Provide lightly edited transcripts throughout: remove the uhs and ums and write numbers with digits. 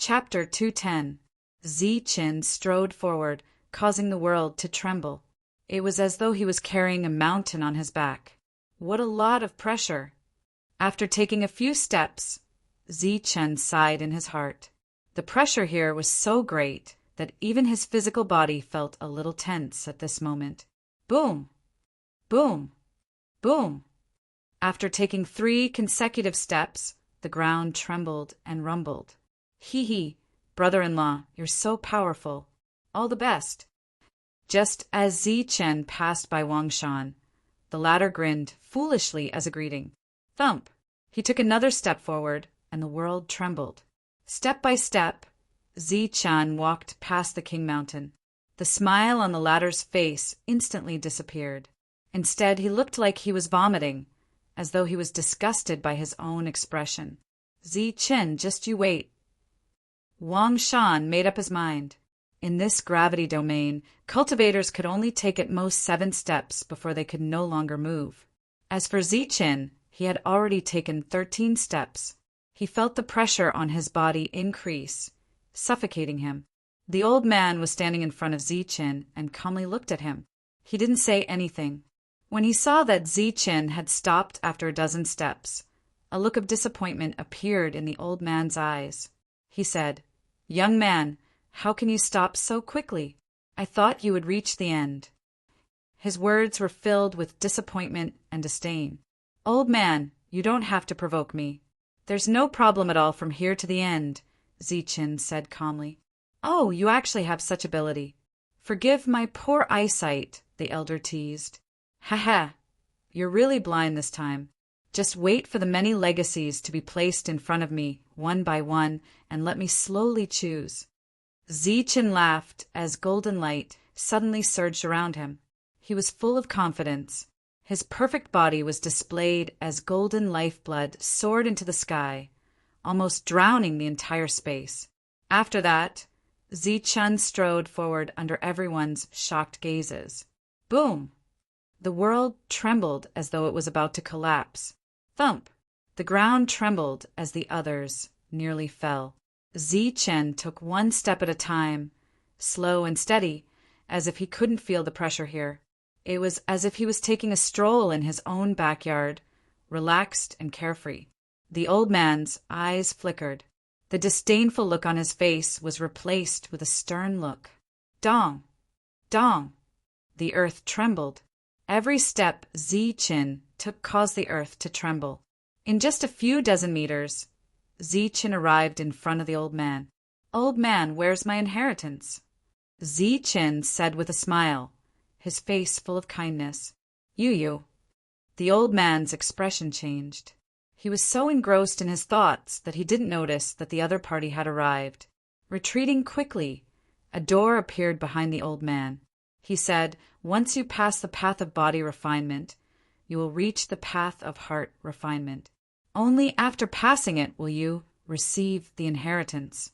Chapter 210. Zi-Chin strode forward, causing the world to tremble. It was as though he was carrying a mountain on his back. What a lot of pressure! After taking a few steps, Zi-Chin sighed in his heart. The pressure here was so great that even his physical body felt a little tense at this moment. Boom! Boom! Boom! After taking 3 consecutive steps, the ground trembled and rumbled. Hee, brother-in-law, you're so powerful. All the best. Just as Zi-Chen passed by Wang Shan, the latter grinned foolishly as a greeting. Thump! He took another step forward, and the world trembled. Step by step, Zi-Chan walked past the King Mountain. The smile on the latter's face instantly disappeared. Instead, he looked like he was vomiting, as though he was disgusted by his own expression. Zi-Chin, just you wait. Wang Shan made up his mind. In this gravity domain, cultivators could only take at most 7 steps before they could no longer move. As for Zi-Chin, he had already taken 13 steps. He felt the pressure on his body increase, suffocating him. The old man was standing in front of Zi-Chin and calmly looked at him. He didn't say anything. When he saw that Zi-Chin had stopped after a dozen steps, a look of disappointment appeared in the old man's eyes. He said, "Young man, how can you stop so quickly? I thought you would reach the end." His words were filled with disappointment and disdain. "Old man, you don't have to provoke me. There's no problem at all from here to the end," Zi-Chin said calmly. "Oh, you actually have such ability. Forgive my poor eyesight," the elder teased. "Ha, you're really blind this time. Just wait for the many legacies to be placed in front of me, one by one, and let me slowly choose." Zi-Chin laughed as golden light suddenly surged around him. He was full of confidence. His perfect body was displayed as golden lifeblood soared into the sky, almost drowning the entire space. After that, Zi-Chin strode forward under everyone's shocked gazes. Boom! The world trembled as though it was about to collapse. Thump! The ground trembled as the others nearly fell. Zi-Chen took 1 step at a time, slow and steady, as if he couldn't feel the pressure here. It was as if he was taking a stroll in his own backyard, relaxed and carefree. The old man's eyes flickered. The disdainful look on his face was replaced with a stern look. Dong! Dong! The earth trembled. Every step Zi-Chin took caused the earth to tremble. In just a few dozen meters, Zi-Chin arrived in front of the old man. "Old man, where's my inheritance?" Zi-Chin said with a smile, his face full of kindness. You. The old man's expression changed. He was so engrossed in his thoughts that he didn't notice that the other party had arrived. Retreating quickly, a door appeared behind the old man. He said, "Once you pass the path of body refinement, you will reach the path of heart refinement. Only after passing it will you receive the inheritance."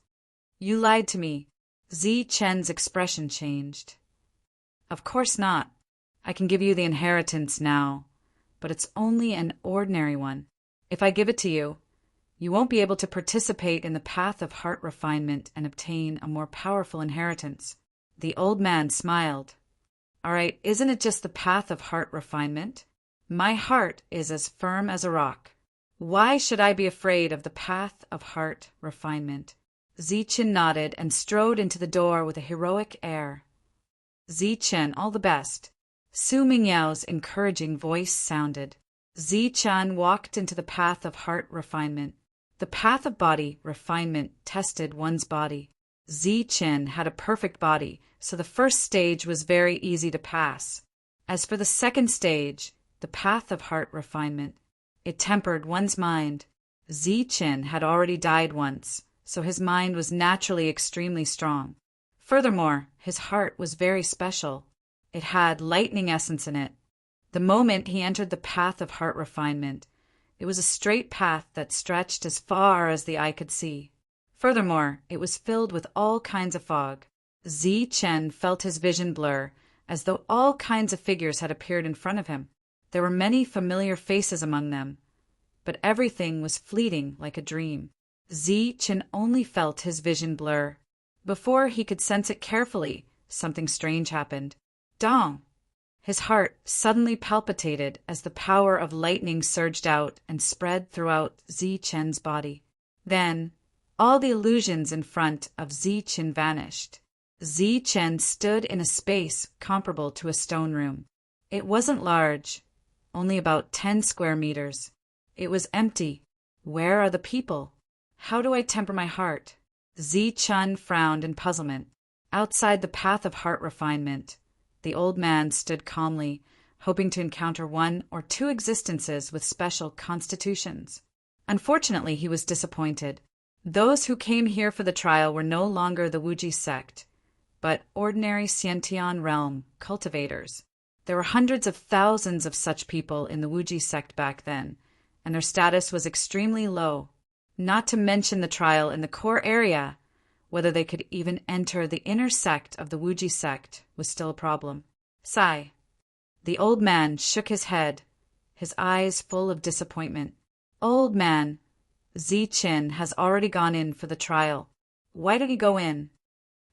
"You lied to me." Zi-Chen's expression changed. "Of course not. I can give you the inheritance now, but it's only an ordinary one. If I give it to you, you won't be able to participate in the path of heart refinement and obtain a more powerful inheritance." The old man smiled. "All right, isn't it just the path of heart refinement? My heart is as firm as a rock. Why should I be afraid of the path of heart refinement?" Zi-Chin nodded and strode into the door with a heroic air. "Zi-Chin, all the best." Su Mingyao's encouraging voice sounded. Zi-Chin walked into the path of heart refinement. The path of body refinement tested one's body. Zi-Chin had a perfect body, so the first stage was very easy to pass. As for the second stage, the path of heart refinement, it tempered one's mind. Zi-Chin had already died once, so his mind was naturally extremely strong. Furthermore, his heart was very special. It had lightning essence in it. The moment he entered the path of heart refinement, it was a straight path that stretched as far as the eye could see. Furthermore, it was filled with all kinds of fog. Zi-Chen felt his vision blur, as though all kinds of figures had appeared in front of him. There were many familiar faces among them, but everything was fleeting like a dream. Zi-Chin only felt his vision blur. Before he could sense it carefully, something strange happened. Dong! His heart suddenly palpitated as the power of lightning surged out and spread throughout Zi-Chen's body. Then, all the illusions in front of Zi-Chen vanished. Zi-Chen stood in a space comparable to a stone room. It wasn't large, only about 10 square meters. It was empty. Where are the people? How do I temper my heart? Zi-Chen frowned in puzzlement. Outside the path of heart refinement, the old man stood calmly, hoping to encounter one or two existences with special constitutions. Unfortunately, he was disappointed. Those who came here for the trial were no longer the Wuji sect, but ordinary Xiantian realm cultivators. There were hundreds of thousands of such people in the Wuji sect back then, and their status was extremely low. Not to mention the trial in the core area, whether they could even enter the inner sect of the Wuji sect was still a problem. Sigh. The old man shook his head, his eyes full of disappointment. Old man, Zi-Chin has already gone in for the trial. Why did he go in?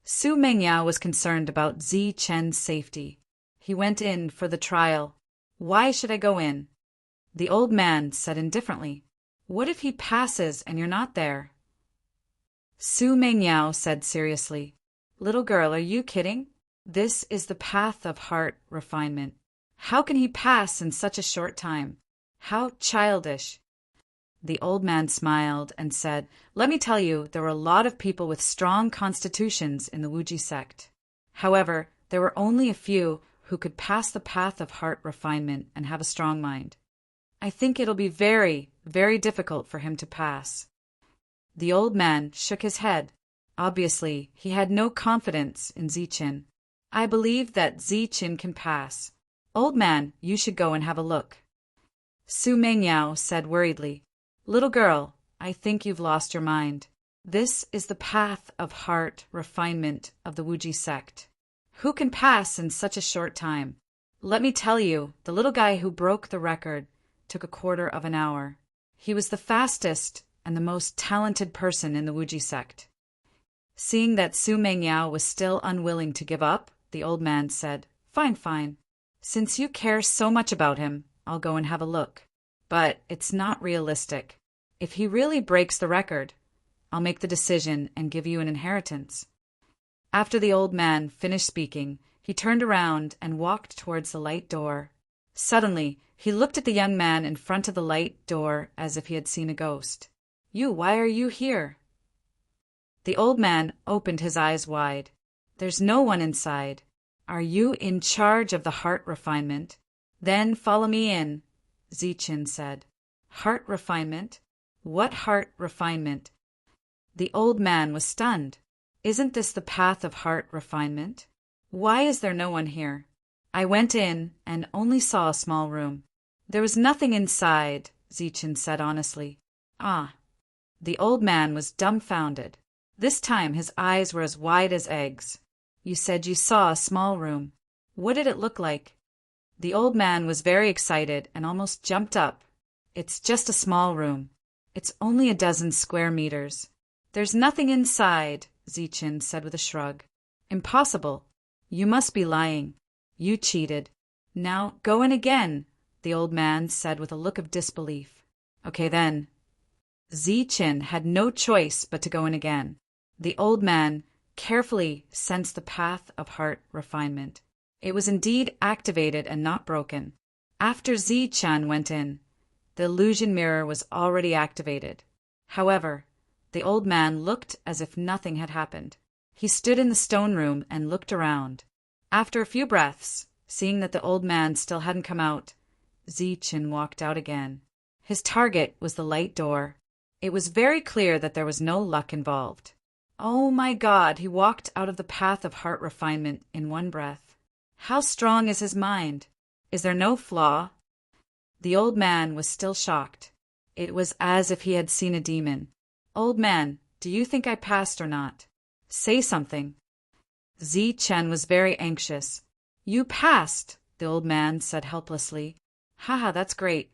Su Mengyao was concerned about Zi-Chen's safety. He went in for the trial. Why should I go in? The old man said indifferently. What if he passes and you're not there? Su Mengyao said seriously. Little girl, are you kidding? This is the path of heart refinement. How can he pass in such a short time? How childish. The old man smiled and said, Let me tell you, there were a lot of people with strong constitutions in the Wuji sect. However, there were only a few who could pass the path of heart refinement and have a strong mind. I think it'll be very, very difficult for him to pass. The old man shook his head. Obviously, he had no confidence in Zi-Chin. I believe that Zi-Chin can pass. Old man, you should go and have a look. Su Mengyao said worriedly, Little girl, I think you've lost your mind. This is the path of heart refinement of the Wuji sect. Who can pass in such a short time? Let me tell you, the little guy who broke the record took a quarter of an hour. He was the fastest and the most talented person in the Wuji sect. Seeing that Su Mengyao was still unwilling to give up, the old man said, Fine, fine. Since you care so much about him, I'll go and have a look. But it's not realistic. If he really breaks the record, I'll make the decision and give you an inheritance. After the old man finished speaking, he turned around and walked towards the light door. Suddenly, he looked at the young man in front of the light door as if he had seen a ghost. Why are you here? The old man opened his eyes wide. There's no one inside. Are you in charge of the heart refinement? Then follow me in, Zi-Chin said. Heart refinement? What heart refinement? The old man was stunned. Isn't this the path of heart refinement? Why is there no one here? I went in and only saw a small room. There was nothing inside, Zi-Chin said honestly. Ah. The old man was dumbfounded. This time his eyes were as wide as eggs. You said you saw a small room. What did it look like? The old man was very excited and almost jumped up. It's just a small room. It's only 12 square meters. There's nothing inside, Zi-Chin said with a shrug. Impossible. You must be lying. You cheated. Now go in again, the old man said with a look of disbelief. Okay then. Zi-Chin had no choice but to go in again. The old man carefully sensed the path of heart refinement. It was indeed activated and not broken. After Zi-Chan went in, the illusion mirror was already activated. However, the old man looked as if nothing had happened. He stood in the stone room and looked around. After a few breaths, seeing that the old man still hadn't come out, Zi-Chin walked out again. His target was the light door. It was very clear that there was no luck involved. Oh my God, he walked out of the path of heart refinement in one breath. How strong is his mind? Is there no flaw? The old man was still shocked. It was as if he had seen a demon. Old man, do you think I passed or not? Say something. Zi-Chen was very anxious. You passed, the old man said helplessly. Haha, that's great.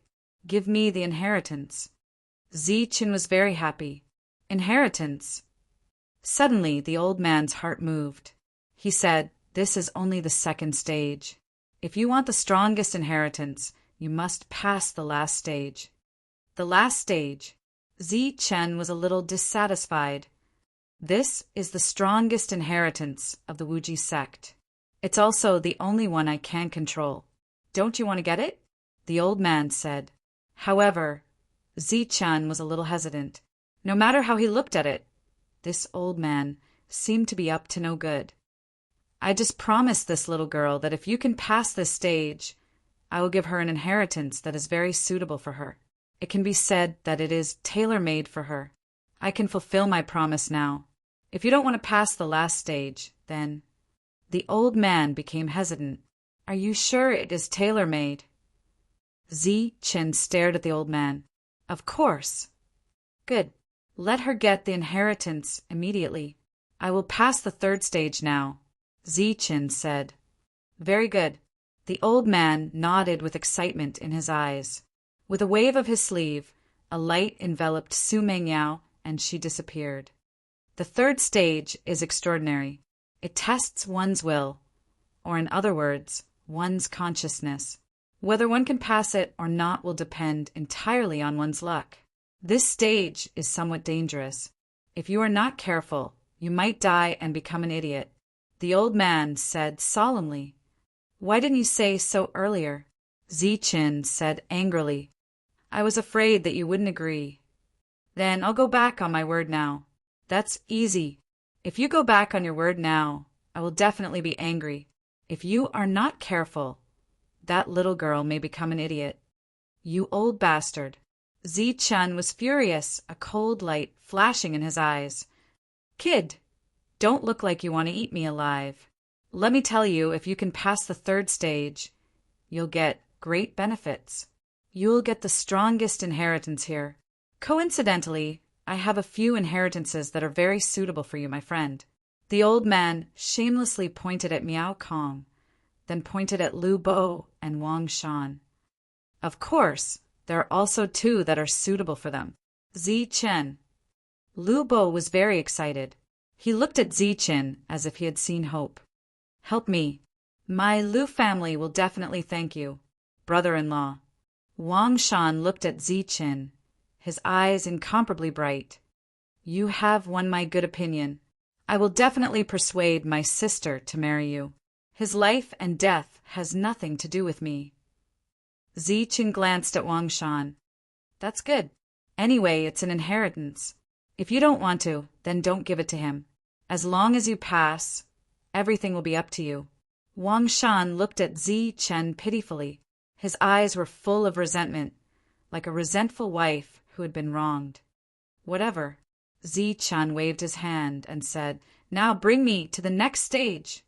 Give me the inheritance. Zi-Chen was very happy. Inheritance. Suddenly, the old man's heart moved. He said, "This is only the second stage. If you want the strongest inheritance, you must pass the last stage." The last stage. Chen was a little dissatisfied. "This is the strongest inheritance of the Wuji sect. It's also the only one I can control. Don't you want to get it?" the old man said. However, Chen was a little hesitant. No matter how he looked at it, this old man seemed to be up to no good. "I just promised this little girl that if you can pass this stage, I will give her an inheritance that is very suitable for her. It can be said that it is tailor-made for her. I can fulfill my promise now. If you don't want to pass the last stage, then—" The old man became hesitant. "Are you sure it is tailor-made?" Chen stared at the old man. "Of course." "Good. Let her get the inheritance immediately. I will pass the third stage now," Chen said. "Very good." The old man nodded with excitement in his eyes. With a wave of his sleeve, a light enveloped Su Mengyao, and she disappeared. The third stage is extraordinary. It tests one's will, or in other words, one's consciousness. Whether one can pass it or not will depend entirely on one's luck. This stage is somewhat dangerous. If you are not careful, you might die and become an idiot, the old man said solemnly. "Why didn't you say so earlier?" Chen said angrily. "I was afraid that you wouldn't agree." "Then I'll go back on my word now." "That's easy. If you go back on your word now, I will definitely be angry. If you are not careful, that little girl may become an idiot." "You old bastard." Chen was furious, a cold light flashing in his eyes. "Kid, don't look like you want to eat me alive. Let me tell you, if you can pass the third stage, you'll get great benefits. You'll get the strongest inheritance here. Coincidentally, I have a few inheritances that are very suitable for you, my friend." The old man shamelessly pointed at Miao Kong, then pointed at Lu Bo and Wang Shan. "Of course, there are also two that are suitable for them." Chen. Lu Bo was very excited. He looked at Chen as if he had seen hope. "Help me. My Lu family will definitely thank you, brother-in-law." Wang Shan looked at Chen, his eyes incomparably bright. "You have won my good opinion. I will definitely persuade my sister to marry you. His life and death has nothing to do with me." Chen glanced at Wang Shan. "That's good. Anyway, it's an inheritance. If you don't want to, then don't give it to him. As long as you pass, everything will be up to you." Wang Shan looked at Chen pitifully. His eyes were full of resentment, like a resentful wife who had been wronged. "Whatever." Chen waved his hand and said, "Now bring me to the next stage."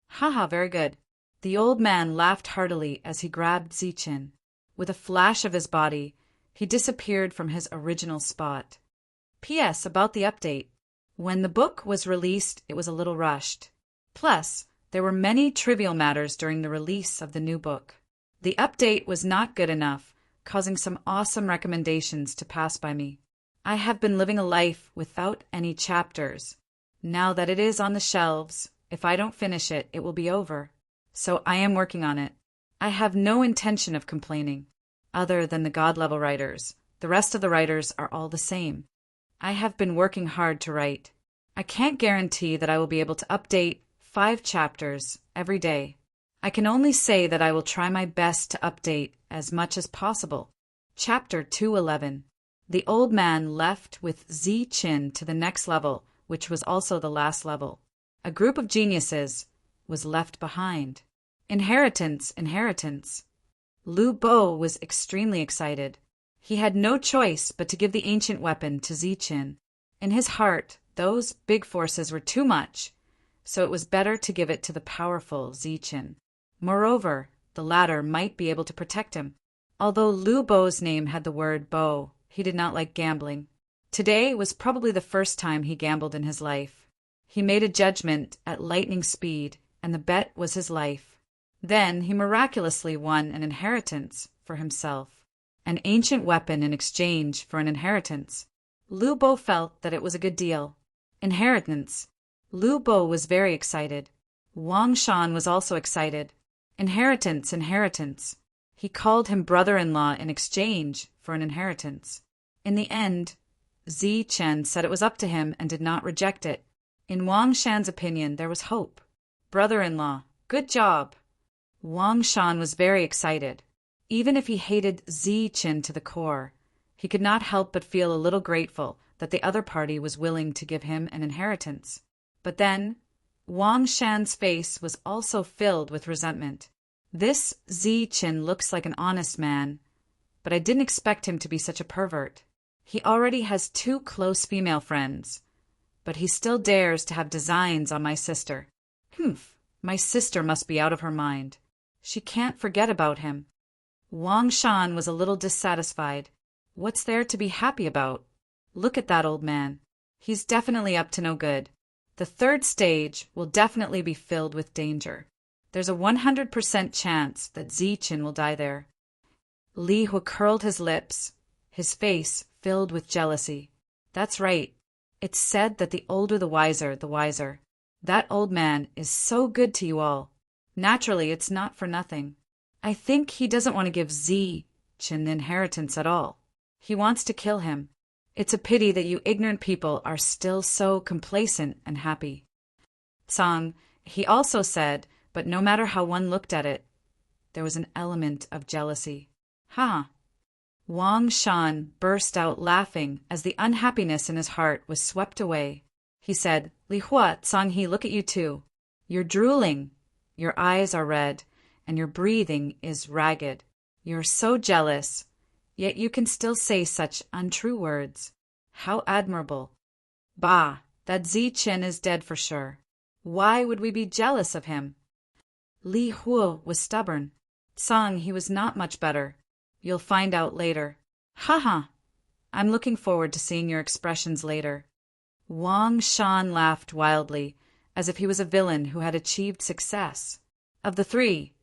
"Haha, very good." The old man laughed heartily as he grabbed Chen. With a flash of his body, he disappeared from his original spot. P.S. About the update. When the book was released, it was a little rushed. Plus, there were many trivial matters during the release of the new book. The update was not good enough, causing some awesome recommendations to pass by me. I have been living a life without any chapters. Now that it is on the shelves, if I don't finish it, it will be over. So I am working on it. I have no intention of complaining. Other than the God-level writers, the rest of the writers are all the same. I have been working hard to write. I can't guarantee that I will be able to update 5 chapters every day. I can only say that I will try my best to update as much as possible. Chapter 211. The old man left with Chen to the next level, which was also the last level. A group of geniuses was left behind. Inheritance, inheritance. Lu Bo was extremely excited. He had no choice but to give the ancient weapon to Chen. In his heart, those big forces were too much, so it was better to give it to the powerful Chen. Moreover, the latter might be able to protect him. Although Lu Bo's name had the word Bo, he did not like gambling. Today was probably the first time he gambled in his life. He made a judgment at lightning speed, and the bet was his life. Then he miraculously won an inheritance for himself. An ancient weapon in exchange for an inheritance. Lu Bo felt that it was a good deal. Inheritance. Lu Bo was very excited. Wang Shan was also excited. Inheritance, inheritance. He called him brother-in-law in exchange for an inheritance. In the end, Zi Chen said it was up to him and did not reject it. In Wang Shan's opinion, there was hope. Brother-in-law, good job. Wang Shan was very excited. Even if he hated Zi Chen to the core, he could not help but feel a little grateful that the other party was willing to give him an inheritance. But then, Wang Shan's face was also filled with resentment. This Zi Chen looks like an honest man, but I didn't expect him to be such a pervert. He already has 2 close female friends, but he still dares to have designs on my sister. My sister must be out of her mind. She can't forget about him. Wang Shan was a little dissatisfied. What's there to be happy about? Look at that old man. He's definitely up to no good. The 3rd stage will definitely be filled with danger. There's a 100% chance that Zi Chen will die there. Li Hu curled his lips, his face filled with jealousy. That's right. It's said that the older the wiser, the wiser. That old man is so good to you all. Naturally, it's not for nothing. I think he doesn't want to give Zi Chen the inheritance at all. He wants to kill him. It's a pity that you ignorant people are still so complacent and happy. Song, he also said, but no matter how one looked at it, there was an element of jealousy. Wang Shan burst out laughing as the unhappiness in his heart was swept away. He said, Li Hua, Song-hee, look at you too. You're drooling, your eyes are red, and your breathing is ragged. You're so jealous, yet you can still say such untrue words. How admirable. Bah, that Zi Chen is dead for sure. Why would we be jealous of him? Li Hua was stubborn. Song, he was not much better. You'll find out later. I'm looking forward to seeing your expressions later. Wang Shan laughed wildly, as if he was a villain who had achieved success. Of the 3,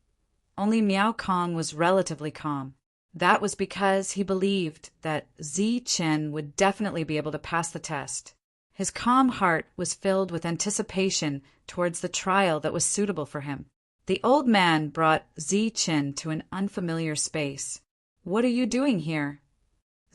only Miao Kong was relatively calm. That was because he believed that Zi Chen would definitely be able to pass the test. His calm heart was filled with anticipation towards the trial that was suitable for him. The old man brought Zi Chen to an unfamiliar space. What are you doing here?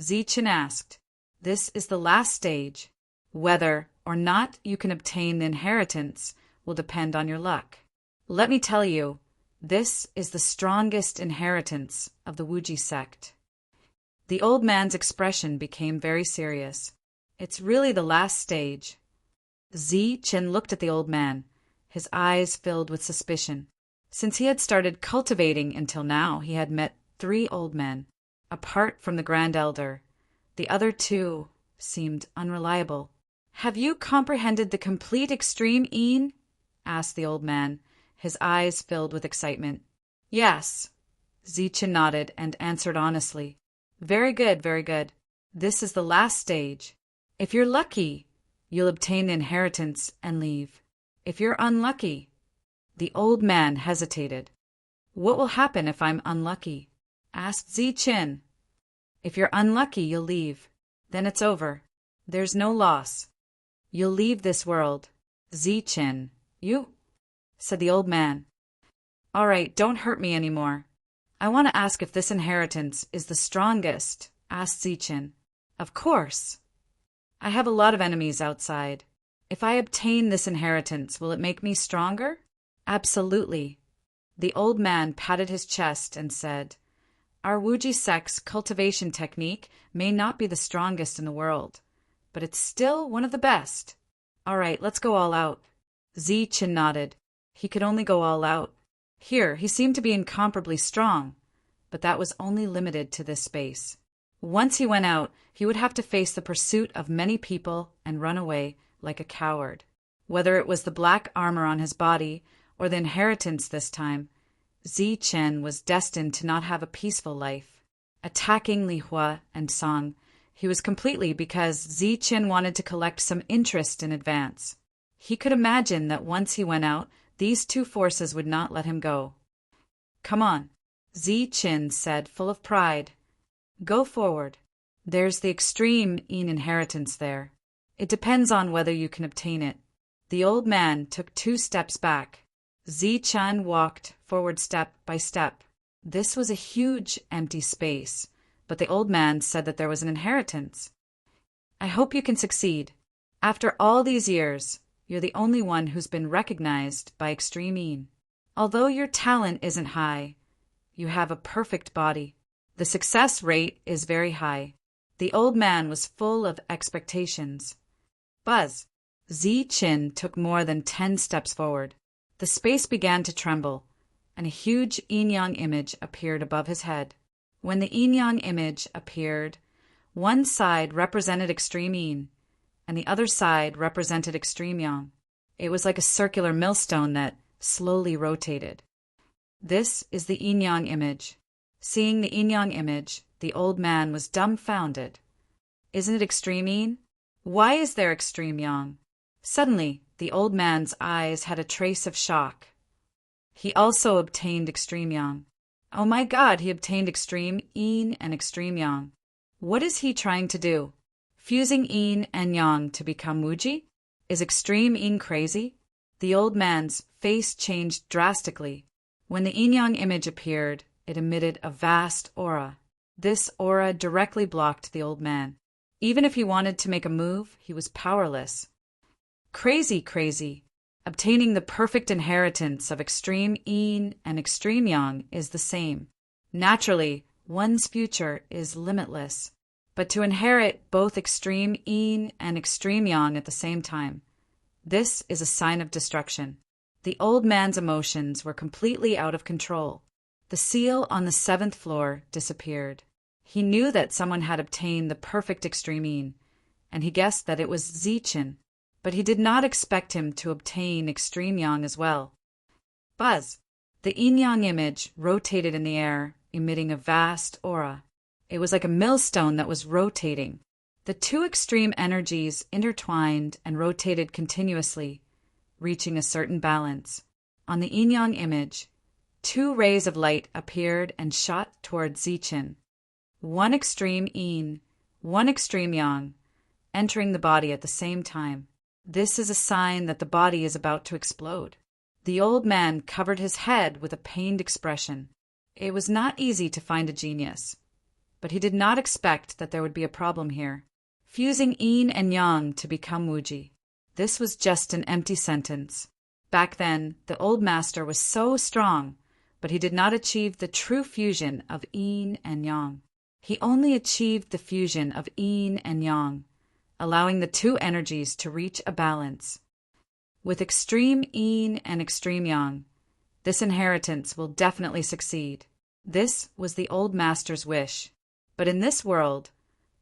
Zi Chen asked. This is the last stage. Whether or not you can obtain the inheritance will depend on your luck. Let me tell you, this is the strongest inheritance of the Wuji sect. The old man's expression became very serious. It's really the last stage. Zi Chen looked at the old man, his eyes filled with suspicion. Since he had started cultivating until now, he had met 3 old men. Apart from the Grand Elder, the other 2 seemed unreliable. Have you comprehended the complete extreme, Een? Asked the old man, his eyes filled with excitement. Yes. Zi Chen nodded and answered honestly. Very good, very good. This is the last stage. If you're lucky, you'll obtain the inheritance and leave. If you're unlucky, the old man hesitated. What will happen if I'm unlucky? Asked Zi Chen. If you're unlucky, you'll leave. Then it's over. There's no loss. You'll leave this world. Zi Chen. You? Said the old man. All right, don't hurt me anymore. I want to ask if this inheritance is the strongest, asked Zi Chen. Of course. I have a lot of enemies outside. If I obtain this inheritance, will it make me stronger? Absolutely. The old man patted his chest and said, Our Wuji sect's cultivation technique may not be the strongest in the world, but it's still one of the best. All right, let's go all out. Zi Chen nodded. He could only go all out. Here, he seemed to be incomparably strong, but that was only limited to this space. Once he went out, he would have to face the pursuit of many people and run away like a coward. Whether it was the black armor on his body or the inheritance this time, Zi Chen was destined to not have a peaceful life. Attacking Li Hua and Song, he was completely because Zi Chen wanted to collect some interest in advance. He could imagine that once he went out, these 2 forces would not let him go. Come on, Zi Chen said, full of pride. Go forward. There's the extreme Yin inheritance there. It depends on whether you can obtain it. The old man took 2 steps back. Zi-Chen walked forward step by step. This was a huge empty space, but the old man said that there was an inheritance. I hope you can succeed. After all these years, you're the only one who's been recognized by Extreme Yin. Although your talent isn't high, you have a perfect body. The success rate is very high. The old man was full of expectations. Buzz! Zi-Chen took more than 10 steps forward. The space began to tremble, and a huge yin-yang image appeared above his head. When the yin-yang image appeared, one side represented Extreme Yin, and the other side represented Extreme Yang. It was like a circular millstone that slowly rotated. This is the yin-yang image. Seeing the yin-yang image, the old man was dumbfounded. Isn't it Extreme Yin? Why is there Extreme Yang? Suddenly, the old man's eyes had a trace of shock. He also obtained Extreme Yang. Oh my God, he obtained Extreme Yin and Extreme Yang. What is he trying to do? Fusing Yin and Yang to become Wuji? Is Extreme Yin crazy? The old man's face changed drastically. When the yin-yang image appeared, it emitted a vast aura. This aura directly blocked the old man. Even if he wanted to make a move, he was powerless. Crazy. Obtaining the perfect inheritance of Extreme Yin and Extreme Yang is the same. Naturally, one's future is limitless. But to inherit both Extreme Yin and Extreme Yang at the same time, this is a sign of destruction. The old man's emotions were completely out of control. The seal on the 7th floor disappeared. He knew that someone had obtained the perfect Extreme Yin, and he guessed that it was Zi-Chen, but he did not expect him to obtain Extreme Yang as well. Buzz! The yin-yang image rotated in the air, emitting a vast aura. It was like a millstone that was rotating. The 2 extreme energies intertwined and rotated continuously, reaching a certain balance. On the yin-yang image, 2 rays of light appeared and shot toward Zi-Chen. One Extreme Yin, one Extreme Yang, entering the body at the same time. This is a sign that the body is about to explode. The old man covered his head with a pained expression. It was not easy to find a genius, but he did not expect that there would be a problem here. Fusing Yin and Yang to become Wuji. This was just an empty sentence. Back then, the old master was so strong, but he did not achieve the true fusion of Yin and Yang. He only achieved the fusion of Yin and Yang, allowing the 2 energies to reach a balance. With Extreme Yin and Extreme Yang, this inheritance will definitely succeed. This was the old master's wish. But in this world,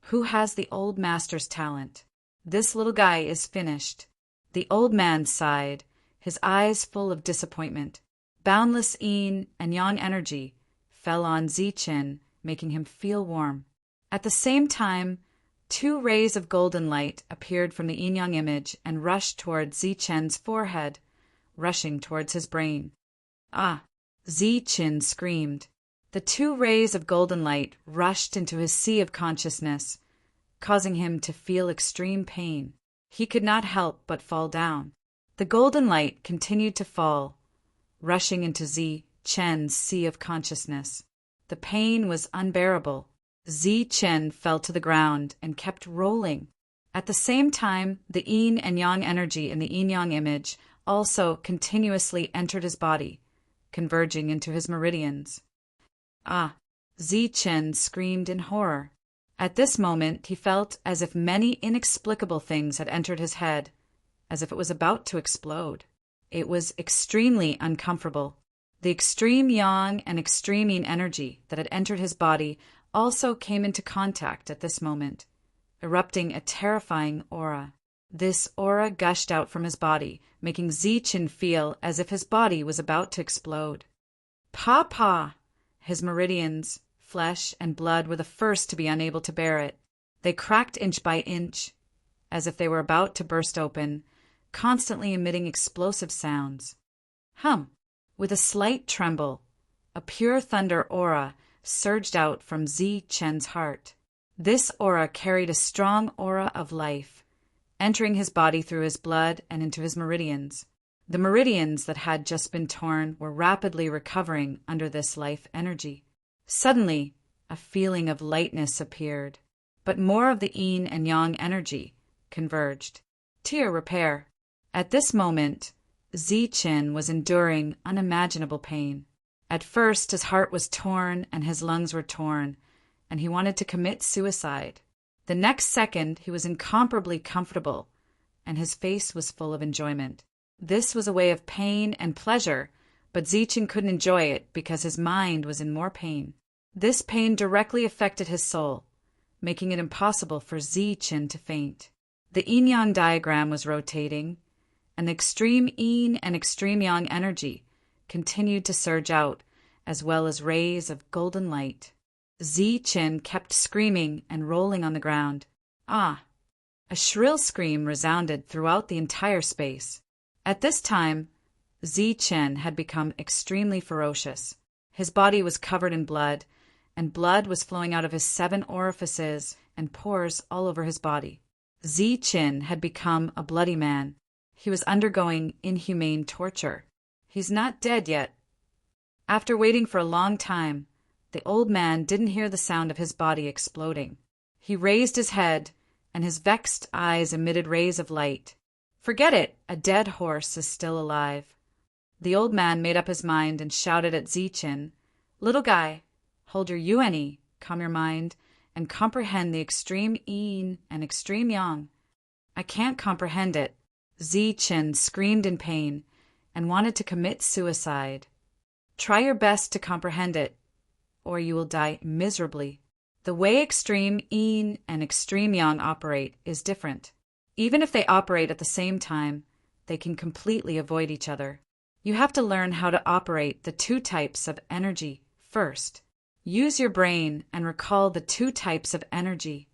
who has the old master's talent? This little guy is finished. The old man sighed, his eyes full of disappointment. Boundless Yin and Yang energy fell on Zi-Chen, making him feel warm. At the same time, 2 rays of golden light appeared from the yin-yang image and rushed towards Zi-Chen's forehead, rushing towards his brain. Ah! Zi-Chen screamed. The 2 rays of golden light rushed into his sea of consciousness, causing him to feel extreme pain. He could not help but fall down. The golden light continued to fall, rushing into Zi-Chen's sea of consciousness. The pain was unbearable. Zi-Chen fell to the ground and kept rolling. At the same time, the yin and yang energy in the yin-yang image also continuously entered his body, converging into his meridians. Ah! Zi-Chen screamed in horror. At this moment, he felt as if many inexplicable things had entered his head, as if it was about to explode. It was extremely uncomfortable. The extreme yang and extreme yin energy that had entered his body also came into contact at this moment, erupting a terrifying aura. This aura gushed out from his body, making Zi-Chen feel as if his body was about to explode. Pa! His meridians, flesh, and blood were the first to be unable to bear it. They cracked inch by inch, as if they were about to burst open, constantly emitting explosive sounds. Hum! With a slight tremble, a pure thunder aura surged out from Zi-Chen's heart. This aura carried a strong aura of life, entering his body through his blood and into his meridians. The meridians that had just been torn were rapidly recovering under this life energy. Suddenly, a feeling of lightness appeared, but more of the yin and yang energy converged to your repair. At this moment, Zichen was enduring unimaginable pain. At first, his heart was torn and his lungs were torn, and he wanted to commit suicide. The next second, he was incomparably comfortable, and his face was full of enjoyment. This was a way of pain and pleasure, but Zichen couldn't enjoy it because his mind was in more pain. This pain directly affected his soul, making it impossible for Zichen to faint. The yin-yang diagram was rotating, and the extreme yin and extreme yang energy continued to surge out, as well as rays of golden light. Zichen kept screaming and rolling on the ground. Ah! A shrill scream resounded throughout the entire space. At this time, Zichen had become extremely ferocious. His body was covered in blood, and blood was flowing out of his 7 orifices and pores all over his body. Zichen had become a bloody man. He was undergoing inhumane torture. He's not dead yet. After waiting for a long time, the old man didn't hear the sound of his body exploding. He raised his head, and his vexed eyes emitted rays of light. Forget it, a dead horse is still alive. The old man made up his mind and shouted at Zichen, "Little guy, hold your yuan, calm your mind, and comprehend the extreme yin and extreme yang." "I can't comprehend it." Zichen screamed in pain and wanted to commit suicide. "Try your best to comprehend it, or you will die miserably." The way extreme yin and extreme yang operate is different. Even if they operate at the same time, they can completely avoid each other. You have to learn how to operate the 2 types of energy first. Use your brain and recall the 2 types of energy.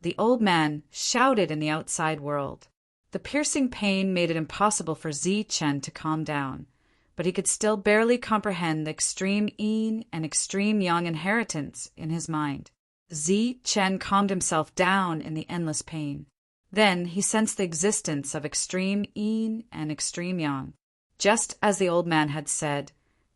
The old man shouted in the outside world. The piercing pain made it impossible for Zichen to calm down, but he could still barely comprehend the extreme yin and extreme yang inheritance in his mind. Zichen calmed himself down in the endless pain. Then he sensed the existence of extreme yin and extreme yang. Just as the old man had said,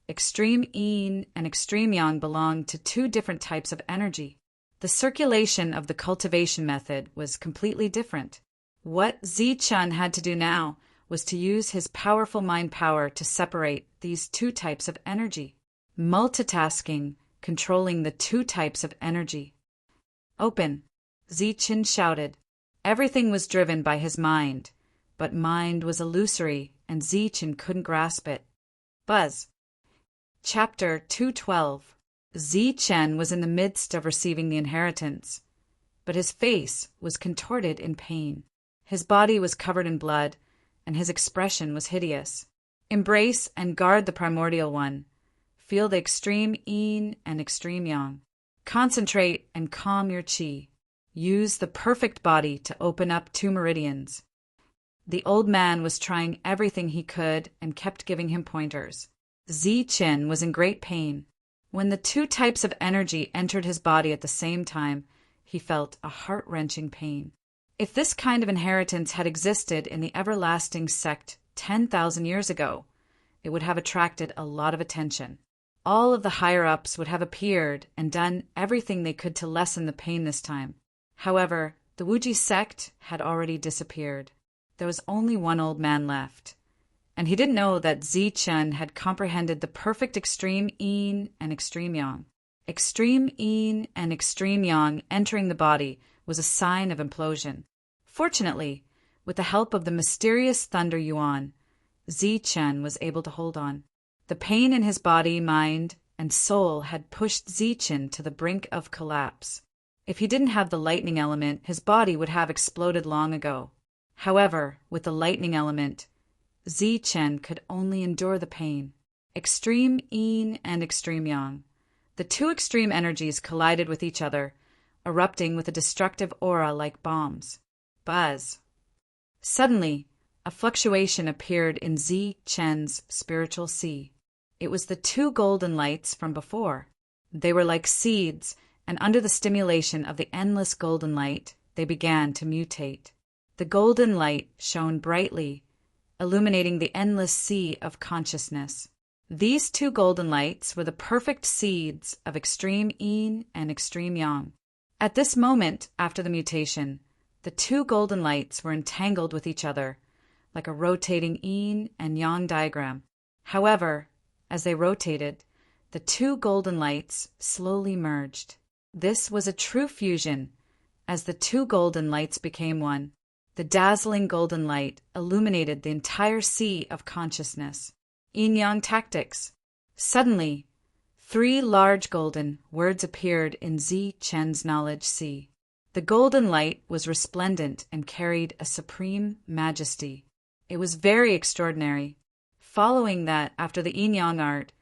extreme yin and extreme yang belonged to 2 different types of energy. The circulation of the cultivation method was completely different. What Zichen had to do now was to use his powerful mind power to separate these 2 types of energy. Multitasking, controlling the 2 types of energy. "Open," Zichen shouted. Everything was driven by his mind, but mind was illusory and Zichen couldn't grasp it. Buzz. Chapter 212. Zichen was in the midst of receiving the inheritance, but his face was contorted in pain. His body was covered in blood, and his expression was hideous. Embrace and guard the primordial one. Feel the extreme yin and extreme yang. Concentrate and calm your qi. Use the perfect body to open up 2 meridians. The old man was trying everything he could and kept giving him pointers. Zichen was in great pain. When the 2 types of energy entered his body at the same time, he felt a heart-wrenching pain. If this kind of inheritance had existed in the everlasting sect 10,000 years ago, it would have attracted a lot of attention. All of the higher-ups would have appeared and done everything they could to lessen the pain this time. However, the Wuji sect had already disappeared. There was only one old man left, and he didn't know that Zichen had comprehended the perfect extreme yin and extreme yang. Extreme yin and extreme yang entering the body was a sign of implosion. Fortunately, with the help of the mysterious Thunder Yuan, Zichen was able to hold on. The pain in his body, mind, and soul had pushed Zichen to the brink of collapse. If he didn't have the lightning element, his body would have exploded long ago. However, with the lightning element, Zichen could only endure the pain. Extreme yin and extreme yang. The 2 extreme energies collided with each other, erupting with a destructive aura like bombs. Buzz. Suddenly, a fluctuation appeared in Zichen's spiritual sea. It was the 2 golden lights from before. They were like seeds and under the stimulation of the endless golden light, they began to mutate. The golden light shone brightly, illuminating the endless sea of consciousness. These two golden lights were the perfect seeds of extreme yin and extreme yang. At this moment, after the mutation, the two golden lights were entangled with each other, like a rotating yin and yang diagram. However, as they rotated, the two golden lights slowly merged. This was a true fusion, as the two golden lights became one. The dazzling golden light illuminated the entire sea of consciousness. Yin-yang tactics. Suddenly, 3 large golden words appeared in Zi Chen's knowledge sea. The golden light was resplendent and carried a supreme majesty. It was very extraordinary. Following that, after the yin-yang art,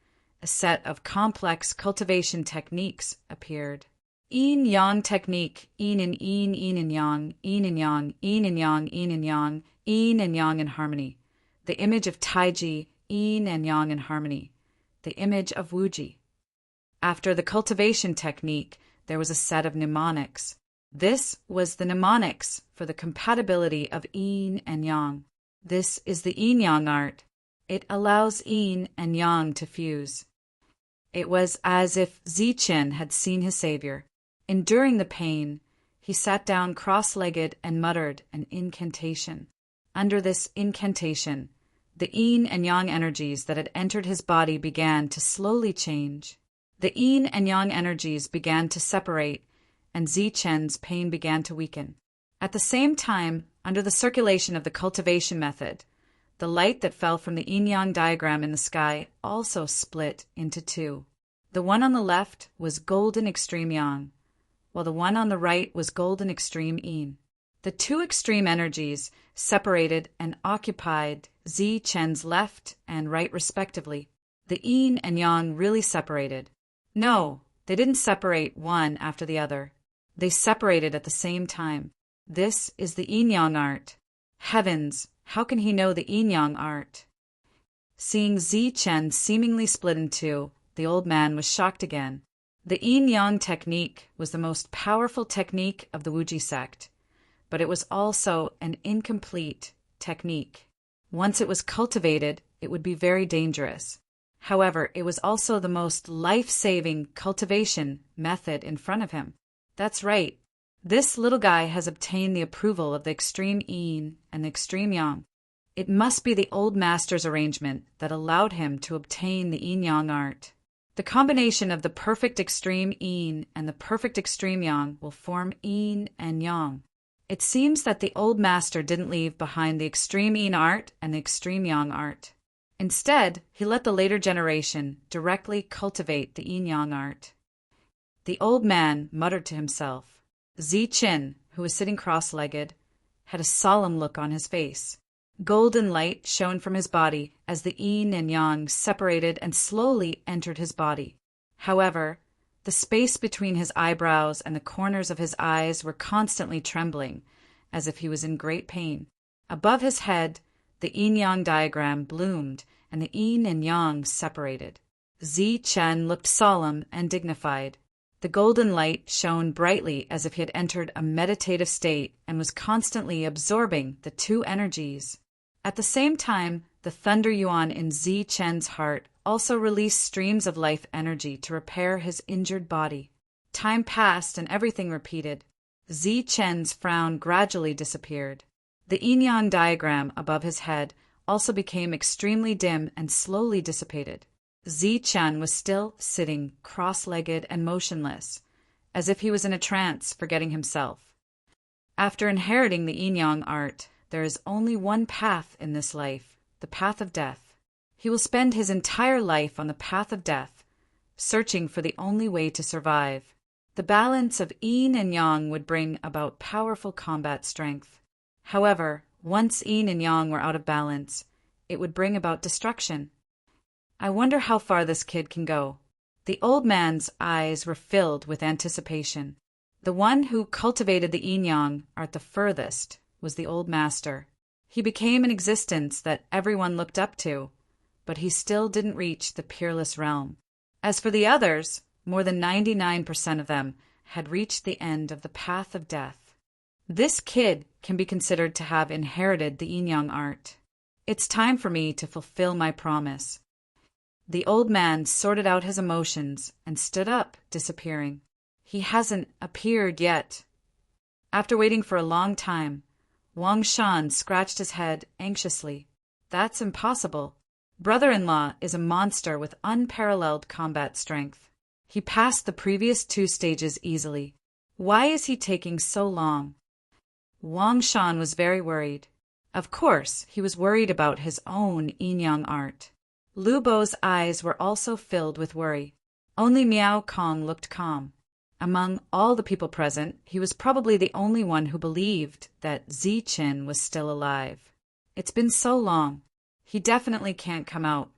a set of complex cultivation techniques appeared. Yin-yang technique, yin and yin, yin and yang, yin and yang, yin and yang, yin and yang, yin and yang in harmony. The image of Taiji, yin and yang in harmony. The image of Wuji. After the cultivation technique, there was a set of mnemonics. This was the mnemonics for the compatibility of yin and yang. This is the yin-yang art. It allows yin and yang to fuse. It was as if Zichen had seen his savior. Enduring the pain, he sat down cross-legged and muttered an incantation. Under this incantation, the yin and yang energies that had entered his body began to slowly change. The yin and yang energies began to separate, and Zichen's pain began to weaken. At the same time, under the circulation of the cultivation method, the light that fell from the yin-yang diagram in the sky also split into 2. The one on the left was golden extreme yang, while the one on the right was golden extreme yin. The 2 extreme energies separated and occupied Zi Chen's left and right respectively. The yin and yang really separated. No, they didn't separate one after the other. They separated at the same time. This is the yin-yang art. Heavens, how can he know the yin-yang art? Seeing Zi Chen seemingly split in 2, the old man was shocked again. The yin-yang technique was the most powerful technique of the Wuji sect, but it was also an incomplete technique. Once it was cultivated, it would be very dangerous. However, it was also the most life-saving cultivation method in front of him. That's right. This little guy has obtained the approval of the extreme yin and the extreme yang. It must be the old master's arrangement that allowed him to obtain the yin-yang art. The combination of the perfect extreme yin and the perfect extreme yang will form yin and yang. It seems that the old master didn't leave behind the extreme yin art and the extreme yang art. Instead, he let the later generation directly cultivate the yin-yang art. The old man muttered to himself. Zi Chen, who was sitting cross-legged, had a solemn look on his face. Golden light shone from his body as the yin and yang separated and slowly entered his body. However, the space between his eyebrows and the corners of his eyes were constantly trembling, as if he was in great pain. Above his head, the yin-yang diagram bloomed, and the yin and yang separated. Zi Chen looked solemn and dignified. The golden light shone brightly as if he had entered a meditative state and was constantly absorbing the 2 energies. At the same time, the thunder yuan in Zi Chen's heart also released streams of life energy to repair his injured body. Time passed and everything repeated. Zi Chen's frown gradually disappeared. The yin-yang diagram above his head also became extremely dim and slowly dissipated. Zi Chen was still sitting cross-legged and motionless, as if he was in a trance, forgetting himself. After inheriting the yin-yang art, there is only one path in this life, the path of death. He will spend his entire life on the path of death, searching for the only way to survive. The balance of yin and yang would bring about powerful combat strength. However, once yin and yang were out of balance, it would bring about destruction. I wonder how far this kid can go. The old man's eyes were filled with anticipation. The one who cultivated the yin-yang art the furthest was the old master. He became an existence that everyone looked up to, but he still didn't reach the peerless realm. As for the others, more than 99% of them had reached the end of the path of death. This kid can be considered to have inherited the yin-yang art. It's time for me to fulfill my promise. The old man sorted out his emotions and stood up, disappearing. He hasn't appeared yet. After waiting for a long time, Wang Shan scratched his head anxiously. That's impossible. Brother-in-law is a monster with unparalleled combat strength. He passed the previous 2 stages easily. Why is he taking so long? Wang Shan was very worried. Of course, he was worried about his own yin-yang art. Lu Bo's eyes were also filled with worry. Only Miao Kong looked calm. Among all the people present, he was probably the only one who believed that Ziqin was still alive. It's been so long. He definitely can't come out.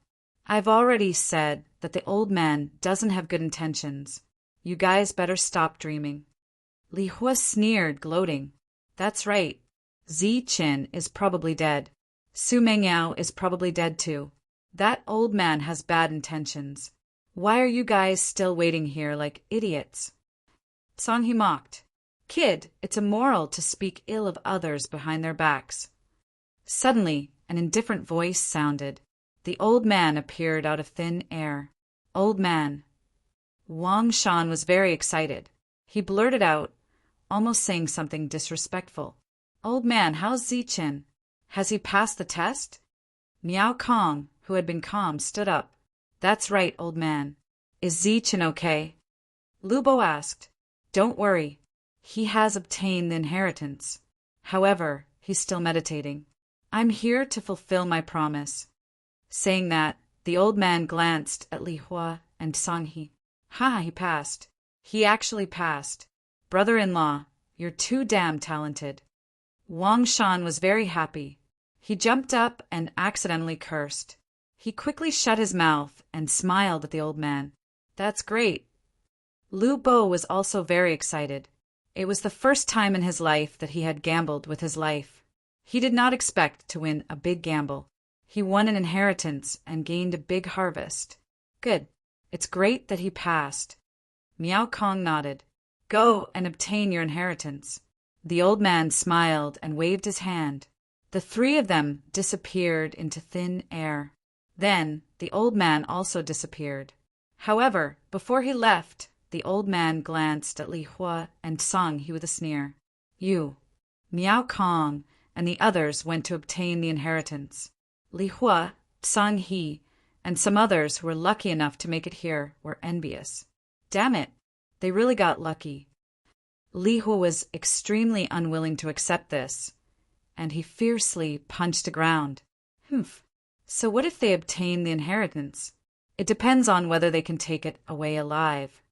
I've already said that the old man doesn't have good intentions. You guys better stop dreaming. Li Hua sneered, gloating. That's right. Ziqin is probably dead. Su Mengyao is probably dead too. That old man has bad intentions. Why are you guys still waiting here like idiots? Song He mocked. Kid, it's immoral to speak ill of others behind their backs. Suddenly, an indifferent voice sounded. The old man appeared out of thin air. Old man. Wang Shan was very excited. He blurted out, almost saying something disrespectful. Old man, how's Ziqin? Has he passed the test? Miao Kong, who had been calm, stood up. That's right, old man. Is Ziqin okay? Lu Bo asked. Don't worry. He has obtained the inheritance. However, he's still meditating. I'm here to fulfill my promise. Saying that, the old man glanced at Li Hua and Song He. He passed. He actually passed. Brother-in-law, you're too damn talented. Wang Shan was very happy. He jumped up and accidentally cursed. He quickly shut his mouth and smiled at the old man. That's great. Lu Bo was also very excited. It was the first time in his life that he had gambled with his life. He did not expect to win a big gamble. He won an inheritance and gained a big harvest. Good. It's great that he passed. Miao Kong nodded. Go and obtain your inheritance. The old man smiled and waved his hand. The 3 of them disappeared into thin air. Then the old man also disappeared. However, before he left, the old man glanced at Li Hua and Song He with a sneer. You, Miao Kong, and the others went to obtain the inheritance. Li Hua, Song He, and some others who were lucky enough to make it here were envious. Damn it, they really got lucky. Li Hua was extremely unwilling to accept this, and he fiercely punched the ground. So what if they obtain the inheritance? It depends on whether they can take it away alive.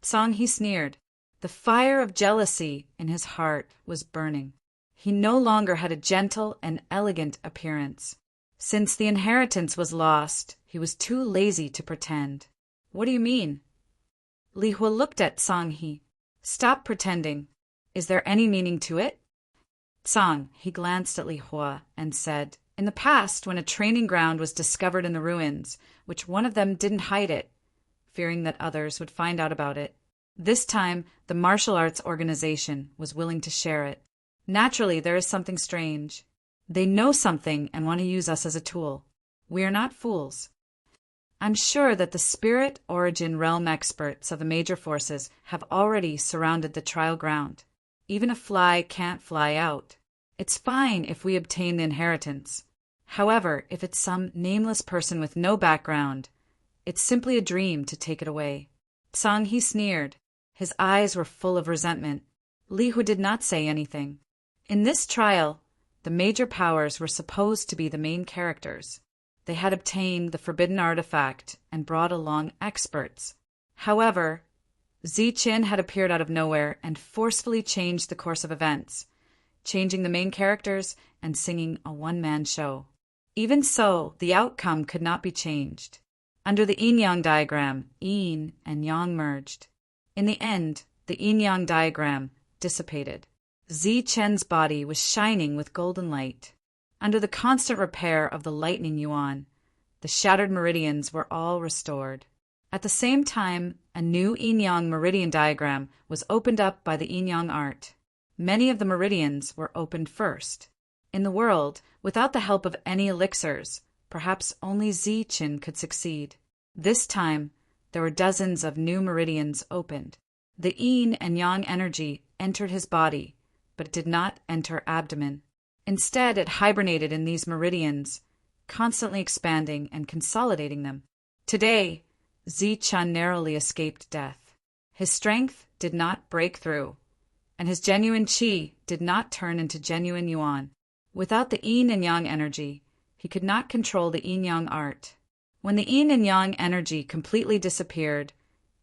Song He sneered. The fire of jealousy in his heart was burning. He no longer had a gentle and elegant appearance. Since the inheritance was lost, he was too lazy to pretend. What do you mean? Li Hua looked at Song He. Stop pretending. Is there any meaning to it? Song He glanced at Li Hua and said, in the past, when a training ground was discovered in the ruins, which one of them didn't hide it, fearing that others would find out about it. This time, the martial arts organization was willing to share it. Naturally, there is something strange. They know something and want to use us as a tool. We are not fools. I'm sure that the spirit origin realm experts of the major forces have already surrounded the trial ground. Even a fly can't fly out. It's fine if we obtain the inheritance. However, if it's some nameless person with no background, it's simply a dream to take it away. Song He sneered. His eyes were full of resentment. Li Hua did not say anything. In this trial, the major powers were supposed to be the main characters. They had obtained the forbidden artifact and brought along experts. However, Ziqin had appeared out of nowhere and forcefully changed the course of events, changing the main characters and singing a one-man show. Even so, the outcome could not be changed. Under the yin-yang diagram, yin and yang merged. In the end, the yin-yang diagram dissipated. Ziqin's body was shining with golden light. Under the constant repair of the lightning yuan, the shattered meridians were all restored. At the same time, a new yin-yang meridian diagram was opened up by the yin-yang art. Many of the meridians were opened first. In the world, without the help of any elixirs, perhaps only Zichen could succeed. This time, there were dozens of new meridians opened. The yin and yang energy entered his body, but it did not enter abdomen. Instead, it hibernated in these meridians, constantly expanding and consolidating them. Today, Zichen narrowly escaped death. His strength did not break through, and his genuine qi did not turn into genuine yuan. Without the yin and yang energy, he could not control the yin-yang art. When the yin and yang energy completely disappeared,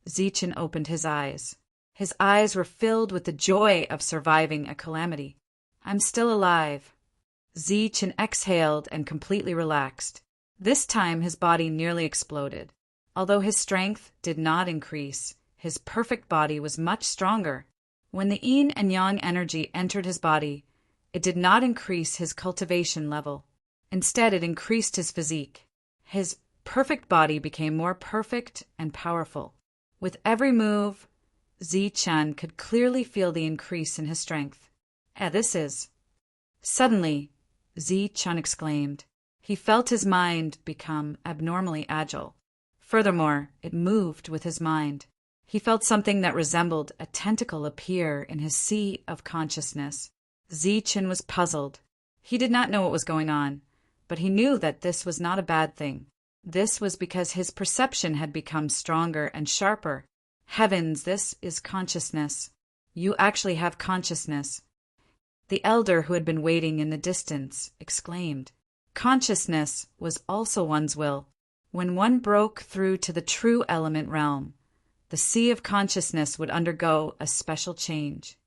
Zichen opened his eyes. His eyes were filled with the joy of surviving a calamity. I'm still alive. Zichen exhaled and completely relaxed. This time his body nearly exploded. Although his strength did not increase, his perfect body was much stronger. When the yin and yang energy entered his body, it did not increase his cultivation level. Instead, it increased his physique. His perfect body became more perfect and powerful. With every move, Zichen could clearly feel the increase in his strength. This is... Suddenly, Zichen exclaimed. He felt his mind become abnormally agile. Furthermore, it moved with his mind. He felt something that resembled a tentacle appear in his sea of consciousness. Zichen was puzzled. He did not know what was going on, but he knew that this was not a bad thing. This was because his perception had become stronger and sharper. Heavens, this is consciousness. You actually have consciousness. The elder who had been waiting in the distance exclaimed. Consciousness was also one's will. When one broke through to the true element realm, the sea of consciousness would undergo a special change.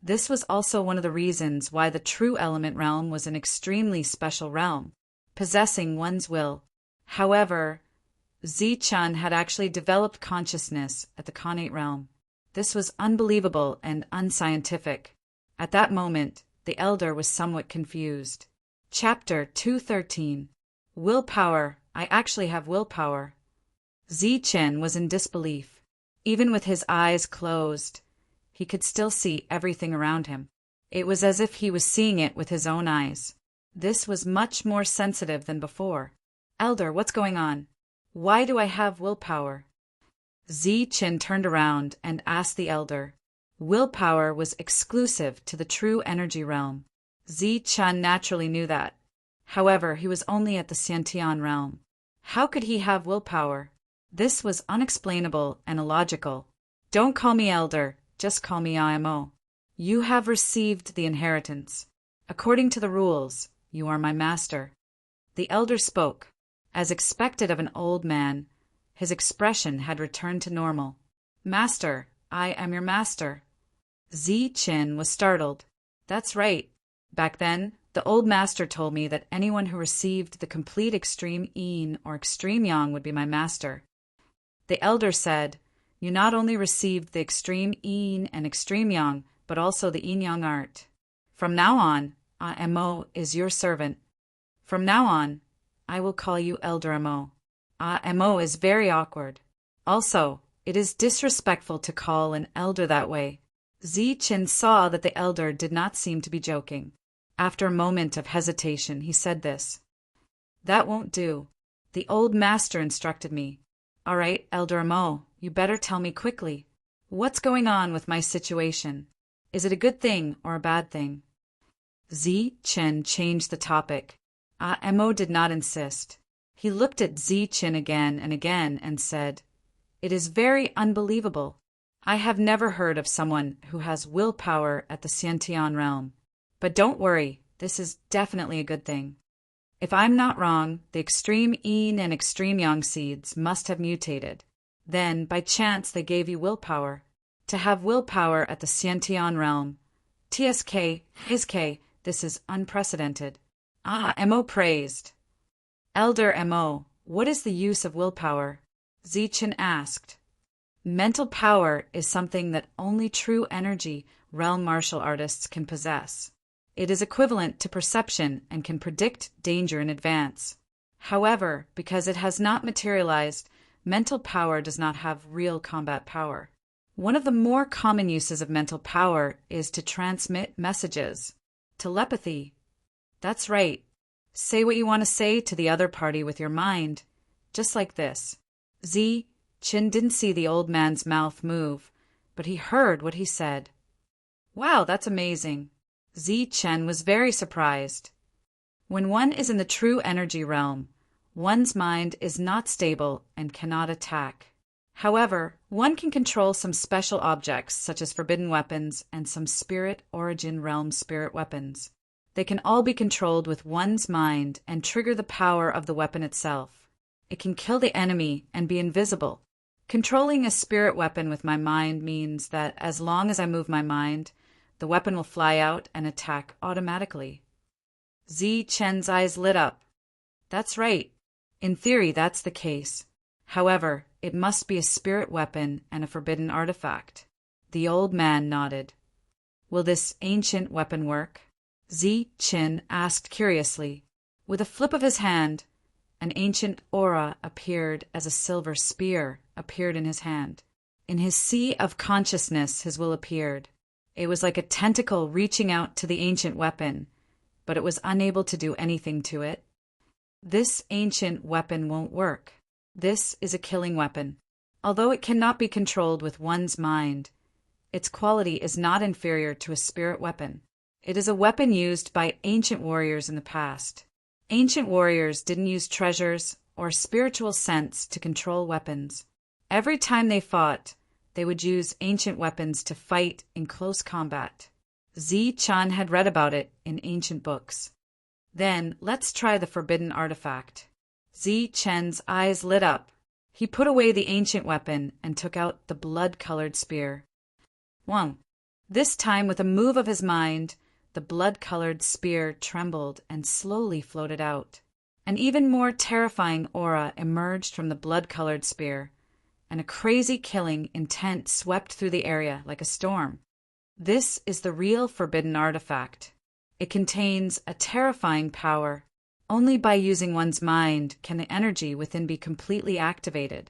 This was also one of the reasons why the true element realm was an extremely special realm, possessing one's will. However, Zichen had actually developed consciousness at the Khanate realm. This was unbelievable and unscientific. At that moment, the elder was somewhat confused. Chapter 213. Willpower. I actually have willpower. Zichen was in disbelief. Even with his eyes closed, he could still see everything around him. It was as if he was seeing it with his own eyes. This was much more sensitive than before. Elder, what's going on? Why do I have willpower? Zichen turned around and asked the elder. Willpower was exclusive to the true energy realm. Zichen naturally knew that. However, he was only at the Xiantian realm. How could he have willpower? This was unexplainable and illogical. Don't call me elder, just call me IMO. You have received the inheritance. According to the rules, you are my master. The elder spoke. As expected of an old man, his expression had returned to normal. Master, I am your master. Zichen was startled. That's right. Back then, the old master told me that anyone who received the complete extreme yin or extreme yang would be my master. The elder said, you not only received the extreme yin and extreme yang, but also the yin-yang art. From now on, Mo is your servant. From now on, I will call you Elder Mo. Mo is very awkward. Also, it is disrespectful to call an elder that way. Zichen saw that the elder did not seem to be joking. After a moment of hesitation, he said this. That won't do. The old master instructed me. All right, Elder Mo, you better tell me quickly. What's going on with my situation? Is it a good thing or a bad thing? Zichen changed the topic. Mo did not insist. He looked at Zichen again and said, It is very unbelievable. I have never heard of someone who has willpower at the Xiantian realm. But don't worry, this is definitely a good thing. If I'm not wrong, the extreme yin and extreme yang seeds must have mutated. Then, by chance, they gave you willpower. To have willpower at the Xiantian realm. TSK, this is unprecedented. Mo praised. Elder Mo, what is the use of willpower? Zichen asked. Mental power is something that only true energy realm martial artists can possess. It is equivalent to perception and can predict danger in advance. However, because it has not materialized, mental power does not have real combat power. One of the more common uses of mental power is to transmit messages. Telepathy. That's right. Say what you want to say to the other party with your mind, just like this. Qin didn't see the old man's mouth move, but he heard what he said. Wow, that's amazing. Chen was very surprised. When one is in the true energy realm, one's mind is not stable and cannot attack. However, one can control some special objects such as forbidden weapons and some spirit origin realm spirit weapons. They can all be controlled with one's mind and trigger the power of the weapon itself. It can kill the enemy and be invisible. Controlling a spirit weapon with my mind means that as long as I move my mind, the weapon will fly out and attack automatically. Chen's eyes lit up. That's right. In theory, that's the case. However, it must be a spirit weapon and a forbidden artifact. The old man nodded. Will this ancient weapon work? Chen asked curiously. With a flip of his hand, an ancient aura appeared as a silver spear appeared in his hand. In his sea of consciousness, his will appeared. It was like a tentacle reaching out to the ancient weapon, but it was unable to do anything to it. This ancient weapon won't work. This is a killing weapon. Although it cannot be controlled with one's mind, its quality is not inferior to a spirit weapon. It is a weapon used by ancient warriors in the past. Ancient warriors didn't use treasures or spiritual sense to control weapons. Every time they fought, they would use ancient weapons to fight in close combat. Chen had read about it in ancient books. Then, let's try the forbidden artifact. Chen's eyes lit up. He put away the ancient weapon and took out the blood-colored spear. This time, with a move of his mind, the blood-colored spear trembled and slowly floated out. An even more terrifying aura emerged from the blood-colored spear, and a crazy killing intent swept through the area like a storm. This is the real forbidden artifact. It contains a terrifying power. Only by using one's mind can the energy within be completely activated.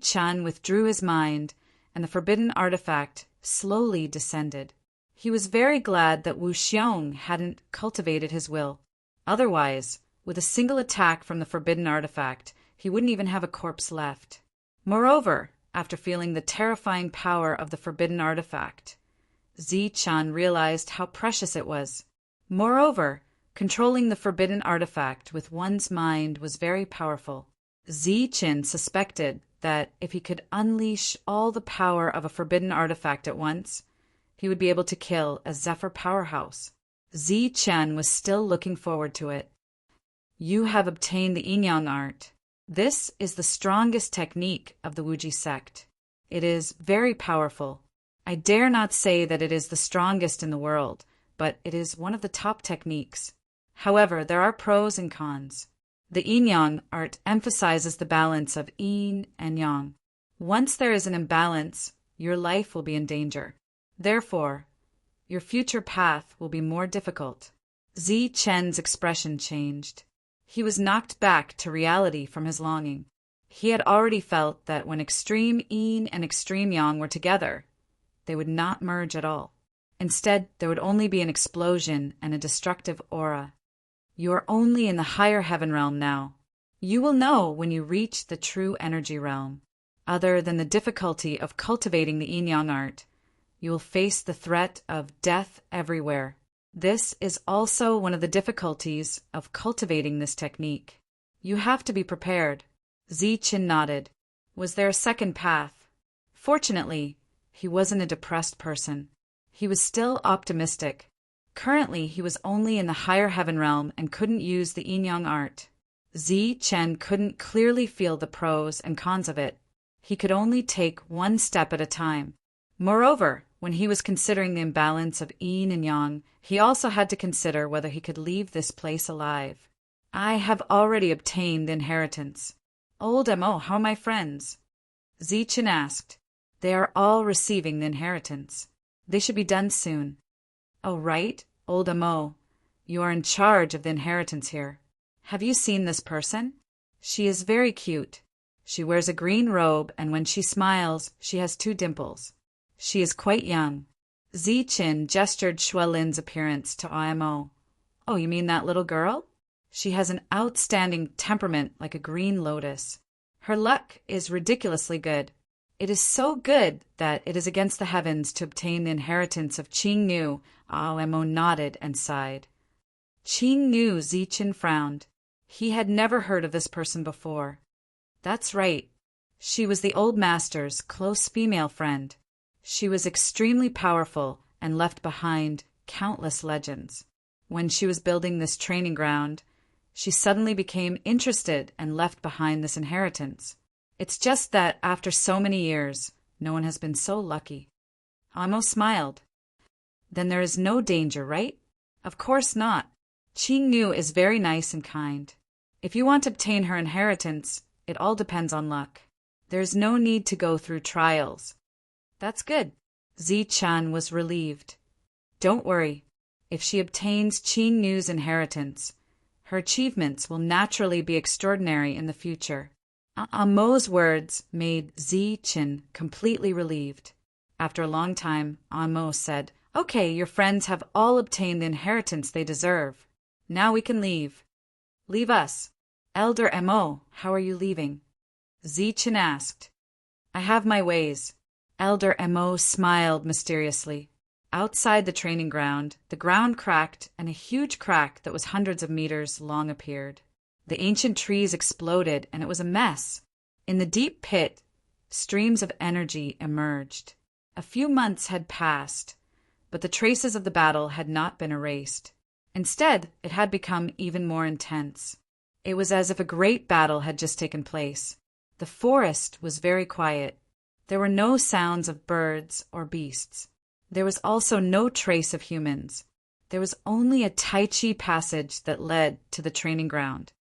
Chen withdrew his mind, and the forbidden artifact slowly descended. He was very glad that Wu Xiong hadn't cultivated his will. Otherwise, with a single attack from the forbidden artifact, he wouldn't even have a corpse left. Moreover, after feeling the terrifying power of the forbidden artifact, Chen realized how precious it was. Moreover, controlling the forbidden artifact with one's mind was very powerful. Chen suspected that if he could unleash all the power of a forbidden artifact at once, he would be able to kill a Zephyr powerhouse. Chen was still looking forward to it. You have obtained the Yin-Yang art. This is the strongest technique of the Wuji sect. It is very powerful. I dare not say that it is the strongest in the world, but it is one of the top techniques. However, there are pros and cons. The Yin-Yang art emphasizes the balance of Yin and Yang. Once there is an imbalance, your life will be in danger. Therefore, your future path will be more difficult. Chen's expression changed. He was knocked back to reality from his longing. He had already felt that when extreme Yin and extreme Yang were together, they would not merge at all. Instead, there would only be an explosion and a destructive aura. You are only in the higher heaven realm now. You will know when you reach the true energy realm. Other than the difficulty of cultivating the Yin-Yang art, you will face the threat of death everywhere. This is also one of the difficulties of cultivating this technique. You have to be prepared. Chen nodded. Was there a second path? Fortunately, he wasn't a depressed person. He was still optimistic. Currently, he was only in the higher heaven realm and couldn't use the Yin-Yang art. Chen couldn't clearly feel the pros and cons of it. He could only take one step at a time. Moreover, when he was considering the imbalance of Yin and Yang, he also had to consider whether he could leave this place alive. I have already obtained the inheritance. Old Mo, how are my friends? Chen asked. They are all receiving the inheritance. They should be done soon. Oh, right, Old Mo. You are in charge of the inheritance here. Have you seen this person? She is very cute. She wears a green robe, and when she smiles, she has 2 dimples. She is quite young. Ziqin gestured Shuelin's appearance to Imo. Oh, you mean that little girl? She has an outstanding temperament like a green lotus. Her luck is ridiculously good. It is so good that it is against the heavens to obtain the inheritance of Qing Nu. Imo nodded and sighed. Qing Nu. Ziqin frowned. He had never heard of this person before. That's right. She was the old master's close female friend. She was extremely powerful and left behind countless legends. When she was building this training ground, she suddenly became interested and left behind this inheritance. It's just that after so many years, no one has been so lucky. Imo smiled. Then there is no danger, right? Of course not. Qing Nu is very nice and kind. If you want to obtain her inheritance, it all depends on luck. There's no need to go through trials. That's good. Ziqin was relieved. Don't worry. If she obtains Qing Nu's inheritance, her achievements will naturally be extraordinary in the future. Imo's words made Ziqin completely relieved. After a long time, Imo said, Okay, your friends have all obtained the inheritance they deserve. Now we can leave. Leave us. Elder Imo, how are you leaving? Ziqin asked. I have my ways. Elder Imo smiled mysteriously. Outside the training ground, the ground cracked and a huge crack that was hundreds of meters long appeared. The ancient trees exploded and it was a mess. In the deep pit, streams of energy emerged. A few months had passed, but the traces of the battle had not been erased. Instead, it had become even more intense. It was as if a great battle had just taken place. The forest was very quiet. There were no sounds of birds or beasts. There was also no trace of humans. There was only a Tai Chi passage that led to the training ground.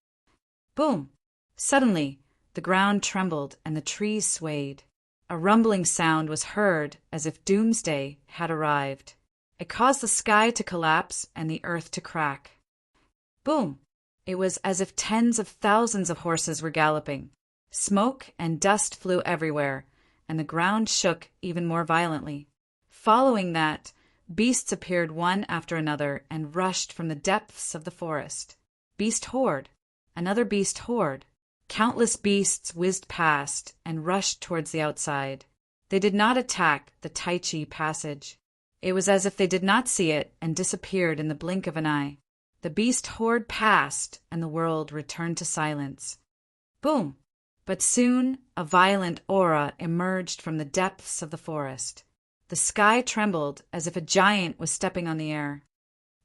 Boom! Suddenly, the ground trembled and the trees swayed. A rumbling sound was heard as if doomsday had arrived. It caused the sky to collapse and the earth to crack. Boom! It was as if tens of thousands of horses were galloping. Smoke and dust flew everywhere, and the ground shook even more violently. Following that, beasts appeared one after another and rushed from the depths of the forest. Beast horde. Another beast horde. Countless beasts whizzed past and rushed towards the outside. They did not attack the Tai Chi passage. It was as if they did not see it and disappeared in the blink of an eye. The beast horde passed, and the world returned to silence. Boom! But soon a violent aura emerged from the depths of the forest. The sky trembled as if a giant was stepping on the air.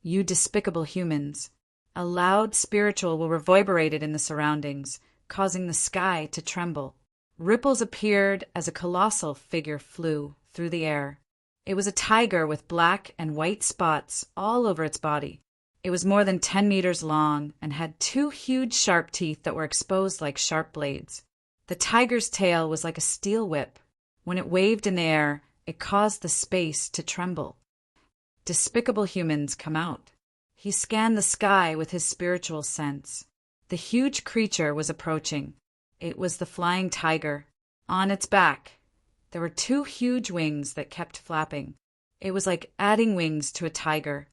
You despicable humans! A loud spiritual will reverberated in the surroundings, causing the sky to tremble. Ripples appeared as a colossal figure flew through the air. It was a tiger with black and white spots all over its body. It was more than 10 meters long and had 2 huge sharp teeth that were exposed like sharp blades. The tiger's tail was like a steel whip. When it waved in the air, it caused the space to tremble. Despicable humans, come out. He scanned the sky with his spiritual sense. The huge creature was approaching. It was the flying tiger. On its back, there were 2 huge wings that kept flapping. It was like adding wings to a tiger.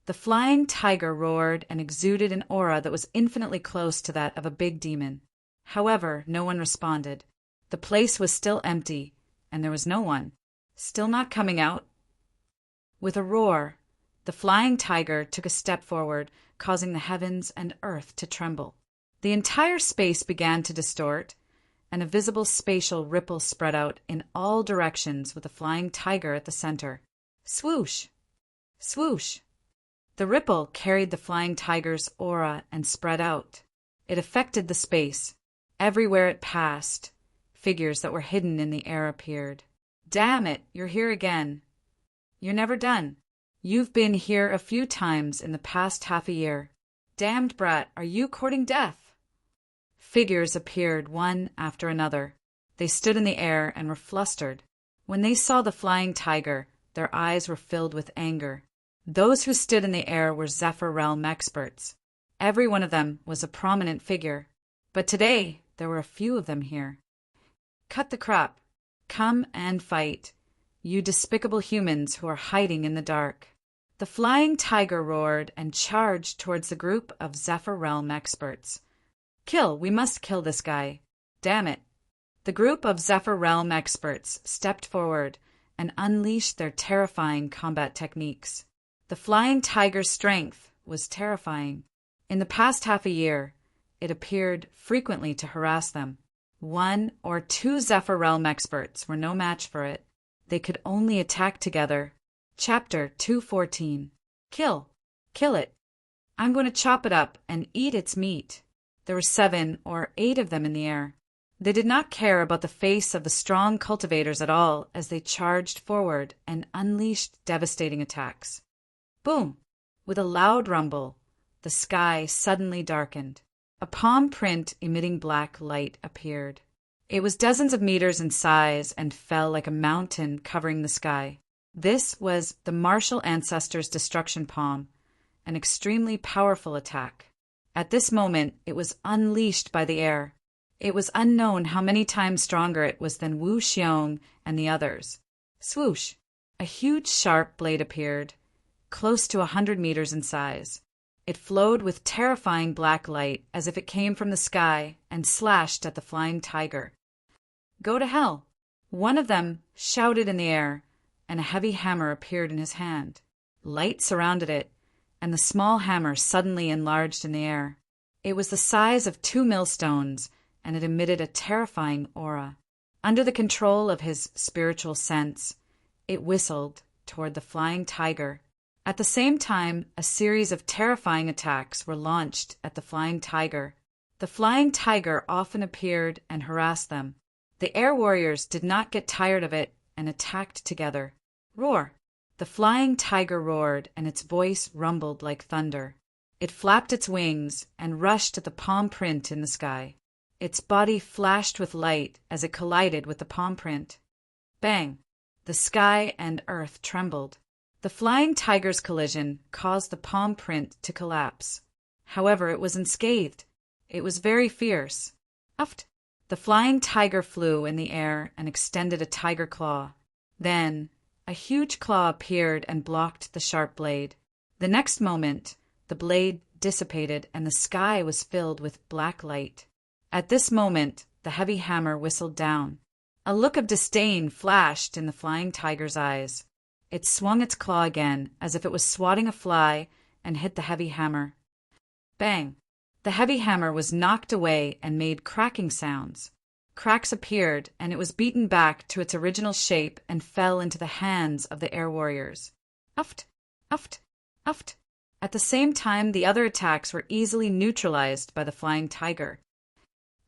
The flying tiger roared and exuded an aura that was infinitely close to that of a big demon. However, no one responded. The place was still empty, and there was no one. Still not coming out. With a roar, the flying tiger took a step forward, causing the heavens and earth to tremble. The entire space began to distort, and a visible spatial ripple spread out in all directions with the flying tiger at the center. Swoosh! Swoosh! The ripple carried the flying tiger's aura and spread out. It affected the space. Everywhere it passed, figures that were hidden in the air appeared. Damn it, you're here again. You're never done. You've been here a few times in the past half a year. Damned brat, are you courting death? Figures appeared one after another. They stood in the air and were flustered. When they saw the flying tiger, their eyes were filled with anger. Those who stood in the air were Zephyr Realm experts. Every one of them was a prominent figure. But today, there were a few of them here. Cut the crap. Come and fight, you despicable humans who are hiding in the dark. The flying tiger roared and charged towards the group of Zephyr Realm experts. Kill! We must kill this guy. Damn it! The group of Zephyr Realm experts stepped forward and unleashed their terrifying combat techniques. The flying tiger's strength was terrifying. In the past half a year, it appeared frequently to harass them. 1 or 2 Zephyr Realm experts were no match for it. They could only attack together. Chapter 214. Kill. Kill it. I'm going to chop it up and eat its meat. There were 7 or 8 of them in the air. They did not care about the face of the strong cultivators at all as they charged forward and unleashed devastating attacks. Boom! With a loud rumble, the sky suddenly darkened. A palm print emitting black light appeared. It was dozens of meters in size and fell like a mountain covering the sky. This was the martial ancestors' destruction palm, an extremely powerful attack. At this moment, it was unleashed by the air. It was unknown how many times stronger it was than Wu Xiong and the others. Swoosh! A huge sharp blade appeared, close to 100 meters in size. It flowed with terrifying black light as if it came from the sky and slashed at the flying tiger. Go to hell! One of them shouted in the air, and a heavy hammer appeared in his hand. Light surrounded it, and the small hammer suddenly enlarged in the air. It was the size of 2 millstones, and it emitted a terrifying aura. Under the control of his spiritual sense, it whistled toward the flying tiger. At the same time, a series of terrifying attacks were launched at the flying tiger. The flying tiger often appeared and harassed them. The air warriors did not get tired of it and attacked together. Roar! The flying tiger roared, and its voice rumbled like thunder. It flapped its wings and rushed at the palm print in the sky. Its body flashed with light as it collided with the palm print. Bang! The sky and earth trembled. The flying tiger's collision caused the palm print to collapse. However, it was unscathed. It was very fierce. Uft! The flying tiger flew in the air and extended a tiger claw. Then, a huge claw appeared and blocked the sharp blade. The next moment, the blade dissipated and the sky was filled with black light. At this moment, the heavy hammer whistled down. A look of disdain flashed in the flying tiger's eyes. It swung its claw again, as if it was swatting a fly, and hit the heavy hammer. Bang! The heavy hammer was knocked away and made cracking sounds. Cracks appeared, and it was beaten back to its original shape and fell into the hands of the air warriors. Uft! Uft! Uft! At the same time, the other attacks were easily neutralized by the flying tiger.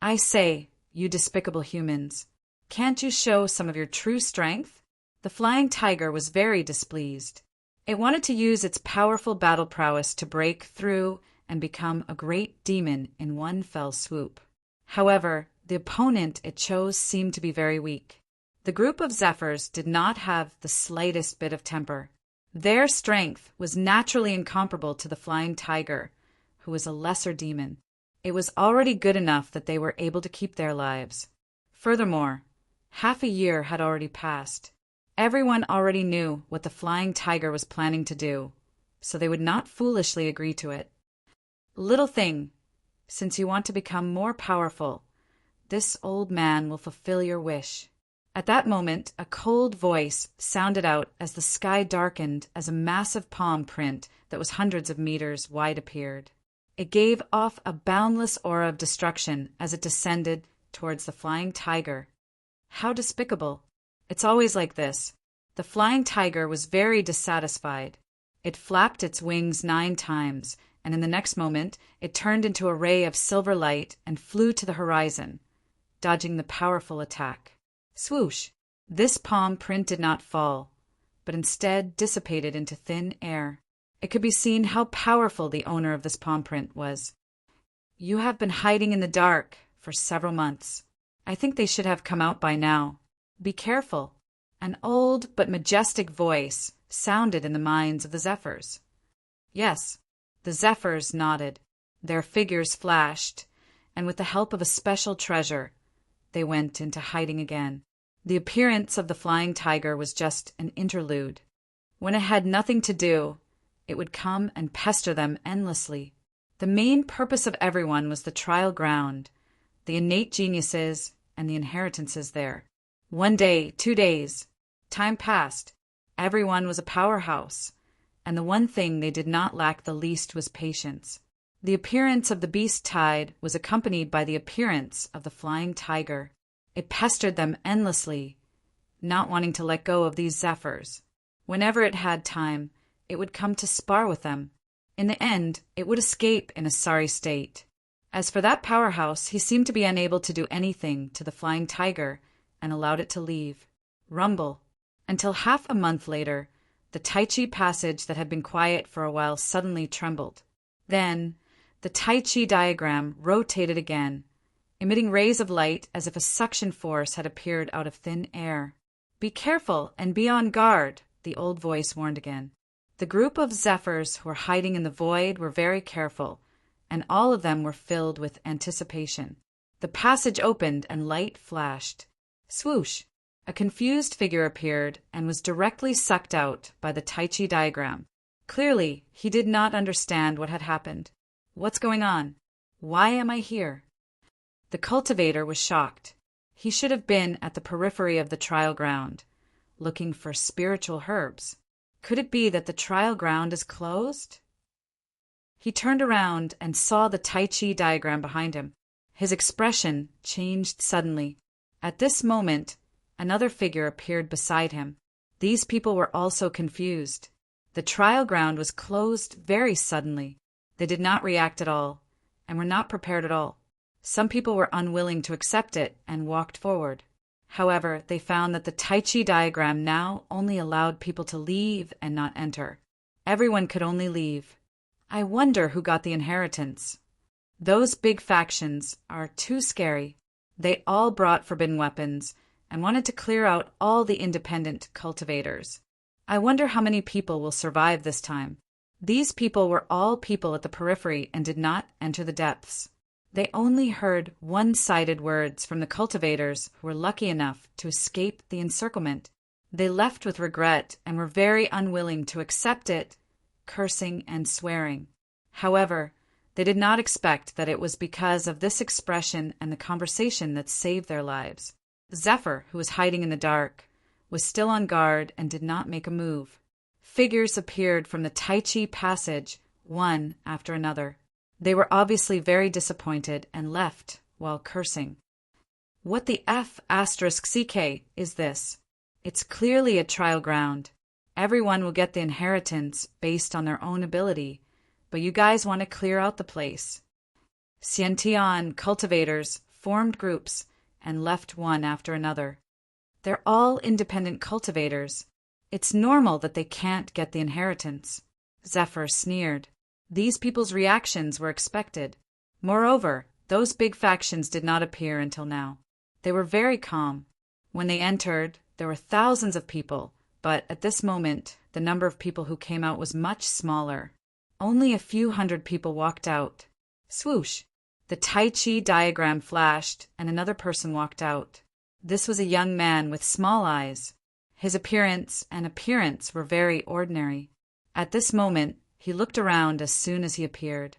I say, you despicable humans, can't you show some of your true strength? The flying tiger was very displeased. It wanted to use its powerful battle prowess to break through and become a great demon in one fell swoop. However, the opponent it chose seemed to be very weak. The group of Zephyrs did not have the slightest bit of temper. Their strength was naturally incomparable to the flying tiger, who was a lesser demon. It was already good enough that they were able to keep their lives. Furthermore, half a year had already passed. Everyone already knew what the flying tiger was planning to do, so they would not foolishly agree to it. Little thing, since you want to become more powerful, this old man will fulfill your wish. At that moment, a cold voice sounded out as the sky darkened as a massive palm print that was hundreds of meters wide appeared. It gave off a boundless aura of destruction as it descended towards the flying tiger. How despicable! It's always like this. The flying tiger was very dissatisfied. It flapped its wings 9 times, and in the next moment it turned into a ray of silver light and flew to the horizon, dodging the powerful attack. Swoosh! This palm print did not fall, but instead dissipated into thin air. It could be seen how powerful the owner of this palm print was. You have been hiding in the dark for several months. I think they should have come out by now. Be careful. An old but majestic voice sounded in the minds of the Zephyrs. Yes, the Zephyrs nodded. Their figures flashed, and with the help of a special treasure, they went into hiding again. The appearance of the flying tiger was just an interlude. When it had nothing to do, it would come and pester them endlessly. The main purpose of everyone was the trial ground, the innate geniuses and the inheritances there. 1 day, 2 days. Time passed. Everyone was a powerhouse, and the one thing they did not lack the least was patience. The appearance of the beast tide was accompanied by the appearance of the flying tiger. It pestered them endlessly, not wanting to let go of these zephyrs. Whenever it had time, it would come to spar with them. In the end, it would escape in a sorry state. As for that powerhouse, he seemed to be unable to do anything to the flying tiger and allowed it to leave. Rumble. Until half a month later, the Tai Chi passage that had been quiet for a while suddenly trembled. Then, the Tai Chi diagram rotated again, emitting rays of light as if a suction force had appeared out of thin air. "Be careful and be on guard," the old voice warned again. The group of zephyrs who were hiding in the void were very careful, and all of them were filled with anticipation. The passage opened and light flashed. Swoosh! A confused figure appeared and was directly sucked out by the Tai Chi diagram. Clearly, he did not understand what had happened. What's going on? Why am I here? The cultivator was shocked. He should have been at the periphery of the trial ground, looking for spiritual herbs. Could it be that the trial ground is closed? He turned around and saw the Tai Chi diagram behind him. His expression changed suddenly. At this moment, another figure appeared beside him. These people were also confused. The trial ground was closed very suddenly. They did not react at all, and were not prepared at all. Some people were unwilling to accept it and walked forward. However, they found that the Tai Chi diagram now only allowed people to leave and not enter. Everyone could only leave. I wonder who got the inheritance. Those big factions are too scary. They all brought forbidden weapons and wanted to clear out all the independent cultivators. I wonder how many people will survive this time. These people were all people at the periphery and did not enter the depths. They only heard one-sided words from the cultivators who were lucky enough to escape the encirclement. They left with regret and were very unwilling to accept it, cursing and swearing. However, they did not expect that it was because of this expression and the conversation that saved their lives. Zephyr, who was hiding in the dark, was still on guard and did not make a move. Figures appeared from the Tai Chi passage, one after another. They were obviously very disappointed and left while cursing. What the F*CK is this? It's clearly a trial ground. Everyone will get the inheritance based on their own ability, but you guys want to clear out the place. Xiantian cultivators formed groups and left one after another. They're all independent cultivators. It's normal that they can't get the inheritance. Zephyr sneered. These people's reactions were expected. Moreover, those big factions did not appear until now. They were very calm. When they entered, there were thousands of people, but at this moment, the number of people who came out was much smaller. Only a few hundred people walked out. Swoosh! The Tai Chi diagram flashed, and another person walked out. This was a young man with small eyes. His appearance and appearance were very ordinary. At this moment, he looked around as soon as he appeared.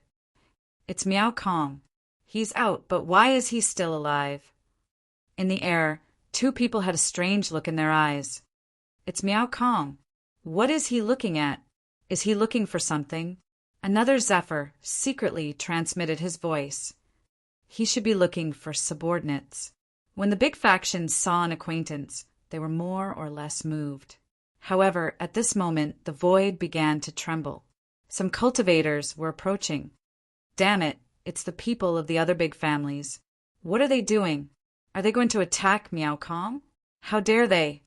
It's Miao Kong. He's out, but why is he still alive? In the air, two people had a strange look in their eyes. It's Miao Kong. What is he looking at? Is he looking for something? Another Zephyr secretly transmitted his voice. He should be looking for subordinates. When the big factions saw an acquaintance, they were more or less moved. However, at this moment, the void began to tremble. Some cultivators were approaching. Damn it, it's the people of the other big families. What are they doing? Are they going to attack Miao Kong? How dare they?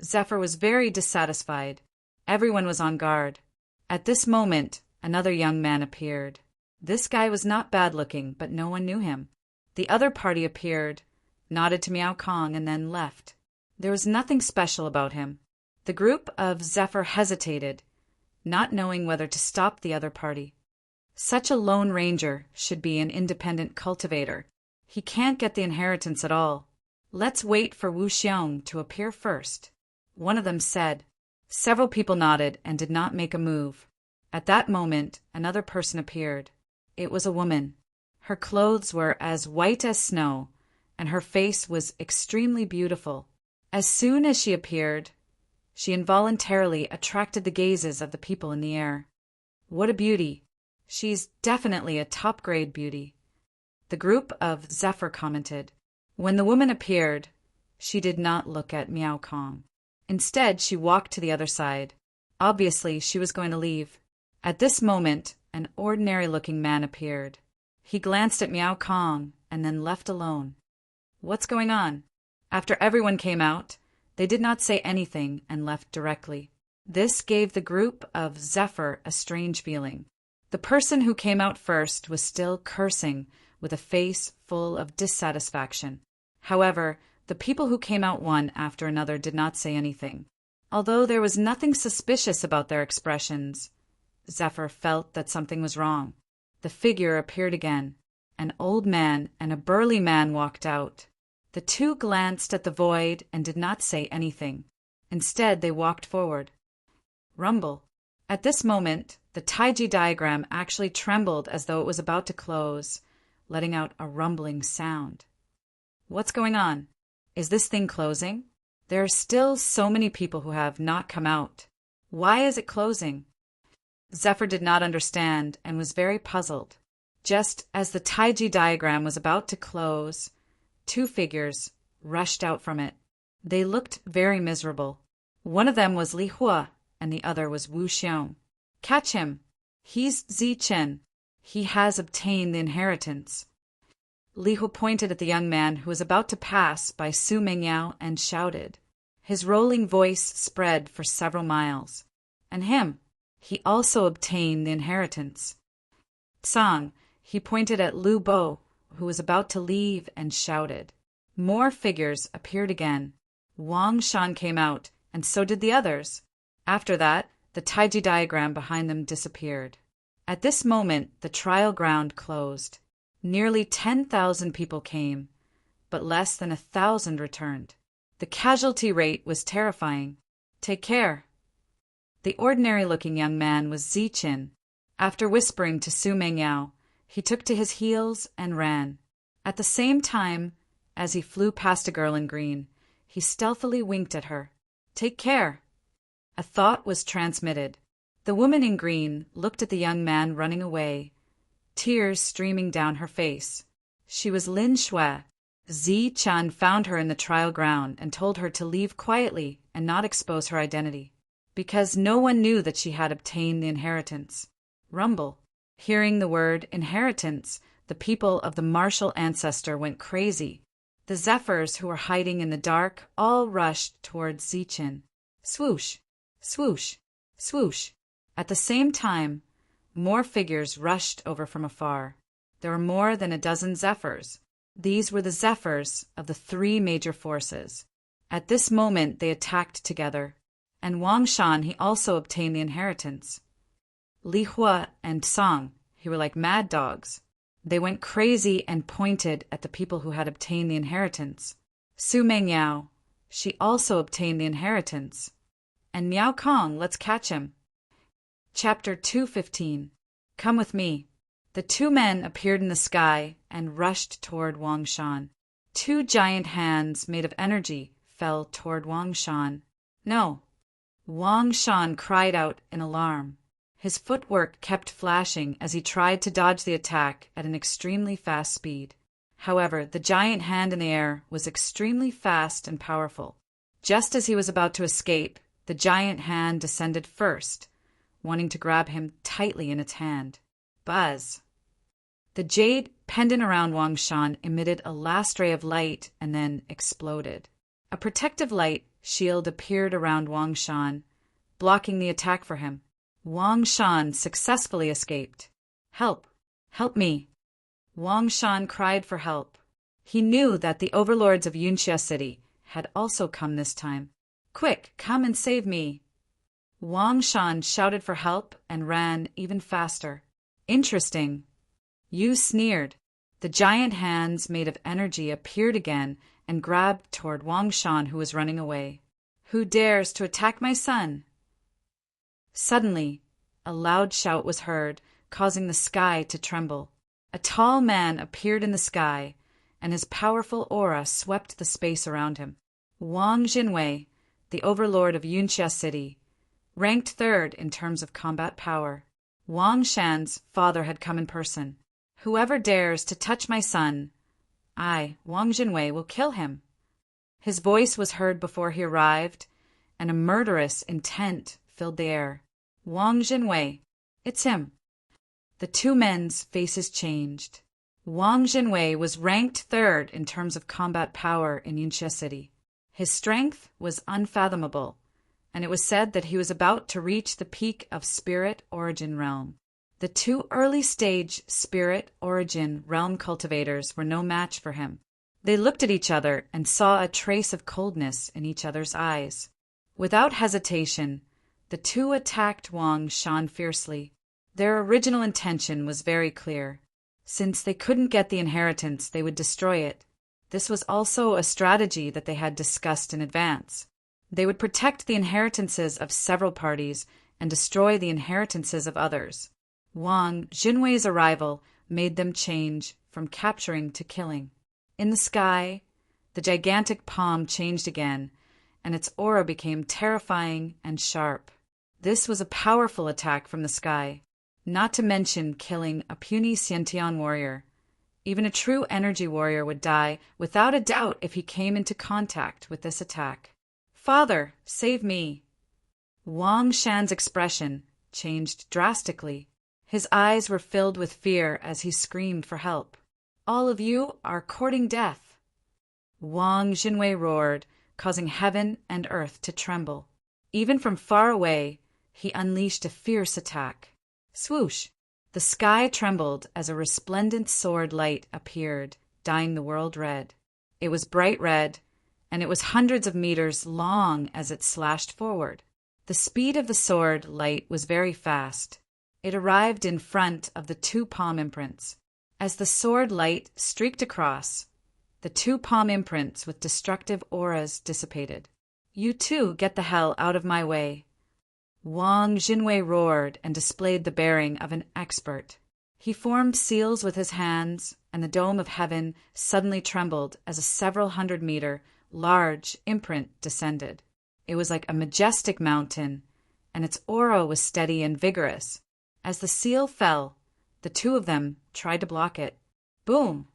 Zephyr was very dissatisfied. Everyone was on guard. At this moment, another young man appeared. This guy was not bad-looking, but no one knew him. The other party appeared, nodded to Miao Kong, and then left. There was nothing special about him. The group of Zephyr hesitated, not knowing whether to stop the other party. Such a lone ranger should be an independent cultivator. He can't get the inheritance at all. Let's wait for Wu Xiong to appear first. One of them said. Several people nodded and did not make a move. At that moment, another person appeared. It was a woman. Her clothes were as white as snow, and her face was extremely beautiful. As soon as she appeared, she involuntarily attracted the gazes of the people in the air. What a beauty! She's definitely a top-grade beauty. The group of Zephyr commented. When the woman appeared, she did not look at Miao Kong. Instead, she walked to the other side. Obviously, she was going to leave. At this moment, an ordinary-looking man appeared. He glanced at Miao Kong and then left alone. What's going on? After everyone came out, they did not say anything and left directly. This gave the group of Zephyr a strange feeling. The person who came out first was still cursing with a face full of dissatisfaction. However, the people who came out one after another did not say anything. Although there was nothing suspicious about their expressions, Zephyr felt that something was wrong. The figure appeared again. An old man and a burly man walked out. The two glanced at the void and did not say anything. Instead, they walked forward. Rumble. At this moment, the Taiji diagram actually trembled as though it was about to close, letting out a rumbling sound. What's going on? Is this thing closing? There are still so many people who have not come out. Why is it closing? Zephyr did not understand and was very puzzled. Just as the Taiji diagram was about to close, two figures rushed out from it. They looked very miserable. One of them was Li Hua, and the other was Wu Xiong. Catch him! He's Zi Chen. He has obtained the inheritance. Li Hua pointed at the young man who was about to pass by Su Mengyao and shouted. His rolling voice spread for several miles. And him! He also obtained the inheritance. Tsang, he pointed at Lu Bo, who was about to leave, and shouted. More figures appeared again. Wang Shan came out, and so did the others. After that, the Taiji diagram behind them disappeared. At this moment, the trial ground closed. Nearly 10,000 people came, but less than 1,000 returned. The casualty rate was terrifying. Take care. The ordinary-looking young man was Zi Qin. After whispering to Su Mengyao, he took to his heels and ran. At the same time, as he flew past a girl in green, he stealthily winked at her. Take care. A thought was transmitted. The woman in green looked at the young man running away, tears streaming down her face. She was Lin Shui. Zi Chan found her in the trial ground and told her to leave quietly and not expose her identity, because no one knew that she had obtained the inheritance. Rumble. Hearing the word inheritance, the people of the martial ancestor went crazy. The Zephyrs who were hiding in the dark all rushed towards Zichin. Swoosh, swoosh, swoosh. At the same time, more figures rushed over from afar. There were more than a dozen Zephyrs. These were the Zephyrs of the three major forces. At this moment they attacked together, and Wang Shan he also obtained the inheritance. Li Hua and Song, who were like mad dogs. They went crazy and pointed at the people who had obtained the inheritance. Su Mengyao, she also obtained the inheritance. And Miao Kong, let's catch him. Chapter 215. Come with me. The two men appeared in the sky and rushed toward Wang Shan. Two giant hands made of energy fell toward Wang Shan. No. Wang Shan cried out in alarm. His footwork kept flashing as he tried to dodge the attack at an extremely fast speed. However, the giant hand in the air was extremely fast and powerful. Just as he was about to escape, the giant hand descended first, wanting to grab him tightly in its hand. Buzz! The jade pendant around Wang Shan emitted a last ray of light and then exploded. A protective light shield appeared around Wang Shan, blocking the attack for him. Wang Shan successfully escaped. Help! Help me! Wang Shan cried for help. He knew that the overlords of Yunxia City had also come this time. Quick, come and save me! Wang Shan shouted for help and ran even faster. Interesting. You sneered. The giant hands made of energy appeared again and grabbed toward Wang Shan, who was running away. "Who dares to attack my son?" Suddenly, a loud shout was heard, causing the sky to tremble. A tall man appeared in the sky, and his powerful aura swept the space around him. Wang Jinwei, the overlord of Yunxia City, ranked third in terms of combat power. Wang Shan's father had come in person. "Whoever dares to touch my son, I, Wang Jinwei, will kill him." His voice was heard before he arrived, and a murderous intent filled the air. "Wang Jinwei, it's him." The two men's faces changed. Wang Jinwei was ranked third in terms of combat power in Yunxia City. His strength was unfathomable, and it was said that he was about to reach the peak of Spirit Origin Realm. The two early-stage Spirit Origin Realm cultivators were no match for him. They looked at each other and saw a trace of coldness in each other's eyes. Without hesitation, the two attacked Wang Shan fiercely. Their original intention was very clear. Since they couldn't get the inheritance, they would destroy it. This was also a strategy that they had discussed in advance. They would protect the inheritances of several parties and destroy the inheritances of others. Wang Jinwei's arrival made them change from capturing to killing. In the sky, the gigantic palm changed again, and its aura became terrifying and sharp. This was a powerful attack from the sky, not to mention killing a puny Xiantian warrior. Even a true energy warrior would die without a doubt if he came into contact with this attack. "Father, save me!" Wang Shan's expression changed drastically. His eyes were filled with fear as he screamed for help. "All of you are courting death!" Wang Jinwei roared, causing heaven and earth to tremble. Even from far away, he unleashed a fierce attack. Swoosh! The sky trembled as a resplendent sword light appeared, dyeing the world red. It was bright red, and it was hundreds of meters long as it slashed forward. The speed of the sword light was very fast. It arrived in front of the two palm imprints. As the sword light streaked across, the two palm imprints with destructive auras dissipated. "You two get the hell out of my way!" Wang Jinwei roared and displayed the bearing of an expert. He formed seals with his hands, and the dome of heaven suddenly trembled as a several hundred-meter, large imprint descended. It was like a majestic mountain, and its aura was steady and vigorous. As the seal fell, the two of them tried to block it. Boom!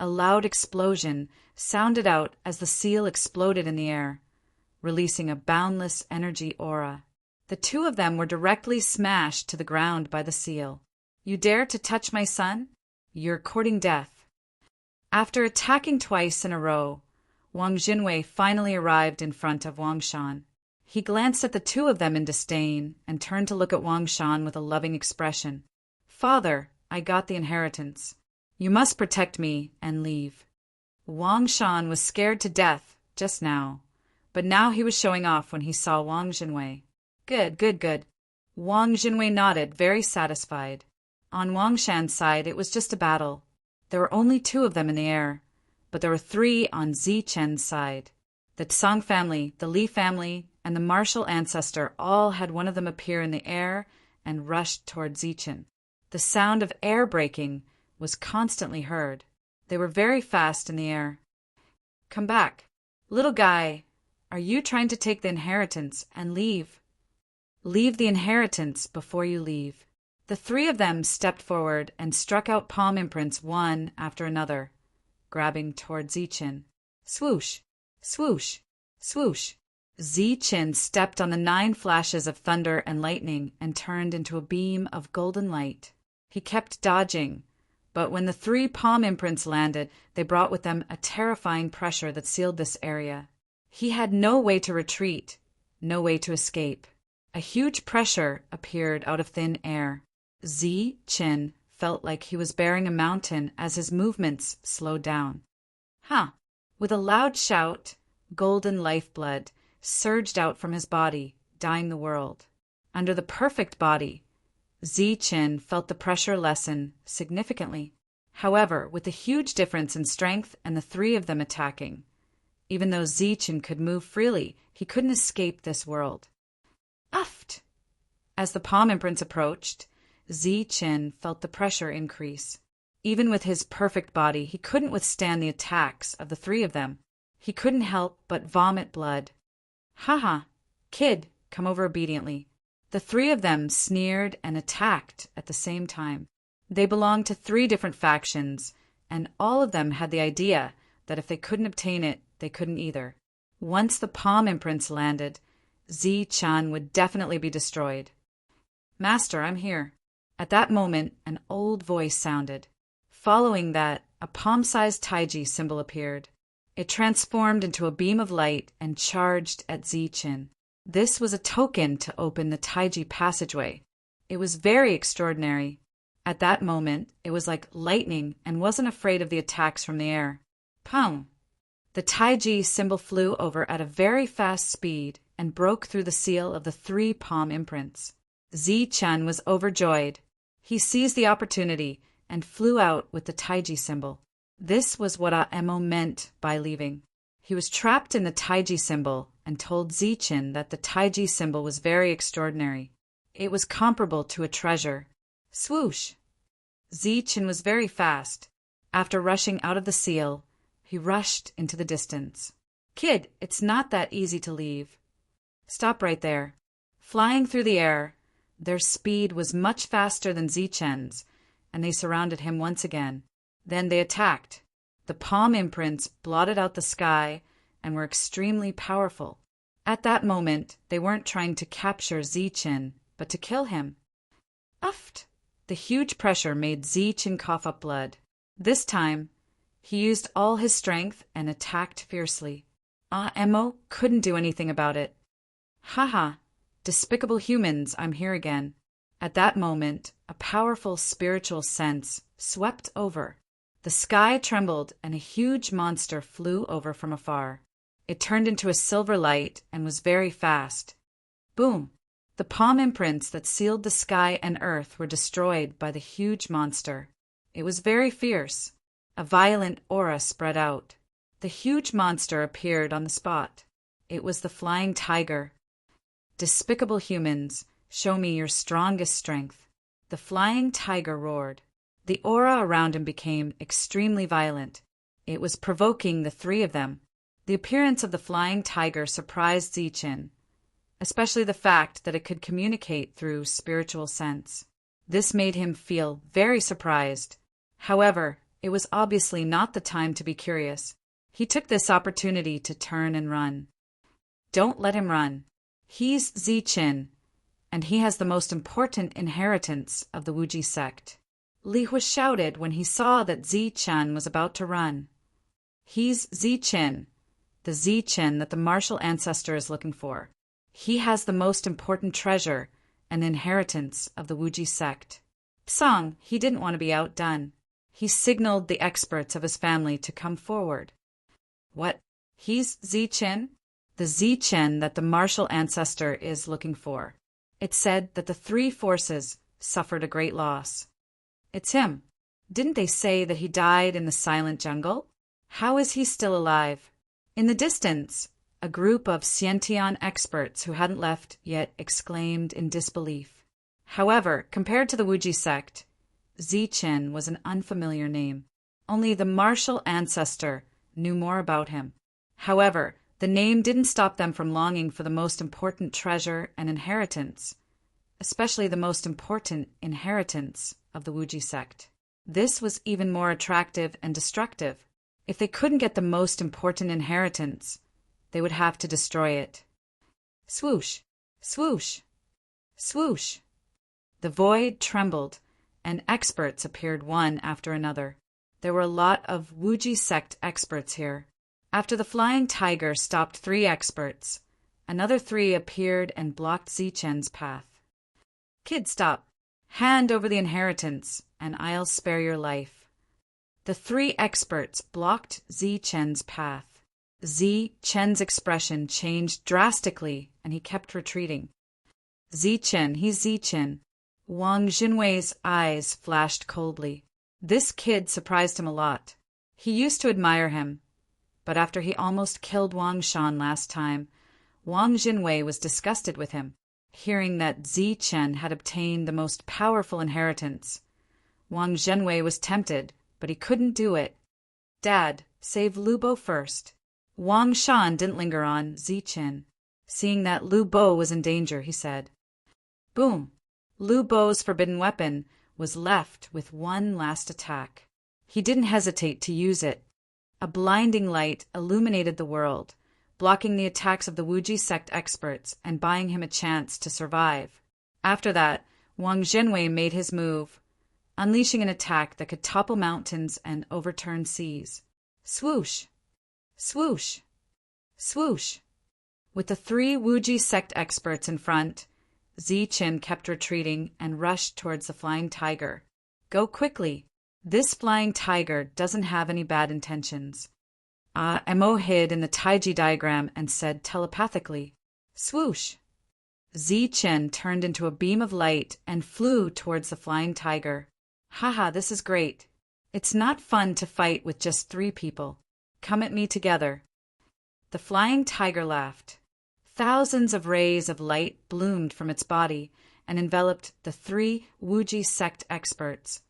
A loud explosion sounded out as the seal exploded in the air, releasing a boundless energy aura. The two of them were directly smashed to the ground by the seal. "You dare to touch my son? You're courting death." After attacking twice in a row, Wang Jinwei finally arrived in front of Wang Shan. He glanced at the two of them in disdain and turned to look at Wang Shan with a loving expression. "Father, I got the inheritance. You must protect me and leave." Wang Shan was scared to death just now, but now he was showing off when he saw Wang Jinwei. Good, good, good. Wang Jinwei nodded, very satisfied. On Wang Shan's side, it was just a battle. There were only two of them in the air, but there were three on Zichen's side. The Tsang family, the Li family, and the martial ancestor all had one of them appear in the air and rushed toward Zichen. The sound of air breaking was constantly heard. They were very fast in the air. "Come back. Little guy, are you trying to take the inheritance and leave?" "Leave the inheritance before you leave." The three of them stepped forward and struck out palm imprints one after another, grabbing toward Zichen. Swoosh! Swoosh! Swoosh! Zichen stepped on the 9 flashes of thunder and lightning and turned into a beam of golden light. He kept dodging, but when the 3 palm imprints landed, they brought with them a terrifying pressure that sealed this area. He had no way to retreat, no way to escape. A huge pressure appeared out of thin air. Zichen felt like he was bearing a mountain as his movements slowed down. With a loud shout, golden lifeblood surged out from his body, dyeing the world. Under the perfect body, Zichen felt the pressure lessen significantly. However, with the huge difference in strength and the three of them attacking, even though Zichen could move freely, he couldn't escape this world. Uft! As the palm imprints approached, Zichen felt the pressure increase. Even with his perfect body, he couldn't withstand the attacks of the three of them. He couldn't help but vomit blood. Haha, kid, come over obediently. The three of them sneered and attacked at the same time. They belonged to three different factions, and all of them had the idea that if they couldn't obtain it, they couldn't either. Once the palm imprints landed, Zichen would definitely be destroyed. Master, I'm here. At that moment, an old voice sounded. Following that, a palm-sized taiji symbol appeared. It transformed into a beam of light and charged at Zichen. This was a token to open the taiji passageway. It was very extraordinary. At that moment, it was like lightning and wasn't afraid of the attacks from the air. Pong! The taiji symbol flew over at a very fast speed and broke through the seal of the three palm imprints. Zichen was overjoyed. He seized the opportunity and flew out with the taiji symbol. This was what Aemo meant by leaving. He was trapped in the taiji symbol and told Zichen that the taiji symbol was very extraordinary. It was comparable to a treasure. Swoosh! Zichen was very fast. After rushing out of the seal, he rushed into the distance. Kid, it's not that easy to leave. Stop right there. Flying through the air, their speed was much faster than Zichen's, and they surrounded him once again. Then they attacked. The palm imprints blotted out the sky and were extremely powerful. At that moment, they weren't trying to capture Zichen, but to kill him. Uft! The huge pressure made Zichen cough up blood. This time, he used all his strength and attacked fiercely. Aemo couldn't do anything about it. Haha, despicable humans, I'm here again. At that moment, a powerful spiritual sense swept over. The sky trembled and a huge monster flew over from afar. It turned into a silver light and was very fast. Boom! The palm imprints that sealed the sky and earth were destroyed by the huge monster. It was very fierce. A violent aura spread out. The huge monster appeared on the spot. It was the flying tiger. Despicable humans, show me your strongest strength. The flying tiger roared. The aura around him became extremely violent. It was provoking the three of them. The appearance of the flying tiger surprised Zichen, especially the fact that it could communicate through spiritual sense. This made him feel very surprised. However, it was obviously not the time to be curious. He took this opportunity to turn and run. Don't let him run. He's Zichen, and he has the most important inheritance of the Wuji sect. Li Hua shouted when he saw that Zichen was about to run. He's Zichen, the Zichen that the martial ancestor is looking for. He has the most important treasure and inheritance of the Wuji sect. Psong, he didn't want to be outdone. He signaled the experts of his family to come forward. What? He's Zichen? The Zichen that the martial ancestor is looking for. It said that the three forces suffered a great loss. It's him. Didn't they say that he died in the silent jungle? How is he still alive? In the distance, a group of Xiantian experts who hadn't left yet exclaimed in disbelief. However, compared to the Wuji sect, Zichen was an unfamiliar name. Only the martial ancestor knew more about him. However, the name didn't stop them from longing for the most important treasure and inheritance, especially the most important inheritance of the Wuji sect. This was even more attractive and destructive. If they couldn't get the most important inheritance, they would have to destroy it. Swoosh, swoosh, swoosh. The void trembled, and experts appeared one after another. There were a lot of Wuji sect experts here. After the flying tiger stopped 3 experts, another 3 appeared and blocked Zichen's path. Kid, stop. Hand over the inheritance, and I'll spare your life. The 3 experts blocked Zichen's path. Zichen's expression changed drastically, and he kept retreating. Zichen, he's Zichen. Wang Jinwei's eyes flashed coldly. This kid surprised him a lot. He used to admire him, but after he almost killed Wang Shan last time, Wang Jinwei was disgusted with him. Hearing that Zichen had obtained the most powerful inheritance, Wang Zhenwei was tempted, but he couldn't do it. Dad, save Lu Bo first. Wang Shan didn't linger on Zichen. Seeing that Lu Bo was in danger, he said. Boom! Lu Bo's forbidden weapon was left with one last attack. He didn't hesitate to use it. A blinding light illuminated the world, blocking the attacks of the Wuji sect experts and buying him a chance to survive. After that, Wang Zhenwei made his move, unleashing an attack that could topple mountains and overturn seas. Swoosh! Swoosh! Swoosh! With the 3 Wuji sect experts in front, Zichen kept retreating and rushed towards the flying tiger. Go quickly! This flying tiger doesn't have any bad intentions. Mo hid in the Taiji diagram and said telepathically, swoosh! Zichen turned into a beam of light and flew towards the flying tiger. Haha, this is great. It's not fun to fight with just 3 people. Come at me together. The flying tiger laughed. Thousands of rays of light bloomed from its body and enveloped the 3 Wuji sect experts,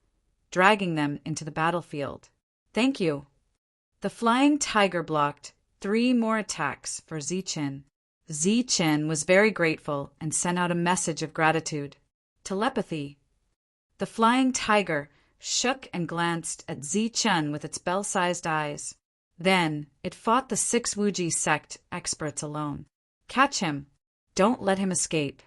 dragging them into the battlefield. Thank you. The flying tiger blocked 3 more attacks for Zichen. Zichen was very grateful and sent out a message of gratitude. Telepathy. The flying tiger shook and glanced at Zichen with its bell-sized eyes. Then it fought the 6 Wuji sect experts alone. Catch him. Don't let him escape.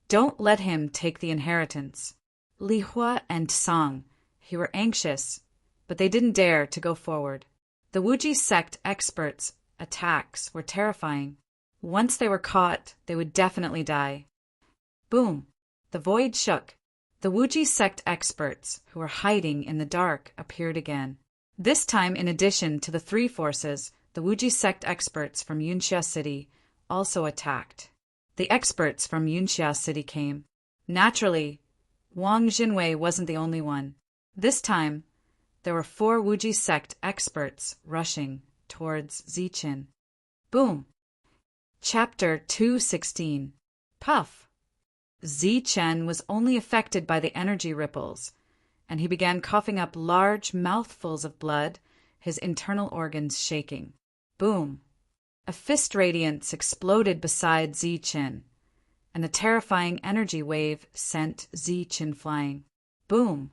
Don't let him take the inheritance. Li Hua and Song, who were anxious, but they didn't dare to go forward. The Wuji sect experts' attacks were terrifying. Once they were caught, they would definitely die. Boom! The void shook. The Wuji sect experts, who were hiding in the dark, appeared again. This time, in addition to the 3 forces, the Wuji sect experts from Yunxia City also attacked. The experts from Yunxia City came. Naturally, Wang Jinwei wasn't the only one. This time, there were 4 Wuji sect experts rushing towards Zichen. Boom! Chapter 216. Puff! Zichen was only affected by the energy ripples, and he began coughing up large mouthfuls of blood, his internal organs shaking. Boom! A fist radiance exploded beside Zichen, and a terrifying energy wave sent Zichen flying. Boom!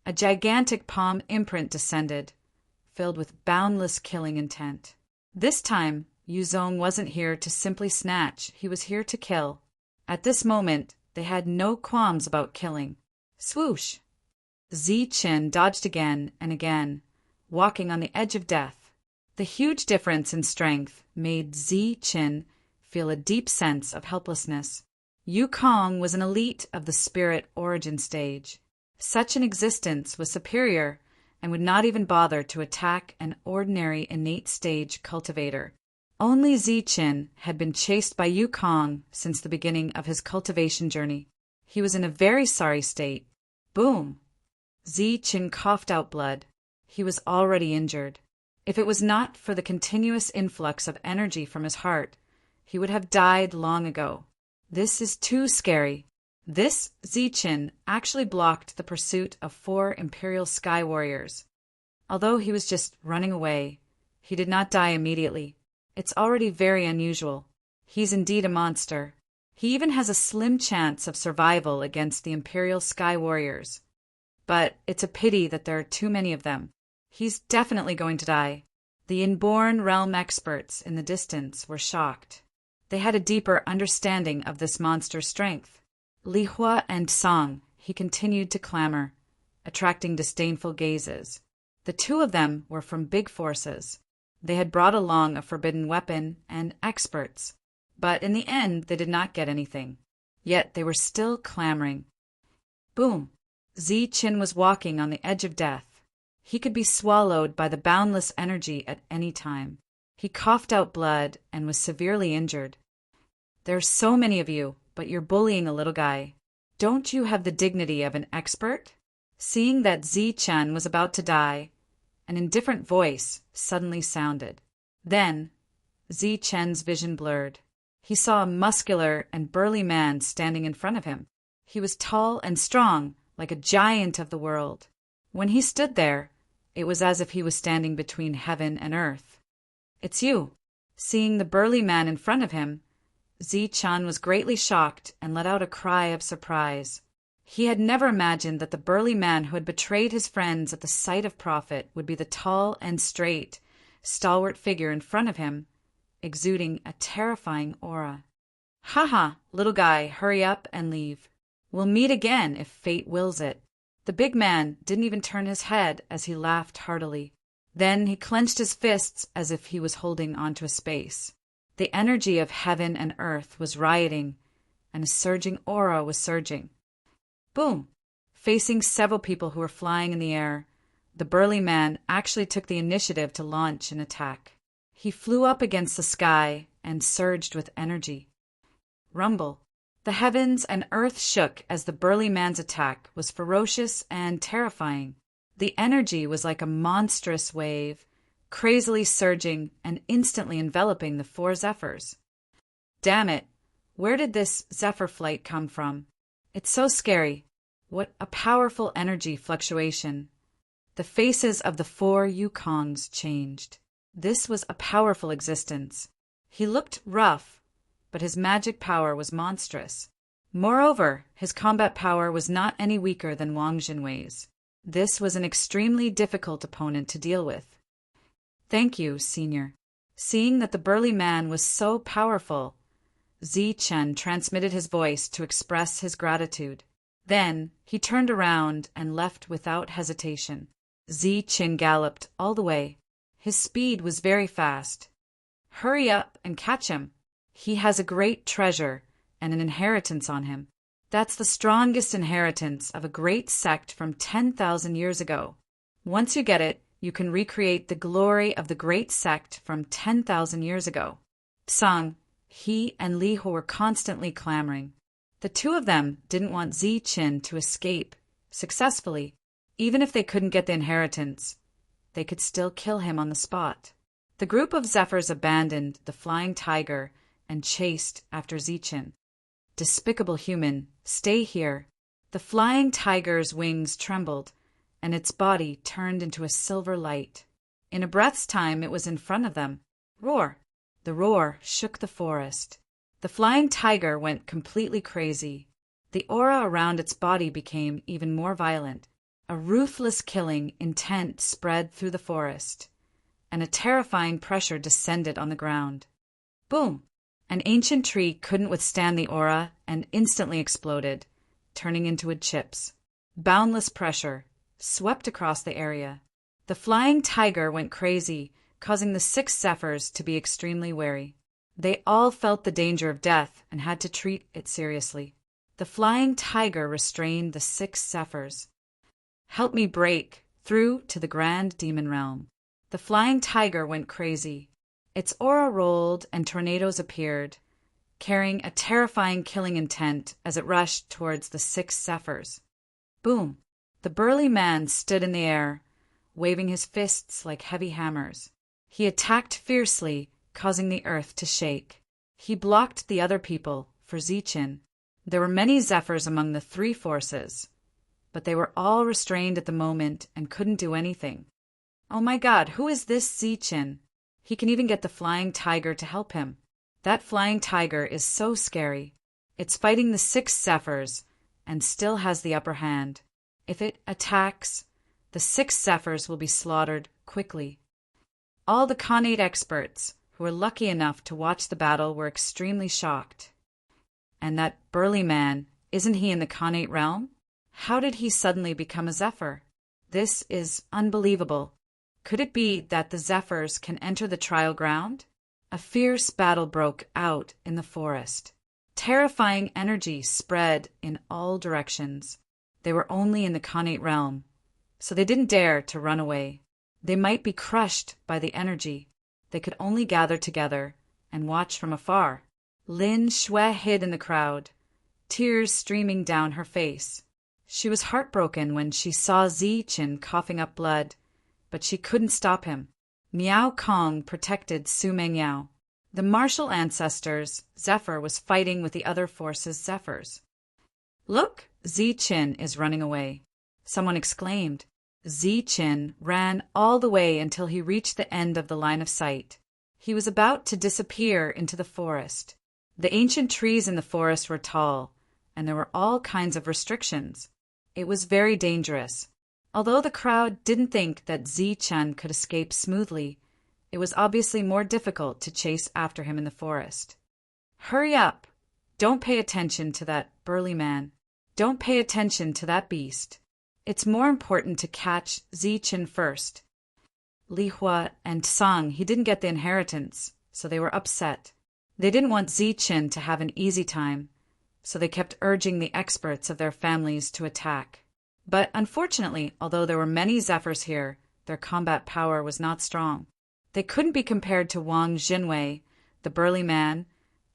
A gigantic palm imprint descended, filled with boundless killing intent. This time, Yuzong wasn't here to simply snatch, he was here to kill. At this moment, they had no qualms about killing. Swoosh! Zichen dodged again and again, walking on the edge of death. The huge difference in strength made Zichen feel a deep sense of helplessness. Yukong was an elite of the spirit origin stage. Such an existence was superior and would not even bother to attack an ordinary innate stage cultivator. Only Zichen had been chased by Yukong since the beginning of his cultivation journey. He was in a very sorry state. Boom! Zichen coughed out blood. He was already injured. If it was not for the continuous influx of energy from his heart, he would have died long ago. This is too scary. This Zichen actually blocked the pursuit of 4 Imperial Sky Warriors. Although he was just running away, he did not die immediately. It's already very unusual. He's indeed a monster. He even has a slim chance of survival against the Imperial Sky Warriors. But it's a pity that there are too many of them. He's definitely going to die. The inborn realm experts in the distance were shocked. They had a deeper understanding of this monster's strength. Li Hua and Song, he continued to clamor, attracting disdainful gazes. The 2 of them were from big forces. They had brought along a forbidden weapon and experts, but in the end they did not get anything. Yet they were still clamoring. Boom! Zichen was walking on the edge of death. He could be swallowed by the boundless energy at any time. He coughed out blood and was severely injured. There are so many of you, but you're bullying a little guy. Don't you have the dignity of an expert? seeing that Zi-Chen was about to die, an indifferent voice suddenly sounded. Then, Zi-Chen's vision blurred. He saw a muscular and burly man standing in front of him. He was tall and strong, like a giant of the world. When he stood there, it was as if he was standing between heaven and earth. "It's you." Seeing the burly man in front of him, Zi-Chen was greatly shocked and let out a cry of surprise. He had never imagined that the burly man who had betrayed his friends at the sight of profit would be the tall and straight, stalwart figure in front of him, exuding a terrifying aura. "Ha, little guy, hurry up and leave. We'll meet again if fate wills it." The big man didn't even turn his head as he laughed heartily. Then he clenched his fists as if he was holding onto a space. The energy of heaven and earth was rioting, and a surging aura was surging. Boom! Facing several people who were flying in the air, the burly man actually took the initiative to launch an attack. He flew up against the sky and surged with energy. Rumble! The heavens and earth shook as the burly man's attack was ferocious and terrifying. The energy was like a monstrous wave, crazily surging and instantly enveloping the four Zephyrs. Damn it! Where did this Zephyr flight come from? It's so scary. What a powerful energy fluctuation. The faces of the four Yukongs changed. This was a powerful existence. He looked rough, but his magic power was monstrous. Moreover, his combat power was not any weaker than Wang Jinwei's. This was an extremely difficult opponent to deal with. "Thank you, Senior." Seeing that the burly man was so powerful, Zi-Chen transmitted his voice to express his gratitude. Then he turned around and left without hesitation. Zi-Chen galloped all the way. His speed was very fast. "Hurry up and catch him. He has a great treasure and an inheritance on him. That's the strongest inheritance of a great sect from 10,000 years ago. Once you get it, you can recreate the glory of the great sect from 10,000 years ago." Tsang, he and Li Ho were constantly clamoring. The two of them didn't want Zi-Chen to escape successfully. Even if they couldn't get the inheritance, they could still kill him on the spot. The group of Zephyrs abandoned the flying tiger and chased after Zi-Chen. "Despicable human, stay here." The flying tiger's wings trembled, and its body turned into a silver light. In a breath's time, it was in front of them. Roar! The roar shook the forest. The flying tiger went completely crazy. The aura around its body became even more violent. A ruthless killing intent spread through the forest, and a terrifying pressure descended on the ground. Boom! An ancient tree couldn't withstand the aura and instantly exploded, turning into wood chips. Boundless pressure swept across the area. The flying tiger went crazy, causing the 6 Zephyrs to be extremely wary. They all felt the danger of death and had to treat it seriously. The flying tiger restrained the 6 Zephyrs. "Help me break through to the Grand Demon Realm." The flying tiger went crazy. Its aura rolled and tornadoes appeared, carrying a terrifying killing intent as it rushed towards the 6 Zephyrs. Boom! The burly man stood in the air, waving his fists like heavy hammers. He attacked fiercely, causing the earth to shake. He blocked the other people for Zi-Chen. There were many Zephyrs among the 3 forces, but they were all restrained at the moment and couldn't do anything. Oh my God, who is this Zi-Chen? He can even get the flying tiger to help him. That flying tiger is so scary. It's fighting the 6 Zephyrs and still has the upper hand. If it attacks, the 6 Zephyrs will be slaughtered quickly. All the Khanate experts who were lucky enough to watch the battle were extremely shocked. And that burly man, isn't he in the Khanate realm? How did he suddenly become a Zephyr? This is unbelievable. Could it be that the Zephyrs can enter the trial ground? A fierce battle broke out in the forest. Terrifying energy spread in all directions. They were only in the Khanate realm, so they didn't dare to run away. They might be crushed by the energy. They could only gather together and watch from afar. Lin Shui hid in the crowd, tears streaming down her face. She was heartbroken when she saw Zichen coughing up blood, but she couldn't stop him. Miao Kong protected Su Mengyao. The martial ancestors, Zephyr, was fighting with the other forces' Zephyrs. "Look, Zichen is running away," someone exclaimed. Zichen ran all the way until he reached the end of the line of sight. He was about to disappear into the forest. The ancient trees in the forest were tall, and there were all kinds of restrictions. It was very dangerous. Although the crowd didn't think that Zichen could escape smoothly, it was obviously more difficult to chase after him in the forest. "Hurry up! Don't pay attention to that burly man. Don't pay attention to that beast. It's more important to catch Zichen first." Li Hua and Song, he didn't get the inheritance, so they were upset. They didn't want Zichen to have an easy time, so they kept urging the experts of their families to attack. But unfortunately, although there were many Zephyrs here, their combat power was not strong. They couldn't be compared to Wang Jinwei, the burly man,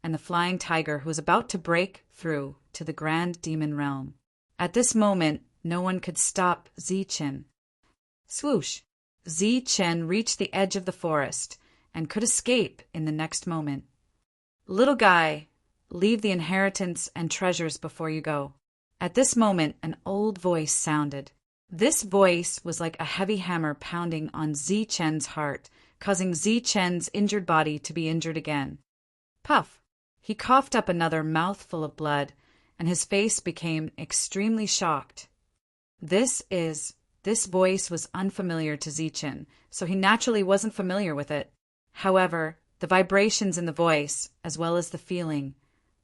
and the flying tiger who was about to break through to the grand demon realm. At this moment, no one could stop Zichen. Swoosh! Zichen reached the edge of the forest and could escape in the next moment. "Little guy, leave the inheritance and treasures before you go." At this moment, an old voice sounded. This voice was like a heavy hammer pounding on Zichen's heart, causing Zichen's injured body to be injured again. Puff! He coughed up another mouthful of blood, and his face became extremely shocked. This voice was unfamiliar to Zichen, so he naturally wasn't familiar with it. However, the vibrations in the voice, as well as the feeling,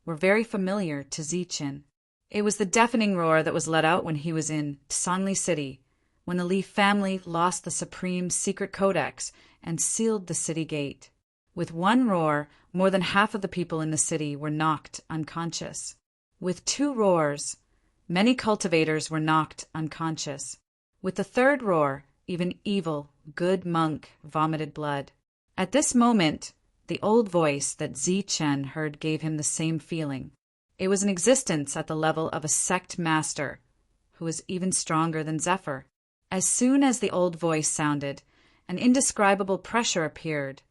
were very familiar to Zichen. It was the deafening roar that was let out when he was in Sanli City, when the Li family lost the supreme secret codex and sealed the city gate. With one roar, more than half of the people in the city were knocked unconscious. With two roars, many cultivators were knocked unconscious. With the third roar, even evil, good monk vomited blood. At this moment, the old voice that Zichen heard gave him the same feeling. It was an existence at the level of a sect master, who was even stronger than Zephyr. As soon as the old voice sounded, an indescribable pressure appeared,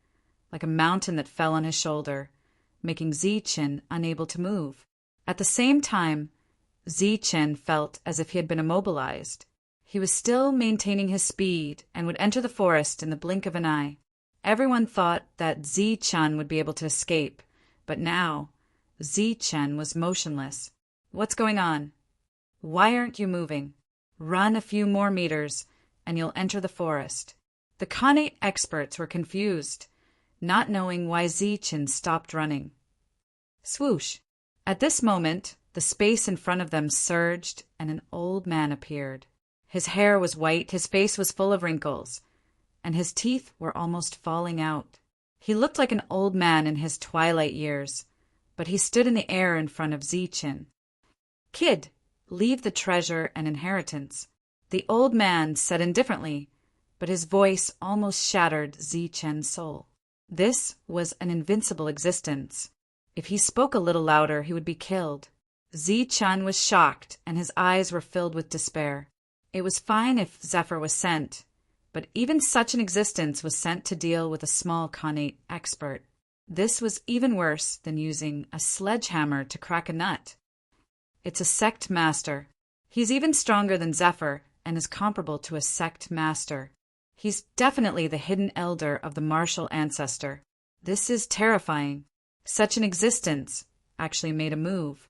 like a mountain that fell on his shoulder, making Zichen unable to move. At the same time, Zichen felt as if he had been immobilized. He was still maintaining his speed and would enter the forest in the blink of an eye. Everyone thought that Zichen would be able to escape, but now Zichen was motionless. "What's going on? Why aren't you moving? Run a few more meters, and you'll enter the forest." The Khanate experts were confused, not knowing why Zichen stopped running. Swoosh! At this moment, the space in front of them surged, and an old man appeared. His hair was white, his face was full of wrinkles, and his teeth were almost falling out. He looked like an old man in his twilight years, but he stood in the air in front of Zichen. "Kid, leave the treasure and inheritance," the old man said indifferently, but his voice almost shattered Zichen's soul. This was an invincible existence. If he spoke a little louder, he would be killed. Zichen was shocked, and his eyes were filled with despair. It was fine if Zephyr was sent, but even such an existence was sent to deal with a small Khanate expert. This was even worse than using a sledgehammer to crack a nut. It's a sect master. He's even stronger than Zephyr and is comparable to a sect master. He's definitely the hidden elder of the martial ancestor. This is terrifying. Such an existence actually made a move.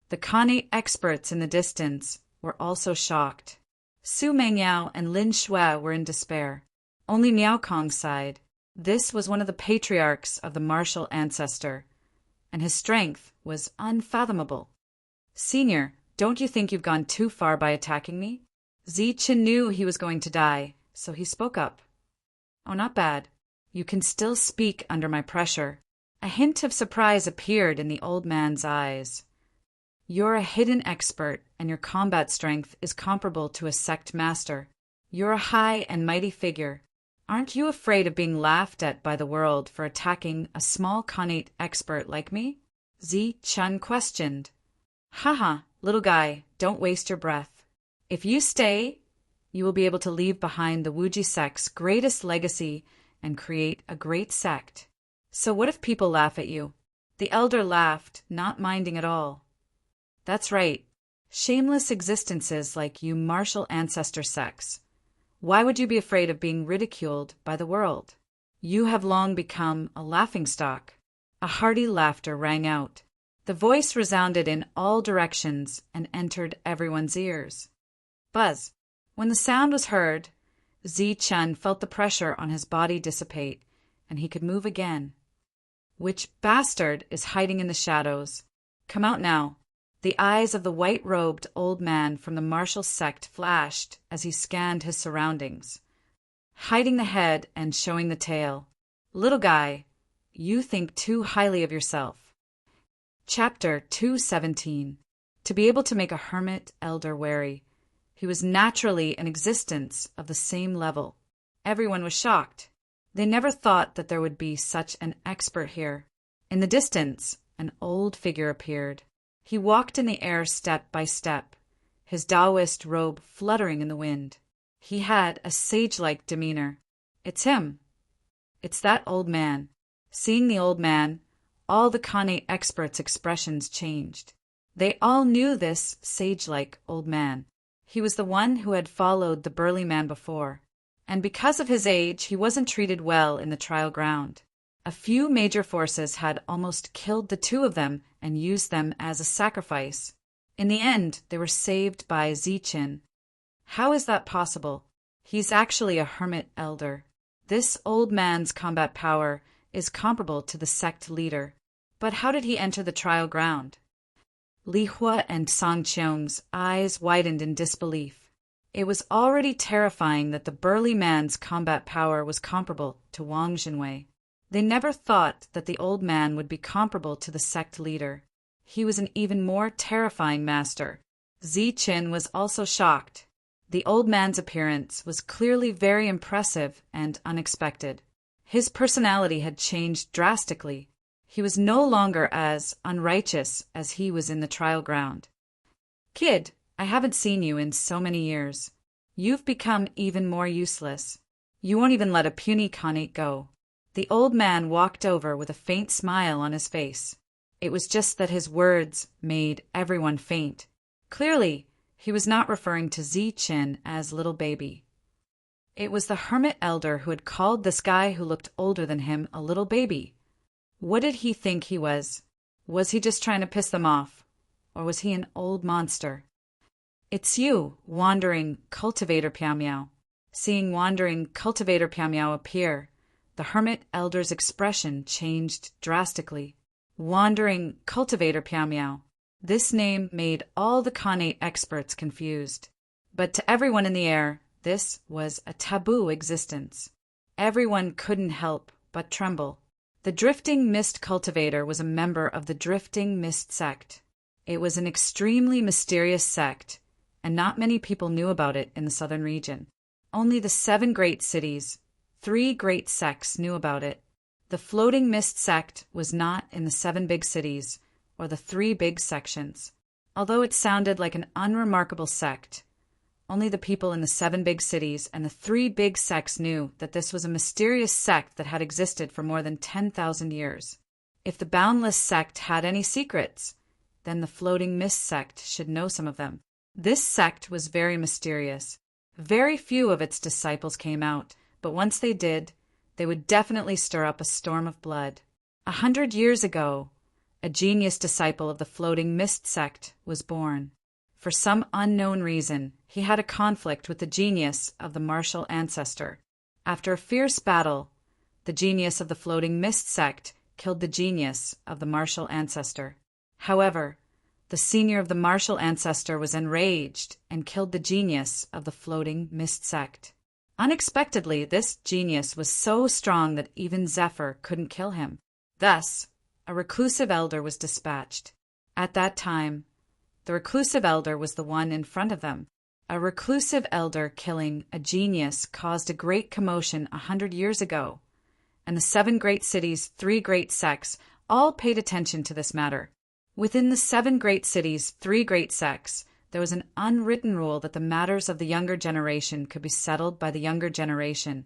The Khanate experts in the distance were also shocked. Su Mengyao and Lin Shui were in despair. Only Miao Kong sighed. This was one of the patriarchs of the martial ancestor, and his strength was unfathomable. "Senior, don't you think you've gone too far by attacking me?" Zichen knew he was going to die, so he spoke up. "Oh, not bad. You can still speak under my pressure." A hint of surprise appeared in the old man's eyes. "You're a hidden expert, and your combat strength is comparable to a sect master. You're a high and mighty figure. Aren't you afraid of being laughed at by the world for attacking a small Khanate expert like me?" Zichen questioned. "Haha, Little guy, don't waste your breath. If you stay, you will be able to leave behind the Wuji sect's greatest legacy and create a great sect. So what if people laugh at you? The elder laughed, not minding at all. That's right. Shameless existences like you martial ancestor sects. Why would you be afraid of being ridiculed by the world? You have long become a laughingstock. A hearty laughter rang out. The voice resounded in all directions and entered everyone's ears. Buzz. When the sound was heard, Zi-Chun felt the pressure on his body dissipate, and he could move again. Which bastard is hiding in the shadows? Come out now. The eyes of the white-robed old man from the martial sect flashed as he scanned his surroundings, hiding the head and showing the tail. Little guy, you think too highly of yourself. Chapter 217. To be able to make a hermit elder wary. He was naturally an existence of the same level. Everyone was shocked. They never thought that there would be such an expert here. In the distance, an old figure appeared. He walked in the air step by step, his Taoist robe fluttering in the wind. He had a sage-like demeanor. It's him. It's that old man. Seeing the old man, all the Kane experts' expressions changed. They all knew this sage-like old man. He was the one who had followed the burly man before, and because of his age, he wasn't treated well in the trial ground. A few major forces had almost killed the two of them and used them as a sacrifice. In the end, they were saved by Zi-Chun. How is that possible? He's actually a hermit elder. This old man's combat power is comparable to the sect leader. But how did he enter the trial ground? Li Hua and Song Qiong's eyes widened in disbelief. It was already terrifying that the burly man's combat power was comparable to Wang Jinwei. They never thought that the old man would be comparable to the sect leader. He was an even more terrifying master. Zi-Chun was also shocked. The old man's appearance was clearly very impressive and unexpected. His personality had changed drastically. He was no longer as unrighteous as he was in the trial ground. Kid, I haven't seen you in so many years. You've become even more useless. You won't even let a puny Khanate go. The old man walked over with a faint smile on his face. It was just that his words made everyone faint. Clearly, he was not referring to Zi-Chun as little baby. It was the hermit elder who had called this guy who looked older than him a little baby. What did he think he was? Was he just trying to piss them off? Or was he an old monster? It's you, Wandering Cultivator Piao Miao. Seeing Wandering Cultivator Piao Miao appear, the hermit elder's expression changed drastically. Wandering Cultivator Piao Miao. This name made all the Khanate experts confused. But to everyone in the air, this was a taboo existence. Everyone couldn't help but tremble. The Drifting Mist Cultivator was a member of the Drifting Mist sect. It was an extremely mysterious sect, and not many people knew about it in the southern region. Only the 7 great cities, 3 great sects knew about it. The Floating Mist sect was not in the 7 big cities, or the 3 big sections. Although it sounded like an unremarkable sect, only the people in the 7 big cities and the 3 big sects knew that this was a mysterious sect that had existed for more than 10,000 years. If the Boundless sect had any secrets, then the Floating Mist sect should know some of them. This sect was very mysterious. Very few of its disciples came out, but once they did, they would definitely stir up a storm of blood. 100 years ago, a genius disciple of the Floating Mist sect was born. For some unknown reason, he had a conflict with the genius of the martial ancestor. After a fierce battle, the genius of the Floating Mist sect killed the genius of the martial ancestor. However, the senior of the martial ancestor was enraged and killed the genius of the Floating Mist sect. Unexpectedly, this genius was so strong that even Zephyr couldn't kill him. Thus, a reclusive elder was dispatched. At that time, the reclusive elder was the one in front of them. A reclusive elder killing a genius caused a great commotion 100 years ago, and the 7 great cities, 3 great sects, all paid attention to this matter. Within the 7 great cities, 3 great sects, there was an unwritten rule that the matters of the younger generation could be settled by the younger generation,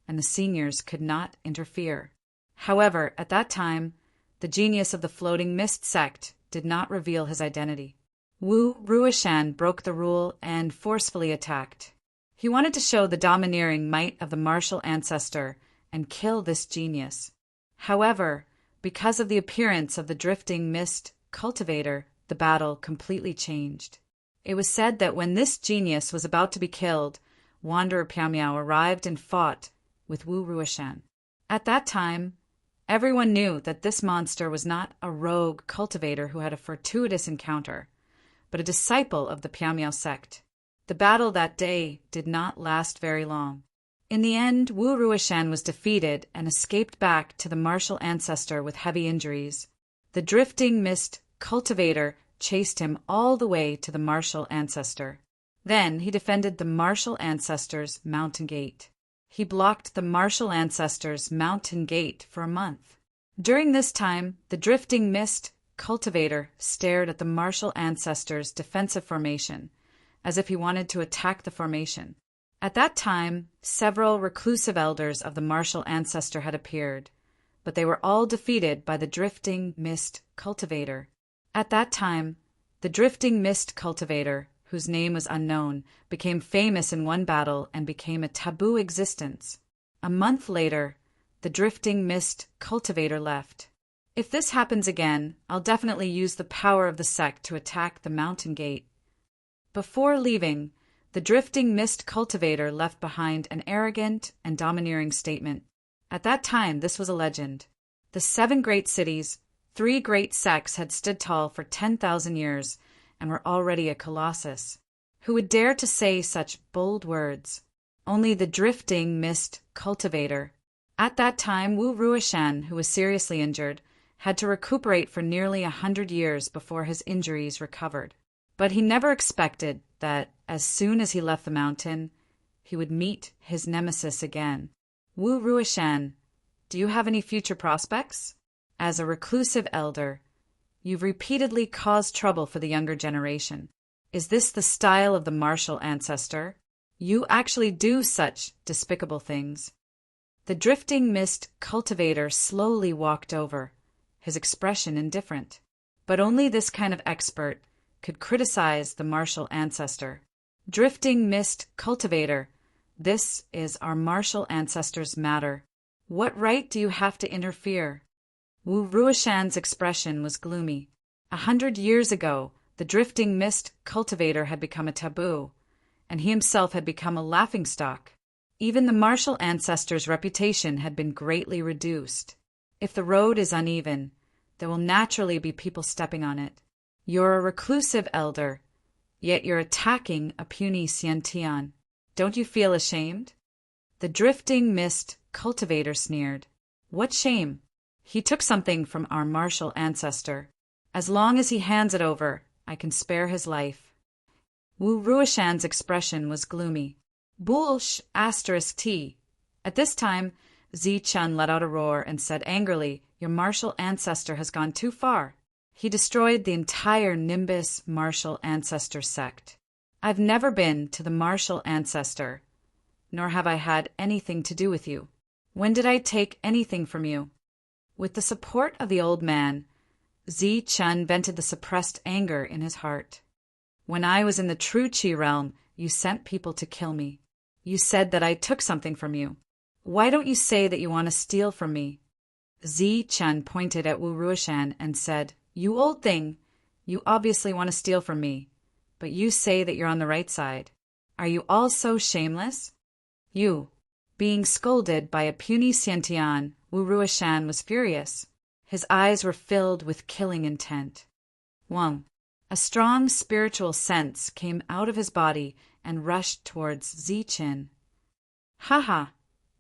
and the seniors could not interfere. However, at that time, the genius of the floating mist sect did not reveal his identity. Wu Ruishan broke the rule and forcefully attacked. He wanted to show the domineering might of the martial ancestor and kill this genius. However, because of the appearance of the drifting mist cultivator, the battle completely changed. It was said that when this genius was about to be killed, Wanderer Piamiao arrived and fought with Wu Ruishan. At that time, everyone knew that this monster was not a rogue cultivator who had a fortuitous encounter, but a disciple of the Piamiao sect. The battle that day did not last very long. In the end, Wu Ruishan was defeated and escaped back to the martial ancestor with heavy injuries. The drifting mist cultivator chased him all the way to the martial ancestor. Then he defended the martial ancestor's mountain gate. He blocked the martial ancestor's mountain gate for a month. During this time, the drifting mist cultivator stared at the martial ancestor's defensive formation, as if he wanted to attack the formation. At that time, several reclusive elders of the martial ancestor had appeared, but they were all defeated by the drifting mist cultivator. At that time, the drifting mist cultivator, whose name was unknown, became famous in one battle and became a taboo existence. A month later, the drifting mist cultivator left. If this happens again, I'll definitely use the power of the sect to attack the mountain gate. Before leaving, the drifting mist cultivator left behind an arrogant and domineering statement. At that time, this was a legend. The 7 great cities, 3 great sects had stood tall for 10,000 years and were already a colossus. Who would dare to say such bold words? Only the drifting mist cultivator. At that time, Wu Ruishan, who was seriously injured, had to recuperate for nearly 100 years before his injuries recovered. But he never expected that, as soon as he left the mountain, he would meet his nemesis again. Wu Ruishan, do you have any future prospects? As a reclusive elder, you've repeatedly caused trouble for the younger generation. Is this the style of the martial ancestor? You actually do such despicable things. The drifting mist cultivator slowly walked over, his expression indifferent. But only this kind of expert could criticize the martial ancestor. Drifting mist cultivator, this is our martial ancestor's matter. What right do you have to interfere? Wu Ruishan's expression was gloomy. 100 years ago, the drifting mist cultivator had become a taboo, and he himself had become a laughingstock. Even the martial ancestor's reputation had been greatly reduced. If the road is uneven, there will naturally be people stepping on it. You're a reclusive elder, yet you're attacking a puny Xiantian. Don't you feel ashamed? The drifting mist cultivator sneered. What shame? He took something from our martial ancestor. As long as he hands it over, I can spare his life. Wu Ruishan's expression was gloomy. Bullsh *T. At this time, Zi Chun let out a roar and said angrily, Your martial ancestor has gone too far. He destroyed the entire Nimbus martial ancestor sect. I've never been to the martial ancestor, nor have I had anything to do with you. When did I take anything from you? With the support of the old man, Zi Chun vented the suppressed anger in his heart. When I was in the true Qi realm, you sent people to kill me. You said that I took something from you. Why don't you say that you want to steal from me? Zi Chun pointed at Wu Ruishan and said, You old thing, you obviously want to steal from me, but you say that you're on the right side. Are you all so shameless? You. Being scolded by a puny Xiantian, Wu Ruishan was furious. His eyes were filled with killing intent. Wang. A strong spiritual sense came out of his body and rushed towards Zi Qin. Ha ha!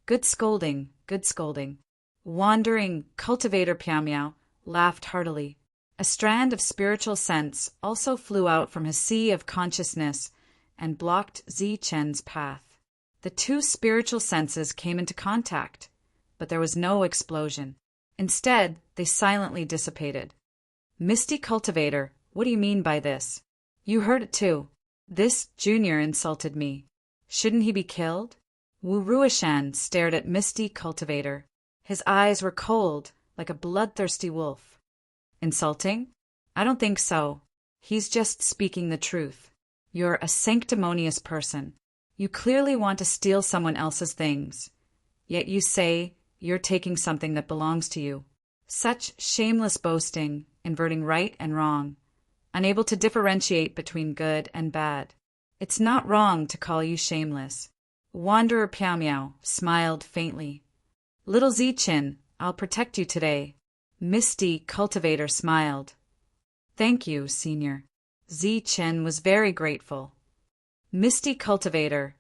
Good scolding, good scolding. Wandering cultivator Piamiao laughed heartily. A strand of spiritual sense also flew out from his sea of consciousness and blocked Zi Chen's path. The two spiritual senses came into contact, but there was no explosion. Instead, they silently dissipated. Misty Cultivator, what do you mean by this? You heard it too. This junior insulted me. Shouldn't he be killed? Wu Ruishan stared at Misty Cultivator. His eyes were cold, like a bloodthirsty wolf. Insulting? I don't think so. He's just speaking the truth. You're a sanctimonious person. You clearly want to steal someone else's things. Yet you say you're taking something that belongs to you. Such shameless boasting, inverting right and wrong, unable to differentiate between good and bad. It's not wrong to call you shameless. Wanderer Piao Miao smiled faintly. Little Zichin, I'll protect you today. Misty Cultivator smiled. Thank you, Senior. Zichin was very grateful. Misty Cultivator,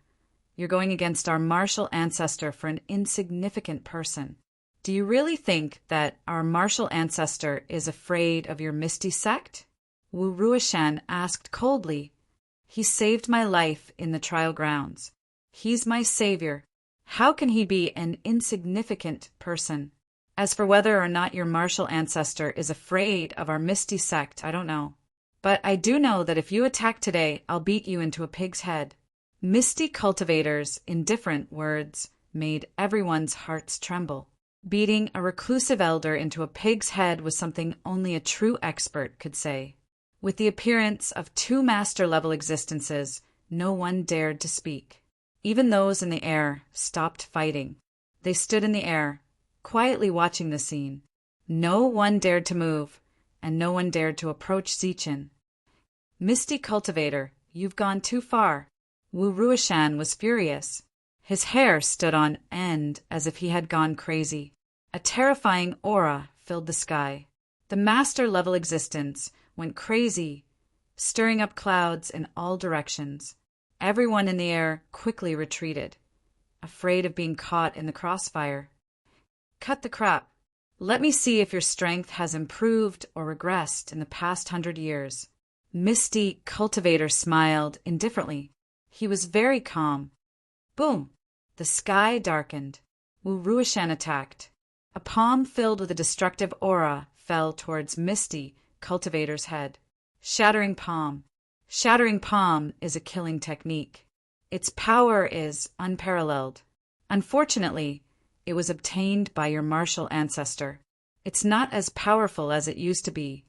you're going against our martial ancestor for an insignificant person. Do you really think that our martial ancestor is afraid of your Misty sect? Wu Ruishan asked coldly. He saved my life in the trial grounds. He's my savior. How can he be an insignificant person? As for whether or not your martial ancestor is afraid of our Misty sect, I don't know. But I do know that if you attack today, I'll beat you into a pig's head. Misty Cultivator's indifferent words made everyone's hearts tremble. Beating a reclusive elder into a pig's head was something only a true expert could say. With the appearance of two master-level existences, no one dared to speak. Even those in the air stopped fighting. They stood in the air, quietly watching the scene. No one dared to move, and no one dared to approach Zichin. Misty Cultivator, you've gone too far. Wu Ruishan was furious. His hair stood on end as if he had gone crazy. A terrifying aura filled the sky. The master-level existence went crazy, stirring up clouds in all directions. Everyone in the air quickly retreated, afraid of being caught in the crossfire. Cut the crap. Let me see if your strength has improved or regressed in the past 100 years. Misty Cultivator smiled indifferently. He was very calm. Boom! The sky darkened. Wu Ruishan attacked. A palm filled with a destructive aura fell towards Misty Cultivator's head. Shattering Palm. Shattering Palm is a killing technique. Its power is unparalleled. Unfortunately, it was obtained by your martial ancestor. It's not as powerful as it used to be.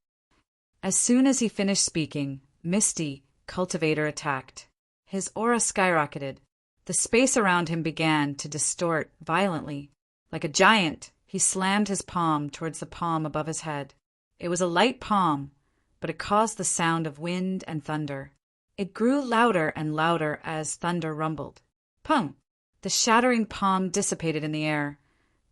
As soon as he finished speaking, Misty Cultivator attacked. His aura skyrocketed. The space around him began to distort violently. Like a giant, he slammed his palm towards the palm above his head. It was a light palm, but it caused the sound of wind and thunder. It grew louder and louder as thunder rumbled. Pum! The shattering palm dissipated in the air,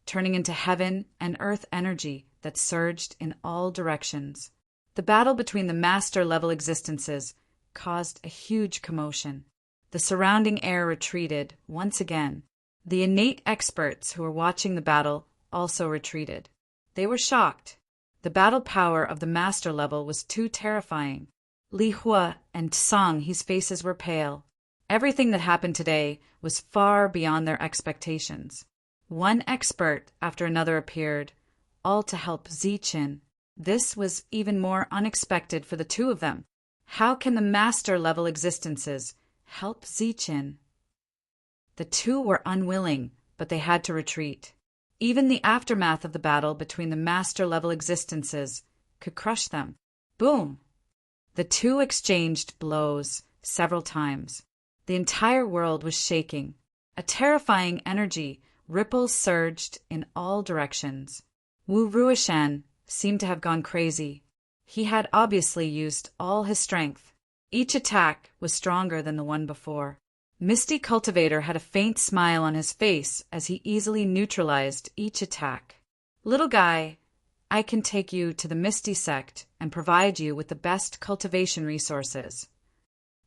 turning into heaven and earth energy that surged in all directions. The battle between the master-level existences caused a huge commotion. The surrounding air retreated once again. The innate experts who were watching the battle also retreated. They were shocked. The battle power of the master level was too terrifying. Li Hua and Song, whose faces were pale. Everything that happened today was far beyond their expectations. One expert after another appeared, all to help Zichin. This was even more unexpected for the two of them. How can the master-level existences help Zichin? The two were unwilling, but they had to retreat. Even the aftermath of the battle between the master-level existences could crush them. Boom! The two exchanged blows several times. The entire world was shaking. A terrifying energy ripples surged in all directions. Wu Ruishan seemed to have gone crazy. He had obviously used all his strength. Each attack was stronger than the one before. Misty Cultivator had a faint smile on his face as he easily neutralized each attack. Little guy, I can take you to the Misty sect and provide you with the best cultivation resources.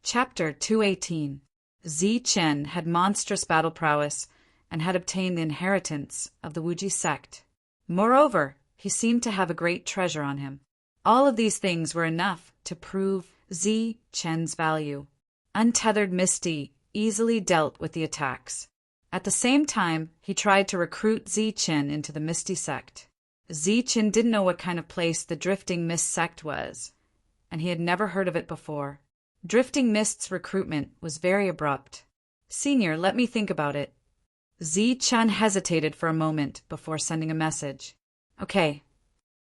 Chapter 218. Zichin had monstrous battle prowess and had obtained the inheritance of the Wuji sect. Moreover, he seemed to have a great treasure on him. All of these things were enough to prove Zichin's value. Untethered Misty easily dealt with the attacks. At the same time, he tried to recruit Zichin into the Misty sect. Zichen didn't know what kind of place the Drifting Mist sect was, and he had never heard of it before. Drifting Mist's recruitment was very abrupt. "Senior, let me think about it." Zichen hesitated for a moment before sending a message. "Okay."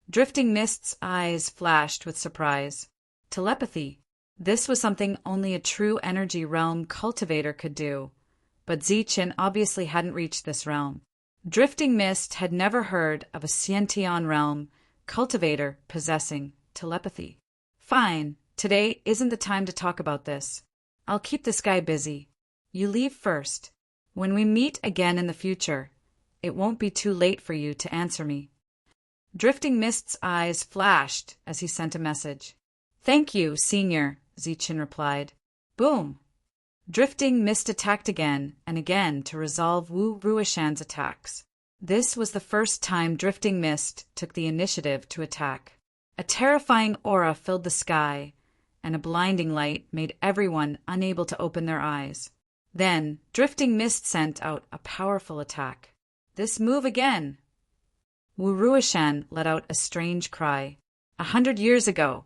Drifting Mist's eyes flashed with surprise. Telepathy. This was something only a true energy realm cultivator could do, but Zichen obviously hadn't reached this realm. Drifting Mist had never heard of a Sciention realm cultivator possessing telepathy. "Fine, today isn't the time to talk about this. I'll keep this guy busy. You leave first. When we meet again in the future, it won't be too late for you to answer me." Drifting Mist's eyes flashed as he sent a message. "Thank you, Senior," Zichen replied. Boom! Drifting Mist attacked again and again to resolve Wu Ruishan's attacks. This was the first time Drifting Mist took the initiative to attack. A terrifying aura filled the sky, and a blinding light made everyone unable to open their eyes. Then, Drifting Mist sent out a powerful attack. "This move again!" Wu Ruishan let out a strange cry. 100 years ago,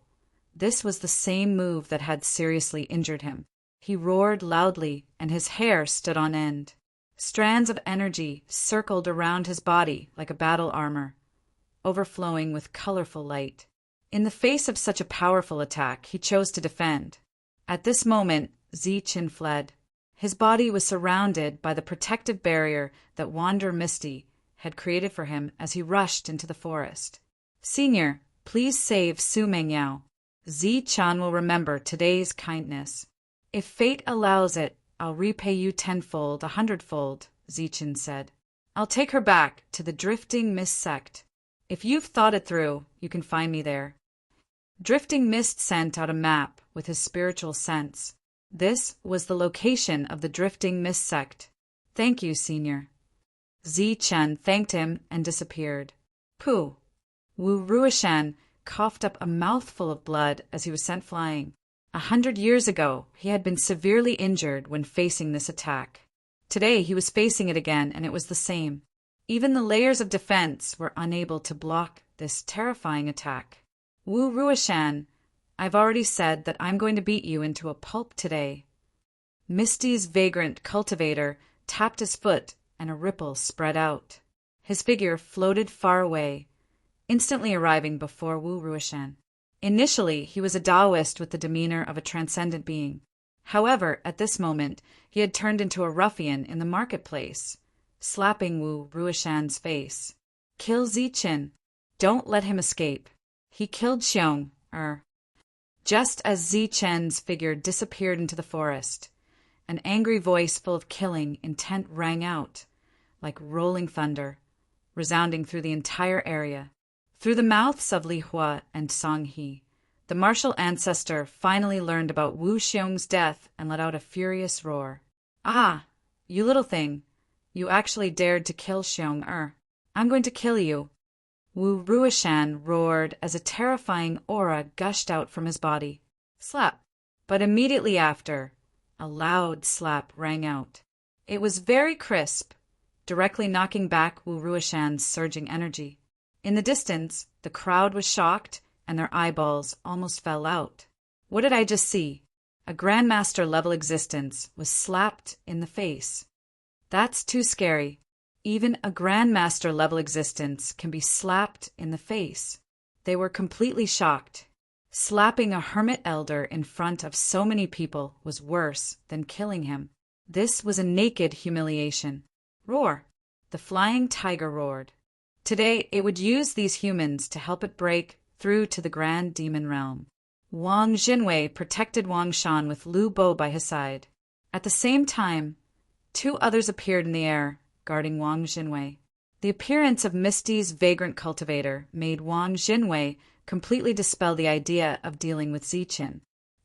this was the same move that had seriously injured him. He roared loudly, and his hair stood on end. Strands of energy circled around his body like a battle armor, overflowing with colorful light. In the face of such a powerful attack, he chose to defend. At this moment, Zichen fled. His body was surrounded by the protective barrier that Wander Misty had created for him as he rushed into the forest. "Senior, please save Su Mengyao. Zichen will remember today's kindness. If fate allows it, I'll repay you tenfold, 100-fold, Zichen said. "I'll take her back to the Drifting Mist sect. If you've thought it through, you can find me there." Drifting Mist sent out a map with his spiritual sense. This was the location of the Drifting Mist sect. "Thank you, Senior." Zichen thanked him and disappeared. Pooh! Wu Ruishan coughed up a mouthful of blood as he was sent flying. 100 years ago, he had been severely injured when facing this attack. Today he was facing it again, and it was the same. Even the layers of defense were unable to block this terrifying attack. "Wu Ruishan, I've already said that I'm going to beat you into a pulp today." Misty's vagrant cultivator tapped his foot, and a ripple spread out. His figure floated far away, instantly arriving before Wu Ruishan. Initially, he was a Taoist with the demeanor of a transcendent being. However, at this moment, he had turned into a ruffian in the marketplace, slapping Wu Ruishan's face. "Kill Zichen. Don't let him escape. He killed Xiong, Just as Zichen's figure disappeared into the forest, an angry voice full of killing intent rang out, like rolling thunder, resounding through the entire area. Through the mouths of Li Hua and Song He, the martial ancestor finally learned about Wu Xiong's death and let out a furious roar. "Ah, you little thing! You actually dared to kill Xiong, I'm going to kill you!" Wu Ruishan roared as a terrifying aura gushed out from his body. Slap! But immediately after, a loud slap rang out. It was very crisp, directly knocking back Wu Ruishan's surging energy. In the distance, the crowd was shocked, and their eyeballs almost fell out. What did I just see? A Grandmaster-level existence was slapped in the face. That's too scary. Even a Grandmaster-level existence can be slapped in the face. They were completely shocked. Slapping a hermit elder in front of so many people was worse than killing him. This was a naked humiliation. Roar! The flying tiger roared. Today, it would use these humans to help it break through to the Grand Demon Realm. Wang Jinwei protected Wang Shan with Lu Bo by his side. At the same time, 2 others appeared in the air, guarding Wang Jinwei. The appearance of Misty's vagrant cultivator made Wang Jinwei completely dispel the idea of dealing with Zichen.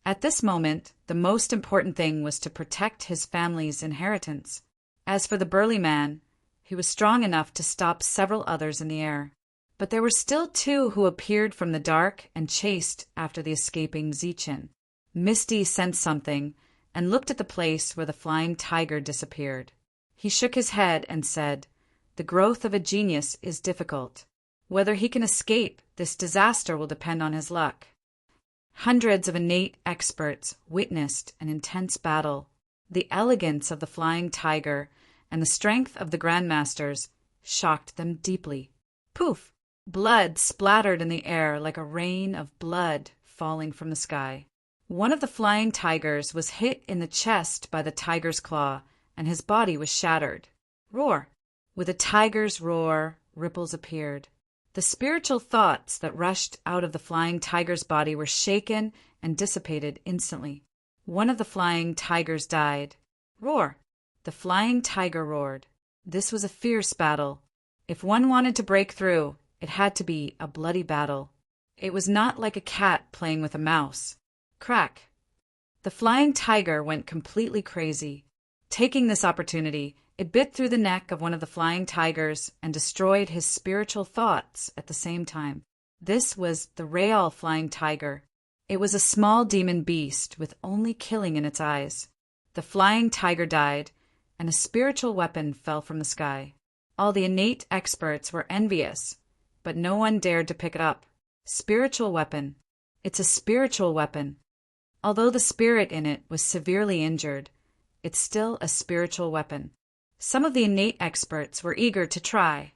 At this moment, the most important thing was to protect his family's inheritance. As for the burly man, he was strong enough to stop several others in the air. But there were still 2 who appeared from the dark and chased after the escaping Zichen. Misty sensed something and looked at the place where the flying tiger disappeared. He shook his head and said, "The growth of a genius is difficult. Whether he can escape this disaster will depend on his luck. Hundreds of innate experts witnessed an intense battle. The elegance of the flying tiger and the strength of the grandmasters shocked them deeply. Poof! Blood splattered in the air like a rain of blood falling from the sky. One of the flying tigers was hit in the chest by the tiger's claw, and his body was shattered. Roar! With a tiger's roar, ripples appeared. The spiritual thoughts that rushed out of the flying tiger's body were shaken and dissipated instantly. One of the flying tigers died. Roar! The flying tiger roared. This was a fierce battle. If one wanted to break through, it had to be a bloody battle. It was not like a cat playing with a mouse. Crack! The flying tiger went completely crazy. Taking this opportunity, it bit through the neck of one of the flying tigers and destroyed his spiritual thoughts at the same time. This was the real flying tiger. It was a small demon beast with only killing in its eyes. The flying tiger died, and a spiritual weapon fell from the sky. All the innate experts were envious, but no one dared to pick it up. Spiritual weapon. It's a spiritual weapon. Although the spirit in it was severely injured, it's still a spiritual weapon. Some of the innate experts were eager to try,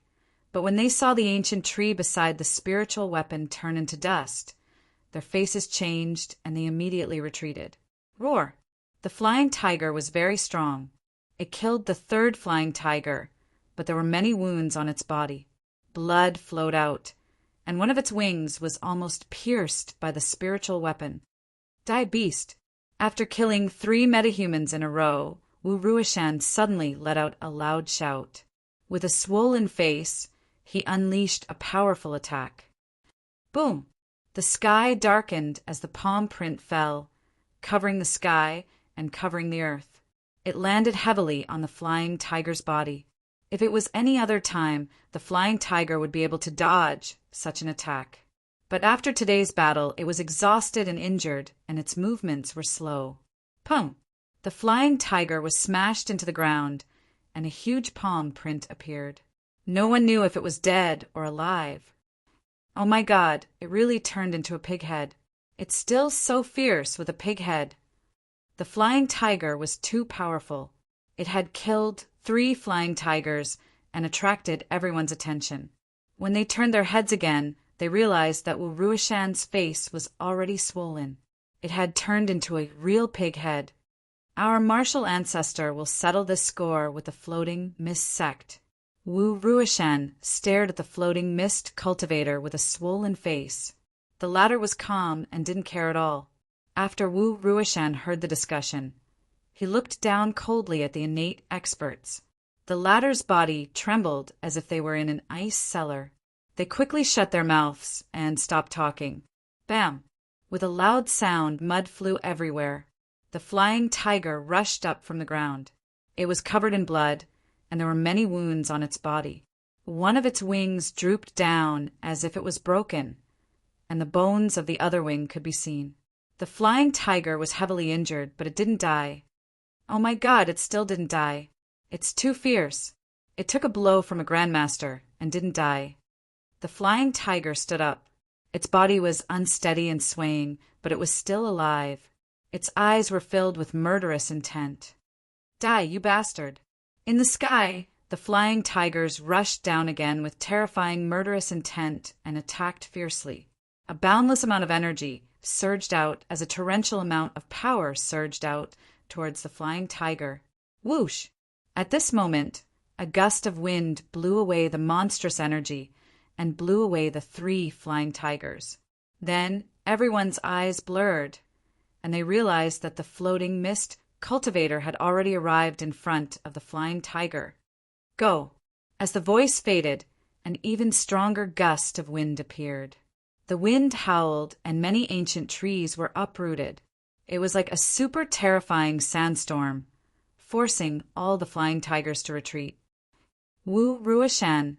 but when they saw the ancient tree beside the spiritual weapon turn into dust, their faces changed and they immediately retreated. Roar! The flying tiger was very strong. It killed the third flying tiger, but there were many wounds on its body. Blood flowed out, and one of its wings was almost pierced by the spiritual weapon. Die, beast! After killing 3 metahumans in a row, Wu Ruishan suddenly let out a loud shout. With a swollen face, he unleashed a powerful attack. Boom! The sky darkened as the palm print fell, covering the sky and covering the earth. It landed heavily on the flying tiger's body. If it was any other time, the flying tiger would be able to dodge such an attack. But after today's battle, it was exhausted and injured, and its movements were slow. Pum! The flying tiger was smashed into the ground, and a huge palm print appeared. No one knew if it was dead or alive. Oh my God, it really turned into a pig head. It's still so fierce with a pig head. The flying tiger was too powerful. It had killed 3 flying tigers and attracted everyone's attention. When they turned their heads again, they realized that Wu Ruishan's face was already swollen. It had turned into a real pig head. Our martial ancestor will settle this score with the floating mist sect. Wu Ruishan stared at the floating mist cultivator with a swollen face. The latter was calm and didn't care at all. After Wu Ruishan heard the discussion, he looked down coldly at the innate experts. The latter's body trembled as if they were in an ice cellar. They quickly shut their mouths and stopped talking. Bam! With a loud sound, mud flew everywhere. The flying tiger rushed up from the ground. It was covered in blood, and there were many wounds on its body. One of its wings drooped down as if it was broken, and the bones of the other wing could be seen. The flying tiger was heavily injured, but it didn't die. Oh my God, it still didn't die. It's too fierce. It took a blow from a grandmaster and didn't die. The flying tiger stood up. Its body was unsteady and swaying, but it was still alive. Its eyes were filled with murderous intent. Die, you bastard! In the sky, the flying tigers rushed down again with terrifying murderous intent and attacked fiercely. A boundless amount of energy surged out as a torrential amount of power surged out towards the flying tiger. Whoosh! At this moment, a gust of wind blew away the monstrous energy and blew away the 3 flying tigers. Then everyone's eyes blurred, and they realized that the floating mist cultivator had already arrived in front of the flying tiger. Go! As the voice faded, an even stronger gust of wind appeared. The wind howled, and many ancient trees were uprooted. It was like a super terrifying sandstorm, forcing all the flying tigers to retreat. Wu Ruishan,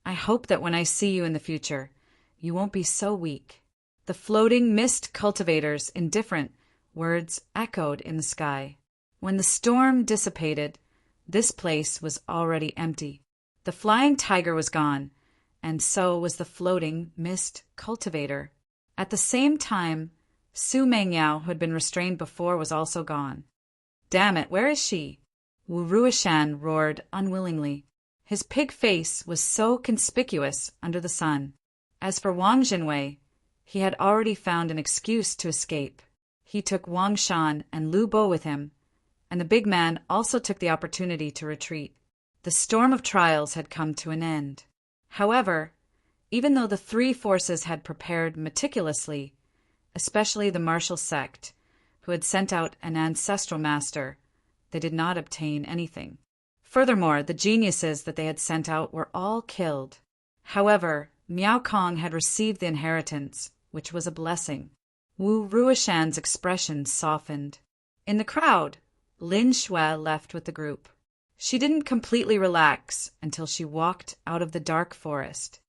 I hope that when I see you in the future, you won't be so weak. The floating mist cultivator's indifferent words echoed in the sky. When the storm dissipated, this place was already empty. The flying tiger was gone, and so was the floating mist cultivator. At the same time, Su Mengyao, who had been restrained before, was also gone. "Damn it, where is she?" Wu Ruishan roared unwillingly. His pig face was so conspicuous under the sun. As for Wang Jinwei, he had already found an excuse to escape. He took Wang Shan and Lu Bo with him, and the big man also took the opportunity to retreat. The storm of trials had come to an end. However, even though the three forces had prepared meticulously, especially the martial sect, who had sent out an ancestral master, they did not obtain anything. Furthermore, the geniuses that they had sent out were all killed. However, Miao Kong had received the inheritance, which was a blessing. Wu Ruishan's expression softened. In the crowd, Lin Shui left with the group. She didn't completely relax until she walked out of the dark forest.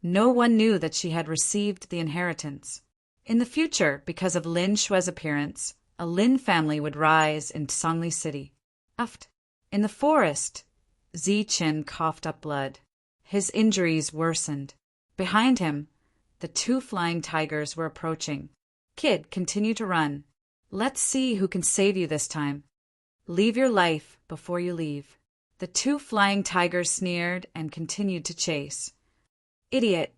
No one knew that she had received the inheritance. In the future, because of Lin Shui's appearance, a Lin family would rise in Songli City. In the forest, Ziqin coughed up blood. His injuries worsened. Behind him, the two flying tigers were approaching. "Kid, continue to run. Let's see who can save you this time. Leave your life before you leave." The two flying tigers sneered and continued to chase. "Idiot!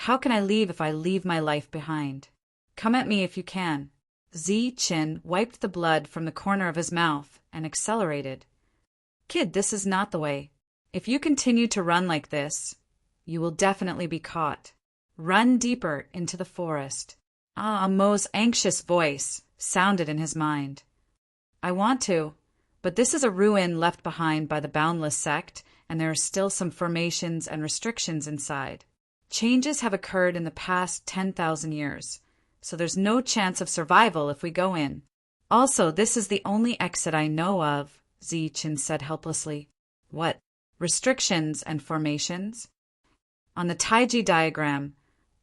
How can I leave if I leave my life behind? Come at me if you can." Ziqin wiped the blood from the corner of his mouth and accelerated. "Kid, this is not the way. If you continue to run like this, you will definitely be caught. Run deeper into the forest." Mo's anxious voice sounded in his mind. "I want to, but this is a ruin left behind by the Boundless sect, and there are still some formations and restrictions inside. Changes have occurred in the past 10,000 years, so there's no chance of survival if we go in. Also, this is the only exit I know of," Ziqin said helplessly. "What? Restrictions and formations?" On the Taiji diagram,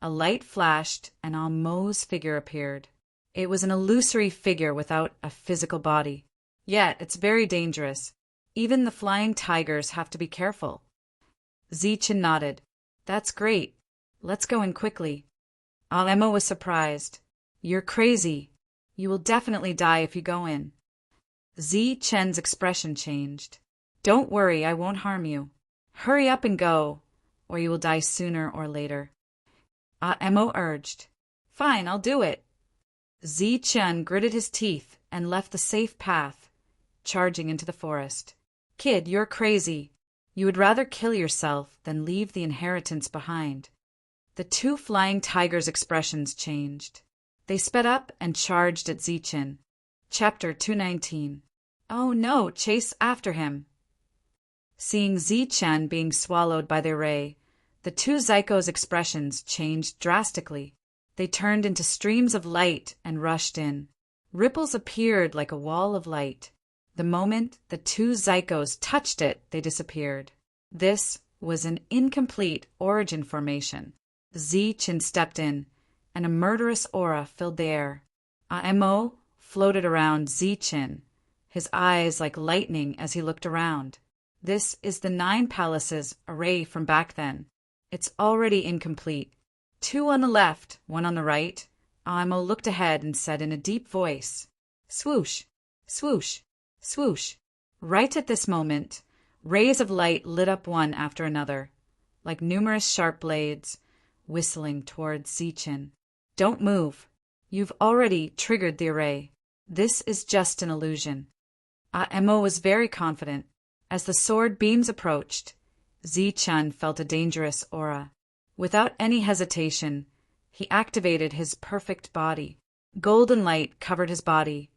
a light flashed and Mo's figure appeared. It was an illusory figure without a physical body. Yet it's very dangerous. Even the flying tigers have to be careful. Ziqin nodded. "That's great. Let's go in quickly." Mo was surprised. "You're crazy. You will definitely die if you go in." Ziqin's expression changed. "Don't worry, I won't harm you. Hurry up and go, or you will die sooner or later." Mo urged. "Fine, I'll do it." Ziqin gritted his teeth and left the safe path, charging into the forest. "Kid, you're crazy. You would rather kill yourself than leave the inheritance behind." The two flying tigers' expressions changed. They sped up and charged at Ziqin. Chapter 219. "Oh no, chase after him." Seeing Ziqin being swallowed by the array, the two Zyko's expressions changed drastically. They turned into streams of light and rushed in. Ripples appeared like a wall of light. The moment the two Zykos touched it, they disappeared. This was an incomplete origin formation. Ziqin stepped in, and a murderous aura filled the air. Mo floated around Ziqin, his eyes like lightning as he looked around. "This is the 9 palaces array from back then. It's already incomplete. 2 on the left, 1 on the right." Mo looked ahead and said in a deep voice, "Swoosh, swoosh, swoosh." Right at this moment, rays of light lit up one after another, like numerous sharp blades, whistling towards Ziqin. "Don't move. You've already triggered the array. This is just an illusion." Mo was very confident. As the sword beams approached, Ziqin felt a dangerous aura. Without any hesitation, he activated his perfect body. Golden light covered his body,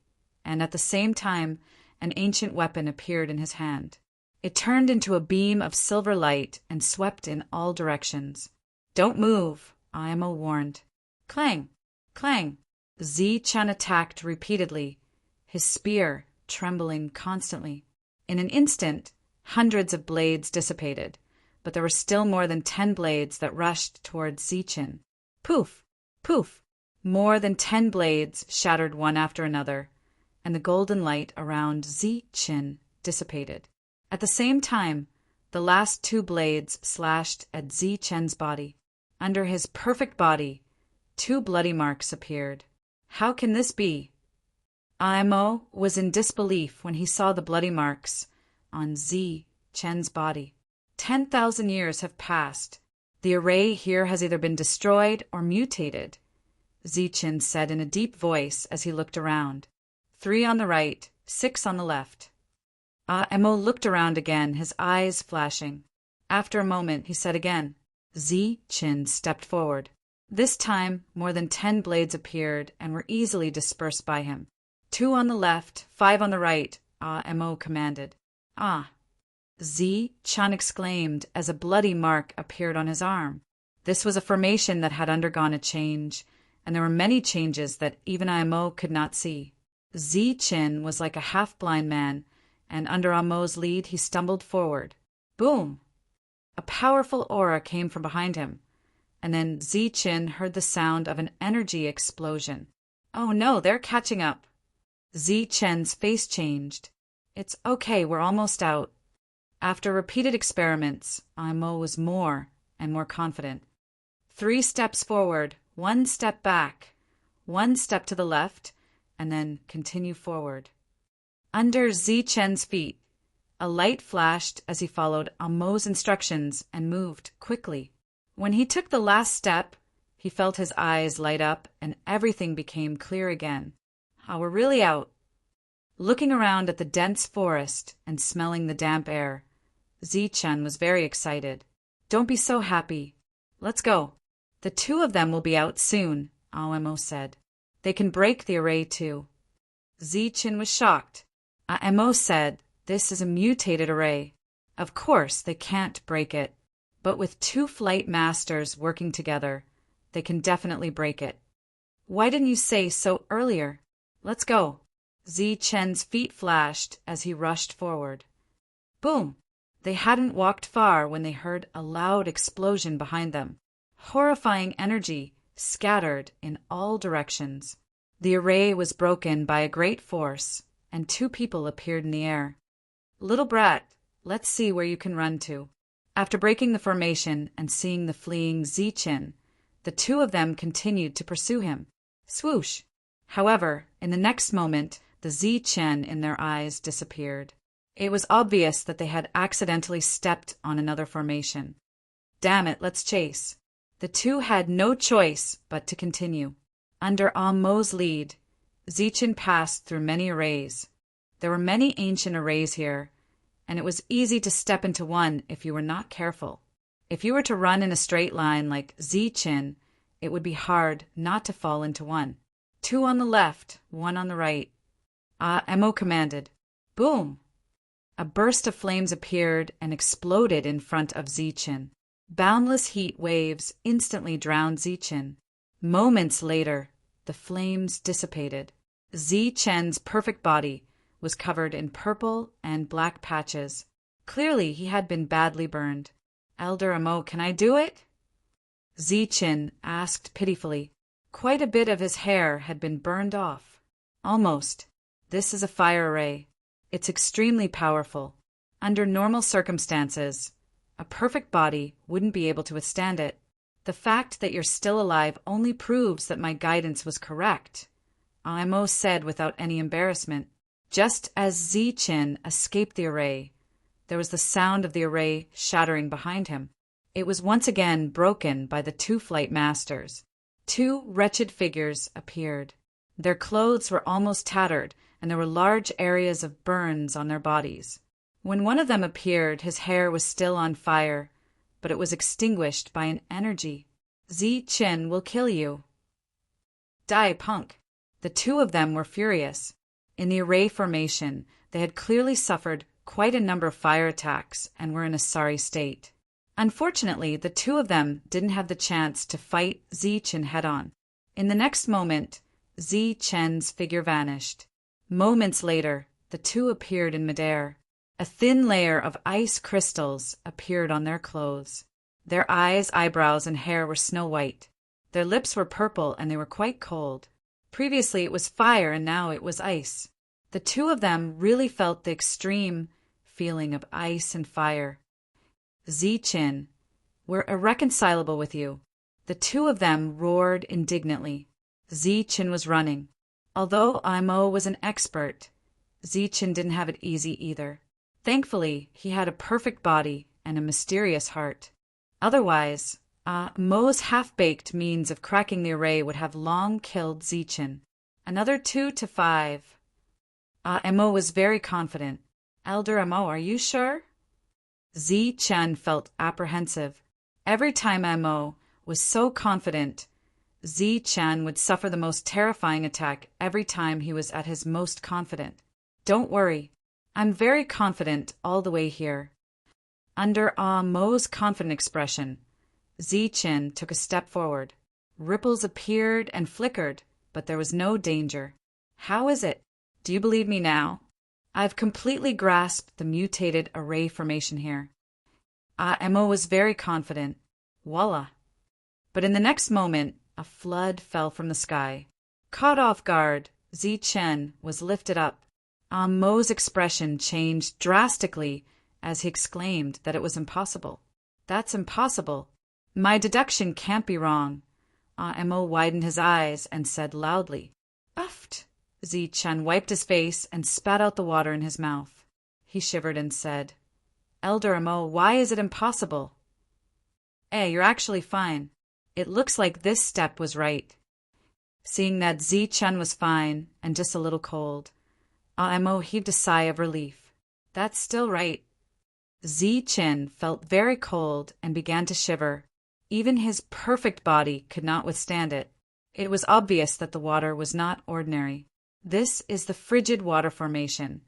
and at the same time, an ancient weapon appeared in his hand. It turned into a beam of silver light and swept in all directions. "Don't move," Mo warned. Clang! Clang! Ziqin attacked repeatedly, his spear trembling constantly. In an instant, hundreds of blades dissipated, but there were still more than 10 blades that rushed towards Ziqin. Poof! Poof! More than 10 blades shattered one after another, and the golden light around Ziqin dissipated. At the same time, The last two blades slashed at Zi Chen's body. Under his perfect body, two bloody marks appeared. How can this be? Imo was in disbelief when he saw the bloody marks on Zi Chen's body. 10,000 years have passed. The array here has either been destroyed or mutated, Zi Chen said in a deep voice as he looked around. 3 on the right, 6 on the left. Imo looked around again, his eyes flashing. After a moment, he said again. Zi Chen stepped forward. This time, more than 10 blades appeared and were easily dispersed by him. 2 on the left, 5 on the right, Imo commanded. Zi Chen exclaimed as a bloody mark appeared on his arm. This was a formation that had undergone a change, and there were many changes that even Imo could not see. Zi Chen was like a half-blind man, and under Imo's lead he stumbled forward. Boom! A powerful aura came from behind him, and then Zi Chen heard the sound of an energy explosion. Oh no, they're catching up. Zi Chen's face changed. It's okay, we're almost out. After repeated experiments, Imo was more and more confident. 3 steps forward, 1 step back, 1 step to the left, and then continue forward. Under Zi Chen's feet, a light flashed as he followed Imo's instructions and moved quickly. When he took the last step, he felt his eyes light up and everything became clear again. We're really out. Looking around at the dense forest and smelling the damp air, Zi Chen was very excited. Don't be so happy. Let's go. The 2 of them will be out soon, Imo said. They can break the array too. Zi Chen was shocked. Imo said, this is a mutated array. Of course, they can't break it. But with 2 flight masters working together, they can definitely break it. Why didn't you say so earlier? Let's go. Zi Chen's feet flashed as he rushed forward. Boom! They hadn't walked far when they heard a loud explosion behind them. Horrifying energy scattered in all directions. The array was broken by a great force, and 2 people appeared in the air. Little brat, let's see where you can run to. After breaking the formation and seeing the fleeing Zi Chen, the 2 of them continued to pursue him. Swoosh! However, in the next moment, the Zi Chen in their eyes disappeared. It was obvious that they had accidentally stepped on another formation. Damn it, let's chase. The 2 had no choice but to continue. Under Imo's lead, Zi Chen passed through many arrays. There were many ancient arrays here, and it was easy to step into one if you were not careful. If you were to run in a straight line like Zi Chen, it would be hard not to fall into one. 2 on the left, 1 on the right. Imo commanded. Boom! A burst of flames appeared and exploded in front of Zi Chen. Boundless heat waves instantly drowned Zi Chen. Moments later, the flames dissipated. Zi Chen's perfect body was covered in purple and black patches. Clearly, he had been badly burned. Elder Imo, can I do it? Zi Chen asked pitifully. Quite a bit of his hair had been burned off. Almost. This is a fire array. It's extremely powerful. Under normal circumstances, a perfect body wouldn't be able to withstand it. The fact that you're still alive only proves that my guidance was correct, Imo said without any embarrassment. Just as Zi Chen escaped the array, there was the sound of the array shattering behind him. It was once again broken by the 2 flight masters. 2 wretched figures appeared. Their clothes were almost tattered, and there were large areas of burns on their bodies. When one of them appeared, his hair was still on fire, but it was extinguished by an energy. Zi Chen will kill you. Die, punk. The 2 of them were furious. In the array formation, they had clearly suffered quite a number of fire attacks and were in a sorry state. Unfortunately, the 2 of them didn't have the chance to fight Zi Chen head-on. In the next moment, Zi Chen's figure vanished. Moments later, the 2 appeared in midair. A thin layer of ice crystals appeared on their clothes. Their eyes, eyebrows, and hair were snow white. Their lips were purple, and they were quite cold. Previously it was fire, and now it was ice. The 2 of them really felt the extreme feeling of ice and fire. Zi-Chin, we're irreconcilable with you. The two of them roared indignantly. Zi-Chin was running. Although Imo was an expert, Zi-Chin didn't have it easy either. Thankfully, he had a perfect body and a mysterious heart. Otherwise, Mo's half-baked means of cracking the array would have long killed Zi-Chin. Another 2 to 5. Mo was very confident. Elder Mo, are you sure? Zi-Chin felt apprehensive. Every time Mo was so confident, Zi-Chin would suffer the most terrifying attack every time he was at his most confident. Don't worry, I'm very confident all the way here. Under Mo's confident expression, Zi-Chin took a step forward. Ripples appeared and flickered, but there was no danger. How is it? Do you believe me now? I've completely grasped the mutated array formation here. Mo was very confident. Voila. But in the next moment, a flood fell from the sky. Caught off guard, Zi-Chin was lifted up. Mo's expression changed drastically as he exclaimed that it was impossible. That's impossible. My deduction can't be wrong. Mo widened his eyes and said loudly, "Uft." Zi-Chin wiped his face and spat out the water in his mouth. He shivered and said, "Elder Mo, why is it impossible?" You're actually fine. It looks like this step was right." Seeing that Zi-Chin was fine and just a little cold, Mo heaved a sigh of relief. "That's still right." Zi-Chin felt very cold and began to shiver. Even his perfect body could not withstand it. It was obvious that the water was not ordinary. This is the frigid water formation,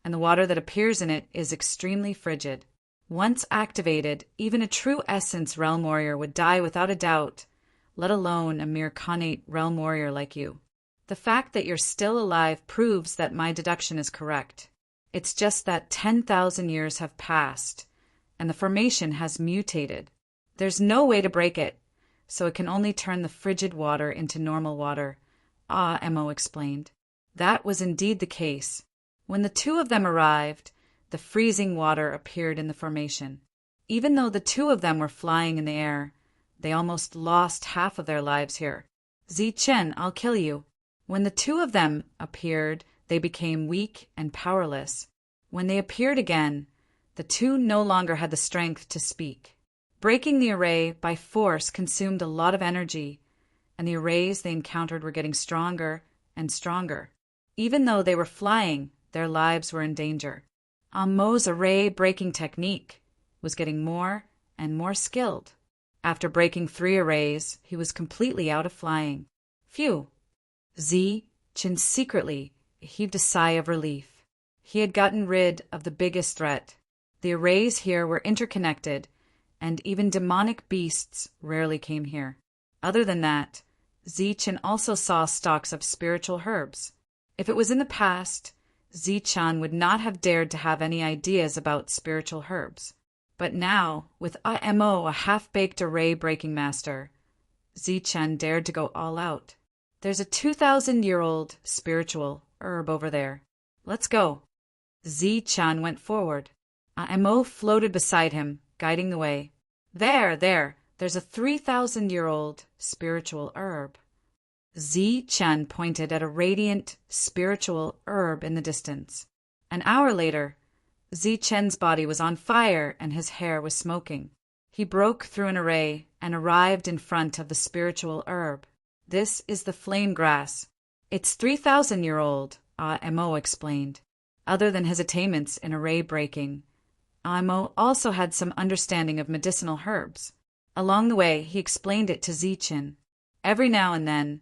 and the water that appears in it is extremely frigid. Once activated, even a true essence realm warrior would die without a doubt, let alone a mere connate realm warrior like you. The fact that you're still alive proves that my deduction is correct. It's just that 10,000 years have passed, and the formation has mutated. There's no way to break it, so it can only turn the frigid water into normal water, Mo explained. That was indeed the case. When the two of them arrived, the freezing water appeared in the formation. Even though the two of them were flying in the air, they almost lost half of their lives here. "Zi-Chin, I'll kill you." When the two of them appeared, they became weak and powerless. When they appeared again, the two no longer had the strength to speak. Breaking the array by force consumed a lot of energy, and the arrays they encountered were getting stronger and stronger. Even though they were flying, their lives were in danger. Mo's array-breaking technique was getting more and more skilled. After breaking 3 arrays, he was completely out of flying. Phew! Zi-Chin secretly heaved a sigh of relief. He had gotten rid of the biggest threat. The arrays here were interconnected, and even demonic beasts rarely came here. Other than that, Zi-Chin also saw stalks of spiritual herbs. If it was in the past, Zi-Chin would not have dared to have any ideas about spiritual herbs. But now, with Mo, a half-baked array-breaking master, Zi-Chin dared to go all out. "There's a 2,000-year-old spiritual herb over there. Let's go." Zi-Chin went forward. Mo floated beside him, guiding the way. There, there's a 3,000-year-old spiritual herb." Zi-Chin pointed at a radiant spiritual herb in the distance. An hour later, Zi-Chin's body was on fire and his hair was smoking. He broke through an array and arrived in front of the spiritual herb. "This is the flame grass. It's 3,000-year-old, Mo explained. Other than his attainments in array breaking, Mo also had some understanding of medicinal herbs. Along the way, he explained it to Zi-Chin. Every now and then,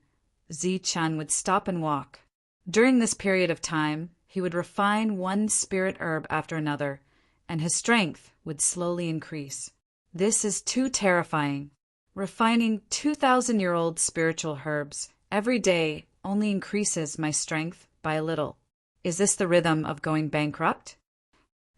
Zi-Chin would stop and walk. During this period of time, he would refine one spirit herb after another, and his strength would slowly increase. This is too terrifying. Refining 2,000-year-old spiritual herbs every day only increases my strength by a little. Is this the rhythm of going bankrupt?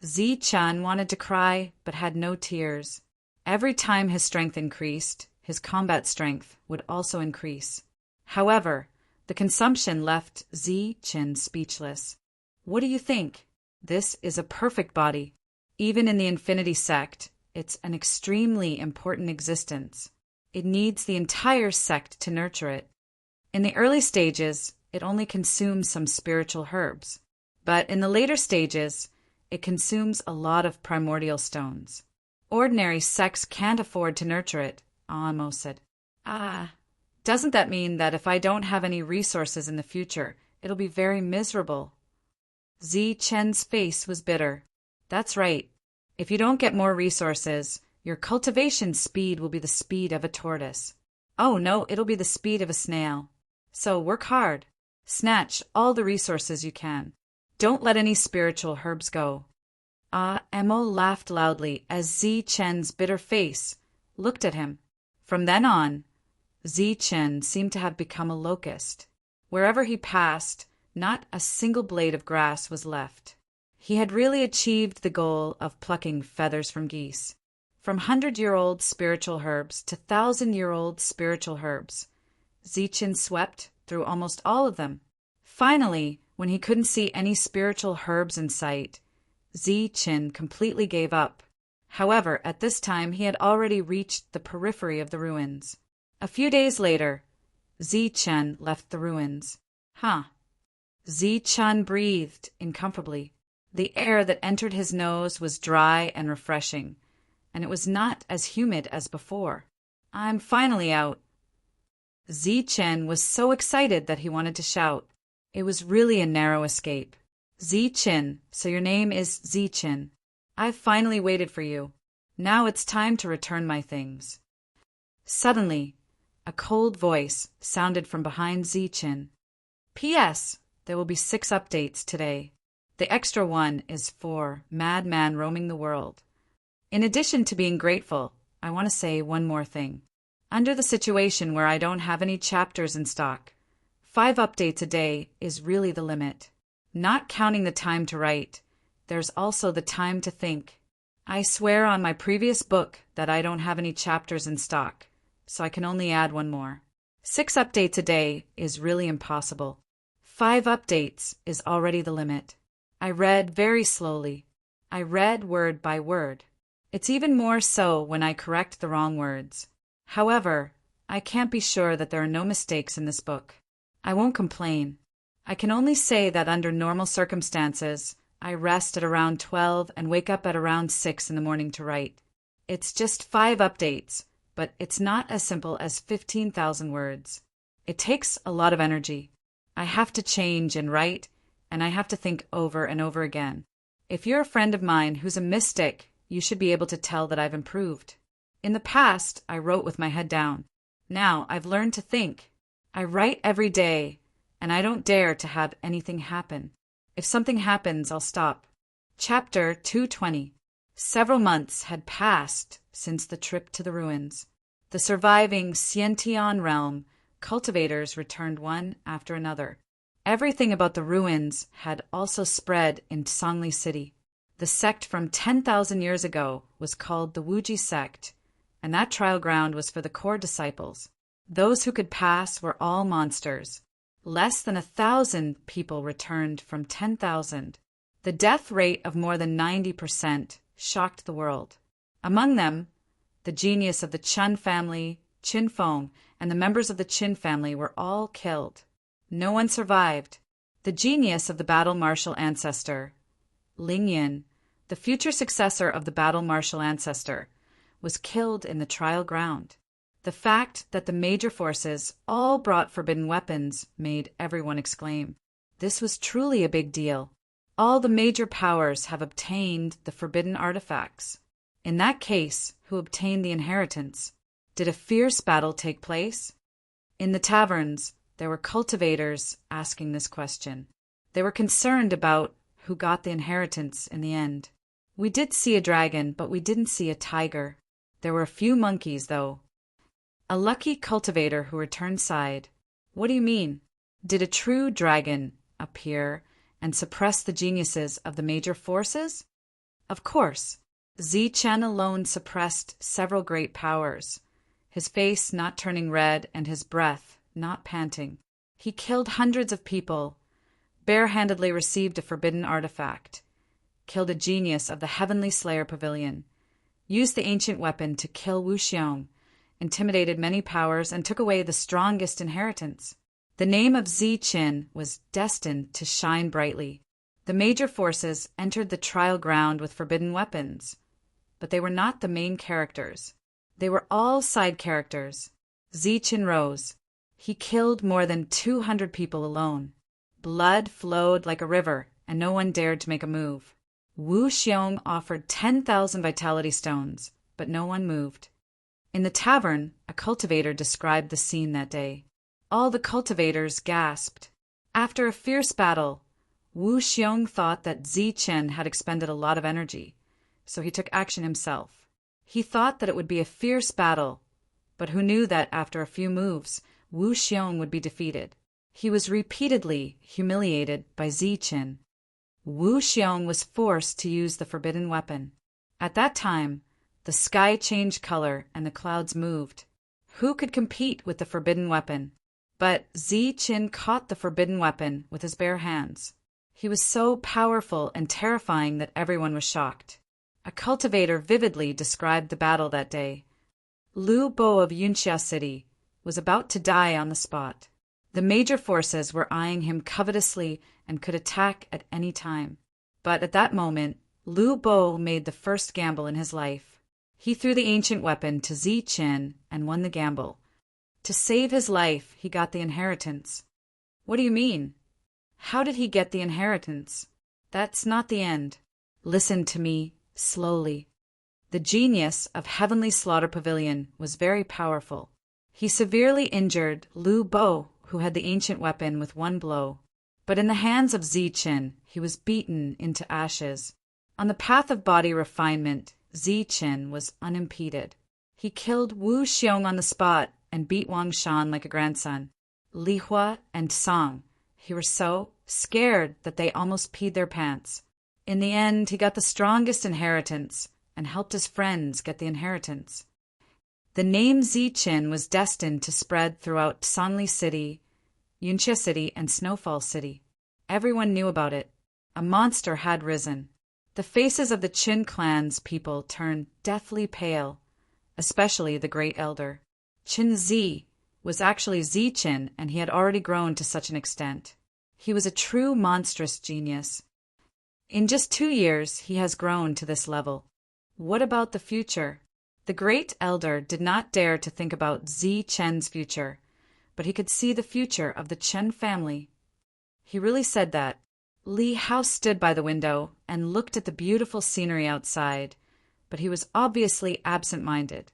Zi-Chin wanted to cry, but had no tears. Every time his strength increased, his combat strength would also increase. However, the consumption left Zi-Chin speechless. "What do you think? This is a perfect body. Even in the Infinity Sect, It's an extremely important existence. It needs the entire sect to nurture it. In the early stages, it only consumes some spiritual herbs. But in the later stages, it consumes a lot of primordial stones. Ordinary sects can't afford to nurture it, Amo said. Doesn't that mean that if I don't have any resources in the future, it'll be very miserable? Zi Chen's face was bitter. That's right. If you don't get more resources, your cultivation speed will be the speed of a tortoise. Oh no, it'll be the speed of a snail. So work hard. Snatch all the resources you can. Don't let any spiritual herbs go. Emo laughed loudly as Zi Chen's bitter face looked at him. From then on, Zi Chen seemed to have become a locust. Wherever he passed, not a single blade of grass was left. He had really achieved the goal of plucking feathers from geese. From 100-year-old spiritual herbs to 1,000-year-old spiritual herbs, Zi Chen swept through almost all of them. Finally, when he couldn't see any spiritual herbs in sight, Zi Chen completely gave up. However, at this time he had already reached the periphery of the ruins. A few days later, Zi Chen left the ruins. Zi Chen breathed incomfortably. The air that entered his nose was dry and refreshing, and it was not as humid as before. I'm finally out. Zi Chen was so excited that he wanted to shout. It was really a narrow escape. Zi Chen, so your name is Zi Chen. I've finally waited for you. Now it's time to return my things. Suddenly, a cold voice sounded from behind Zi Chen. P.S. There will be 6 updates today. The extra one is for Madman Roaming the World. In addition to being grateful, I want to say one more thing. Under the situation where I don't have any chapters in stock, 5 updates a day is really the limit. Not counting the time to write, there's also the time to think. I swear on my previous book that I don't have any chapters in stock, so I can only add one more. 6 updates a day is really impossible. 5 updates is already the limit. I read very slowly. I read word by word. It's even more so when I correct the wrong words. However, I can't be sure that there are no mistakes in this book. I won't complain. I can only say that under normal circumstances, I rest at around 12 and wake up at around 6 in the morning to write. It's just 5 updates, but it's not as simple as 15,000 words. It takes a lot of energy. I have to change and write, and I have to think over and over again. If you're a friend of mine who's a mystic, you should be able to tell that I've improved. In the past, I wrote with my head down. Now, I've learned to think. I write every day, and I don't dare to have anything happen. If something happens, I'll stop. Chapter 220. Several months had passed since the trip to the ruins. The surviving Xiantian realm cultivators returned one after another. Everything about the ruins had also spread in Songli City. The sect from 10,000 years ago was called the Wuji sect, and that trial ground was for the core disciples. Those who could pass were all monsters. Less than 1,000 people returned from 10,000. The death rate of more than 90% shocked the world. Among them, the genius of the Chun family, Qin Feng, and the members of the Qin family were all killed. No one survived. The genius of the battle martial ancestor, Ling Yin, the future successor of the battle martial ancestor, was killed in the trial ground. The fact that the major forces all brought forbidden weapons made everyone exclaim. This was truly a big deal. All the major powers have obtained the forbidden artifacts. In that case, who obtained the inheritance? Did a fierce battle take place? In the taverns, there were cultivators asking this question. They were concerned about who got the inheritance in the end. We did see a dragon, but we didn't see a tiger. There were a few monkeys, though. A lucky cultivator who returned sighed. What do you mean? Did a true dragon appear and suppress the geniuses of the major forces? Of course. Zi Chen alone suppressed several great powers, his face not turning red and his breath not panting. He killed hundreds of people, barehandedly received a forbidden artifact, killed a genius of the Heavenly Slayer Pavilion, used the ancient weapon to kill Wu Xiong, intimidated many powers, and took away the strongest inheritance. The name of Ziqin was destined to shine brightly. The major forces entered the trial ground with forbidden weapons, but they were not the main characters. They were all side characters. Ziqin rose. He killed more than 200 people alone. Blood flowed like a river, and no one dared to make a move. Wu Xiong offered 10,000 vitality stones, but no one moved. In the tavern, a cultivator described the scene that day. All the cultivators gasped. After a fierce battle, Wu Xiong thought that Ziqin had expended a lot of energy, so he took action himself. He thought that it would be a fierce battle, but who knew that after a few moves, Wu Xiong would be defeated. He was repeatedly humiliated by Ziqin. Wu Xiong was forced to use the forbidden weapon. At that time, the sky changed color and the clouds moved. Who could compete with the forbidden weapon? But Ziqin caught the forbidden weapon with his bare hands. He was so powerful and terrifying that everyone was shocked. A cultivator vividly described the battle that day. Liu Bo of Yunxia City was about to die on the spot. The major forces were eyeing him covetously and could attack at any time. But at that moment, Liu Bo made the first gamble in his life. He threw the ancient weapon to Ziqin and won the gamble. To save his life, he got the inheritance. What do you mean? How did he get the inheritance? That's not the end. Listen to me, slowly. The genius of Heavenly Slaughter Pavilion was very powerful. He severely injured Liu Bo, who had the ancient weapon, with one blow. But in the hands of Ziqin, he was beaten into ashes. On the path of body refinement, Ziqin was unimpeded. He killed Wu Xiong on the spot and beat Wang Shan like a grandson. Li Hua and Song, he were so scared that they almost peed their pants. In the end, he got the strongest inheritance and helped his friends get the inheritance. The name Ziqin was destined to spread throughout Sanli City, Yunxia City, and Snowfall City. Everyone knew about it. A monster had risen. The faces of the Qin clan's people turned deathly pale, especially the Great Elder. Qin Zi was actually Ziqin, and he had already grown to such an extent. He was a true monstrous genius. In just 2 years, he has grown to this level. What about the future? The Great Elder did not dare to think about Ziqin's future, but he could see the future of the Chen family. He really said that. Li Hao stood by the window and looked at the beautiful scenery outside, but he was obviously absent-minded.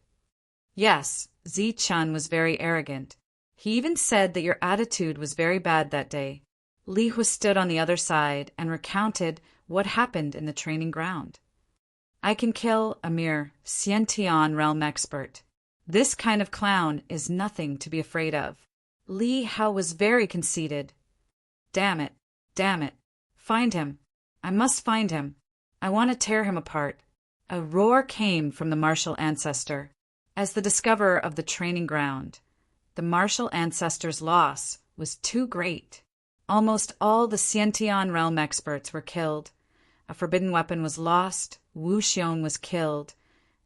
Yes, Ziqin was very arrogant. He even said that your attitude was very bad that day. Li Hua stood on the other side and recounted what happened in the training ground. I can kill a mere Xiantian realm expert. This kind of clown is nothing to be afraid of. Li Hao was very conceited. Damn it, damn it. Find him. I must find him. I want to tear him apart. A roar came from the martial ancestor. As the discoverer of the training ground, the martial ancestor's loss was too great. Almost all the Xiantian realm experts were killed. A forbidden weapon was lost, Wu Xiong was killed,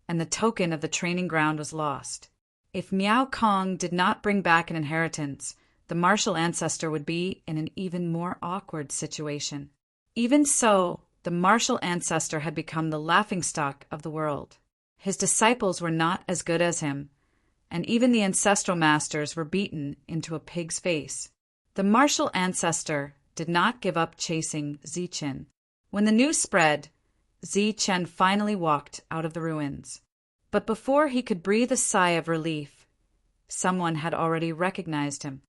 and the token of the training ground was lost. If Miao Kong did not bring back an inheritance, the martial ancestor would be in an even more awkward situation. Even so, the martial ancestor had become the laughingstock of the world. His disciples were not as good as him, and even the ancestral masters were beaten into a pig's face. The martial ancestor did not give up chasing Ziqin. When the news spread, Ziqin finally walked out of the ruins. But before he could breathe a sigh of relief, someone had already recognized him.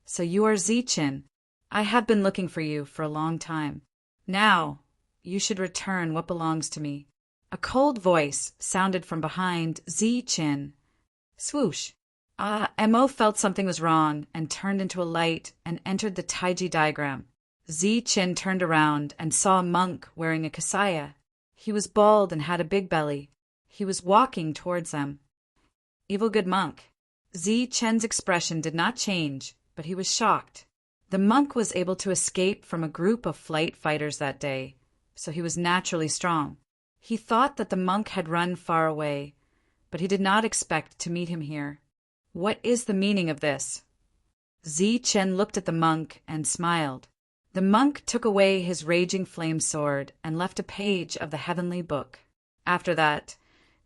So you are Ziqin. I have been looking for you for a long time. Now, you should return what belongs to me. A cold voice sounded from behind Ziqin. Swoosh! Mo felt something was wrong and turned into a light and entered the Taiji diagram. Ziqin turned around and saw a monk wearing a kasaya. He was bald and had a big belly. He was walking towards them. Evil good monk. Ziqin's expression did not change, but he was shocked. The monk was able to escape from a group of flight fighters that day, so he was naturally strong. He thought that the monk had run far away, but he did not expect to meet him here. What is the meaning of this? Chen looked at the monk and smiled. The monk took away his raging flame sword and left a page of the heavenly book. After that,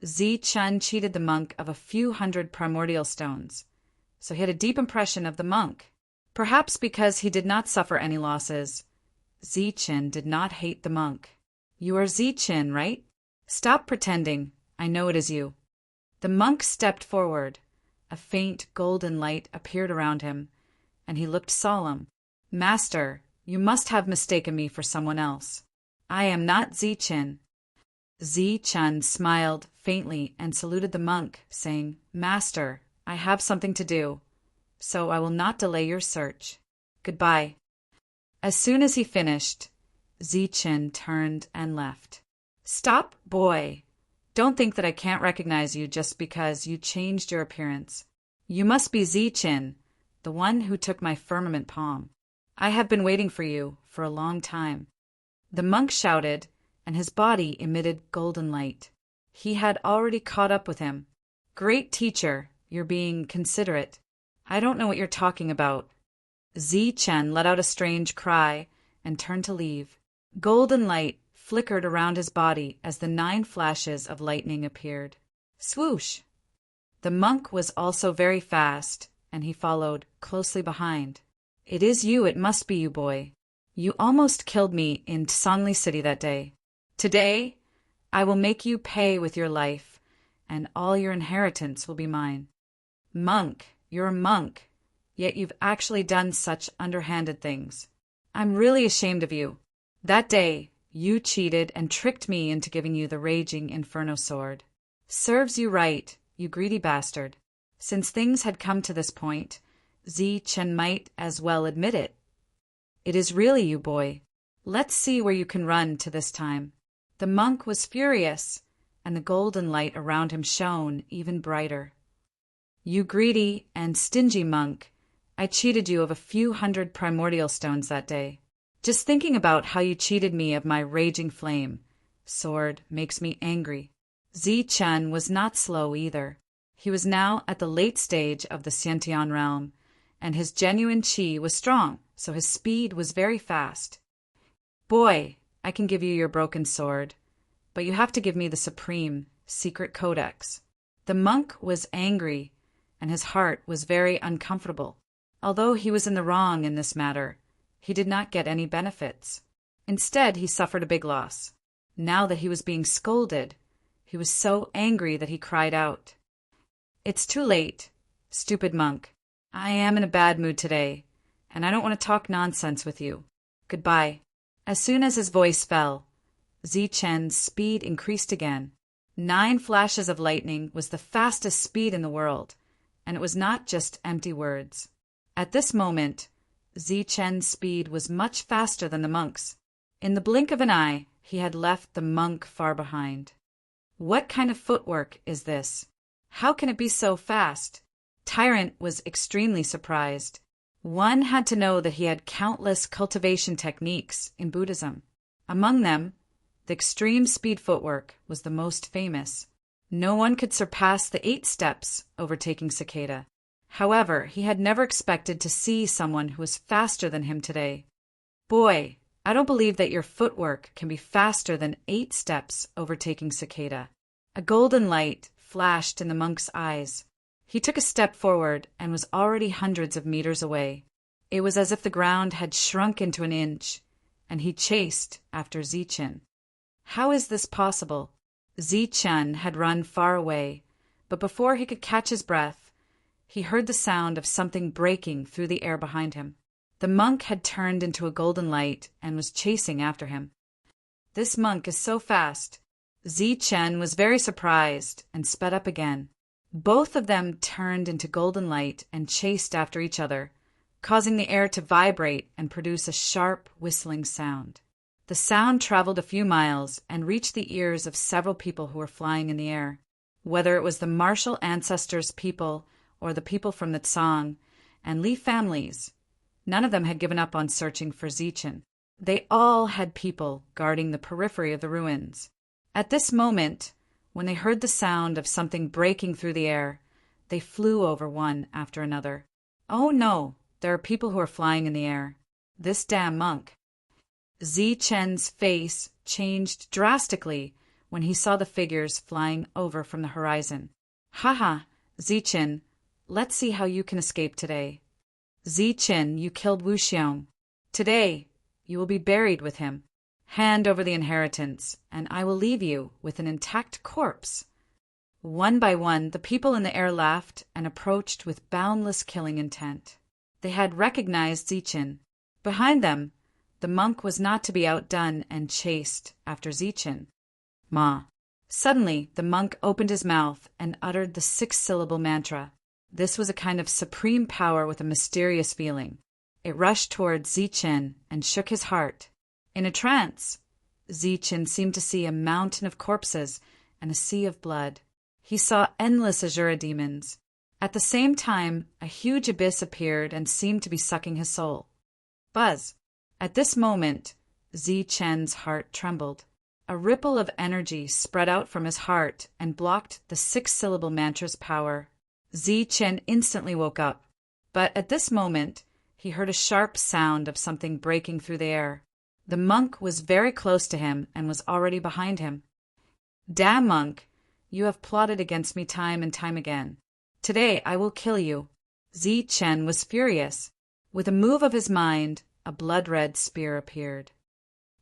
Chen cheated the monk of a few hundred primordial stones, so he had a deep impression of the monk. Perhaps because he did not suffer any losses, Chen did not hate the monk. "You are Chen, right? Stop pretending. I know it is you." The monk stepped forward. A faint golden light appeared around him, and he looked solemn. "Master, you must have mistaken me for someone else. I am not Chen." Chen smiled faintly and saluted the monk, saying, "Master, I have something to do, so I will not delay your search. Goodbye." As soon as he finished, Chen turned and left. "Stop, boy! Don't think that I can't recognize you just because you changed your appearance. You must be Chen, the one who took my firmament palm. I have been waiting for you for a long time." The monk shouted, and his body emitted golden light. He had already caught up with him. "Great teacher, you're being considerate. I don't know what you're talking about." Chen let out a strange cry and turned to leave. Golden light flickered around his body as the 9 flashes of lightning appeared. Swoosh! The monk was also very fast, and he followed closely behind. "It is you, it must be you, boy. You almost killed me in Songli City that day. Today, I will make you pay with your life, and all your inheritance will be mine." "Monk, you're a monk, yet you've actually done such underhanded things. I'm really ashamed of you. That day, you cheated and tricked me into giving you the raging inferno sword. Serves you right, you greedy bastard." Since things had come to this point, Chen might as well admit it. "It is really you, boy. Let's see where you can run to this time." The monk was furious, and the golden light around him shone even brighter. "You greedy and stingy monk, I cheated you of a few hundred primordial stones that day. Just thinking about how you cheated me of my raging flame sword makes me angry." Chen was not slow either. He was now at the late stage of the Xiantian realm, and his genuine qi was strong, so his speed was very fast. "Boy, I can give you your broken sword, but you have to give me the supreme secret codex." The monk was angry, and his heart was very uncomfortable. Although he was in the wrong in this matter, he did not get any benefits. Instead, he suffered a big loss. Now that he was being scolded, he was so angry that he cried out, "It's too late, stupid monk. I am in a bad mood today, and I don't want to talk nonsense with you. Goodbye." As soon as his voice fell, Chen's speed increased again. 9 flashes of lightning was the fastest speed in the world, and it was not just empty words. At this moment, Chen's speed was much faster than the monk's. In the blink of an eye, he had left the monk far behind. What kind of footwork is this? How can it be so fast? Tyrant was extremely surprised. One had to know that he had countless cultivation techniques in Buddhism. Among them, the extreme speed footwork was the most famous. No one could surpass the 8 steps overtaking Cicada. However, he had never expected to see someone who was faster than him today. "Boy, I don't believe that your footwork can be faster than 8 steps overtaking Cicada." A golden light flashed in the monk's eyes. He took a step forward and was already hundreds of meters away. It was as if the ground had shrunk into an inch, and he chased after Chen. How is this possible? Chen had run far away, but before he could catch his breath, he heard the sound of something breaking through the air behind him. The monk had turned into a golden light and was chasing after him. This monk is so fast. Chen was very surprised and sped up again. Both of them turned into golden light and chased after each other, causing the air to vibrate and produce a sharp, whistling sound. The sound traveled a few miles and reached the ears of several people who were flying in the air. Whether it was the martial ancestors' people or the people from the Tsang and Li families, none of them had given up on searching for Chen. They all had people guarding the periphery of the ruins. At this moment, when they heard the sound of something breaking through the air, they flew over one after another. Oh no, there are people who are flying in the air. This damn monk. Zichen's face changed drastically when he saw the figures flying over from the horizon. Haha, Zichen, let's see how you can escape today. Zichen, you killed Wu Xiong. Today, you will be buried with him. Hand over the inheritance, and I will leave you with an intact corpse. One by one, the people in the air laughed and approached with boundless killing intent. They had recognized Zichen. Behind them, the monk was not to be outdone and chased after Zichen. Ma. Suddenly, the monk opened his mouth and uttered the 6-syllable mantra. This was a kind of supreme power with a mysterious feeling. It rushed towards Zichen and shook his heart. In a trance, Zichen seemed to see a mountain of corpses and a sea of blood. He saw endless Azura demons. At the same time, a huge abyss appeared and seemed to be sucking his soul. Buzz! At this moment, Zichen's heart trembled. A ripple of energy spread out from his heart and blocked the 6-syllable mantra's power. Zichen instantly woke up, but at this moment, he heard a sharp sound of something breaking through the air. The monk was very close to him and was already behind him. Damn monk, you have plotted against me time and time again. Today I will kill you. Zichen was furious. With a move of his mind, a blood-red spear appeared.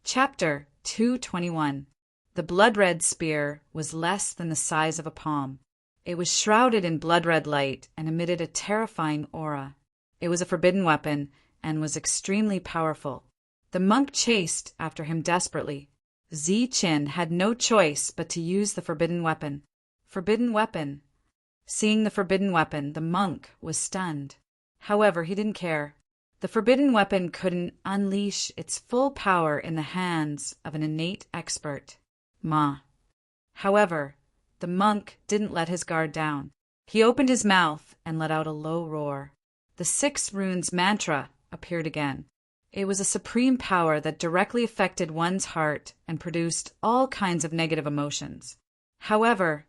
Chapter 221. The blood-red spear was less than the size of a palm. It was shrouded in blood-red light and emitted a terrifying aura. It was a forbidden weapon and was extremely powerful. The monk chased after him desperately. Zichen had no choice but to use the forbidden weapon. Forbidden weapon. Seeing the forbidden weapon, the monk was stunned. However, he didn't care. The forbidden weapon couldn't unleash its full power in the hands of an innate expert. Ma. However, the monk didn't let his guard down. He opened his mouth and let out a low roar. The 6 runes mantra appeared again. It was a supreme power that directly affected one's heart and produced all kinds of negative emotions. However,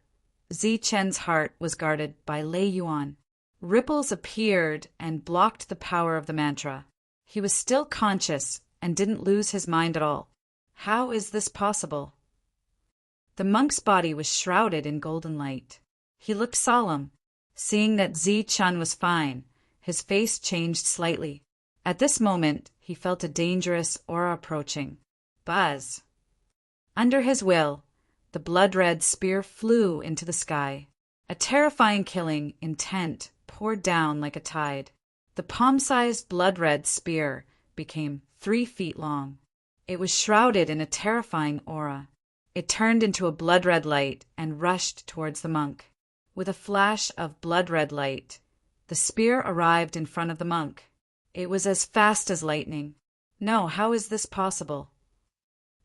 Zichen's heart was guarded by Lei Yuan. Ripples appeared and blocked the power of the mantra. He was still conscious and didn't lose his mind at all. How is this possible? The monk's body was shrouded in golden light. He looked solemn. Seeing that Zichen was fine, his face changed slightly. At this moment, he felt a dangerous aura approaching. Buzz! Under his will, the blood-red spear flew into the sky. A terrifying killing intent poured down like a tide. The palm-sized blood-red spear became 3 feet long. It was shrouded in a terrifying aura. It turned into a blood-red light and rushed towards the monk. With a flash of blood-red light, the spear arrived in front of the monk. It was as fast as lightning. No, how is this possible?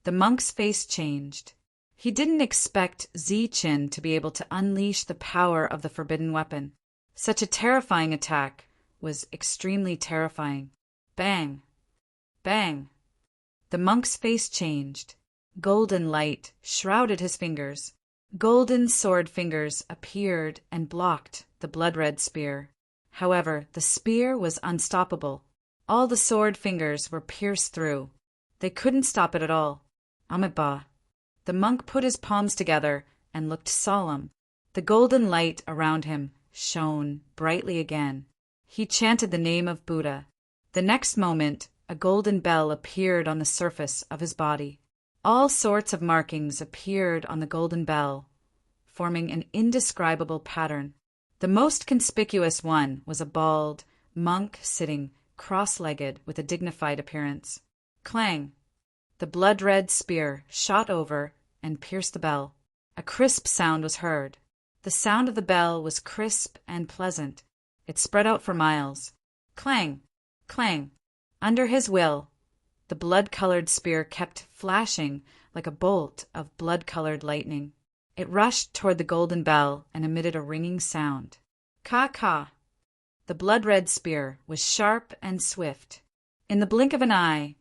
The monk's face changed. He didn't expect Zichen to be able to unleash the power of the forbidden weapon. Such a terrifying attack was extremely terrifying. Bang! Bang! The monk's face changed. Golden light shrouded his fingers. Golden sword fingers appeared and blocked the blood-red spear. However, the spear was unstoppable. All the sword fingers were pierced through. They couldn't stop it at all. Amiba. The monk put his palms together and looked solemn. The golden light around him shone brightly again. He chanted the name of Buddha. The next moment, a golden bell appeared on the surface of his body. All sorts of markings appeared on the golden bell, forming an indescribable pattern. The most conspicuous one was a bald monk sitting cross-legged with a dignified appearance. Clang! The blood-red spear shot over and pierced the bell. A crisp sound was heard. The sound of the bell was crisp and pleasant. It spread out for miles. Clang! Clang! Under his will, the blood-colored spear kept flashing like a bolt of blood-colored lightning. It rushed toward the golden bell and emitted a ringing sound. Ka-ka! The blood-red spear was sharp and swift. In the blink of an eye,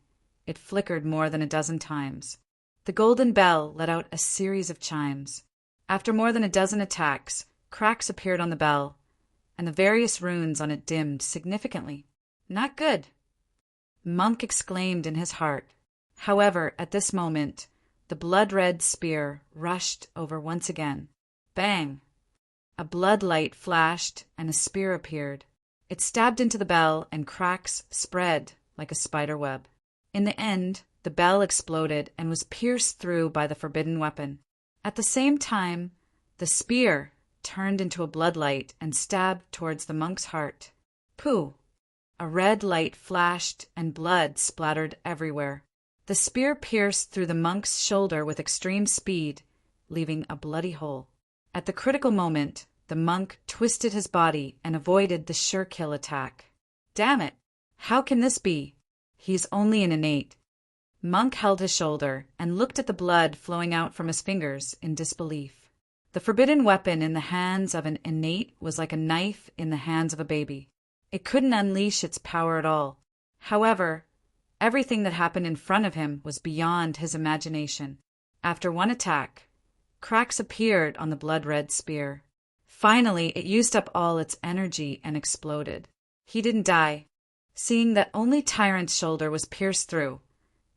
it flickered more than a dozen times. The golden bell let out a series of chimes. After more than a dozen attacks, cracks appeared on the bell, and the various runes on it dimmed significantly. Not good, Monk exclaimed in his heart. However, at this moment, the blood-red spear rushed over once again. Bang! A blood light flashed, and a spear appeared. It stabbed into the bell, and cracks spread like a spider web. In the end, the bell exploded and was pierced through by the forbidden weapon. At the same time, the spear turned into a bloodlight and stabbed towards the monk's heart. Pooh! A red light flashed and blood splattered everywhere. The spear pierced through the monk's shoulder with extreme speed, leaving a bloody hole. At the critical moment, the monk twisted his body and avoided the sure-kill attack. Damn it! How can this be? He's only an innate. Monk held his shoulder and looked at the blood flowing out from his fingers in disbelief. The forbidden weapon in the hands of an innate was like a knife in the hands of a baby. It couldn't unleash its power at all. However, everything that happened in front of him was beyond his imagination. After one attack, cracks appeared on the blood-red spear. Finally, it used up all its energy and exploded. He didn't die. Seeing that only Tyrant's shoulder was pierced through,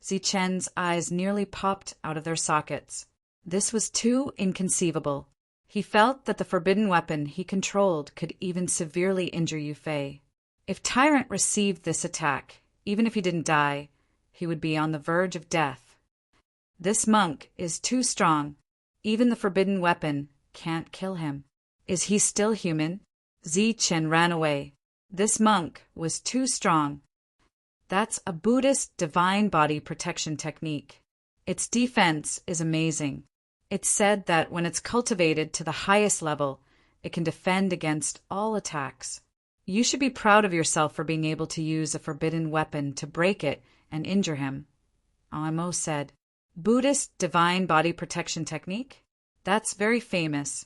Zichen's eyes nearly popped out of their sockets. This was too inconceivable. He felt that the forbidden weapon he controlled could even severely injure Yu Fei. If Tyrant received this attack, even if he didn't die, he would be on the verge of death. This monk is too strong. Even the forbidden weapon can't kill him. Is he still human? Zichen ran away. This monk was too strong. That's a Buddhist divine body protection technique. Its defense is amazing. It's said that when it's cultivated to the highest level, it can defend against all attacks. You should be proud of yourself for being able to use a forbidden weapon to break it and injure him, Amo said. Buddhist divine body protection technique? That's very famous.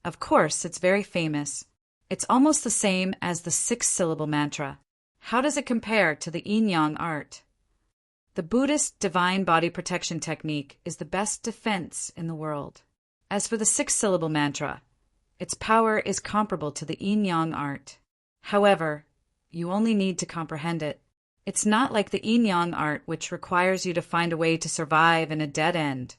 Of course, it's very famous. It's almost the same as the 6-syllable mantra. How does it compare to the yin-yang art? The Buddhist divine body protection technique is the best defense in the world. As for the 6-syllable mantra, its power is comparable to the yin-yang art. However, you only need to comprehend it. It's not like the yin-yang art, which requires you to find a way to survive in a dead end.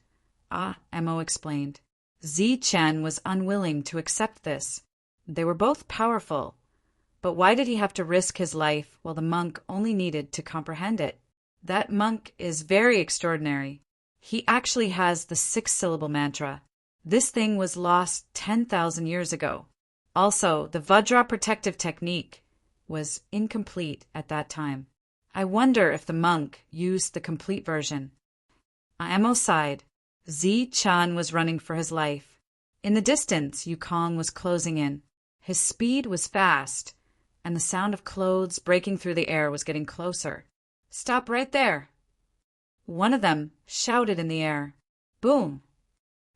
Mo explained. Zichen was unwilling to accept this. They were both powerful. But why did he have to risk his life while the monk only needed to comprehend it? That monk is very extraordinary. He actually has the 6-syllable mantra. This thing was lost 10,000 years ago. Also, the Vajra protective technique was incomplete at that time. I wonder if the monk used the complete version. Amo sighed. Zichan was running for his life. In the distance, Yukong was closing in. His speed was fast, and the sound of clothes breaking through the air was getting closer. Stop right there! One of them shouted in the air. Boom!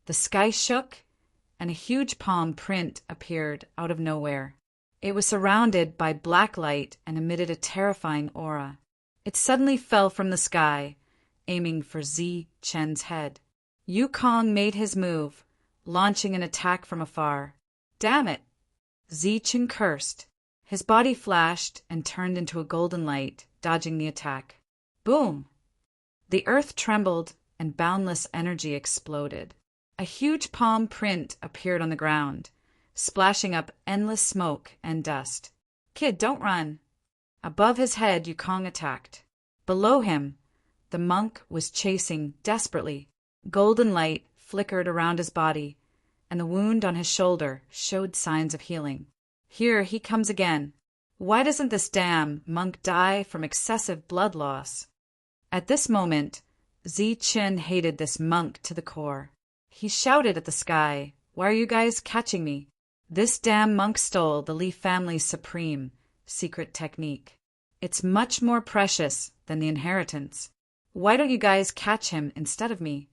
The sky shook, and a huge palm print appeared out of nowhere. It was surrounded by black light and emitted a terrifying aura. It suddenly fell from the sky, aiming for Zichen's head. Yukong made his move, launching an attack from afar. Damn it! Zichen cursed. His body flashed and turned into a golden light, dodging the attack. Boom! The earth trembled and boundless energy exploded. A huge palm print appeared on the ground, splashing up endless smoke and dust. Kid, don't run! Above his head, Yukong attacked. Below him, the monk was chasing desperately. Golden light flickered around his body, and the wound on his shoulder showed signs of healing. Here he comes again. Why doesn't this damn monk die from excessive blood loss? At this moment, Zichen hated this monk to the core. He shouted at the sky, "Why are you guys catching me? This damn monk stole the Li family's supreme secret technique. It's much more precious than the inheritance. Why don't you guys catch him instead of me?"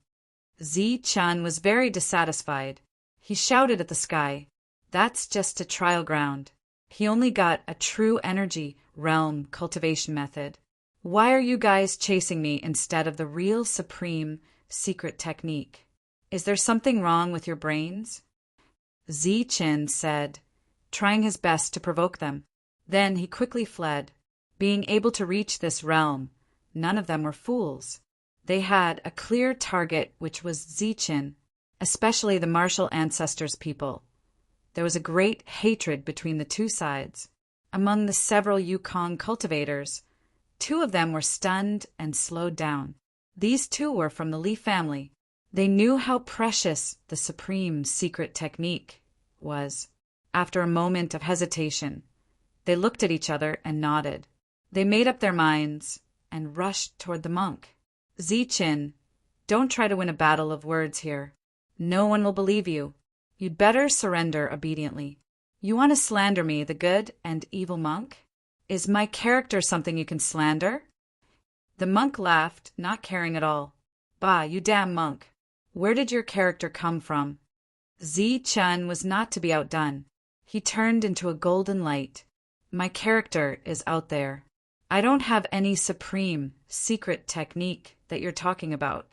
Zichen was very dissatisfied. He shouted at the sky, "That's just a trial ground. He only got a true energy realm cultivation method. Why are you guys chasing me instead of the real supreme secret technique. Is there something wrong with your brains? Zichen said, trying his best to provoke them. Then he quickly fled. Being able to reach this realm, none of them were fools. They had a clear target, which was Zichen, especially the martial ancestors' people. There was a great hatred between the two sides. Among the several Yukong cultivators, 2 of them were stunned and slowed down. These 2 were from the Li family. They knew how precious the supreme secret technique was. After a moment of hesitation, they looked at each other and nodded. They made up their minds and rushed toward the monk. Zichen, don't try to win a battle of words here. No one will believe you. You'd better surrender obediently. You want to slander me, the good and evil monk? Is my character something you can slander? The monk laughed, not caring at all. Bah, you damn monk. Where did your character come from? Zichen was not to be outdone. He turned into a golden light. My character is out there. I don't have any supreme, secret technique that you're talking about.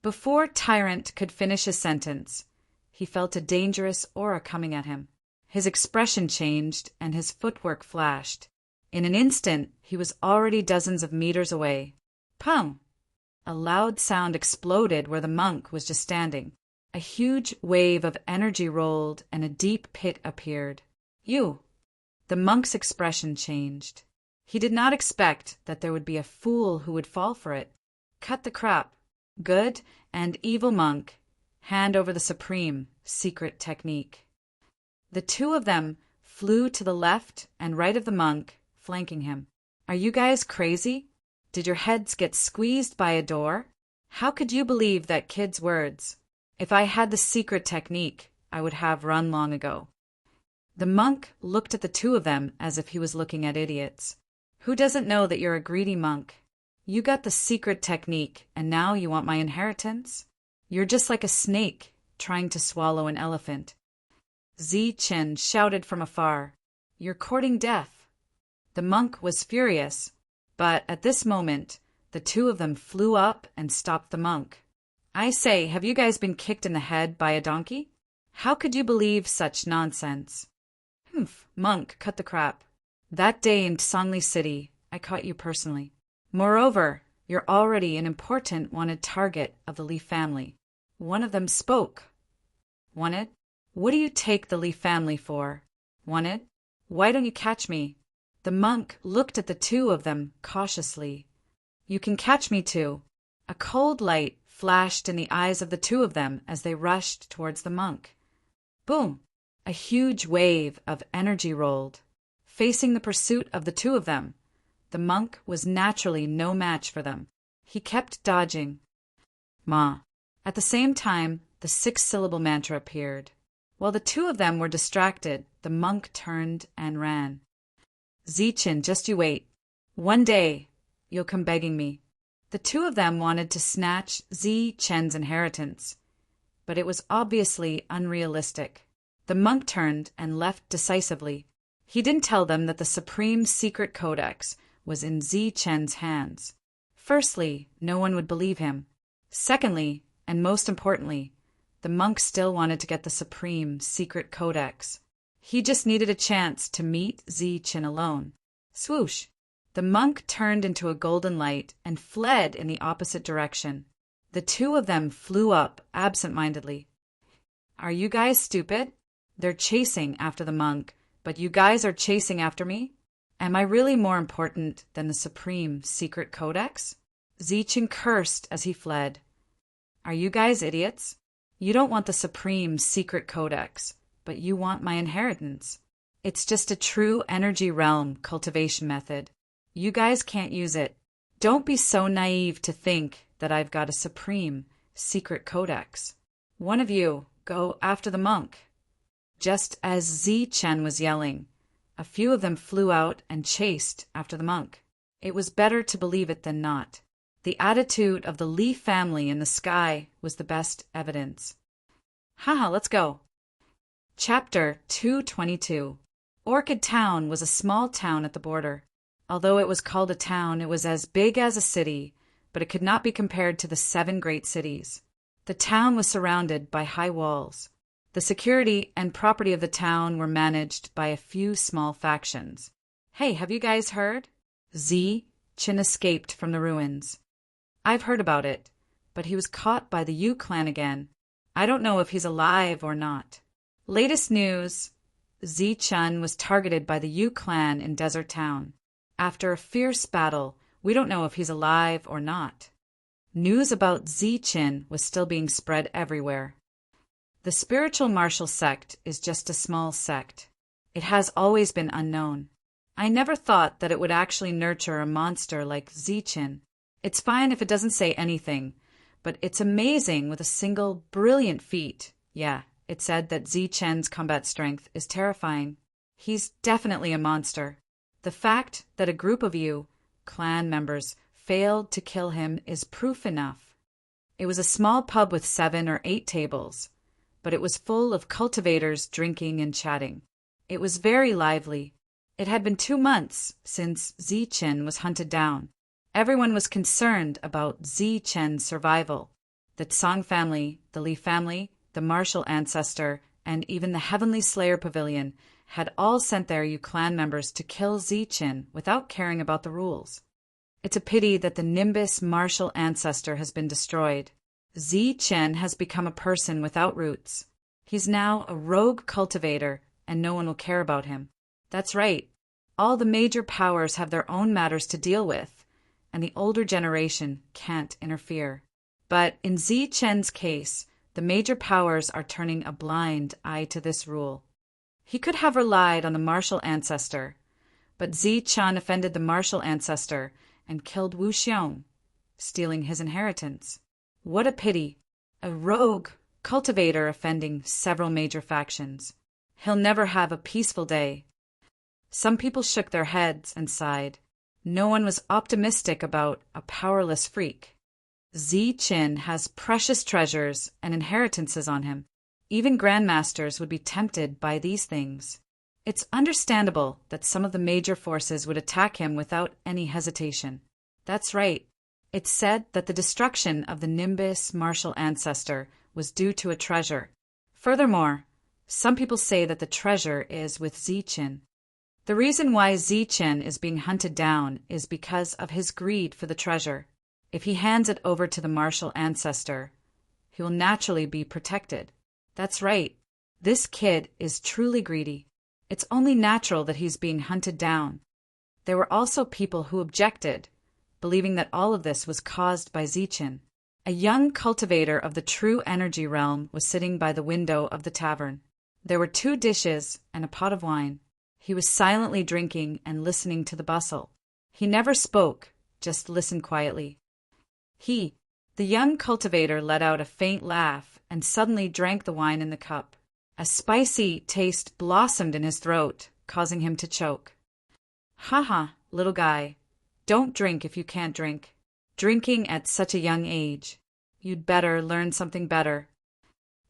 Before Tyrant could finish his sentence, he felt a dangerous aura coming at him. His expression changed and his footwork flashed. In an instant, he was already dozens of meters away. Pum! A loud sound exploded where the monk was just standing. A huge wave of energy rolled and a deep pit appeared. You! The monk's expression changed. He did not expect that there would be a fool who would fall for it. Cut the crap. Good and evil monk, hand over the supreme secret technique. The 2 of them flew to the left and right of the monk, flanking him. Are you guys crazy? Did your heads get squeezed by a door? How could you believe that kid's words? If I had the secret technique, I would have run long ago. The monk looked at the 2 of them as if he was looking at idiots. Who doesn't know that you're a greedy monk? You got the secret technique, and now you want my inheritance? You're just like a snake trying to swallow an elephant. Zichen shouted from afar, You're courting death. The monk was furious, but at this moment, the 2 of them flew up and stopped the monk. I say, have you guys been kicked in the head by a donkey? How could you believe such nonsense? Humph, monk, cut the crap. That day in Songli City, I caught you personally. Moreover, you're already an important wanted target of the Li family. One of them spoke. Wanted? What do you take the Li family for? Wanted? Why don't you catch me? The monk looked at the 2 of them cautiously. You can catch me too. A cold light flashed in the eyes of the 2 of them as they rushed towards the monk. Boom! A huge wave of energy rolled. Facing the pursuit of the 2 of them, the monk was naturally no match for them. He kept dodging. Ma. At the same time, the 6-syllable mantra appeared. While the 2 of them were distracted, the monk turned and ran. Zichen, just you wait. One day, you'll come begging me. The 2 of them wanted to snatch Zichen's inheritance, but it was obviously unrealistic. The monk turned and left decisively. He didn't tell them that the supreme secret codex was in Zichen's hands. Firstly, no one would believe him. Secondly, and most importantly, the monk still wanted to get the supreme secret codex. He just needed a chance to meet Zichen alone. Swoosh! The monk turned into a golden light and fled in the opposite direction. The 2 of them flew up absent-mindedly. Are you guys stupid? They're chasing after the monk, but you guys are chasing after me? Am I really more important than the supreme secret codex? Zichen cursed as he fled. Are you guys idiots? You don't want the supreme secret codex, but you want my inheritance. It's just a true energy realm cultivation method. You guys can't use it. Don't be so naive to think that I've got a supreme secret codex. One of you, go after the monk. Just as Zichen was yelling, a few of them flew out and chased after the monk. It was better to believe it than not. The attitude of the Li family in the sky was the best evidence. Haha, let's go. Chapter 222. Orchid Town was a small town at the border. Although it was called a town, it was as big as a city, but it could not be compared to the 7 great cities. The town was surrounded by high walls. The security and property of the town were managed by a few small factions. Hey, have you guys heard? Zi Qin escaped from the ruins. I've heard about it, but he was caught by the Yu clan again. I don't know if he's alive or not. Latest news, Zi Chun was targeted by the Yu clan in Desert Town. After a fierce battle, we don't know if he's alive or not. News about Zi Qin was still being spread everywhere. The spiritual martial sect is just a small sect. It has always been unknown. I never thought that it would actually nurture a monster like Zi Qin. It's fine if it doesn't say anything, but it's amazing with a single brilliant feat. Yeah, it said that Zi Chen's combat strength is terrifying. He's definitely a monster. The fact that a group of you, clan members, failed to kill him is proof enough. It was a small pub with 7 or 8 tables, but it was full of cultivators drinking and chatting. It was very lively. It had been 2 months since Zi Qin was hunted down. Everyone was concerned about Zi Chen's survival. The Tsang family, the Li family, the martial ancestor, and even the Heavenly Slayer Pavilion had all sent their Yu clan members to kill Zi Qin without caring about the rules. It's a pity that the Nimbus martial ancestor has been destroyed. Zi Qin has become a person without roots. He's now a rogue cultivator, and no one will care about him. That's right. All the major powers have their own matters to deal with, and the older generation can't interfere. But in Zi Chen's case, the major powers are turning a blind eye to this rule. He could have relied on the martial ancestor, but Zi Chen offended the martial ancestor and killed Wu Xiong, stealing his inheritance. What a pity! A rogue cultivator offending several major factions. He'll never have a peaceful day. Some people shook their heads and sighed. No one was optimistic about a powerless freak. Zi Qin has precious treasures and inheritances on him. Even grandmasters would be tempted by these things. It's understandable that some of the major forces would attack him without any hesitation. That's right. It's said that the destruction of the Nimbus martial ancestor was due to a treasure. Furthermore, some people say that the treasure is with Zi Qin. The reason why Zi Qin is being hunted down is because of his greed for the treasure. If he hands it over to the martial ancestor, he will naturally be protected. That's right. This kid is truly greedy. It's only natural that he's being hunted down. There were also people who objected, believing that all of this was caused by Zi Qin. A young cultivator of the true energy realm was sitting by the window of the tavern. There were 2 dishes and a pot of wine. He was silently drinking and listening to the bustle. He never spoke, just listened quietly. The young cultivator let out a faint laugh and suddenly drank the wine in the cup. A spicy taste blossomed in his throat, causing him to choke. Haha, little guy. Don't drink if you can't drink. Drinking at such a young age. You'd better learn something better.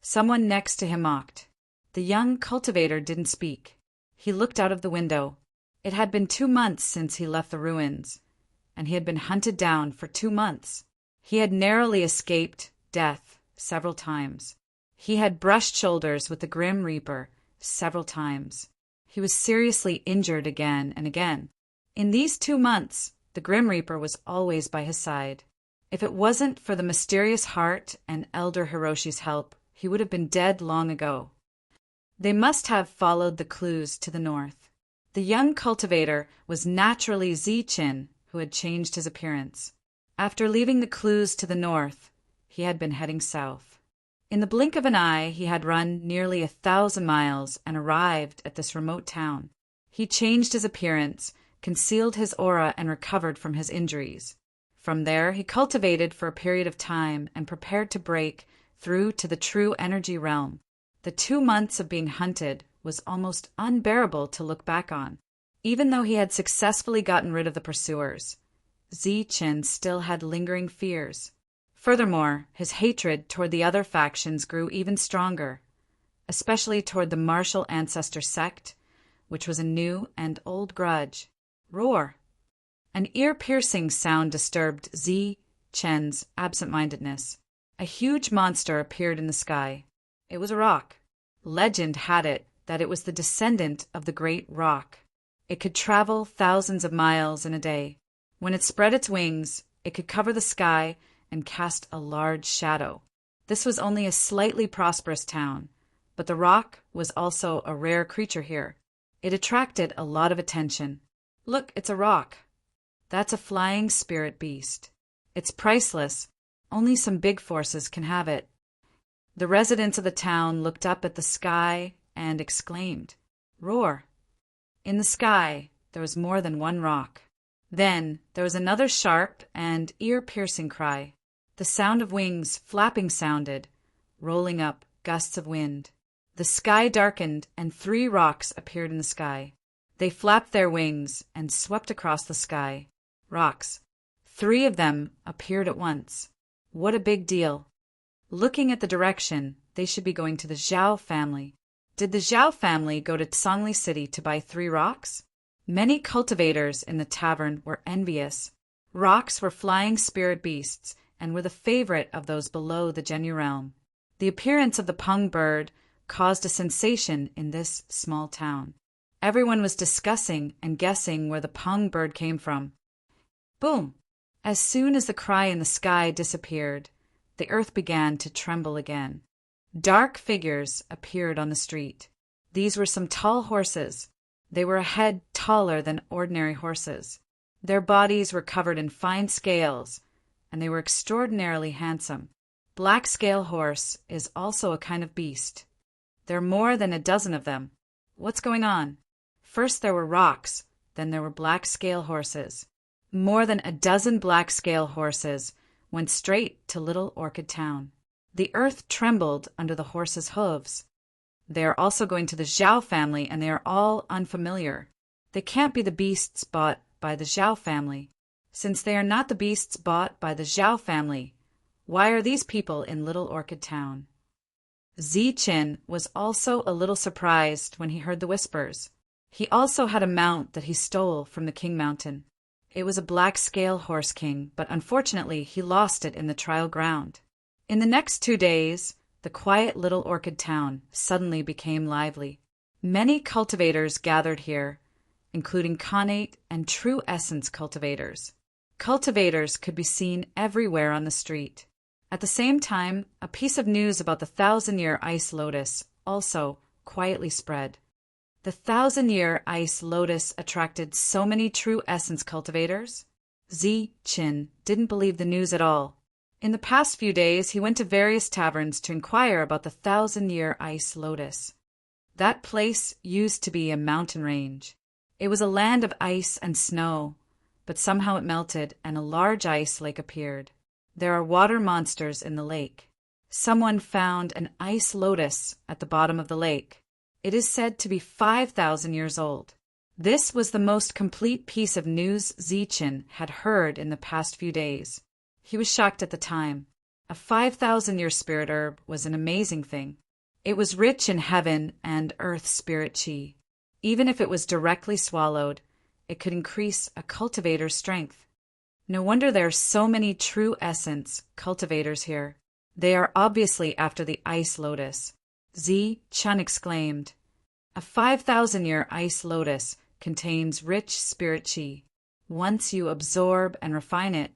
Someone next to him mocked. The young cultivator didn't speak. He looked out of the window. It had been 2 months since he left the ruins, and he had been hunted down for 2 months. He had narrowly escaped death several times. He had brushed shoulders with the Grim Reaper several times. He was seriously injured again and again. In these 2 months, the Grim Reaper was always by his side. If it wasn't for the mysterious heart and Elder Hiroshi's help, he would have been dead long ago. They must have followed the clues to the north. The young cultivator was naturally Zi Qin, who had changed his appearance. After leaving the clues to the north, he had been heading south. In the blink of an eye, he had run nearly 1,000 miles and arrived at this remote town. He changed his appearance, concealed his aura, and recovered from his injuries. From there, he cultivated for a period of time and prepared to break through to the true energy realm. The 2 months of being hunted was almost unbearable to look back on. Even though he had successfully gotten rid of the pursuers, Zi Qin still had lingering fears. Furthermore, his hatred toward the other factions grew even stronger, especially toward the martial ancestor sect, which was a new and old grudge. Roar! An ear-piercing sound disturbed Zi Chen's absent-mindedness. A huge monster appeared in the sky. It was a rock. Legend had it that it was the descendant of the great rock. It could travel thousands of miles in a day. When it spread its wings, it could cover the sky and cast a large shadow. This was only a slightly prosperous town, but the rock was also a rare creature here. It attracted a lot of attention. Look, it's a rock. That's a flying spirit beast. It's priceless. Only some big forces can have it. The residents of the town looked up at the sky and exclaimed, "Roar!" In the sky, there was more than one rock. Then there was another sharp and ear-piercing cry. The sound of wings flapping sounded, rolling up gusts of wind. The sky darkened and 3 rocks appeared in the sky. They flapped their wings and swept across the sky. Rocks. 3 of them appeared at once. What a big deal. Looking at the direction, they should be going to the Zhao family. Did the Zhao family go to Songli City to buy 3 rocks? Many cultivators in the tavern were envious. Rocks were flying spirit beasts and were the favorite of those below the Genyu realm. The appearance of the Peng bird caused a sensation in this small town. Everyone was discussing and guessing where the Peng bird came from. Boom! As soon as the cry in the sky disappeared, the earth began to tremble again. Dark figures appeared on the street. These were some tall horses. They were a head taller than ordinary horses. Their bodies were covered in fine scales, and they were extraordinarily handsome. Black scale horse is also a kind of beast. There are more than a dozen of them. What's going on? First there were rocks, then there were black scale horses. More than a dozen black scale horses went straight to Little Orchid Town. The earth trembled under the horses' hooves. They are also going to the Zhao family, and they are all unfamiliar. They can't be the beasts bought by the Zhao family. Since they are not the beasts bought by the Zhao family, why are these people in Little Orchid Town? Ziqin was also a little surprised when he heard the whispers. He also had a mount that he stole from the King Mountain. It was a black scale horse king, but unfortunately he lost it in the trial ground. In the next 2 days, the quiet Little Orchid Town suddenly became lively. Many cultivators gathered here, including Connate and True Essence cultivators. Cultivators could be seen everywhere on the street. At the same time, a piece of news about the 1,000-year ice lotus also quietly spread. The 1,000-year ice lotus attracted so many True Essence cultivators. Ziqin didn't believe the news at all. In the past few days, he went to various taverns to inquire about the 1,000-year ice lotus. That place used to be a mountain range. It was a land of ice and snow, but somehow it melted and a large ice lake appeared. There are water monsters in the lake. Someone found an ice lotus at the bottom of the lake. It is said to be 5,000 years old. This was the most complete piece of news Ziqin had heard in the past few days. He was shocked at the time. A 5,000-year spirit herb was an amazing thing. It was rich in heaven and earth spirit chi. Even if it was directly swallowed, it could increase a cultivator's strength. No wonder there are so many True Essence cultivators here. They are obviously after the ice lotus. Ziqin exclaimed, "A 5,000-year ice lotus contains rich spirit chi. Once you absorb and refine it,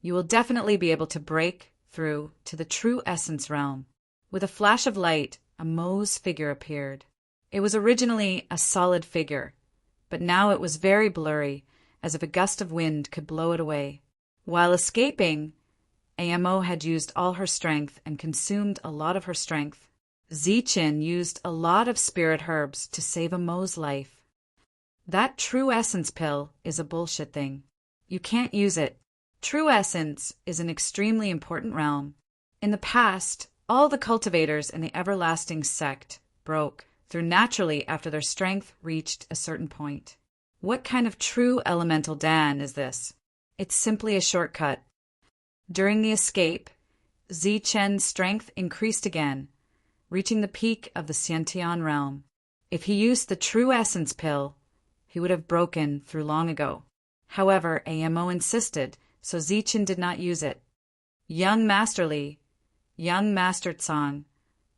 you will definitely be able to break through to the True Essence realm." With a flash of light, a Mo's figure appeared. It was originally a solid figure, but now it was very blurry, as if a gust of wind could blow it away. While escaping, Amo had used all her strength and consumed a lot of her strength. Ziqin used a lot of spirit herbs to save Mo's life. That True Essence pill is a bullshit thing. You can't use it. True Essence is an extremely important realm. In the past, all the cultivators in the Everlasting Sect broke through naturally after their strength reached a certain point. What kind of true elemental Dan is this? It's simply a shortcut. During the escape, Ziqin's strength increased again, reaching the peak of the Xiantian realm. If he used the True Essence pill, he would have broken through long ago. However, Amo insisted, so Ziqin did not use it. Young Master Li, young Master Tsang,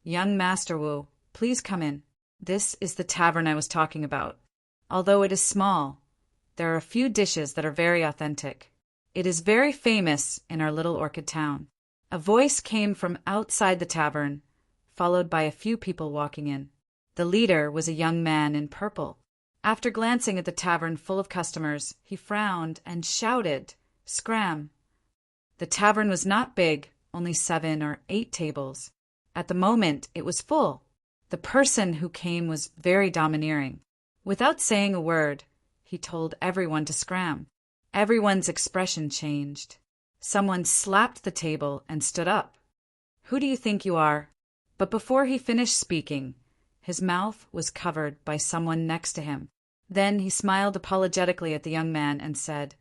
young Master Wu, please come in. This is the tavern I was talking about. Although it is small, there are a few dishes that are very authentic. It is very famous in our little orchid town. A voice came from outside the tavern, followed by a few people walking in. The leader was a young man in purple. After glancing at the tavern full of customers, he frowned and shouted, "Scram!" The tavern was not big, only 7 or 8 tables. At the moment, it was full. The person who came was very domineering. Without saying a word, he told everyone to scram. Everyone's expression changed. Someone slapped the table and stood up. "Who do you think you are?" But before he finished speaking, his mouth was covered by someone next to him. Then he smiled apologetically at the young man and said,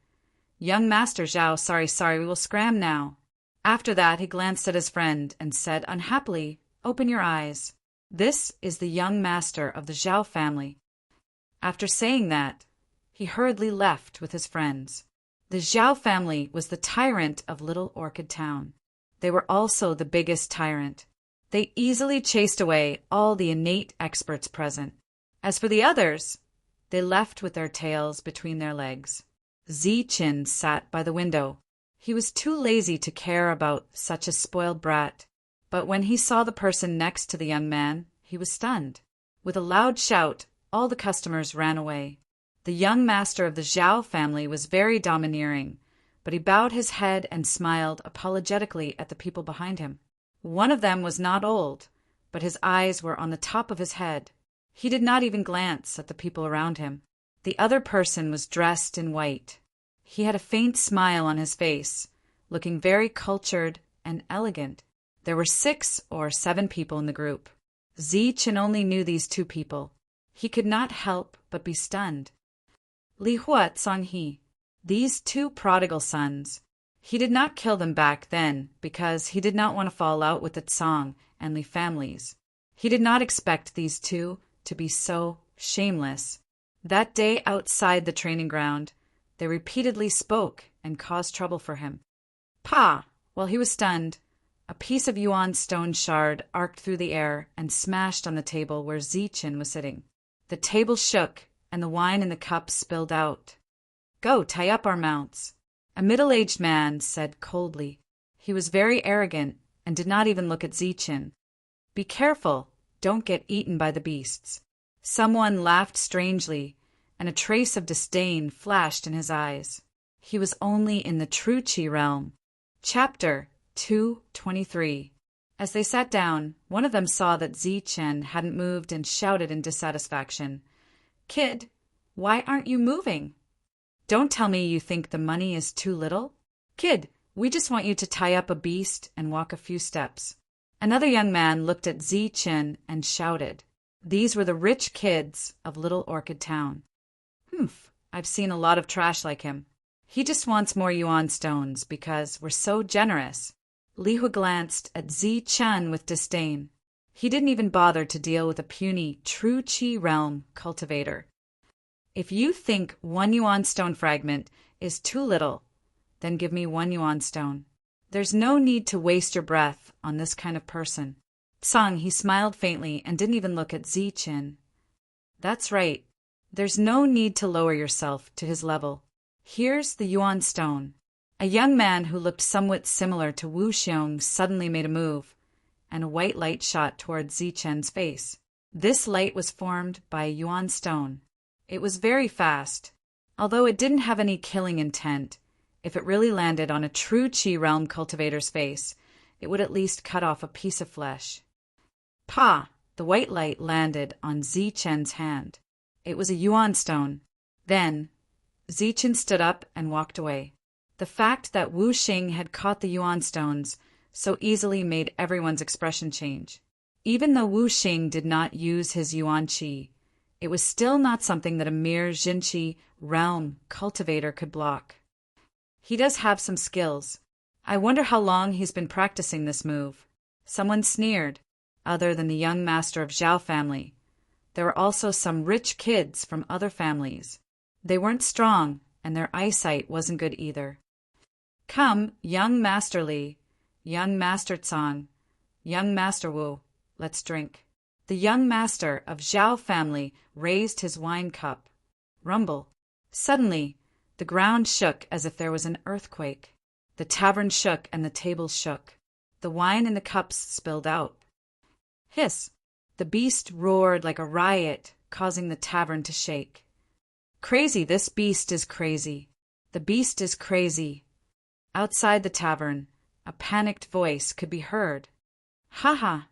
"Young Master Zhao, sorry, we will scram now." After that, he glanced at his friend and said unhappily, "Open your eyes. This is the young master of the Zhao family." After saying that, he hurriedly left with his friends. The Zhao family was the tyrant of Little Orchid Town. They were also the biggest tyrant. They easily chased away all the innate experts present. As for the others, they left with their tails between their legs. Ziqin sat by the window. He was too lazy to care about such a spoiled brat, but when he saw the person next to the young man, he was stunned. With a loud shout, all the customers ran away. The young master of the Zhao family was very domineering, but he bowed his head and smiled apologetically at the people behind him. One of them was not old, but his eyes were on the top of his head. He did not even glance at the people around him. The other person was dressed in white. He had a faint smile on his face, looking very cultured and elegant. There were 6 or 7 people in the group. Ziqin only knew these 2 people. He could not help but be stunned. Li Hua Tsanghe, these 2 prodigal sons. He did not kill them back then because he did not want to fall out with the Tsang and Li families. He did not expect these 2 to be so shameless. That day outside the training ground, they repeatedly spoke and caused trouble for him. Pa! While he was stunned, a piece of yuan stone shard arced through the air and smashed on the table where Ziqin was sitting. The table shook, and the wine in the cup spilled out. "Go, tie up our mounts," a middle-aged man said coldly. He was very arrogant and did not even look at Ziqin. "Be careful, don't get eaten by the beasts." Someone laughed strangely, and a trace of disdain flashed in his eyes. He was only in the True Qi realm. Chapter 223. As they sat down, one of them saw that Ziqin hadn't moved and shouted in dissatisfaction, "Kid, why aren't you moving? Don't tell me you think the money is too little? Kid, we just want you to tie up a beast and walk a few steps." Another young man looked at Ziqin and shouted. These were the rich kids of Little Orchid Town. "Humph, I've seen a lot of trash like him. He just wants more yuan stones because we're so generous." Li Hu glanced at Ziqin with disdain. He didn't even bother to deal with a puny True Qi realm cultivator. "If you think 1 yuan stone fragment is too little, then give me 1 yuan stone. There's no need to waste your breath on this kind of person." Tsang, he smiled faintly and didn't even look at Ziqin. "That's right. There's no need to lower yourself to his level. Here's the yuan stone." A young man who looked somewhat similar to Wu Xiong suddenly made a move, and a white light shot toward Ziqin's face. This light was formed by a yuan stone. It was very fast. Although it didn't have any killing intent, if it really landed on a True Qi realm cultivator's face, it would at least cut off a piece of flesh. Pa! The white light landed on Ziqin's hand. It was a yuan stone. Then, Ziqin stood up and walked away. The fact that Wu Xing had caught the yuan stones so easily made everyone's expression change. Even though Wu Xing did not use his yuan qi, it was still not something that a mere Jinqi realm cultivator could block. He does have some skills. I wonder how long he's been practicing this move. Someone sneered, other than the young master of Zhao family. There were also some rich kids from other families. They weren't strong, and their eyesight wasn't good either. "Come, young Master Li, Young Master Tsang, Young Master Wu, let's drink. The young master of Zhao family raised his wine cup. Rumble. Suddenly, the ground shook as if there was an earthquake. The tavern shook and the tables shook. The wine in the cups spilled out. Hiss! The beast roared like a riot, causing the tavern to shake. Crazy, this beast is crazy. The beast is crazy. Outside the tavern, a panicked voice could be heard. Ha ha!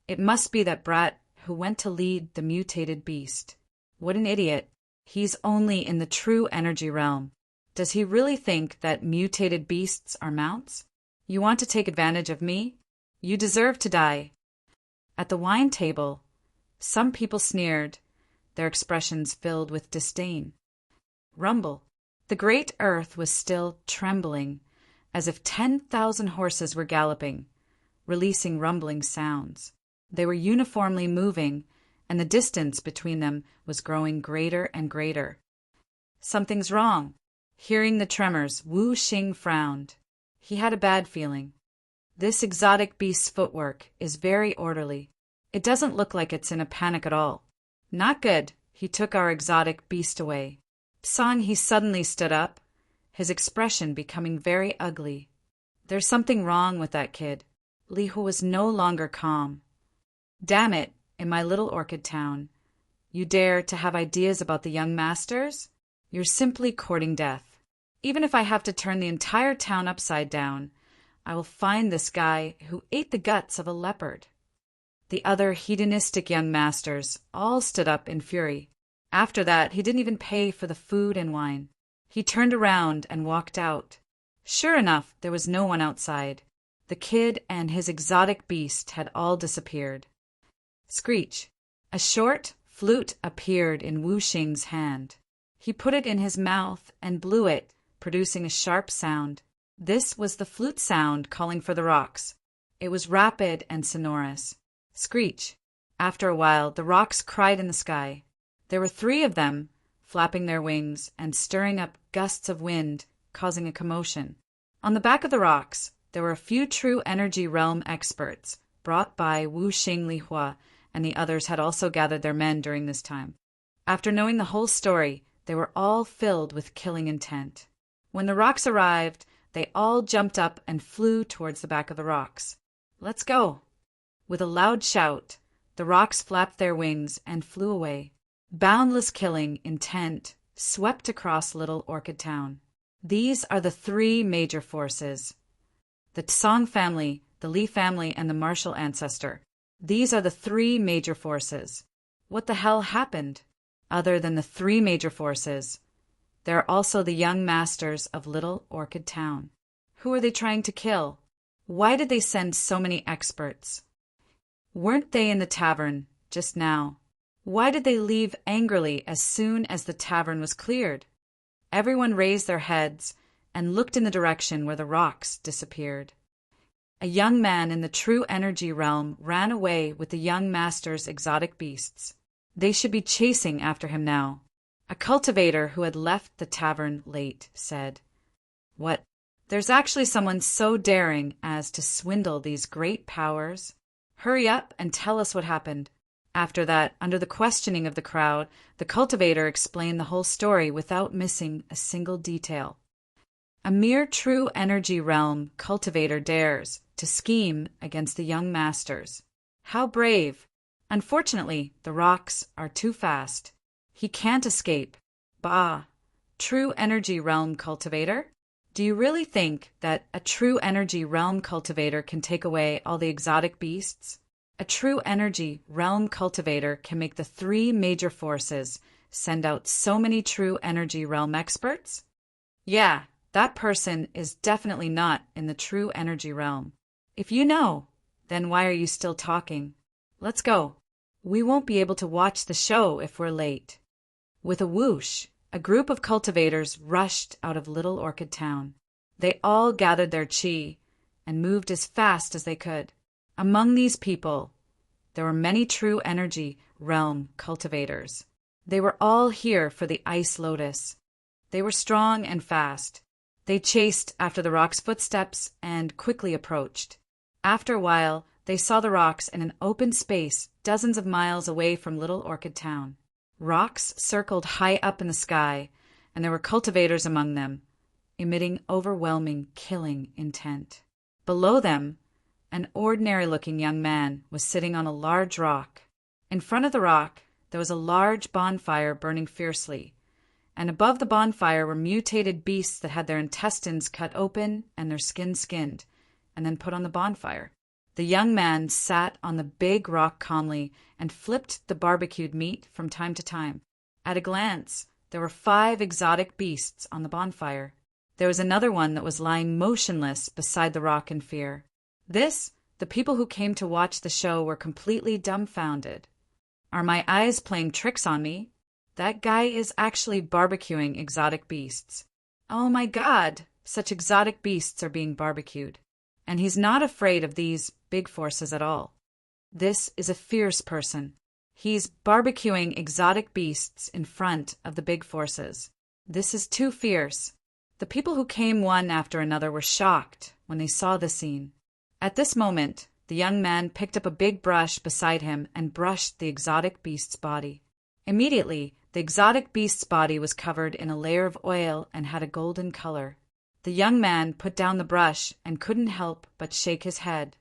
It must be that brat who went to lead the mutated beast. What an idiot. He's only in the true energy realm. Does he really think that mutated beasts are mounts? You want to take advantage of me? You deserve to die. At the wine table, some people sneered, their expressions filled with disdain. Rumble. The great earth was still trembling, as if 10,000 horses were galloping, releasing rumbling sounds. They were uniformly moving, and the distance between them was growing greater and greater. Something's wrong. Hearing the tremors, Wu Xing frowned. He had a bad feeling. This exotic beast's footwork is very orderly. It doesn't look like it's in a panic at all. Not good. He took our exotic beast away. Tsang, he suddenly stood up, his expression becoming very ugly. There's something wrong with that kid. Li Hu was no longer calm. Damn it, in my little orchid town. You dare to have ideas about the young masters? You're simply courting death. Even if I have to turn the entire town upside down, I will find this guy who ate the guts of a leopard. The other hedonistic young masters all stood up in fury. After that, he didn't even pay for the food and wine. He turned around and walked out. Sure enough, there was no one outside. The kid and his exotic beast had all disappeared. Screech. A short flute appeared in Wu Xing's hand. He put it in his mouth and blew it, producing a sharp sound. This was the flute sound calling for the rocks. It was rapid and sonorous. Screech. After a while, the rocks cried in the sky. There were 3 of them, flapping their wings and stirring up gusts of wind, causing a commotion. On the back of the rocks, there were a few true energy realm experts, brought by Wu Xing Li Hua, and the others had also gathered their men during this time. After knowing the whole story, they were all filled with killing intent. When the rocks arrived, they all jumped up and flew towards the back of the rocks. Let's go! With a loud shout, the rocks flapped their wings and flew away. Boundless killing intent swept across Little Orchid Town. These are the 3 major forces. The Tsang family, the Li family, and the martial ancestor. These are the 3 major forces. What the hell happened? Other than the 3 major forces, there are also the young masters of Little Orchid Town. Who are they trying to kill? Why did they send so many experts? Weren't they in the tavern just now? Why did they leave angrily as soon as the tavern was cleared? Everyone raised their heads and looked in the direction where the rocks disappeared. A young man in the true energy realm ran away with the young master's exotic beasts. They should be chasing after him now. A cultivator who had left the tavern late said, "What? There's actually someone so daring as to swindle these great powers? Hurry up and tell us what happened." After that, under the questioning of the crowd, the cultivator explained the whole story without missing a single detail. A mere true energy realm cultivator dares to scheme against the young masters. How brave! Unfortunately, the rocks are too fast. He can't escape. Bah! True energy realm cultivator? Do you really think that a true energy realm cultivator can take away all the exotic beasts? A true energy realm cultivator can make the 3 major forces send out so many true energy realm experts? Yeah, that person is definitely not in the true energy realm. If you know, then why are you still talking? Let's go. We won't be able to watch the show if we're late. With a whoosh, a group of cultivators rushed out of Little Orchid Town. They all gathered their chi and moved as fast as they could. Among these people, there were many true energy realm cultivators. They were all here for the Ice Lotus. They were strong and fast. They chased after the rock's footsteps and quickly approached. After a while, they saw the rocks in an open space dozens of miles away from Little Orchid Town. Rocks circled high up in the sky, and there were cultivators among them, emitting overwhelming, killing intent. Below them, an ordinary-looking young man was sitting on a large rock. In front of the rock, there was a large bonfire burning fiercely, and above the bonfire were mutated beasts that had their intestines cut open and their skin skinned, and then put on the bonfire. The young man sat on the big rock calmly and flipped the barbecued meat from time to time. At a glance, there were 5 exotic beasts on the bonfire. There was another one that was lying motionless beside the rock in fear. The people who came to watch the show were completely dumbfounded. Are my eyes playing tricks on me? That guy is actually barbecuing exotic beasts. Oh my God, such exotic beasts are being barbecued. And he's not afraid of these big forces at all. This is a fierce person. He's barbecuing exotic beasts in front of the big forces. This is too fierce. The people who came one after another were shocked when they saw the scene. At this moment, the young man picked up a big brush beside him and brushed the exotic beast's body. Immediately, the exotic beast's body was covered in a layer of oil and had a golden color. The young man put down the brush and couldn't help but shake his head.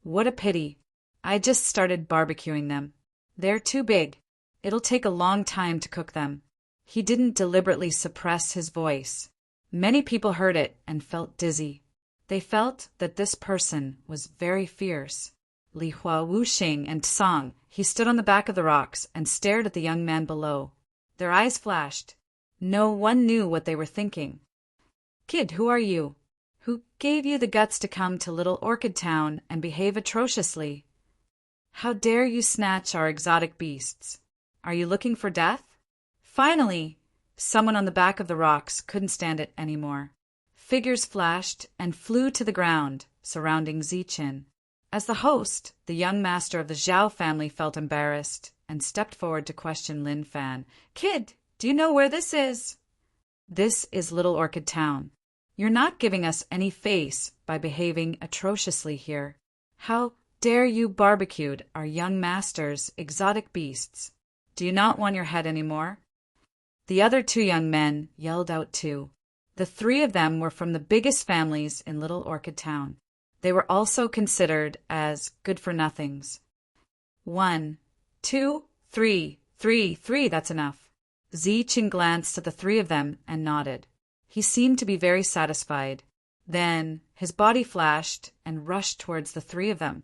What a pity. I just started barbecuing them. They're too big. It'll take a long time to cook them. He didn't deliberately suppress his voice. Many people heard it and felt dizzy. They felt that this person was very fierce. Li Hua Wuxing and Song, he stood on the back of the rocks and stared at the young man below. Their eyes flashed. No one knew what they were thinking. Kid, who are you? Who gave you the guts to come to Little Orchid Town and behave atrociously? How dare you snatch our exotic beasts? Are you looking for death? Finally, someone on the back of the rocks couldn't stand it anymore. Figures flashed and flew to the ground, surrounding Ziqin. As the host, the young master of the Zhao family felt embarrassed and stepped forward to question Lin Fan. Kid, do you know where this is? This is Little Orchid Town. You're not giving us any face by behaving atrociously here. How dare you barbecued our young master's exotic beasts? Do you not want your head anymore? The other 2 young men yelled out too. The 3 of them were from the biggest families in Little Orchid Town. They were also considered as good-for-nothings. 1, 2, 3, 3, that's enough. Ziqin glanced at the 3 of them and nodded. He seemed to be very satisfied. Then his body flashed and rushed towards the 3 of them.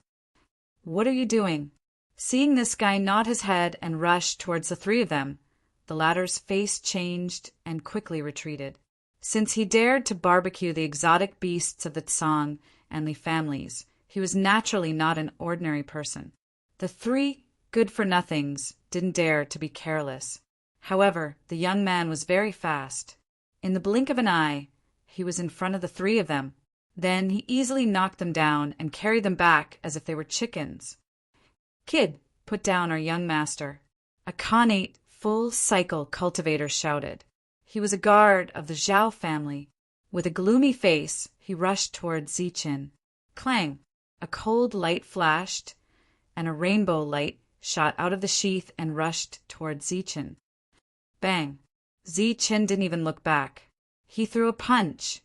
What are you doing? Seeing this guy nod his head and rush towards the 3 of them, the latter's face changed and quickly retreated. Since he dared to barbecue the exotic beasts of the Tsang and Li families, he was naturally not an ordinary person. The 3 good-for-nothings didn't dare to be careless. However, the young man was very fast. In the blink of an eye, he was in front of the 3 of them. Then he easily knocked them down and carried them back as if they were chickens. Kid, put down our young master. A Khanate full-cycle cultivator shouted. He was a guard of the Zhao family. With a gloomy face, he rushed toward Ziqin. Clang! A cold light flashed, and a rainbow light shot out of the sheath and rushed toward Ziqin. Bang! Ziqin didn't even look back. He threw a punch,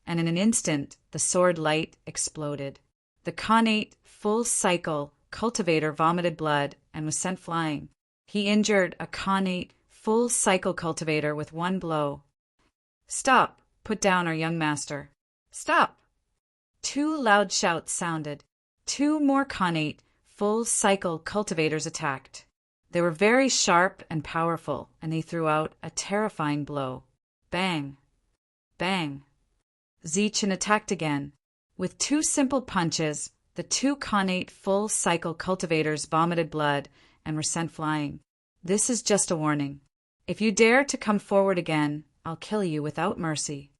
and in an instant the sword light exploded. The Khanate full-cycle cultivator vomited blood and was sent flying. He injured a Khanate full-cycle cultivator with 1 blow. Stop! Put down our young master. Stop! 2 loud shouts sounded. 2 more Khanate full-cycle cultivators attacked. They were very sharp and powerful, and they threw out a terrifying blow. Bang! Bang! Ziqin attacked again. With 2 simple punches, the 2 Khanate full-cycle cultivators vomited blood and were sent flying. This is just a warning. If you dare to come forward again, I'll kill you without mercy.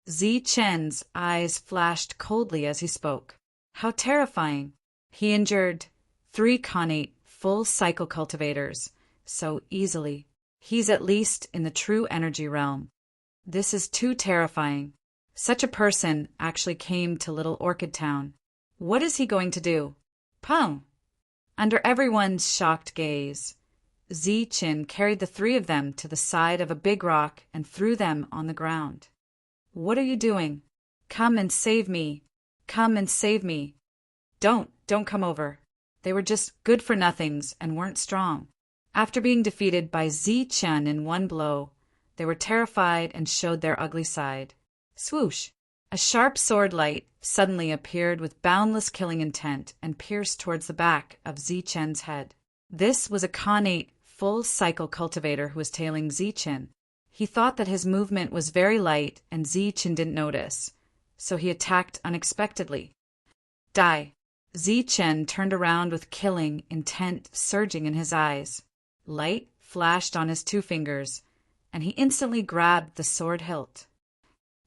Ziqin's eyes flashed coldly as he spoke. How terrifying! He injured 3 Khanate full-cycle cultivators so easily. He's at least in the true energy realm. This is too terrifying. Such a person actually came to Little Orchid Town. What is he going to do? Pung! Under everyone's shocked gaze, Zi-Chin carried the three of them to the side of a big rock and threw them on the ground. What are you doing? Come and save me! Come and save me! Don't come over. They were just good-for-nothings and weren't strong. After being defeated by Zi-Chin in one blow, they were terrified and showed their ugly side. Swoosh! A sharp sword light suddenly appeared with boundless killing intent and pierced towards the back of Zi-Chen's head. This was a Khanate full-cycle cultivator who was tailing Zi-Chin. He thought that his movement was very light and Zi-Chin didn't notice, so he attacked unexpectedly. Die! Zi-Chin turned around with killing intent surging in his eyes. Light flashed on his 2 fingers, and he instantly grabbed the sword hilt.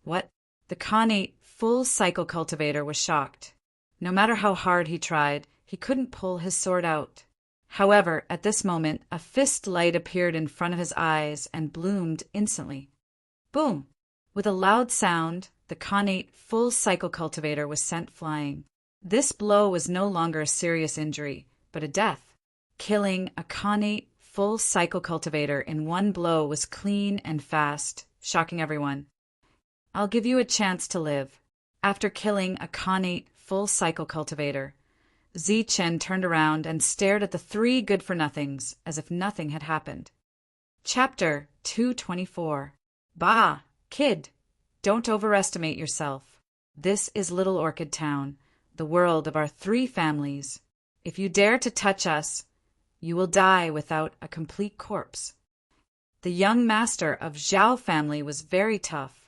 What? The Khanate full-cycle cultivator was shocked. No matter how hard he tried, he couldn't pull his sword out. However, at this moment, a fist light appeared in front of his eyes and bloomed instantly. Boom! With a loud sound, the Khanate full-cycle cultivator was sent flying. This blow was no longer a serious injury, but a death. Killing a Khanate full-cycle cultivator in one blow was clean and fast, shocking everyone. I'll give you a chance to live. After killing a Khanate full-cycle cultivator, Zi-Chin turned around and stared at the 3 good-for-nothings as if nothing had happened. Chapter 224. Bah, kid! Don't overestimate yourself. This is Little Orchid Town, the world of our 3 families. If you dare to touch us, you will die without a complete corpse. The young master of Zhao family was very tough.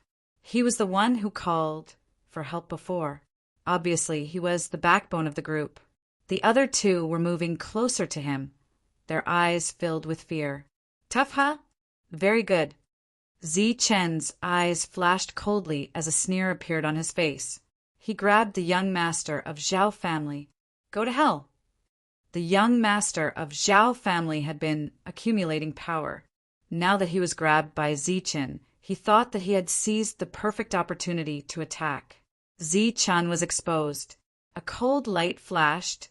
He was the one who called for help before. Obviously, he was the backbone of the group. The other 2 were moving closer to him, their eyes filled with fear. Tough, huh? Very good. Zi-Chen's eyes flashed coldly as a sneer appeared on his face. He grabbed the young master of Zhao family. Go to hell! The young master of Zhao family had been accumulating power. Now that he was grabbed by Zi-Chin, he thought that he had seized the perfect opportunity to attack. Zi-Chin was exposed. A cold light flashed,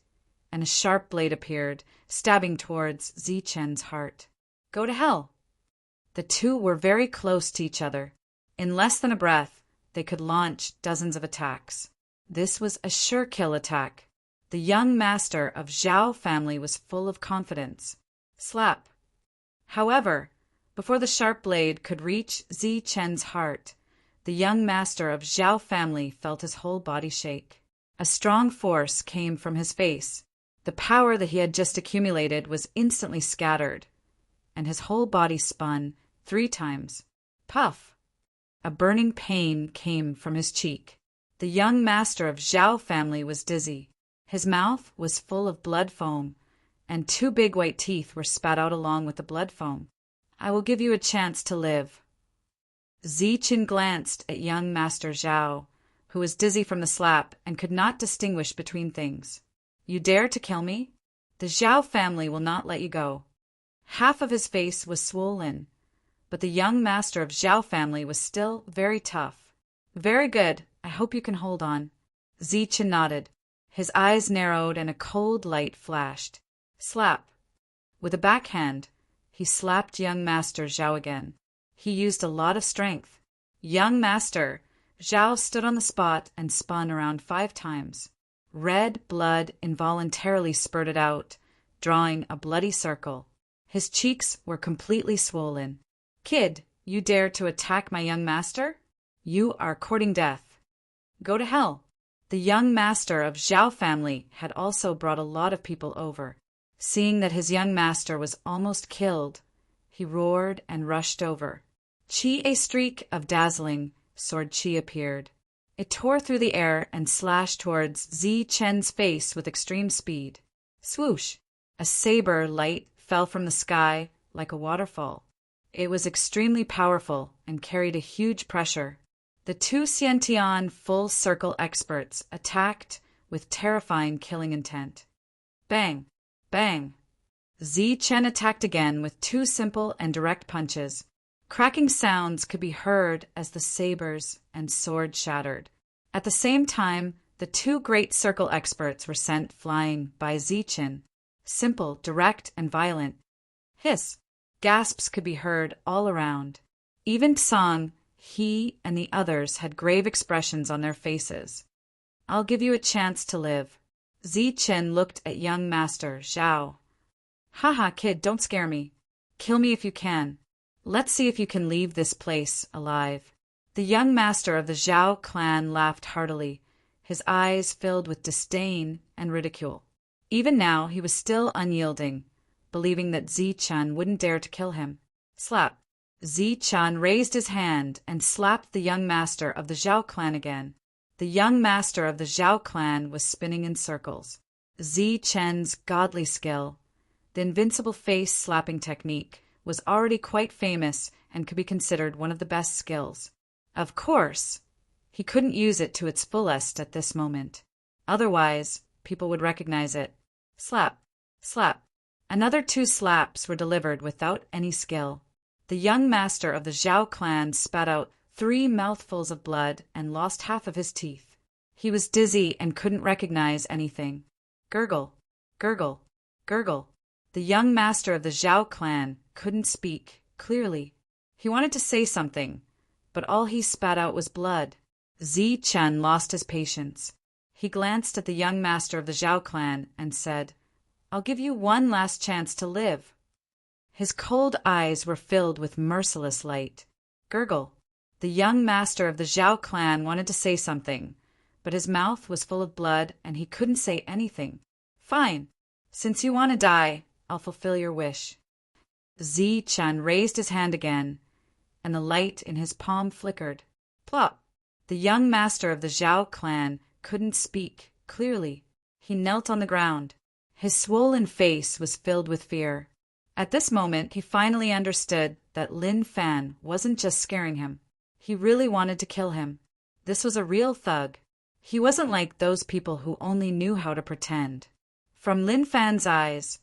and a sharp blade appeared, stabbing towards Zi-Chin's heart. Go to hell! The 2 were very close to each other. In less than a breath, they could launch dozens of attacks. This was a sure kill attack. The young master of Zhao family was full of confidence. Slap! However, before the sharp blade could reach Zi-Chen's heart, the young master of Zhao family felt his whole body shake. A strong force came from his face. The power that he had just accumulated was instantly scattered, and his whole body spun 3 times. Puff! A burning pain came from his cheek. The young master of Zhao family was dizzy. His mouth was full of blood foam, and 2 big white teeth were spat out along with the blood foam. I will give you a chance to live. Zi-Chin glanced at young Master Zhao, who was dizzy from the slap and could not distinguish between things. You dare to kill me? The Zhao family will not let you go. Half of his face was swollen, but the young master of Zhao family was still very tough. Very good. I hope you can hold on. Zi-Chin nodded. His eyes narrowed and a cold light flashed. Slap. With a backhand, he slapped young Master Zhao again. He used a lot of strength. Young Master Zhao stood on the spot and spun around 5 times. Red blood involuntarily spurted out, drawing a bloody circle. His cheeks were completely swollen. Kid, you dare to attack my young master? You are courting death. Go to hell. The young master of Zhao family had also brought a lot of people over. Seeing that his young master was almost killed, he roared and rushed over. A streak of dazzling sword chi appeared. It tore through the air and slashed towards Zi-Chen's face with extreme speed. Swoosh! A saber light fell from the sky like a waterfall. It was extremely powerful and carried a huge pressure. The 2 Xiantian full circle experts attacked with terrifying killing intent. Bang! Bang! Zi-Chen attacked again with 2 simple and direct punches. Cracking sounds could be heard as the sabers and swords shattered. At the same time, the two great circle experts were sent flying by Zichin. Simple, direct, and violent. Hiss! Gasps could be heard all around. Even Tsang, he and the others had grave expressions on their faces. I'll give you a chance to live. Zichin looked at young master Zhao. Haha, kid, don't scare me. Kill me if you can. Let's see if you can leave this place alive. The young master of the Zhao clan laughed heartily, his eyes filled with disdain and ridicule. Even now he was still unyielding, believing that Zichin wouldn't dare to kill him. Slap! Zichin raised his hand and slapped the young master of the Zhao clan again. The young master of the Zhao clan was spinning in circles. Zichin's godly skill, the invincible face slapping technique, was already quite famous and could be considered one of the best skills. Of course, he couldn't use it to its fullest at this moment. Otherwise, people would recognize it. Slap! Slap! Another 2 slaps were delivered without any skill. The young master of the Zhao clan spat out 3 mouthfuls of blood and lost half of his teeth. He was dizzy and couldn't recognize anything. Gurgle! Gurgle! Gurgle! The young master of the Zhao clan couldn't speak clearly. He wanted to say something, but all he spat out was blood. Zichin lost his patience. He glanced at the young master of the Zhao clan and said, I'll give you one last chance to live. His cold eyes were filled with merciless light. Gurgle! The young master of the Zhao clan wanted to say something, but his mouth was full of blood and he couldn't say anything. Fine. Since you want to die, I'll fulfill your wish. Zichin raised his hand again, and the light in his palm flickered. Plop! The young master of the Zhao clan couldn't speak clearly. He knelt on the ground. His swollen face was filled with fear. At this moment, he finally understood that Lin Fan wasn't just scaring him. He really wanted to kill him. This was a real thug. He wasn't like those people who only knew how to pretend. From Lin Fan's eyes,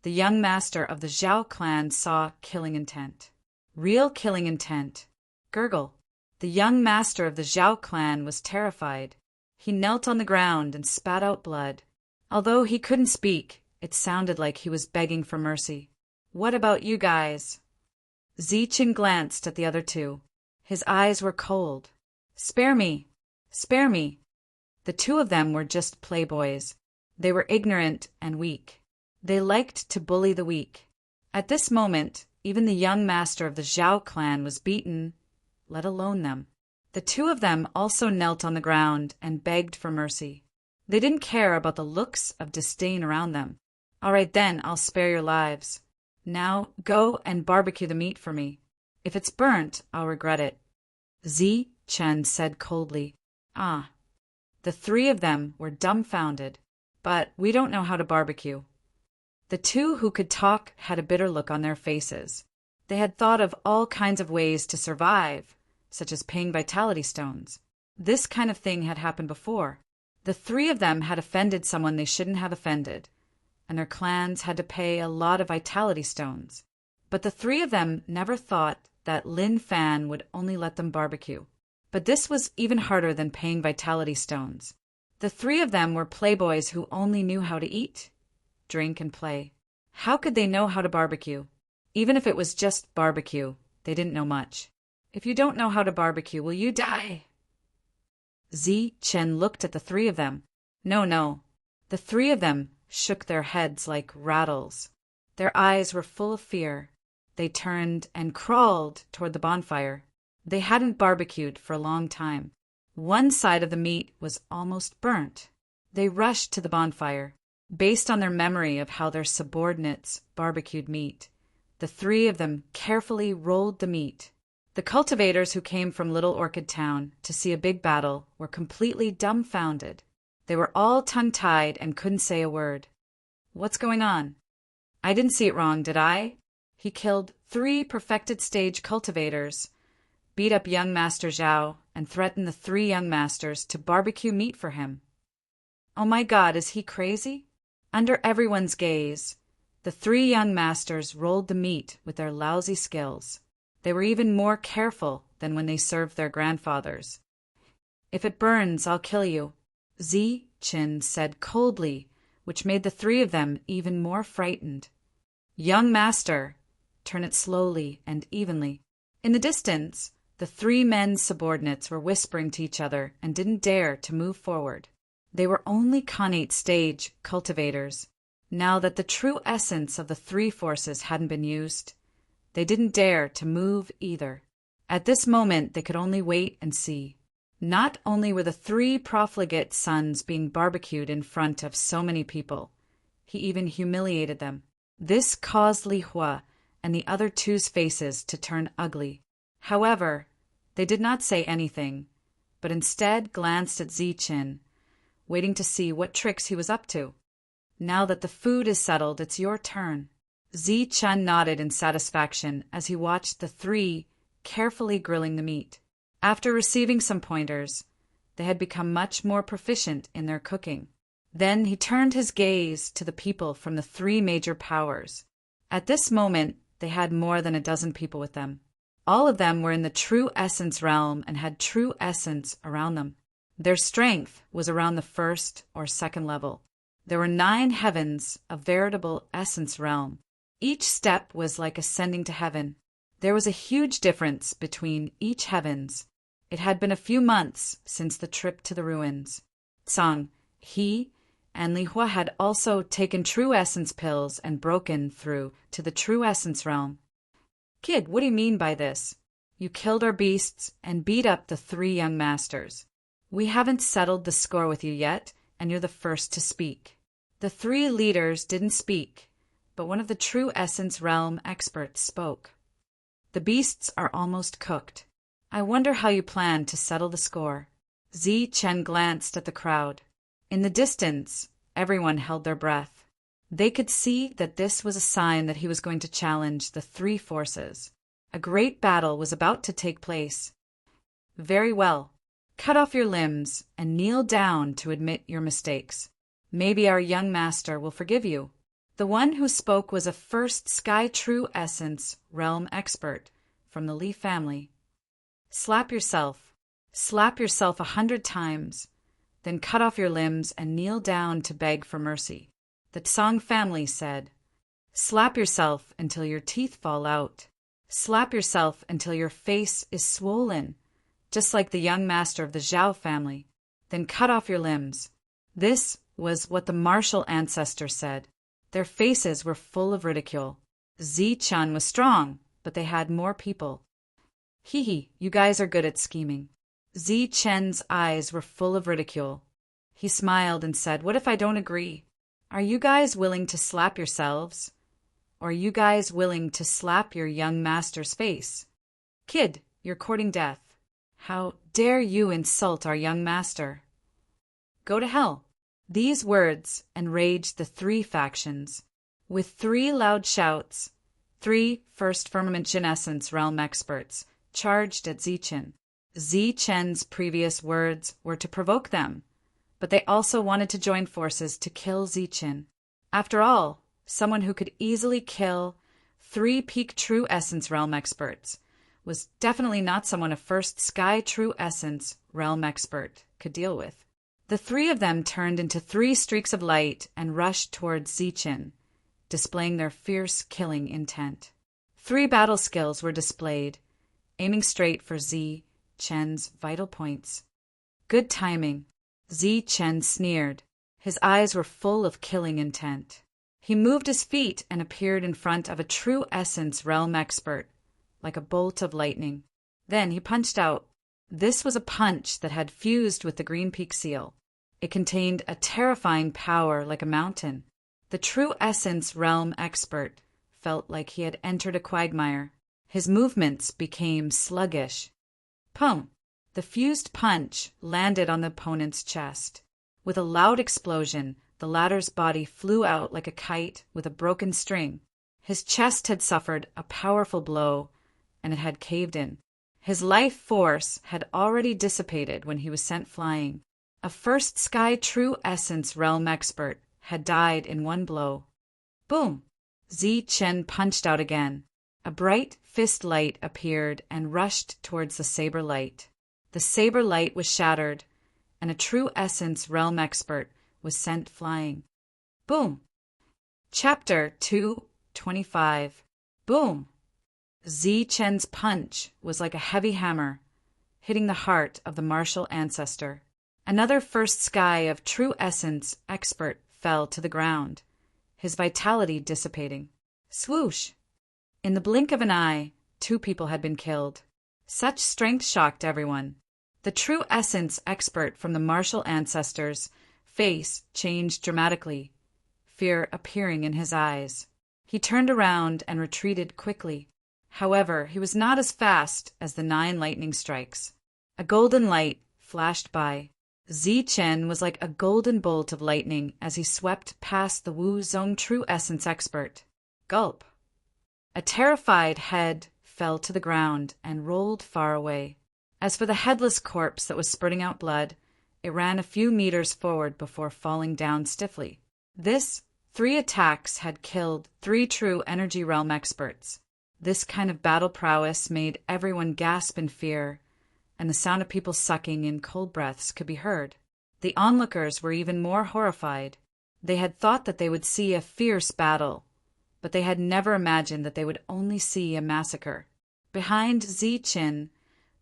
the young master of the Zhao clan saw killing intent. Real killing intent. Gurgle! The young master of the Zhao clan was terrified. He knelt on the ground and spat out blood. Although he couldn't speak, it sounded like he was begging for mercy. What about you guys? Zichin glanced at the other 2. His eyes were cold. Spare me! Spare me! The 2 of them were just playboys. They were ignorant and weak. They liked to bully the weak. At this moment, even the young master of the Zhao clan was beaten, let alone them. The 2 of them also knelt on the ground and begged for mercy. They didn't care about the looks of disdain around them. All right then, I'll spare your lives. Now go and barbecue the meat for me. If it's burnt, I'll regret it. Zichin said coldly. Ah. The 3 of them were dumbfounded. But we don't know how to barbecue. The 2 who could talk had a bitter look on their faces. They had thought of all kinds of ways to survive, such as paying vitality stones. This kind of thing had happened before. The 3 of them had offended someone they shouldn't have offended, and their clans had to pay a lot of vitality stones. But the 3 of them never thought that Lin Fan would only let them barbecue. But this was even harder than paying vitality stones. The 3 of them were playboys who only knew how to eat, drink, and play. How could they know how to barbecue? Even if it was just barbecue, they didn't know much. If you don't know how to barbecue, will you die? Zichin looked at the 3 of them. No. The 3 of them shook their heads like rattles. Their eyes were full of fear. They turned and crawled toward the bonfire. They hadn't barbecued for a long time. One side of the meat was almost burnt. They rushed to the bonfire. Based on their memory of how their subordinates barbecued meat, the 3 of them carefully rolled the meat. The cultivators who came from Little Orchid Town to see a big battle were completely dumbfounded. They were all tongue-tied and couldn't say a word. What's going on? I didn't see it wrong, did I? He killed 3 perfected stage cultivators, beat up young Master Zhao, and threatened the 3 young masters to barbecue meat for him. Oh my God, is he crazy? Under everyone's gaze, the 3 young masters rolled the meat with their lousy skills. They were even more careful than when they served their grandfathers. "If it burns, I'll kill you," Zi-Chin said coldly, which made the three of them even more frightened. "Young master, turn it slowly and evenly." In the distance, the three men's subordinates were whispering to each other and didn't dare to move forward. They were only Khanate stage cultivators. Now that the true essence of the three forces hadn't been used, they didn't dare to move either. At this moment, they could only wait and see. Not only were the three profligate sons being barbecued in front of so many people, he even humiliated them. This caused Li Hua and the other two's faces to turn ugly. However, they did not say anything, but instead glanced at Zi-Chin, waiting to see what tricks he was up to. "Now that the food is settled, it's your turn." Zi-Chin nodded in satisfaction as he watched the three carefully grilling the meat. After receiving some pointers, they had become much more proficient in their cooking. Then he turned his gaze to the people from the three major powers. At this moment, they had more than a dozen people with them. All of them were in the true essence realm and had true essence around them. Their strength was around the first or second level. There were 9 heavens, a veritable essence realm. Each step was like ascending to heaven. There was a huge difference between each heavens. It had been a few months since the trip to the ruins. Tsang, he, and Li Hua had also taken true essence pills and broken through to the true essence realm. "Kid, what do you mean by this? You killed our beasts and beat up the 3 young masters. We haven't settled the score with you yet, and you're the first to speak." The 3 leaders didn't speak, but one of the true essence realm experts spoke. "The beasts are almost cooked. I wonder how you plan to settle the score." Zi-Chen glanced at the crowd. In the distance, everyone held their breath. They could see that this was a sign that he was going to challenge the 3 forces. A great battle was about to take place. "Very well. Cut off your limbs and kneel down to admit your mistakes. Maybe our young master will forgive you." The one who spoke was a first Sky True Essence realm expert from the Li family. Slap yourself 100 times, then cut off your limbs and kneel down to beg for mercy." The Tsang family said, "Slap yourself until your teeth fall out. Slap yourself until your face is swollen, just like the young master of the Zhao family. Then cut off your limbs." This was what the martial ancestor said. Their faces were full of ridicule. Zi-Chan was strong, but they had more people. "Hee, you guys are good at scheming." Zi-Chen's eyes were full of ridicule. He smiled and said, "What if I don't agree? Are you guys willing to slap yourselves? Or are you guys willing to slap your young master's face? Kid, you're courting death. How dare you insult our young master? Go to hell." These words enraged the 3 factions. With 3 loud shouts, 3 first Firmament Jin Essence realm experts charged at Zi-Chen. Zi-Chen's previous words were to provoke them, but they also wanted to join forces to kill Zi-Chen. After all, someone who could easily kill 3 peak True Essence realm experts was definitely not someone a first Sky True Essence realm expert could deal with. The 3 of them turned into 3 streaks of light and rushed towards Zi-Chen, displaying their fierce killing intent. 3 battle skills were displayed, aiming straight for Zi-Chen's vital points. Good timing. Zi-Chen sneered. His eyes were full of killing intent. He moved his feet and appeared in front of a True Essence realm expert, like a bolt of lightning. Then he punched out. This was a punch that had fused with the Green Peak seal. It contained a terrifying power like a mountain. The True Essence realm expert felt like he had entered a quagmire. His movements became sluggish. Pum! The fused punch landed on the opponent's chest. With a loud explosion, the latter's body flew out like a kite with a broken string. His chest had suffered a powerful blow, and it had caved in. His life force had already dissipated when he was sent flying. A first Sky True Essence realm expert had died in one blow. Boom! Zi-Chen punched out again. A bright fist light appeared and rushed towards the saber light. The saber light was shattered, and a true essence realm expert was sent flying. Boom! Chapter 225. Boom! Zichen's punch was like a heavy hammer, hitting the heart of the martial ancestor. Another first sky of true essence expert fell to the ground, his vitality dissipating. Swoosh! In the blink of an eye, 2 people had been killed. Such strength shocked everyone. The true essence expert from the martial ancestors' face changed dramatically, fear appearing in his eyes. He turned around and retreated quickly. However, he was not as fast as the 9 lightning strikes. A golden light flashed by. Zichen was like a golden bolt of lightning as he swept past the Wu Zong true essence expert. Gulp! A terrified head fell to the ground and rolled far away. As for the headless corpse that was spurting out blood, it ran a few meters forward before falling down stiffly. 3 attacks had killed 3 true energy realm experts. This kind of battle prowess made everyone gasp in fear, and the sound of people sucking in cold breaths could be heard. The onlookers were even more horrified. They had thought that they would see a fierce battle, but they had never imagined that they would only see a massacre. Behind Zichen,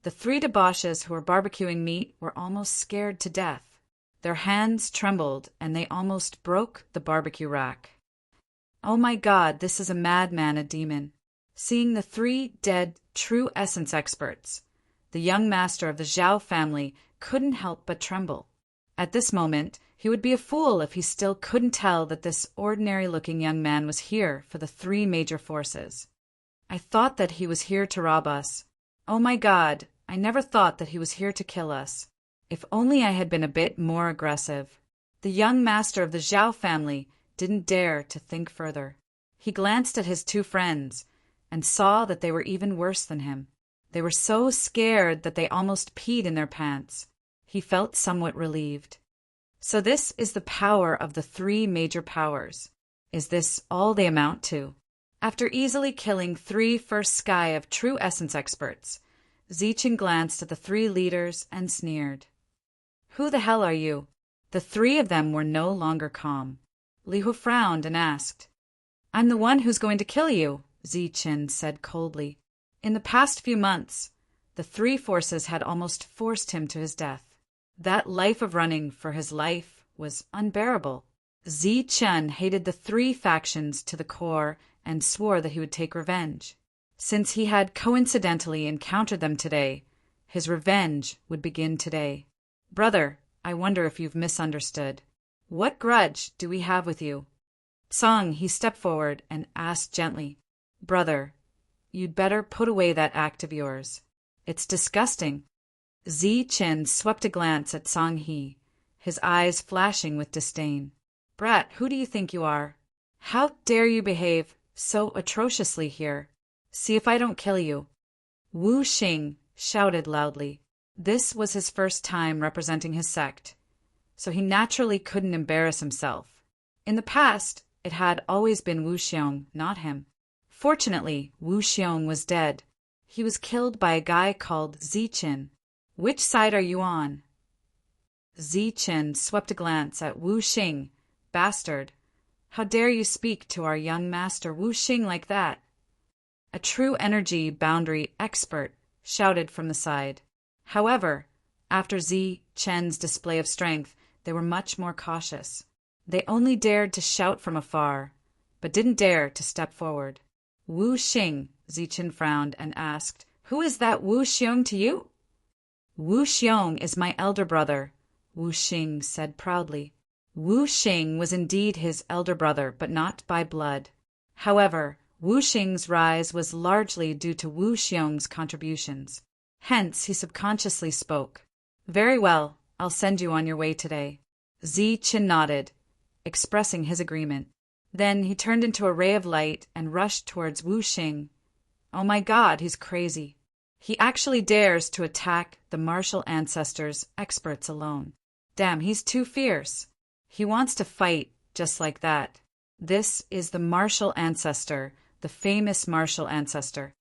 the 3 debauches who were barbecuing meat were almost scared to death. Their hands trembled, and they almost broke the barbecue rack. Oh my God, this is a madman, a demon. Seeing the 3 dead true essence experts, the young master of the Zhao family couldn't help but tremble. At this moment, he would be a fool if he still couldn't tell that this ordinary-looking young man was here for the 3 major forces. I thought that he was here to rob us. Oh my God, I never thought that he was here to kill us. If only I had been a bit more aggressive. The young master of the Zhao family didn't dare to think further. He glanced at his 2 friends and saw that they were even worse than him. They were so scared that they almost peed in their pants. He felt somewhat relieved. So this is the power of the 3 major powers. Is this all they amount to? After easily killing 3 first sky of true essence experts, Zichen glanced at the 3 leaders and sneered. Who the hell are you? The 3 of them were no longer calm. Li Hu frowned and asked. I'm the one who's going to kill you, Zichen said coldly. In the past few months, the 3 forces had almost forced him to his death. That life of running for his life was unbearable. Zichen hated the 3 factions to the core and swore that he would take revenge. Since he had coincidentally encountered them today, his revenge would begin today. Brother, I wonder if you've misunderstood. What grudge do we have with you? Song, he stepped forward and asked gently. Brother, you'd better put away that act of yours. It's disgusting. Zichen swept a glance at Song He, his eyes flashing with disdain. Brat, who do you think you are? How dare you behave so atrociously here? See if I don't kill you. Wu Xing shouted loudly. This was his first time representing his sect, so he naturally couldn't embarrass himself. In the past, it had always been Wu Xiong, not him. Fortunately, Wu Xiong was dead. He was killed by a guy called Zichen. Which side are you on? Zichen swept a glance at Wu Xing. Bastard. How dare you speak to our young master Wu Xing like that? A true energy boundary expert shouted from the side. However, after Zichen's display of strength, they were much more cautious. They only dared to shout from afar, but didn't dare to step forward. Wu Xing, Zichen frowned and asked, Who is that Wu Xiong to you? Wu Xiong is my elder brother, Wu Xing said proudly. Wu Xing was indeed his elder brother, but not by blood. However, Wu Xing's rise was largely due to Wu Xiong's contributions. Hence, he subconsciously spoke. Very well, I'll send you on your way today. Zichen nodded, expressing his agreement. Then he turned into a ray of light and rushed towards Wu Xing. Oh my God, he's crazy. He actually dares to attack the martial ancestors' experts alone. Damn, he's too fierce. He wants to fight just like that. This is the martial ancestor, the famous martial ancestor.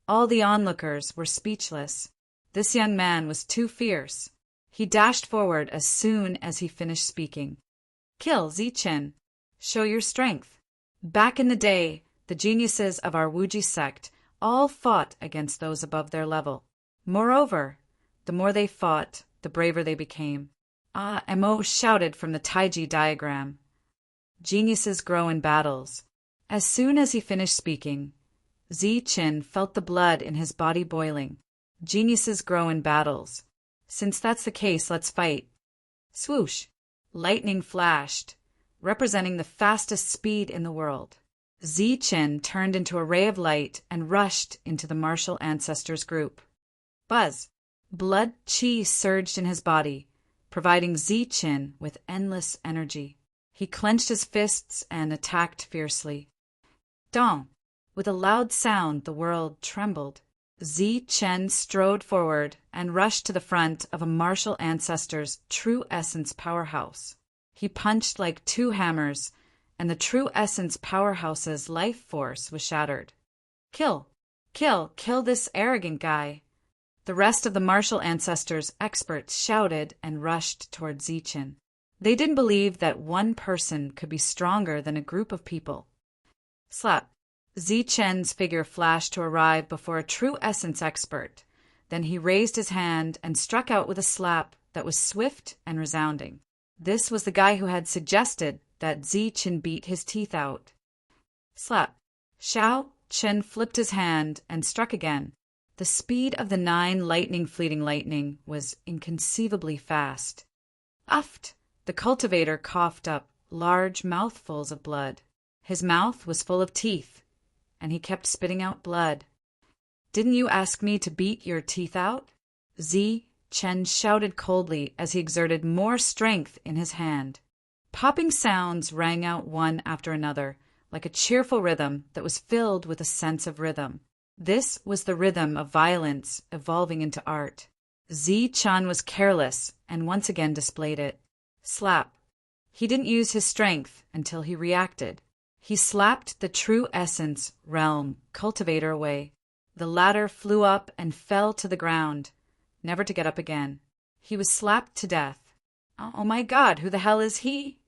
All the onlookers were speechless. This young man was too fierce. He dashed forward as soon as he finished speaking. Kill Zichen. Show your strength. Back in the day, the geniuses of our Wuji sect all fought against those above their level. Moreover, the more they fought, the braver they became. Mo shouted from the Taiji diagram. Geniuses grow in battles. As soon as he finished speaking, Zichen felt the blood in his body boiling. Geniuses grow in battles. Since that's the case, let's fight. Swoosh! Lightning flashed, representing the fastest speed in the world. Zichen turned into a ray of light and rushed into the martial ancestors group. Buzz! Blood chi surged in his body, providing Zichen with endless energy. He clenched his fists and attacked fiercely. Dong! With a loud sound, the world trembled. Zichen strode forward and rushed to the front of a martial ancestor's true essence powerhouse. He punched like two hammers, and the true essence powerhouse's life force was shattered. Kill! Kill! Kill this arrogant guy! The rest of the martial ancestors' experts shouted and rushed toward Zichen. They didn't believe that one person could be stronger than a group of people. Slap! Zichen's figure flashed to arrive before a true essence expert. Then he raised his hand and struck out with a slap that was swift and resounding. This was the guy who had suggested that Zichen beat his teeth out. Slap! Xiao Chen flipped his hand and struck again. The speed of the 9 lightning-fleeting lightning was inconceivably fast. Uft! The cultivator coughed up large mouthfuls of blood. His mouth was full of teeth, and he kept spitting out blood. Didn't you ask me to beat your teeth out? Chen shouted coldly as he exerted more strength in his hand. Popping sounds rang out one after another, like a cheerful rhythm that was filled with a sense of rhythm. This was the rhythm of violence evolving into art. Chen was careless and once again displayed it. Slap! He didn't use his strength until he reacted. He slapped the true essence realm cultivator away. The latter flew up and fell to the ground, never to get up again. He was slapped to death. Oh my God, who the hell is he?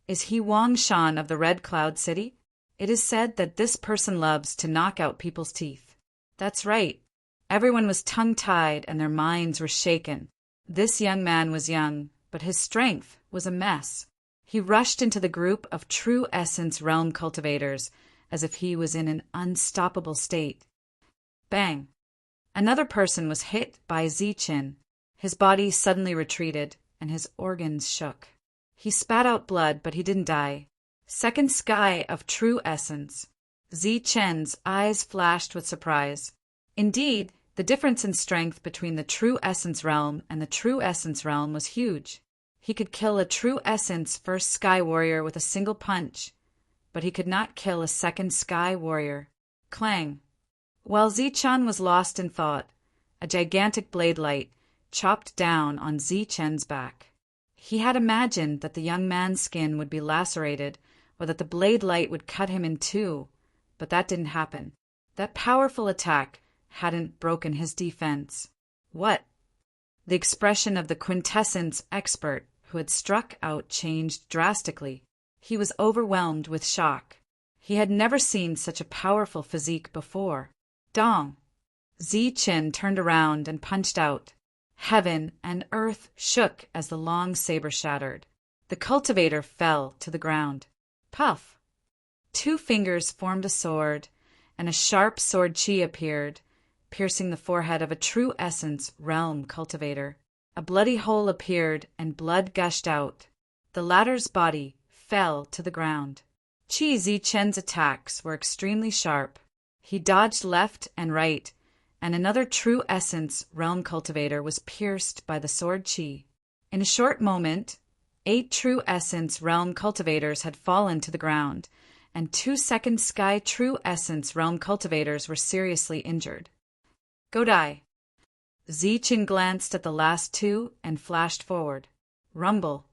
Is he Wang Shan of the Red Cloud City? It is said that this person loves to knock out people's teeth. That's right. Everyone was tongue-tied and their minds were shaken. This young man was young, but his strength was a mess. He rushed into the group of true essence realm cultivators as if he was in an unstoppable state. Bang! Another person was hit by Zichen. His body suddenly retreated, and his organs shook. He spat out blood, but he didn't die. Second sky of true essence. Zichen's eyes flashed with surprise. Indeed, the difference in strength between the true essence realm and the true essence realm was huge. He could kill a true essence first sky warrior with a single punch, but he could not kill a second sky warrior. Clang! While Zichen was lost in thought, a gigantic blade light chopped down on Zichen's back. He had imagined that the young man's skin would be lacerated or that the blade light would cut him in two, but that didn't happen. That powerful attack hadn't broken his defense. What? The expression of the quintessence expert who had struck out changed drastically. He was overwhelmed with shock. He had never seen such a powerful physique before. Dong! Zichen turned around and punched out. Heaven and earth shook as the long saber shattered. The cultivator fell to the ground. Puff! 2 fingers formed a sword, and a sharp sword chi appeared, piercing the forehead of a true essence realm cultivator. A bloody hole appeared and blood gushed out. The latter's body fell to the ground. Chi Zichen's attacks were extremely sharp. He dodged left and right, and another true essence realm cultivator was pierced by the sword chi. In a short moment, 8 true essence realm cultivators had fallen to the ground, and 2 second sky true essence realm cultivators were seriously injured. Go die! Zichen glanced at the last 2 and flashed forward. Rumble!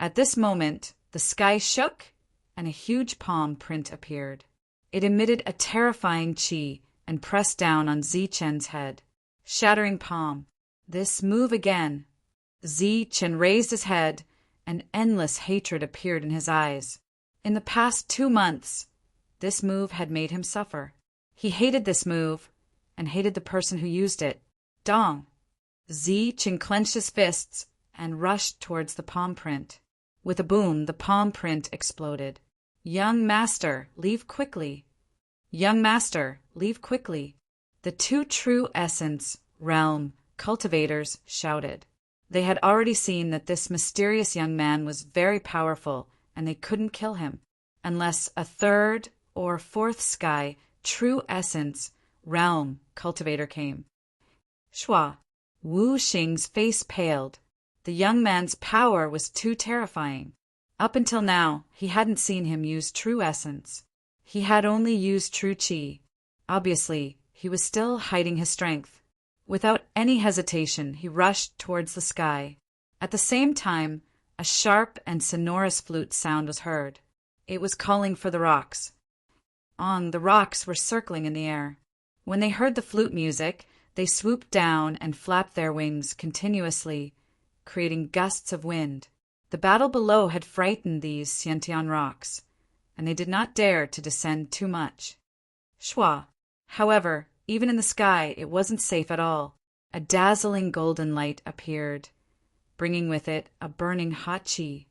At this moment, the sky shook and a huge palm print appeared. It emitted a terrifying chi and pressed down on Zichen's head. Shattering palm. This move again. Zichen raised his head, and endless hatred appeared in his eyes. In the past 2 months, this move had made him suffer. He hated this move, and hated the person who used it. Dong! Zichen clenched his fists and rushed towards the palm print. With a boom, the palm print exploded. Young master, leave quickly. Young master, leave quickly. The 2 true essence, realm, cultivators shouted. They had already seen that this mysterious young man was very powerful, and they couldn't kill him, unless a 3rd or 4th sky, true essence, realm, cultivator came. Shua. Wu Xing's face paled. The young man's power was too terrifying. Up until now, he hadn't seen him use true essence. He had only used true chi. Obviously, he was still hiding his strength. Without any hesitation, he rushed towards the sky. At the same time, a sharp and sonorous flute sound was heard. It was calling for the rocks. The rocks were circling in the air. When they heard the flute music, they swooped down and flapped their wings continuously, creating gusts of wind. The battle below had frightened these Xiantian rocks, and they did not dare to descend too much. Shua. However, even in the sky, it wasn't safe at all. A dazzling golden light appeared, bringing with it a burning hot chi.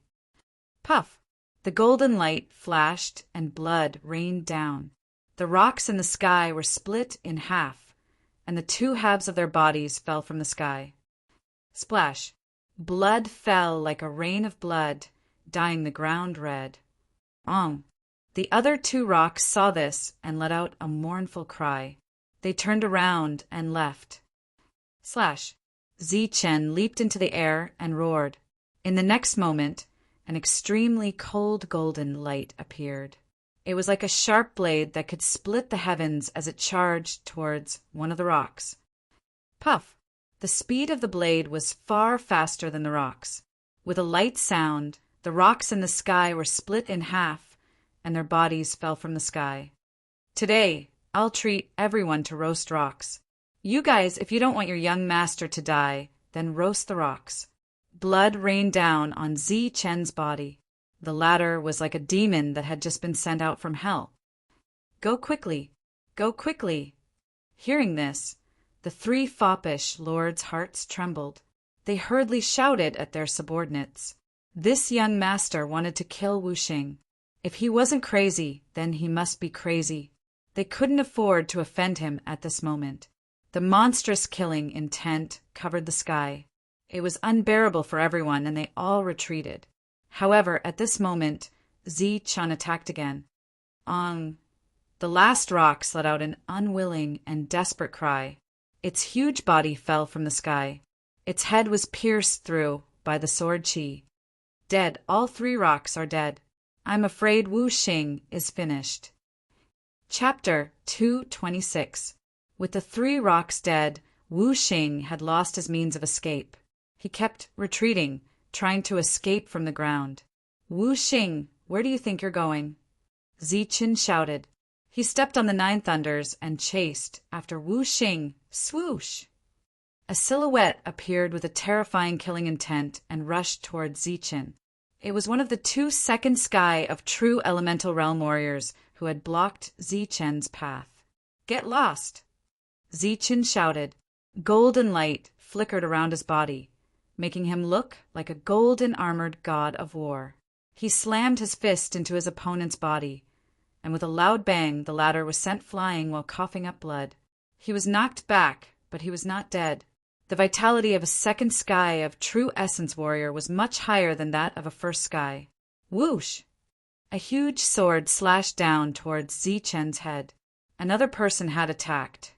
Puff! The golden light flashed and blood rained down. The rocks in the sky were split in half, and the 2 halves of their bodies fell from the sky. Splash! Blood fell like a rain of blood, dyeing the ground red. The other 2 rocks saw this and let out a mournful cry. They turned around and left. Slash! Zichen leaped into the air and roared. In the next moment, an extremely cold golden light appeared. It was like a sharp blade that could split the heavens as it charged towards one of the rocks. Puff! The speed of the blade was far faster than the rocks. With a light sound, the rocks in the sky were split in half, and their bodies fell from the sky. Today, I'll treat everyone to roast rocks. You guys, if you don't want your young master to die, then roast the rocks. Blood rained down on Zichen's body. The latter was like a demon that had just been sent out from hell. Go quickly! Go quickly! Hearing this, the 3 foppish lords' hearts trembled. They hurriedly shouted at their subordinates. This young master wanted to kill Wu Xing. If he wasn't crazy, then he must be crazy. They couldn't afford to offend him at this moment. The monstrous killing intent covered the sky. It was unbearable for everyone, and they all retreated. However, at this moment, Zichen attacked again. The last rocks let out an unwilling and desperate cry. Its huge body fell from the sky. Its head was pierced through by the sword chi. Dead, all 3 rocks are dead. I'm afraid Wu Xing is finished. Chapter 226. With the 3 rocks dead, Wu Xing had lost his means of escape. He kept retreating, trying to escape from the ground. Wu Xing, where do you think you're going? Zichen shouted. He stepped on the 9 thunders and chased after Wu Xing. Swoosh! A silhouette appeared with a terrifying killing intent and rushed towards Zichen. It was one of the 2 second sky of true elemental realm warriors who had blocked Zichen's path. Get lost! Zichen shouted. Golden light flickered around his body, making him look like a golden armored god of war. He slammed his fist into his opponent's body, and with a loud bang the latter was sent flying while coughing up blood. He was knocked back, but he was not dead. The vitality of a second sky of true essence warrior was much higher than that of a first sky. Whoosh! A huge sword slashed down towards Zichen's head. Another person had attacked.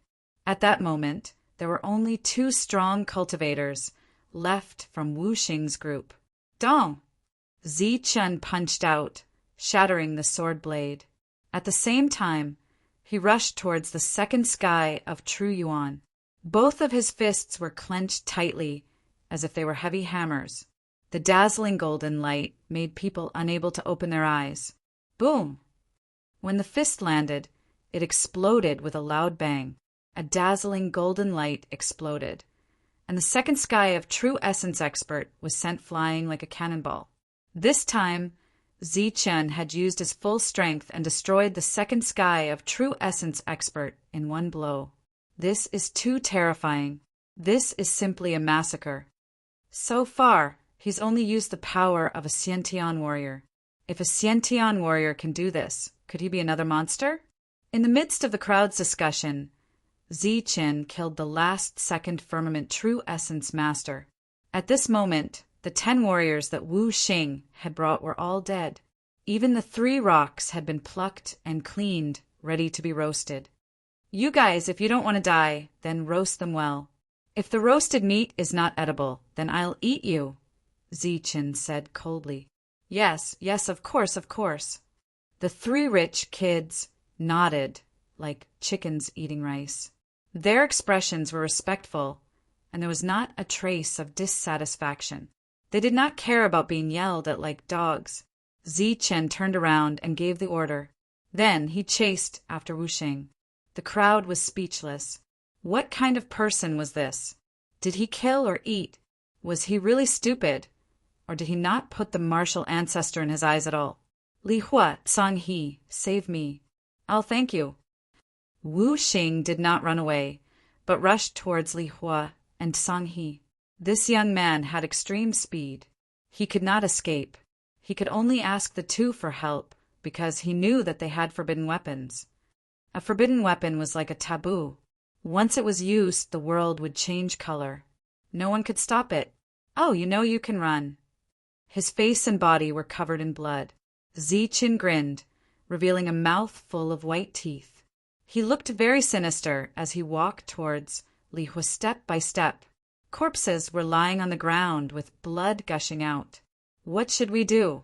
At that moment, there were only 2 strong cultivators left from Wu Xing's group. Dong! Zichen punched out, shattering the sword blade. At the same time, he rushed towards the second sky of True Yuan. Both of his fists were clenched tightly, as if they were heavy hammers. The dazzling golden light made people unable to open their eyes. Boom! When the fist landed, It exploded with a loud bang. A dazzling golden light exploded, and the second sky of True Essence Expert was sent flying like a cannonball. This time, Zichen had used his full strength and destroyed the second sky of True Essence Expert in one blow. This is too terrifying. This is simply a massacre. So far, he's only used the power of a Xiantian warrior. If a Xiantian warrior can do this, could he be another monster? In the midst of the crowd's discussion, Zichen killed the last second firmament True Essence Master. At this moment, the 10 warriors that Wu Xing had brought were all dead. Even the 3 rocks had been plucked and cleaned, ready to be roasted. You guys, if you don't want to die, then roast them well. If the roasted meat is not edible, then I'll eat you, Zichen said coldly. Yes, of course. The 3 rich kids nodded like chickens eating rice. Their expressions were respectful, and there was not a trace of dissatisfaction. They did not care about being yelled at like dogs. Zichen turned around and gave the order. Then he chased after Wu Xing. The crowd was speechless. What kind of person was this? Did he kill or eat? Was he really stupid? Or did he not put the martial ancestor in his eyes at all? Li Hua, Tsang He, save me. I'll thank you. Wu Xing did not run away, but rushed towards Li Hua and Tsang He. This young man had extreme speed. He could not escape. He could only ask the 2 for help, because he knew that they had forbidden weapons. A forbidden weapon was like a taboo. Once it was used, the world would change color. No one could stop it. Oh, you can run. His face and body were covered in blood. Zichen grinned, revealing a mouth full of white teeth. He looked very sinister as he walked towards Li Hua step by step. Corpses were lying on the ground with blood gushing out. What should we do?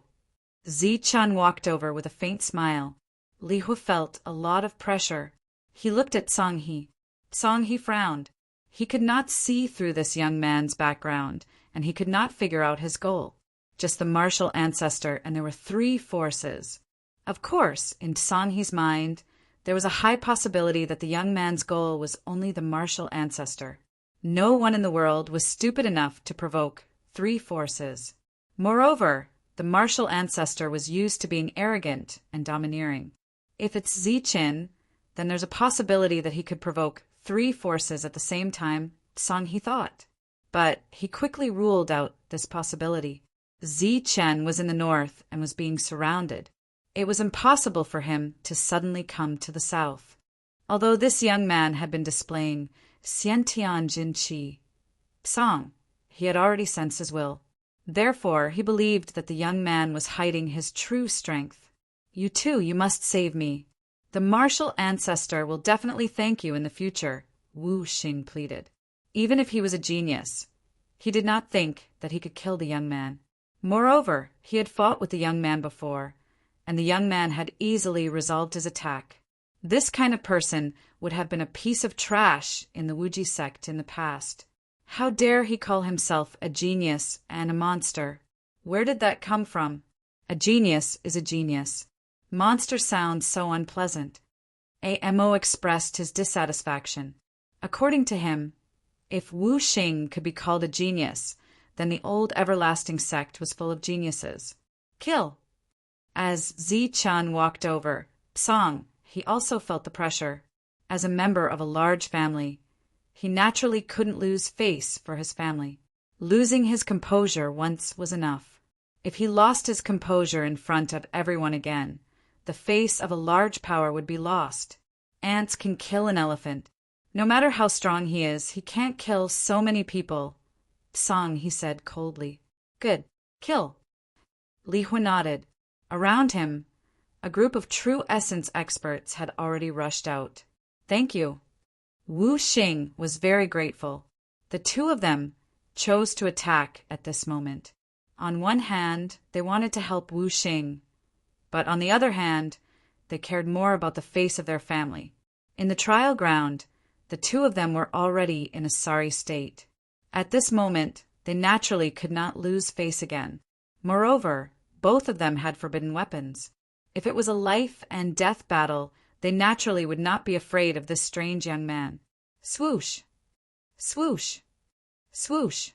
Zichen walked over with a faint smile. Li Hua felt a lot of pressure. He looked at Tsang He. Tsang He frowned. He could not see through this young man's background, and he could not figure out his goal. Just the martial ancestor, and there were 3 forces. Of course, in Tsang He's mind, there was a high possibility that the young man's goal was only the martial ancestor. No one in the world was stupid enough to provoke 3 forces. Moreover, the martial ancestor was used to being arrogant and domineering. If it's Zichen, then there's a possibility that he could provoke 3 forces at the same time, Tsang He thought. But he quickly ruled out this possibility. Zichen was in the north and was being surrounded. It was impossible for him to suddenly come to the south. Although this young man had been displaying Xiantian Jinqi, Tsang, he had already sensed his will. Therefore, he believed that the young man was hiding his true strength. You too, you must save me. The martial ancestor will definitely thank you in the future, Wu Xing pleaded. Even if he was a genius, he did not think that he could kill the young man. Moreover, he had fought with the young man before, and the young man had easily resolved his attack. This kind of person would have been a piece of trash in the Wuji sect in the past. How dare he call himself a genius and a monster? Where did that come from? A genius is a genius. Monster sounds so unpleasant. Amo expressed his dissatisfaction. According to him, if Wu Xing could be called a genius, then the old everlasting sect was full of geniuses. Kill! As Zichen walked over, Tsang, he also felt the pressure. As a member of a large family, he naturally couldn't lose face for his family. Losing his composure once was enough. If he lost his composure in front of everyone again, the face of a large power would be lost. Ants can kill an elephant. No matter how strong he is, he can't kill so many people. Tsang, he said coldly. Good. Kill. Li Hua nodded. Around him, a group of True Essence experts had already rushed out. Thank you. Wu Xing was very grateful. The 2 of them chose to attack at this moment. On one hand, they wanted to help Wu Xing, but on the other hand, they cared more about the face of their family. In the trial ground, the 2 of them were already in a sorry state. At this moment, they naturally could not lose face again. Moreover, both of them had forbidden weapons. If it was a life and death battle, They naturally would not be afraid of this strange young man. Swoosh! Swoosh! Swoosh!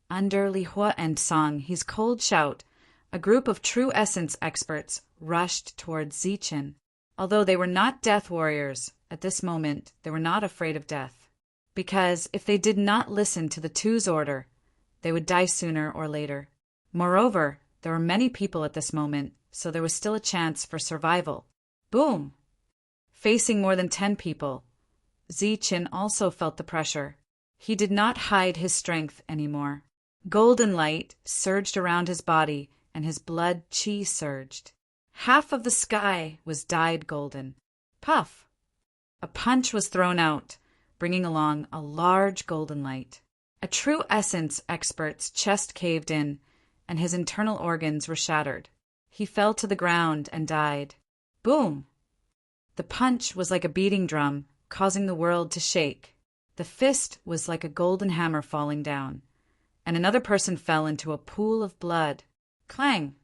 Under Li Hua and Song He's cold shout, a group of true essence experts rushed towards Zichen. Although they were not death warriors, at this moment they were not afraid of death. Because if they did not listen to the two's order, they would die sooner or later. Moreover, there were many people at this moment, so there was still a chance for survival. Boom! Facing more than 10 people, Zichen also felt the pressure. He did not hide his strength anymore. Golden light surged around his body, and his blood chi surged. Half of the sky was dyed golden. Puff! A punch was thrown out, bringing along a large golden light. A true essence expert's chest caved in, and his internal organs were shattered. He fell to the ground and died. Boom! The punch was like a beating drum, causing the world to shake. The fist was like a golden hammer falling down, and another person fell into a pool of blood. Clang!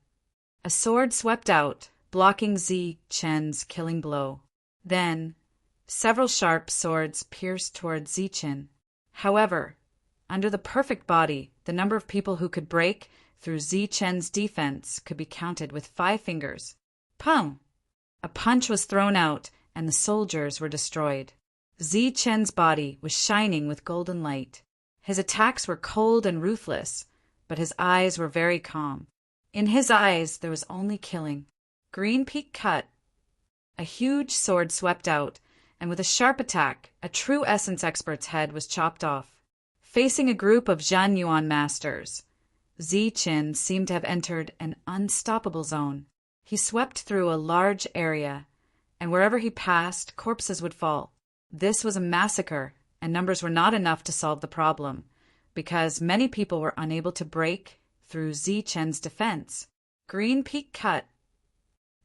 A sword swept out, blocking Zichen's killing blow. Then, several sharp swords pierced towards Zichen. However, under the perfect body, the number of people who could break through Zichen's defense could be counted with 5 fingers. Pum! A punch was thrown out, and the soldiers were destroyed. Zichen's body was shining with golden light. His attacks were cold and ruthless, but his eyes were very calm. In his eyes there was only killing. Green Peak cut. A huge sword swept out, and with a sharp attack, a true essence expert's head was chopped off. Facing a group of Zhan Yuan masters, Zichen seemed to have entered an unstoppable zone. He swept through a large area, and wherever he passed, corpses would fall. This was a massacre, and numbers were not enough to solve the problem, because many people were unable to break through Zichen's defense. Green Peak cut.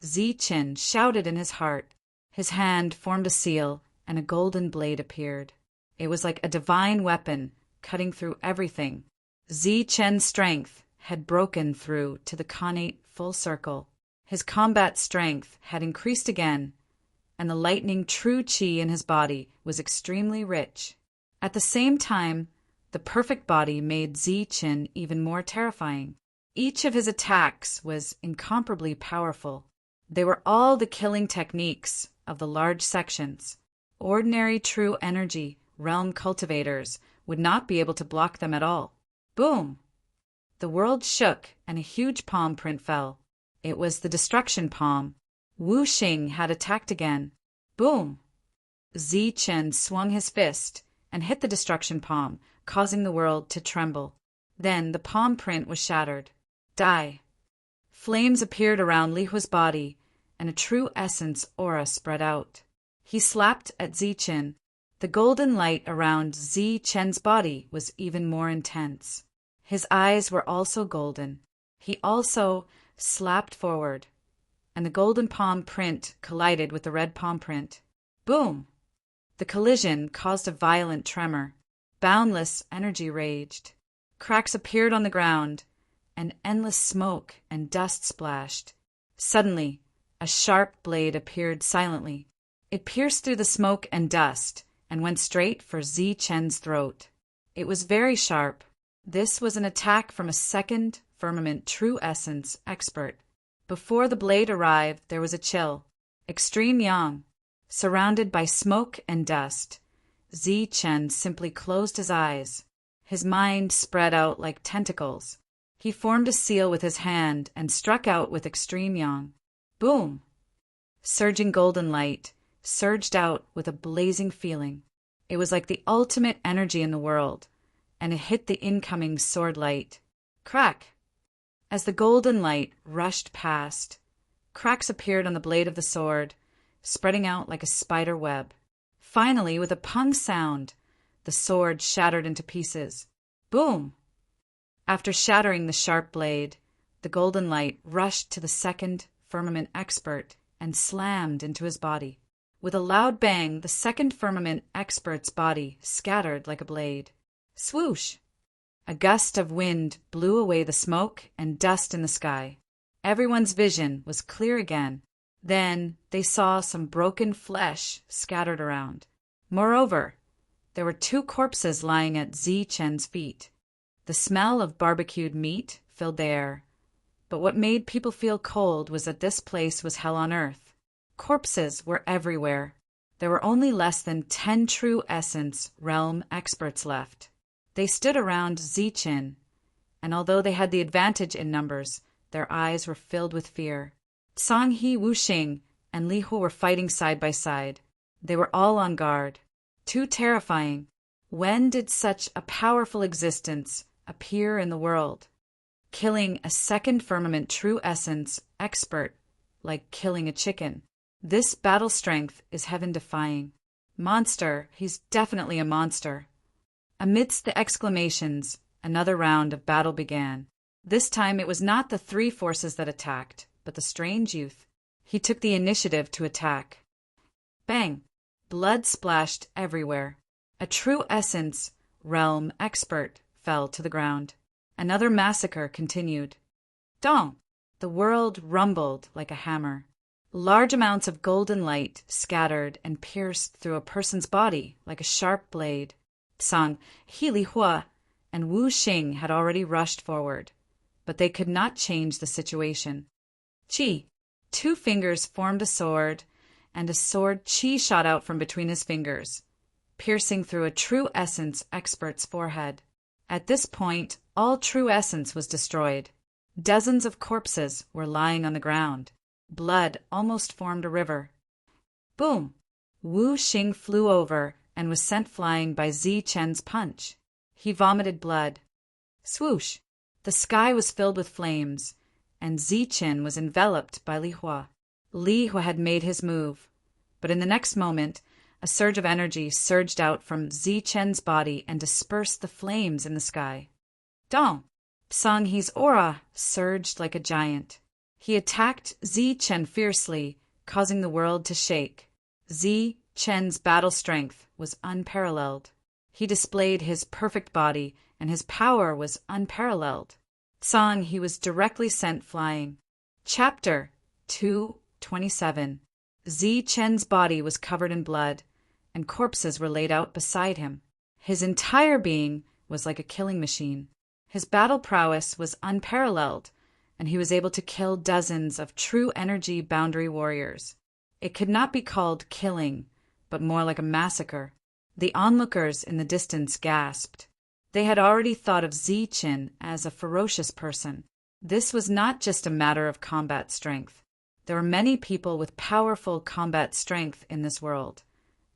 Zichen shouted in his heart. His hand formed a seal, and a golden blade appeared. It was like a divine weapon, cutting through everything. Zichen's strength had broken through to the connate full circle. His combat strength had increased again, and the lightning true qi in his body was extremely rich. At the same time, the perfect body made Zichen even more terrifying. Each of his attacks was incomparably powerful. They were all the killing techniques of the large sections. Ordinary true energy realm cultivators would not be able to block them at all. Boom! The world shook, and a huge palm print fell. It was the destruction palm. Wu Xing had attacked again. Boom! Zichen swung his fist and hit the destruction palm, causing the world to tremble. Then the palm print was shattered. Die! Flames appeared around Li Hua's body, and a true essence aura spread out. He slapped at Zichen. The golden light around Zichen's body was even more intense. His eyes were also golden. He also slapped forward, and the golden palm print collided with the red palm print. Boom! The collision caused a violent tremor. Boundless energy raged. Cracks appeared on the ground, and endless smoke and dust splashed. Suddenly, a sharp blade appeared silently. It pierced through the smoke and dust and went straight for Zichen's throat. It was very sharp. This was an attack from a second firmament true essence expert. Before the blade arrived, there was a chill. Extreme yang. Surrounded by smoke and dust, Zichen simply closed his eyes. His mind spread out like tentacles. He formed a seal with his hand and struck out with extreme yang. Boom! Surging golden light surged out with a blazing feeling. It was like the ultimate energy in the world, and it hit the incoming sword light. Crack! As the golden light rushed past, cracks appeared on the blade of the sword, spreading out like a spider web. Finally, with a pung sound, the sword shattered into pieces. Boom! After shattering the sharp blade, the golden light rushed to the second firmament expert and slammed into his body. With a loud bang, the second firmament expert's body scattered like a blade. Swoosh! A gust of wind blew away the smoke and dust in the sky. Everyone's vision was clear again. Then they saw some broken flesh scattered around. Moreover, there were 2 corpses lying at Zichen's feet. The smell of barbecued meat filled the air. But what made people feel cold was that this place was hell on earth. Corpses were everywhere. There were only less than 10 true essence realm experts left. They stood around Zichen, and although they had the advantage in numbers, their eyes were filled with fear. Sanghe, Wuxing, and Li Hu were fighting side by side. They were all on guard. Too terrifying. When did such a powerful existence appear in the world? Killing a second firmament true essence expert, like killing a chicken. This battle strength is heaven-defying. Monster, he's definitely a monster. Amidst the exclamations, another round of battle began. This time it was not the 3 forces that attacked, but the strange youth. He took the initiative to attack. Bang! Blood splashed everywhere. A true essence realm expert fell to the ground. Another massacre continued. Dong! The world rumbled like a hammer. Large amounts of golden light scattered and pierced through a person's body like a sharp blade. Sang, He Li Hua, and Wu Xing had already rushed forward, but they could not change the situation. Qi, 2 fingers formed a sword, and a sword qi shot out from between his fingers, piercing through a true essence expert's forehead. At this point, all true essence was destroyed. Dozens of corpses were lying on the ground. Blood almost formed a river. Boom! Wu Xing flew over and was sent flying by Zichen's punch. He vomited blood. Swoosh! The sky was filled with flames, and Zichen was enveloped by Li Hua. Li Hua had made his move, but in the next moment, a surge of energy surged out from Zichen's body and dispersed the flames in the sky. Dong! Sanghe's aura surged like a giant. He attacked Zichen fiercely, causing the world to shake. Zichen's battle strength was unparalleled. He displayed his perfect body, and his power was unparalleled. He was directly sent flying. Chapter 227. Zichen's body was covered in blood, and corpses were laid out beside him. His entire being was like a killing machine. His battle prowess was unparalleled, and he was able to kill dozens of true energy boundary warriors. It could not be called killing, but more like a massacre. The onlookers in the distance gasped. They had already thought of Zichen as a ferocious person. This was not just a matter of combat strength. There were many people with powerful combat strength in this world,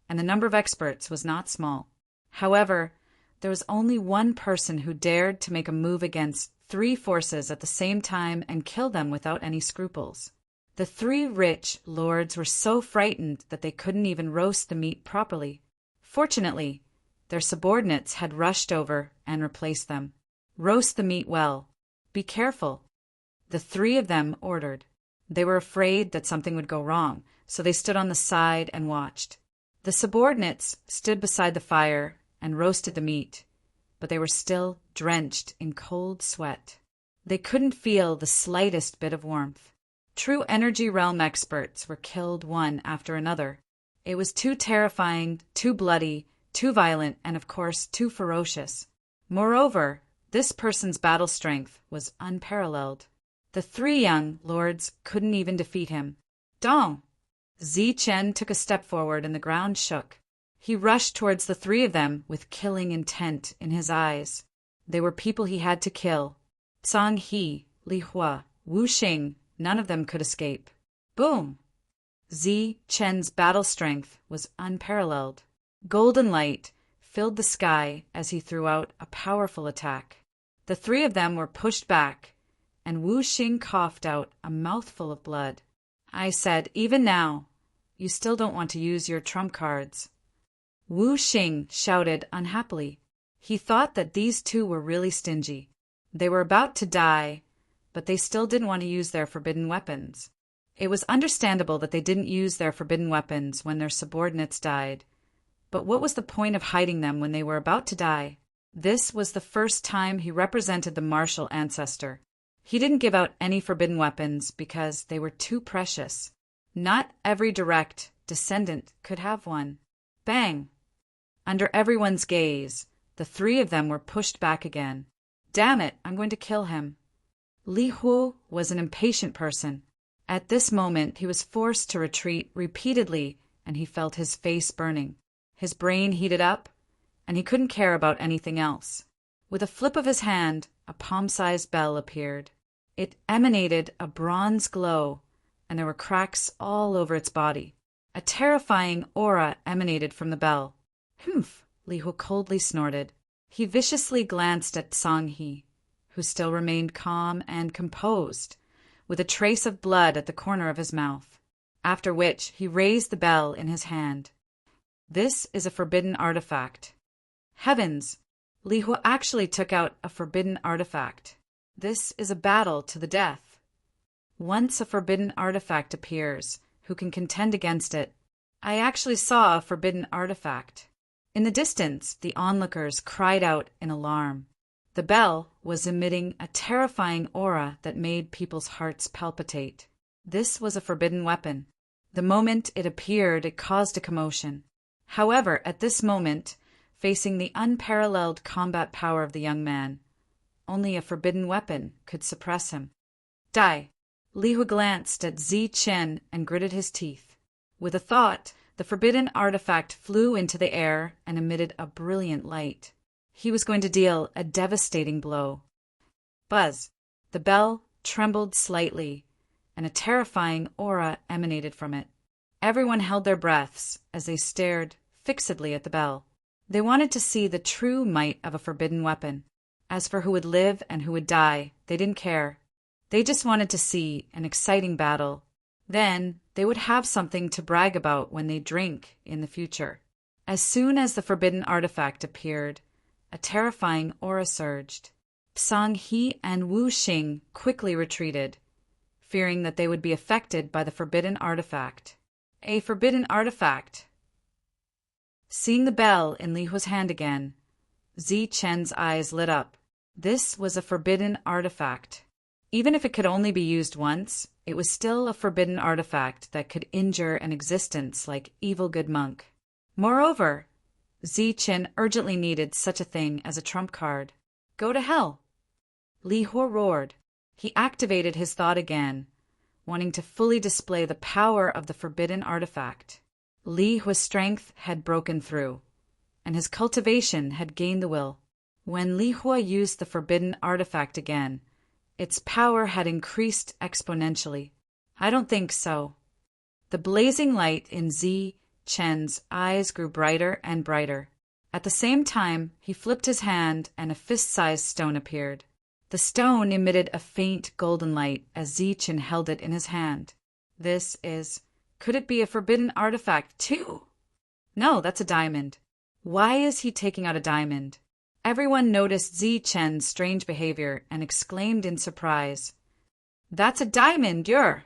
and the number of experts was not small. However, there was only one person who dared to make a move against 3 forces at the same time and kill them without any scruples. The 3 rich lords were so frightened that they couldn't even roast the meat properly. Fortunately, their subordinates had rushed over and replaced them. Roast the meat well. Be careful. The 3 of them ordered. They were afraid that something would go wrong, so they stood on the side and watched. The subordinates stood beside the fire and roasted the meat, but they were still drenched in cold sweat. They couldn't feel the slightest bit of warmth. True energy realm experts were killed one after another. It was too terrifying, too bloody, too violent, and of course too ferocious. Moreover, this person's battle strength was unparalleled. The 3 young lords couldn't even defeat him. Dong! Zichen took a step forward and the ground shook. He rushed towards the 3 of them with killing intent in his eyes. They were people he had to kill. Sanghe, Li Hua, Wu Xing, none of them could escape. Boom! Zichen's battle strength was unparalleled. Golden light filled the sky as he threw out a powerful attack. The 3 of them were pushed back, and Wu Xing coughed out a mouthful of blood. I said, even now, you still don't want to use your trump cards. Wu Xing shouted unhappily. He thought that these 2 were really stingy. They were about to die, but they still didn't want to use their forbidden weapons. It was understandable that they didn't use their forbidden weapons when their subordinates died. But what was the point of hiding them when they were about to die? This was the first time he represented the martial ancestor. He didn't give out any forbidden weapons because they were too precious. Not every direct descendant could have one. Bang! Under everyone's gaze, the three of them were pushed back again. Damn it, I'm going to kill him. Li Huo was an impatient person. At this moment, he was forced to retreat repeatedly, and he felt his face burning. His brain heated up, and he couldn't care about anything else. With a flip of his hand, a palm-sized bell appeared. It emanated a bronze glow, and there were cracks all over its body. A terrifying aura emanated from the bell. Humph! Li Huo coldly snorted. He viciously glanced at Sanghe, who still remained calm and composed, with a trace of blood at the corner of his mouth. After which he raised the bell in his hand. This is a forbidden artifact. Heavens! Li Huo actually took out a forbidden artifact. This is a battle to the death. Once a forbidden artifact appears, who can contend against it? I actually saw a forbidden artifact. In the distance, the onlookers cried out in alarm. The bell was emitting a terrifying aura that made people's hearts palpitate. This was a forbidden weapon. The moment it appeared, it caused a commotion. However, at this moment, facing the unparalleled combat power of the young man, only a forbidden weapon could suppress him. Die! Li Huo glanced at Zichen and gritted his teeth. With a thought, the forbidden artifact flew into the air and emitted a brilliant light. He was going to deal a devastating blow. Buzz! The bell trembled slightly, and a terrifying aura emanated from it. Everyone held their breaths as they stared fixedly at the bell. They wanted to see the true might of a forbidden weapon. As for who would live and who would die, they didn't care. They just wanted to see an exciting battle. Then they would have something to brag about when they drink in the future. As soon as the forbidden artifact appeared, a terrifying aura surged. Sanghe and Wu Xing quickly retreated, fearing that they would be affected by the forbidden artifact. A forbidden artifact! Seeing the bell in Li Huo's hand again, Zichen's eyes lit up. This was a forbidden artifact. Even if it could only be used once, it was still a forbidden artifact that could injure an existence like Evil Good Monk. Moreover, Zichen urgently needed such a thing as a trump card. Go to hell! Li Huo roared. He activated his thought again, wanting to fully display the power of the forbidden artifact. Li Huo's strength had broken through, and his cultivation had gained the will. When Li Huo used the forbidden artifact again, its power had increased exponentially. I don't think so. The blazing light in Zichen's eyes grew brighter and brighter. At the same time, he flipped his hand and a fist-sized stone appeared. The stone emitted a faint golden light as Zichen held it in his hand. Could it be a forbidden artifact, too? No, that's a diamond. Why is he taking out a diamond? Everyone noticed Zichen's strange behavior and exclaimed in surprise. That's a diamond, you're!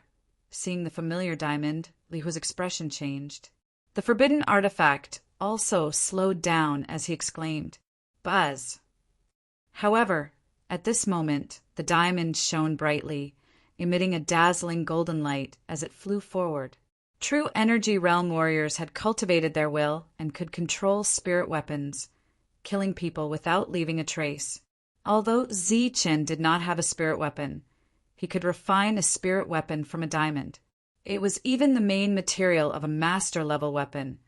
Seeing the familiar diamond, Li Huo's expression changed. The forbidden artifact also slowed down as he exclaimed, Buzz! However, at this moment, the diamond shone brightly, emitting a dazzling golden light as it flew forward. True Energy Realm warriors had cultivated their will and could control spirit weapons, killing people without leaving a trace. Although Zichen did not have a spirit weapon, he could refine a spirit weapon from a diamond. It was even the main material of a master-level weapon,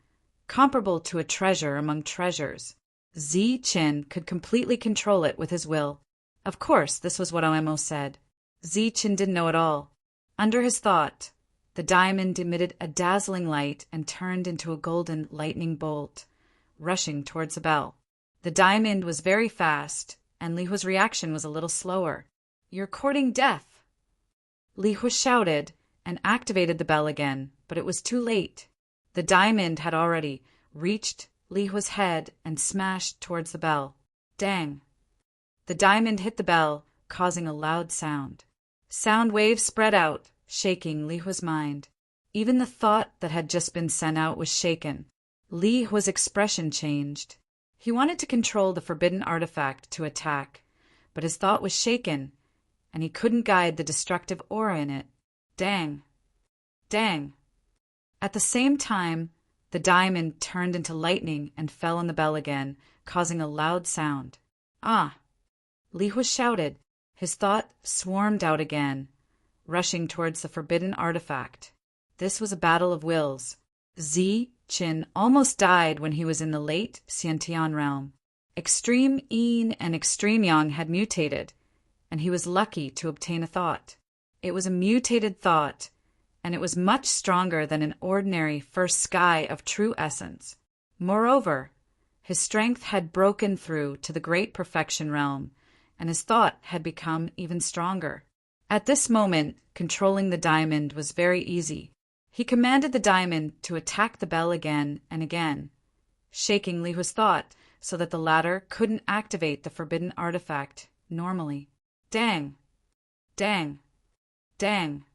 comparable to a treasure among treasures. Zichen could completely control it with his will. Of course, this was what Oemo said. Zichen didn't know it all. Under his thought, the diamond emitted a dazzling light and turned into a golden lightning bolt, rushing towards the bell. The diamond was very fast, and Li Huo's reaction was a little slower. You're courting death! Li Huo shouted and activated the bell again, but it was too late. The diamond had already reached Li Huo's head and smashed towards the bell. Dang! The diamond hit the bell, causing a loud sound. Sound waves spread out, shaking Li Huo's mind. Even the thought that had just been sent out was shaken. Li Huo's expression changed. He wanted to control the forbidden artifact to attack, but his thought was shaken, and he couldn't guide the destructive aura in it. Dang! Dang! At the same time, the diamond turned into lightning and fell on the bell again, causing a loud sound. Ah! Li Hua shouted. His thought swarmed out again, rushing towards the forbidden artifact. This was a battle of wills. Zi Qin almost died when he was in the late Xiantian realm. Extreme Yin and Extreme Yang had mutated, and he was lucky to obtain a thought. It was a mutated thought, and it was much stronger than an ordinary first sky of true essence. Moreover, his strength had broken through to the great perfection realm, and his thought had become even stronger. At this moment, controlling the diamond was very easy. He commanded the diamond to attack the bell again and again, shaking Li Hua's thought so that the latter couldn't activate the forbidden artifact normally. Dang! Dang! Dang!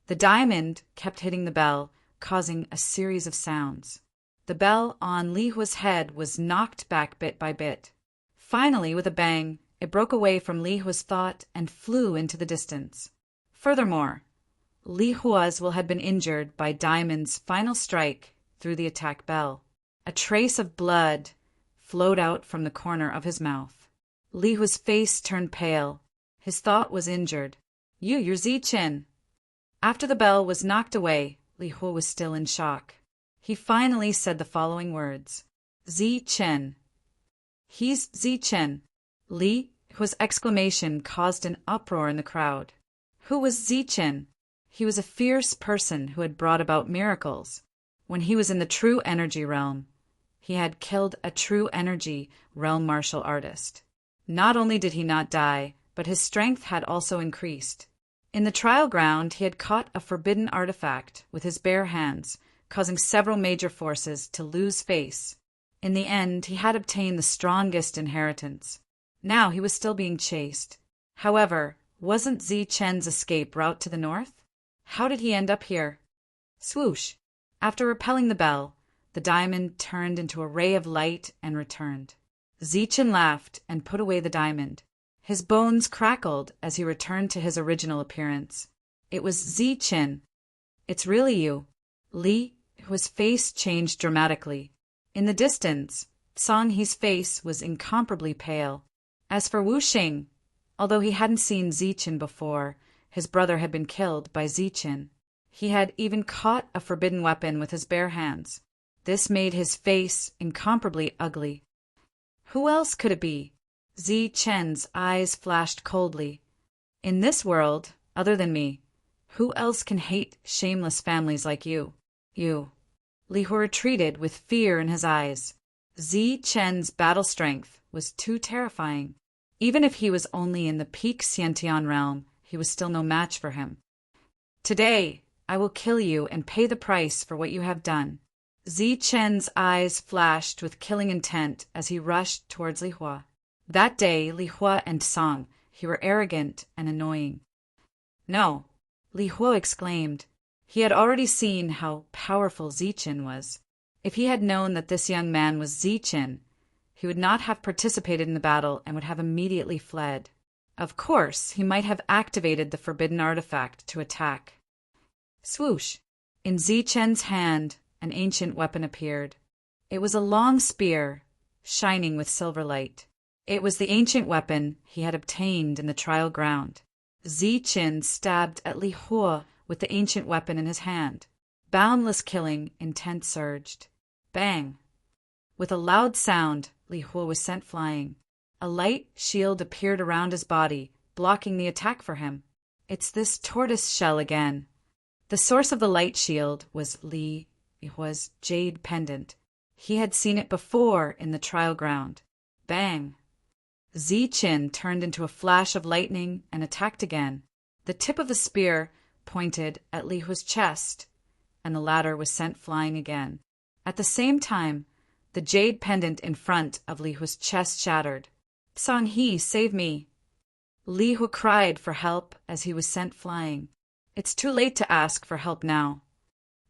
The diamond kept hitting the bell, causing a series of sounds. The bell on Li Hua's head was knocked back bit by bit. Finally, with a bang, it broke away from Li Hua's thought and flew into the distance. Furthermore, Li Hua's will had been injured by Diamond's final strike through the attack bell. A trace of blood flowed out from the corner of his mouth. Li Hua's face turned pale. His thought was injured. You're Zi Qin. After the bell was knocked away, Li Hua was still in shock. He finally said the following words. Zi Qin. He's Zi Qin. Li Hua's exclamation caused an uproar in the crowd. Who was Zi Qin? He was a fierce person who had brought about miracles. When he was in the true energy realm, he had killed a true energy realm martial artist. Not only did he not die, but his strength had also increased. In the trial ground, he had caught a forbidden artifact with his bare hands, causing several major forces to lose face. In the end, he had obtained the strongest inheritance. Now he was still being chased. However, wasn't Zi Chen's escape route to the north? How did he end up here? Swoosh! After repelling the bell, the diamond turned into a ray of light and returned. Zi Chen laughed and put away the diamond. His bones crackled as he returned to his original appearance. It was Zi Chen. It's really you. Li Hua's face changed dramatically. In the distance, Song He's face was incomparably pale. As for Wu Xing, although he hadn't seen Zi Chen before, his brother had been killed by Zi Chen. He had even caught a forbidden weapon with his bare hands. This made his face incomparably ugly. Who else could it be? Zi Chen's eyes flashed coldly. In this world, other than me, who else can hate shameless families like you? You. Li Hua retreated with fear in his eyes. Zi Chen's battle strength was too terrifying. Even if he was only in the peak Xiantian realm, he was still no match for him. Today, I will kill you and pay the price for what you have done. Zi Chen's eyes flashed with killing intent as he rushed towards Li Hua. That day, Li Hua and Song, he were arrogant and annoying. No, Li Hua exclaimed. He had already seen how powerful Zi Chen was. If he had known that this young man was Zi Chen, he would not have participated in the battle and would have immediately fled. Of course, he might have activated the forbidden artifact to attack. Swoosh! In Zi Chen's hand, an ancient weapon appeared. It was a long spear, shining with silver light. It was the ancient weapon he had obtained in the trial ground. Zi Chen stabbed at Li Hua with the ancient weapon in his hand. Boundless killing intent surged. Bang! With a loud sound, Li Hua was sent flying. A light shield appeared around his body, blocking the attack for him. It's this tortoise shell again. The source of the light shield was Li Hua's jade pendant. He had seen it before in the trial ground. Bang! Zi Chen turned into a flash of lightning and attacked again. The tip of the spear pointed at Li Hua's chest, and the latter was sent flying again. At the same time, the jade pendant in front of Li Hua's chest shattered. Song He, save me! Li Hua cried for help as he was sent flying. It's too late to ask for help now.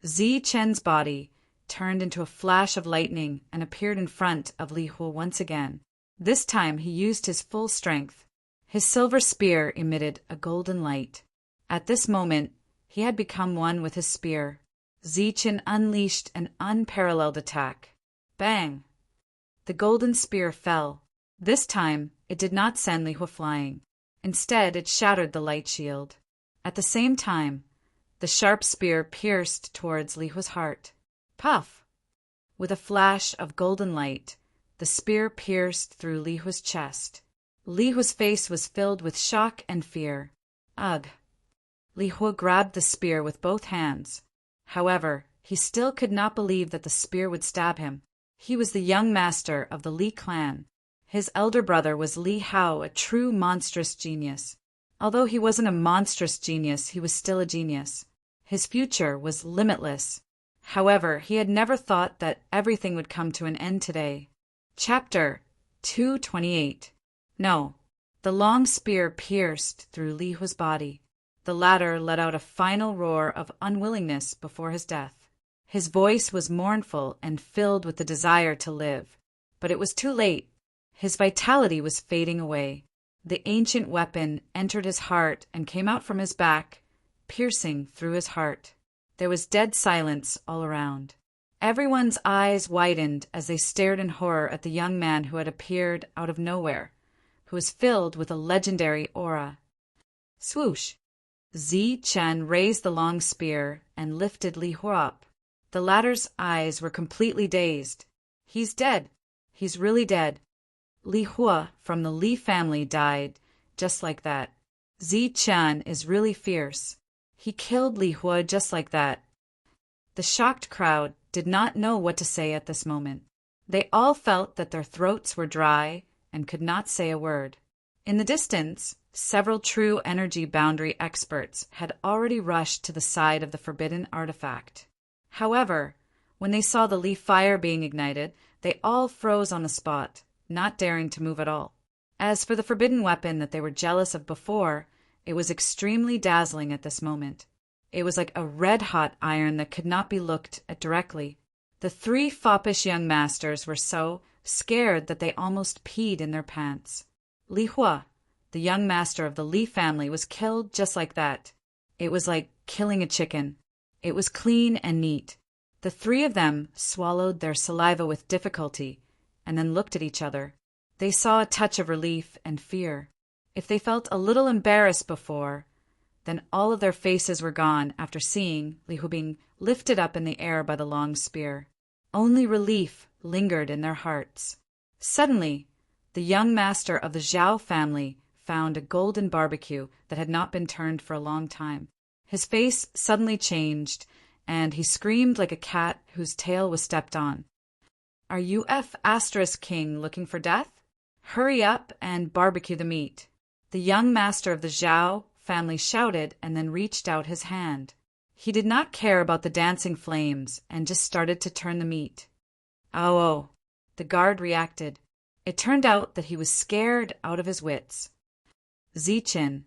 Zi Chen's body turned into a flash of lightning and appeared in front of Li Hua once again. This time he used his full strength. His silver spear emitted a golden light. At this moment, he had become one with his spear. Zichen unleashed an unparalleled attack. Bang! The golden spear fell. This time, it did not send Li Hua flying. Instead, it shattered the light shield. At the same time, the sharp spear pierced towards Li Hua's heart. Puff! With a flash of golden light, the spear pierced through Li Hua's chest. Li Hua's face was filled with shock and fear. Ugh! Li Hua grabbed the spear with both hands. However, he still could not believe that the spear would stab him. He was the young master of the Li clan. His elder brother was Li Hao, a true monstrous genius. Although he wasn't a monstrous genius, he was still a genius. His future was limitless. However, he had never thought that everything would come to an end today. Chapter 228. No, the long spear pierced through Li Hua's body. The latter let out a final roar of unwillingness before his death. His voice was mournful and filled with the desire to live. But it was too late. His vitality was fading away. The ancient weapon entered his heart and came out from his back, piercing through his heart. There was dead silence all around. Everyone's eyes widened as they stared in horror at the young man who had appeared out of nowhere, who was filled with a legendary aura. Swoosh! Zichen raised the long spear and lifted Li Hua up. The latter's eyes were completely dazed. He's dead. He's really dead. Li Hua from the Li family died just like that. Zichen is really fierce. He killed Li Hua just like that. The shocked crowd did not know what to say at this moment. They all felt that their throats were dry and could not say a word. In the distance, several true energy boundary experts had already rushed to the side of the forbidden artifact. However, when they saw the Li fire being ignited, they all froze on the spot, not daring to move at all. As for the forbidden weapon that they were jealous of before, it was extremely dazzling at this moment. It was like a red-hot iron that could not be looked at directly. The three foppish young masters were so scared that they almost peed in their pants. Li Hua, the young master of the Li family, was killed just like that. It was like killing a chicken. It was clean and neat. The three of them swallowed their saliva with difficulty and then looked at each other. They saw a touch of relief and fear. If they felt a little embarrassed before, then all of their faces were gone after seeing Li Hua being lifted up in the air by the long spear. Only relief lingered in their hearts. Suddenly, the young master of the Zhao family found a golden barbecue that had not been turned for a long time. His face suddenly changed, and he screamed like a cat whose tail was stepped on. "Are you King looking for death? Hurry up and barbecue the meat." The young master of the Zhao family shouted and then reached out his hand. He did not care about the dancing flames and just started to turn the meat. Oh, the guard reacted. It turned out that he was scared out of his wits. Zichen,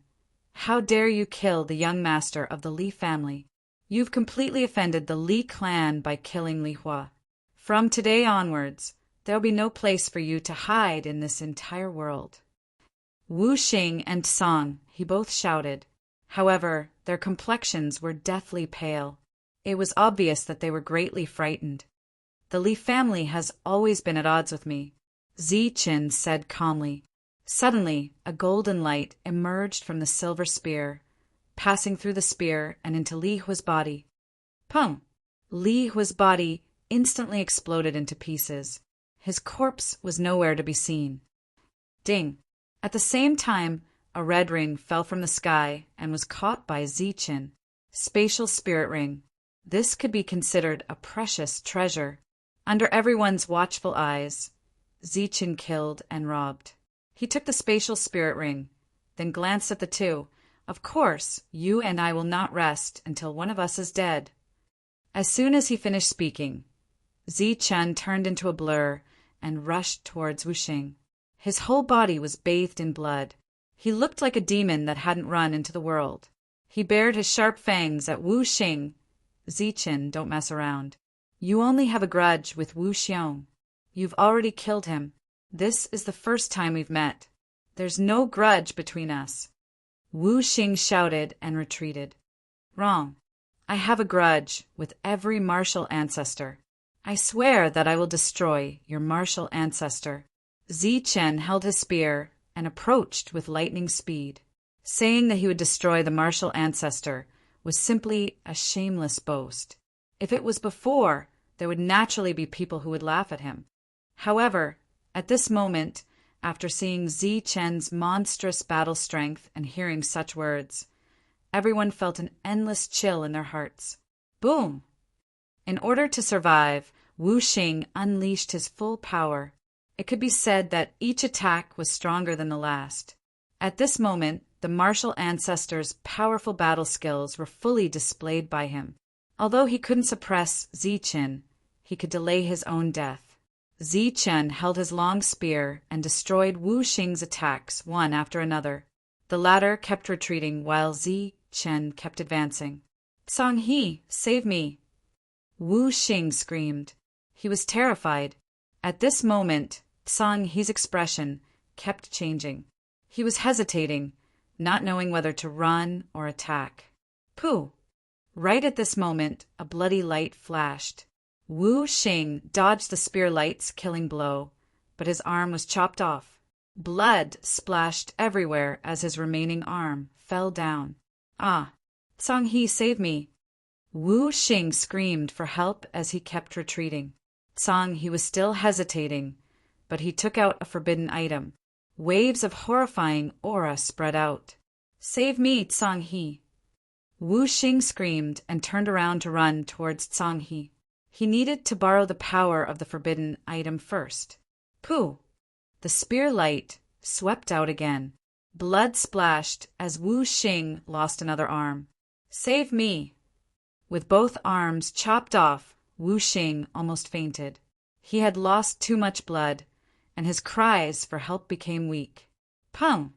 how dare you kill the young master of the Li family? You've completely offended the Li clan by killing Li Hua. From today onwards, there'll be no place for you to hide in this entire world. Wu Xing and Song, he both shouted. However, their complexions were deathly pale. It was obvious that they were greatly frightened. The Li family has always been at odds with me, Zichen said calmly. Suddenly, a golden light emerged from the silver spear, passing through the spear and into Li Hua's body. Pum! Li Hua's body instantly exploded into pieces. His corpse was nowhere to be seen. Ding! At the same time, a red ring fell from the sky and was caught by Zichen. Spatial spirit ring. This could be considered a precious treasure. Under everyone's watchful eyes, Zichen killed and robbed. He took the spatial spirit ring, then glanced at the two. Of course, you and I will not rest until one of us is dead. As soon as he finished speaking, Zichen turned into a blur and rushed towards Wuxing. His whole body was bathed in blood. He looked like a demon that hadn't run into the world. He bared his sharp fangs at Wu Xing. Zichen, don't mess around. You only have a grudge with Wu Xiong. You've already killed him. This is the first time we've met. There's no grudge between us. Wu Xing shouted and retreated. Wrong. I have a grudge with every martial ancestor. I swear that I will destroy your martial ancestor. Zichen held his spear and approached with lightning speed. Saying that he would destroy the martial ancestor was simply a shameless boast. If it was before, there would naturally be people who would laugh at him. However, at this moment, after seeing Zichen's monstrous battle strength and hearing such words, everyone felt an endless chill in their hearts. Boom! In order to survive, Wu Xing unleashed his full power. It could be said that each attack was stronger than the last. At this moment, the martial ancestor's powerful battle skills were fully displayed by him. Although he couldn't suppress Zichen, he could delay his own death. Zichen held his long spear and destroyed Wu Xing's attacks one after another. The latter kept retreating while Zichen kept advancing. "Sanghe, save me!" Wu Xing screamed. He was terrified. At this moment, Sanghe's expression kept changing. He was hesitating, not knowing whether to run or attack. Pooh! Right at this moment, a bloody light flashed. Wu Xing dodged the spear light's killing blow, but his arm was chopped off. Blood splashed everywhere as his remaining arm fell down. "Ah! Sanghe, save me!" Wu Xing screamed for help as he kept retreating. Sanghe was still hesitating, but he took out a forbidden item. Waves of horrifying aura spread out. "Save me, Sanghe!" Wu Xing screamed and turned around to run towards Sanghe. He needed to borrow the power of the forbidden item first. Pooh! The spear light swept out again. Blood splashed as Wu Xing lost another arm. "Save me!" With both arms chopped off, Wu Xing almost fainted. He had lost too much blood, and his cries for help became weak. Pung!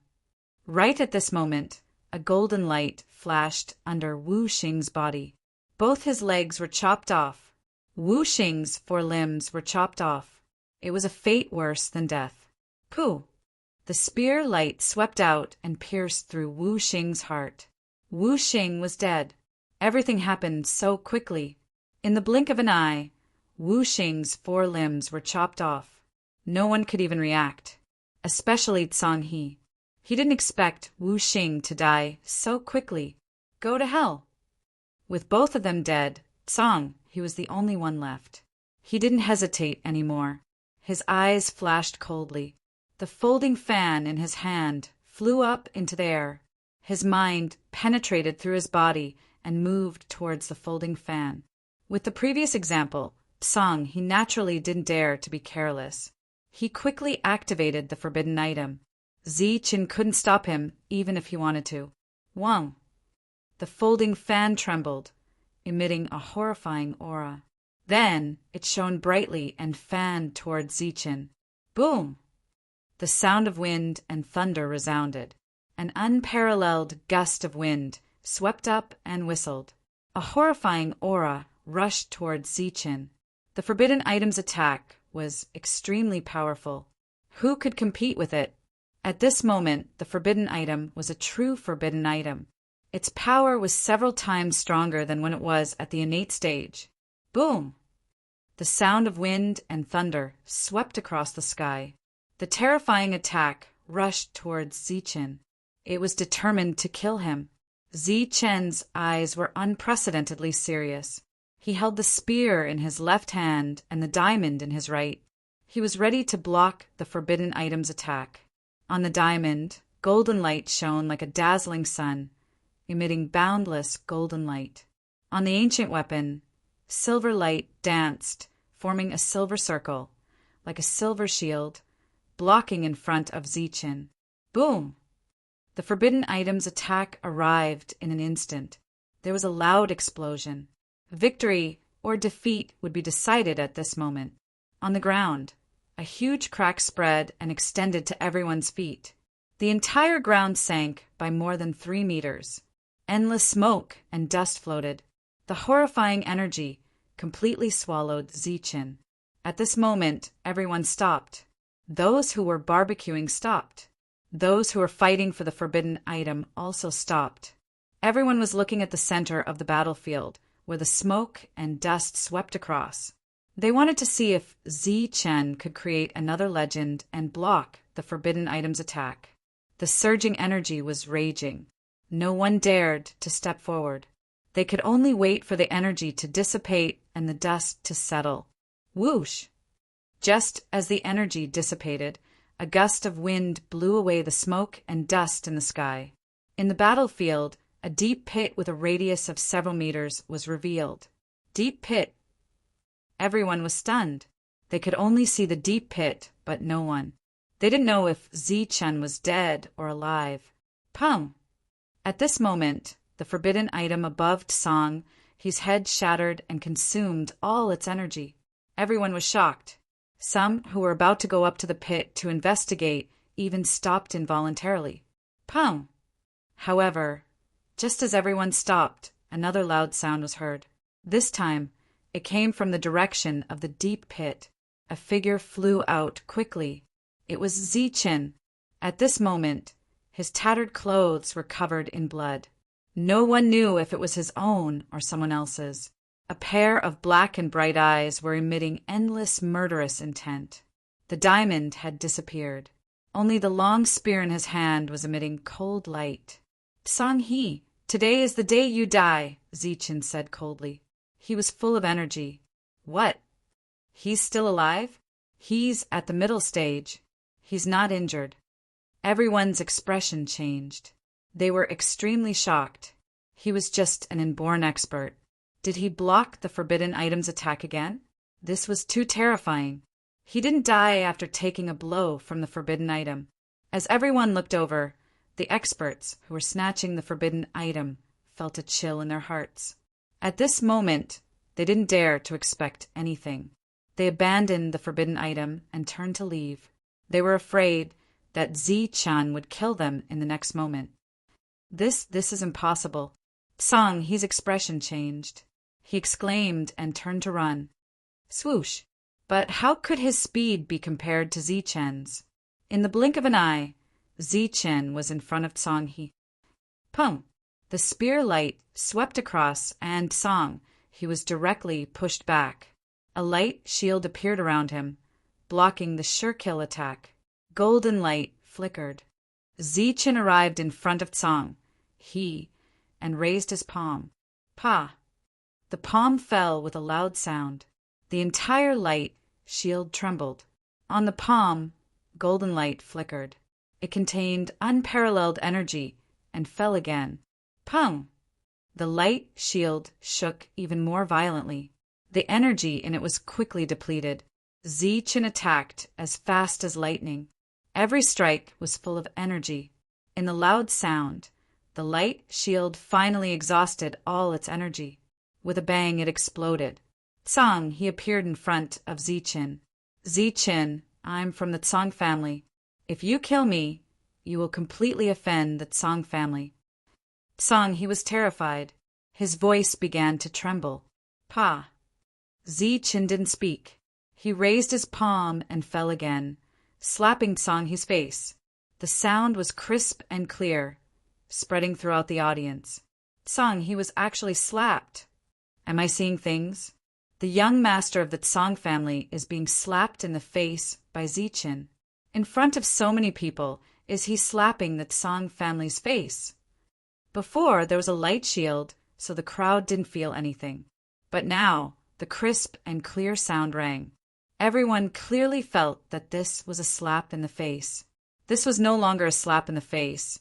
Right at this moment, a golden light flashed under Wu Xing's body. Both his legs were chopped off. Wu Xing's 4 limbs were chopped off. It was a fate worse than death. Pooh! The spear light swept out and pierced through Wu Xing's heart. Wu Xing was dead. Everything happened so quickly. In the blink of an eye, Wu Xing's 4 limbs were chopped off. No one could even react, especially Sanghe. He didn't expect Wu Xing to die so quickly. Go to hell! With both of them dead, he was the only one left. He didn't hesitate anymore. His eyes flashed coldly. The folding fan in his hand flew up into the air. His mind penetrated through his body and moved towards the folding fan. With the previous example, he naturally didn't dare to be careless. He quickly activated the forbidden item. Zichen couldn't stop him even if he wanted to. Wang! The folding fan trembled, emitting a horrifying aura. Then it shone brightly and fanned towards Zichen. Boom! The sound of wind and thunder resounded. An unparalleled gust of wind swept up and whistled. A horrifying aura rushed towards Zichen. The forbidden item's attack was extremely powerful. Who could compete with it? At this moment, the forbidden item was a true forbidden item. Its power was several times stronger than when it was at the innate stage. Boom! The sound of wind and thunder swept across the sky. The terrifying attack rushed towards Zichen. It was determined to kill him. Zichen's eyes were unprecedentedly serious. He held the spear in his left hand and the diamond in his right. He was ready to block the forbidden item's attack. On the diamond, golden light shone like a dazzling sun, emitting boundless golden light. On the ancient weapon, silver light danced, forming a silver circle, like a silver shield, blocking in front of Zichen. Boom! The forbidden item's attack arrived in an instant. There was a loud explosion. Victory or defeat would be decided at this moment. On the ground, a huge crack spread and extended to everyone's feet. The entire ground sank by more than 3 meters. Endless smoke and dust floated. The horrifying energy completely swallowed Zichen. At this moment, everyone stopped. Those who were barbecuing stopped. Those who were fighting for the forbidden item also stopped. Everyone was looking at the center of the battlefield, where the smoke and dust swept across. They wanted to see if Chen could create another legend and block the forbidden item's attack. The surging energy was raging. No one dared to step forward. They could only wait for the energy to dissipate and the dust to settle. Whoosh! Just as the energy dissipated, a gust of wind blew away the smoke and dust in the sky. In the battlefield, a deep pit with a radius of several meters was revealed. Deep pit. Everyone was stunned. They could only see the deep pit, but no one. They didn't know if Chen was dead or alive. Pum! At this moment, the forbidden item above Tsang, his head shattered and consumed all its energy. Everyone was shocked. Some who were about to go up to the pit to investigate even stopped involuntarily. Pum! However, just as everyone stopped, another loud sound was heard. This time, it came from the direction of the deep pit. A figure flew out quickly. It was Chen. At this moment, his tattered clothes were covered in blood. No one knew if it was his own or someone else's. A pair of black and bright eyes were emitting endless murderous intent. The diamond had disappeared. Only the long spear in his hand was emitting cold light. Song-hee, today is the day you die, Chen said coldly. He was full of energy. What? He's still alive? He's at the middle stage. He's not injured. Everyone's expression changed. They were extremely shocked. He was just an inborn expert. Did he block the forbidden item's attack again? This was too terrifying. He didn't die after taking a blow from the forbidden item. As everyone looked over, the experts who were snatching the forbidden item felt a chill in their hearts. At this moment, they didn't dare to expect anything. They abandoned the forbidden item and turned to leave. They were afraid that Zi-chan would kill them in the next moment. This is impossible. Tsang, his expression changed. He exclaimed and turned to run. Swoosh! But how could his speed be compared to Zi-chen's? In the blink of an eye, Zi-chen was in front of Tsang-he. Pum! The spear light swept across, and Tsang, he was directly pushed back. A light shield appeared around him, blocking the sure-kill attack. Golden light flickered. Zi-chen arrived in front of Tsang, and raised his palm. Pa! The palm fell with a loud sound. The entire light shield trembled. On the palm, golden light flickered. It contained unparalleled energy and fell again. Pung! The light shield shook even more violently. The energy in it was quickly depleted. Zi-chen attacked as fast as lightning. Every strike was full of energy. In the loud sound, the light shield finally exhausted all its energy. With a bang, it exploded. Tsang, he appeared in front of Zi-chen. Zi-chen, I'm from the Tsang family. If you kill me, you will completely offend the Tsang family. Tsang, he was terrified. His voice began to tremble. Pa! Zi-chen didn't speak. He raised his palm and fell again, slapping Tsang his face. The sound was crisp and clear, spreading throughout the audience. Tsang, he was actually slapped. Am I seeing things? The young master of the Tsang family is being slapped in the face by Zi-chen. In front of so many people, is he slapping the Tsang family's face? Before, there was a light shield, so the crowd didn't feel anything. But now, the crisp and clear sound rang. Everyone clearly felt that this was a slap in the face. This was no longer a slap in the face,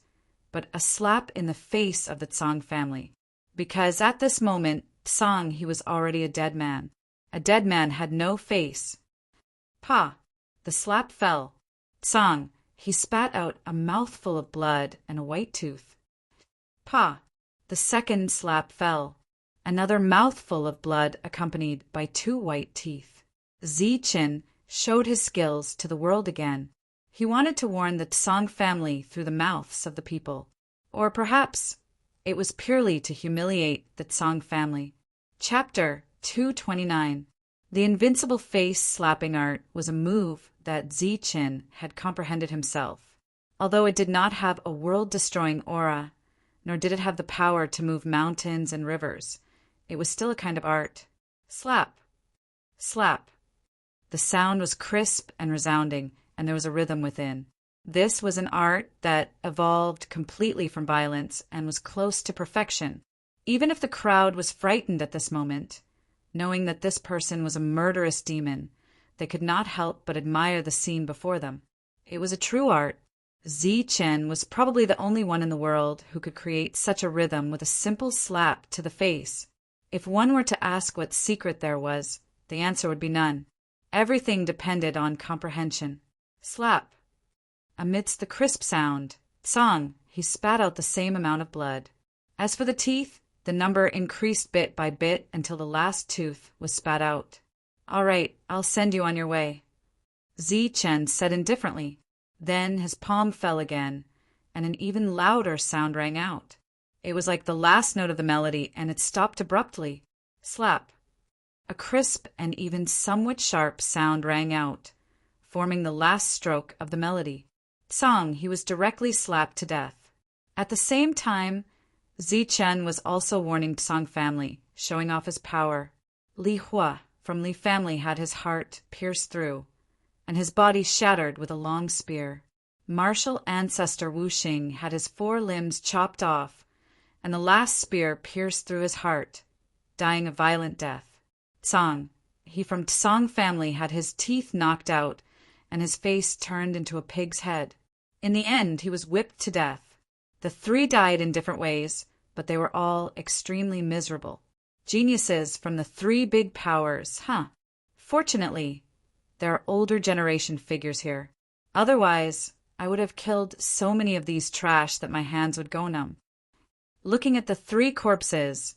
but a slap in the face of the Tsang family. Because at this moment, Tsang, he was already a dead man. A dead man had no face. Pa! The slap fell. Tsang, he spat out a mouthful of blood and a white tooth. Pa! The second slap fell. Another mouthful of blood accompanied by 2 white teeth. Zi-chen showed his skills to the world again. He wanted to warn the Tsang family through the mouths of the people. Or perhaps it was purely to humiliate the Tsang family. Chapter 229. The invincible face slapping art was a move that Zi-chen had comprehended himself. Although it did not have a world-destroying aura, nor did it have the power to move mountains and rivers. It was still a kind of art. Slap! Slap! The sound was crisp and resounding, and there was a rhythm within. This was an art that evolved completely from violence and was close to perfection. Even if the crowd was frightened at this moment, knowing that this person was a murderous demon, they could not help but admire the scene before them. It was a true art. Zichen was probably the only one in the world who could create such a rhythm with a simple slap to the face. If one were to ask what secret there was, the answer would be none. Everything depended on comprehension. Slap! Amidst the crisp sound, tsang, he spat out the same amount of blood. As for the teeth, the number increased bit by bit until the last tooth was spat out. All right, I'll send you on your way. Zichen said indifferently. Then his palm fell again, and an even louder sound rang out. It was like the last note of the melody, and it stopped abruptly. Slap! A crisp and even somewhat sharp sound rang out, forming the last stroke of the melody. Tsang, he was directly slapped to death. At the same time, Zichen was also warning Tsang family, showing off his power. Li Hua from Li family had his heart pierced through, and his body shattered with a long spear. Martial ancestor Wu Xing had his 4 limbs chopped off, and the last spear pierced through his heart, dying a violent death. Tsang, he from Tsang family had his teeth knocked out, and his face turned into a pig's head. In the end, he was whipped to death. The 3 died in different ways, but they were all extremely miserable. Geniuses from the 3 big powers, Fortunately, there are older generation figures here. Otherwise, I would have killed so many of these trash that my hands would go numb. Looking at the 3 corpses,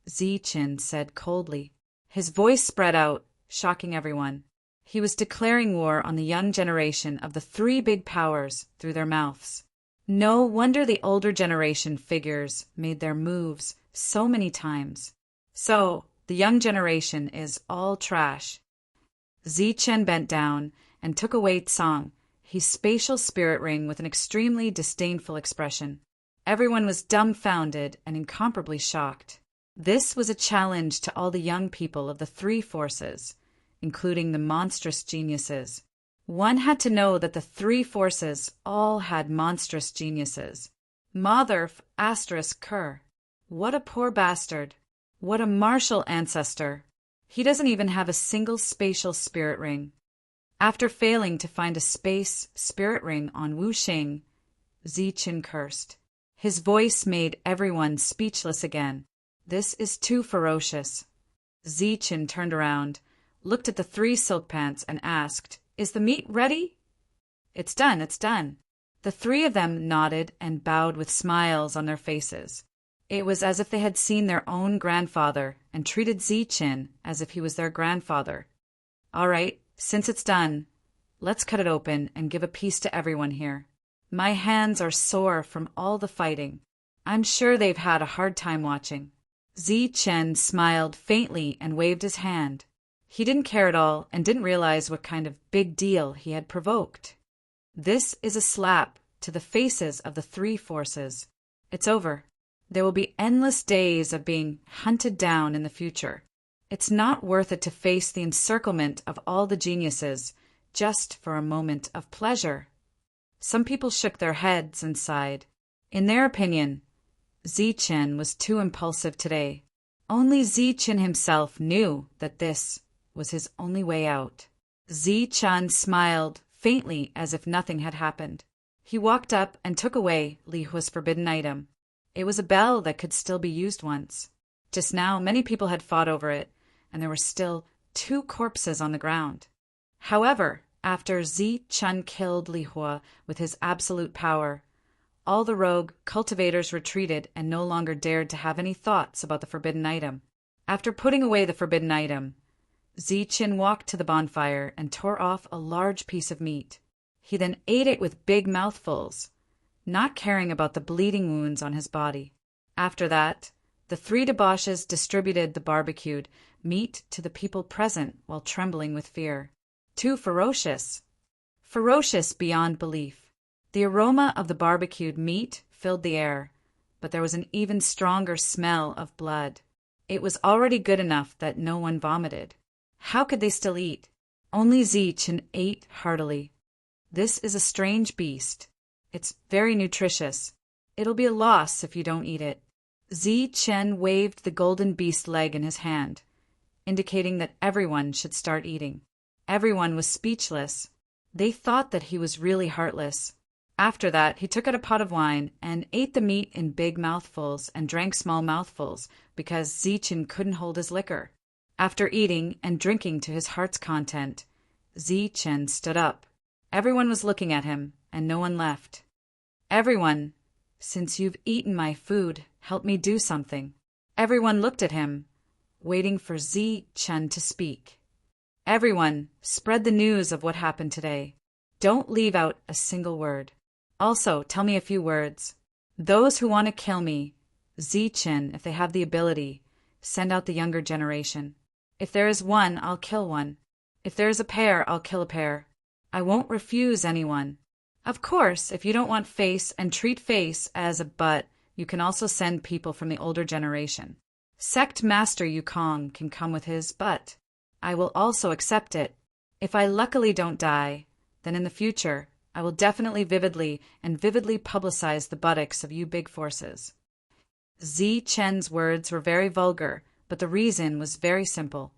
Zichen said coldly. His voice spread out, shocking everyone. He was declaring war on the young generation of the 3 big powers through their mouths. No wonder the older generation figures made their moves so many times. So, the young generation is all trash. Zichen bent down and took away Tsang, his spatial spirit ring, with an extremely disdainful expression. Everyone was dumbfounded and incomparably shocked. This was a challenge to all the young people of the 3 forces, including the monstrous geniuses. One had to know that the 3 forces all had monstrous geniuses. Motherf ** Ker. What a poor bastard. What a martial ancestor. He doesn't even have a single spatial spirit ring. After failing to find a space spirit ring on Wu Xing, Zichen cursed. His voice made everyone speechless again. This is too ferocious. Zichen turned around, looked at the 3 silk pants, and asked, "Is the meat ready?" It's done, it's done. The 3 of them nodded and bowed with smiles on their faces. It was as if they had seen their own grandfather and treated Zichen as if he was their grandfather. All right, since it's done, let's cut it open and give a piece to everyone here. My hands are sore from all the fighting. I'm sure they've had a hard time watching. Zichen smiled faintly and waved his hand. He didn't care at all and didn't realize what kind of big deal he had provoked. This is a slap to the faces of the 3 forces. It's over. There will be endless days of being hunted down in the future. It's not worth it to face the encirclement of all the geniuses just for a moment of pleasure. Some people shook their heads and sighed. In their opinion, Zichen was too impulsive today. Only Zichen himself knew that this was his only way out. Zichen smiled faintly as if nothing had happened. He walked up and took away Li Hua's forbidden item. It was a bell that could still be used once. Just now, many people had fought over it, and there were still 2 corpses on the ground. However, after Zichen killed Li Hua with his absolute power, all the rogue cultivators retreated and no longer dared to have any thoughts about the forbidden item. After putting away the forbidden item, Zichen walked to the bonfire and tore off a large piece of meat. He then ate it with big mouthfuls, not caring about the bleeding wounds on his body. After that, the 3 debauches distributed the barbecued meat to the people present while trembling with fear. Too ferocious. Ferocious beyond belief. The aroma of the barbecued meat filled the air, but there was an even stronger smell of blood. It was already good enough that no one vomited. How could they still eat? Only Zichen ate heartily. This is a strange beast. It's very nutritious. It'll be a loss if you don't eat it. Zichen waved the golden beast leg in his hand, indicating that everyone should start eating. Everyone was speechless. They thought that he was really heartless. After that, he took out a pot of wine and ate the meat in big mouthfuls and drank small mouthfuls because Zichen couldn't hold his liquor. After eating and drinking to his heart's content, Zichen stood up. Everyone was looking at him, and no one left. Everyone, since you've eaten my food, help me do something. Everyone looked at him, waiting for Zichen to speak. Everyone, spread the news of what happened today. Don't leave out a single word. Also, tell me a few words. Those who want to kill me, Zichen, if they have the ability, send out the younger generation. If there is one, I'll kill one. If there is a pair, I'll kill a pair. I won't refuse anyone. Of course, if you don't want Face and treat Face as a butt, you can also send people from the older generation. Sect Master Yukong can come with his butt. I will also accept it. If I luckily don't die, then in the future, I will definitely vividly publicize the buttocks of you big forces. Zichen's words were very vulgar, but the reason was very simple.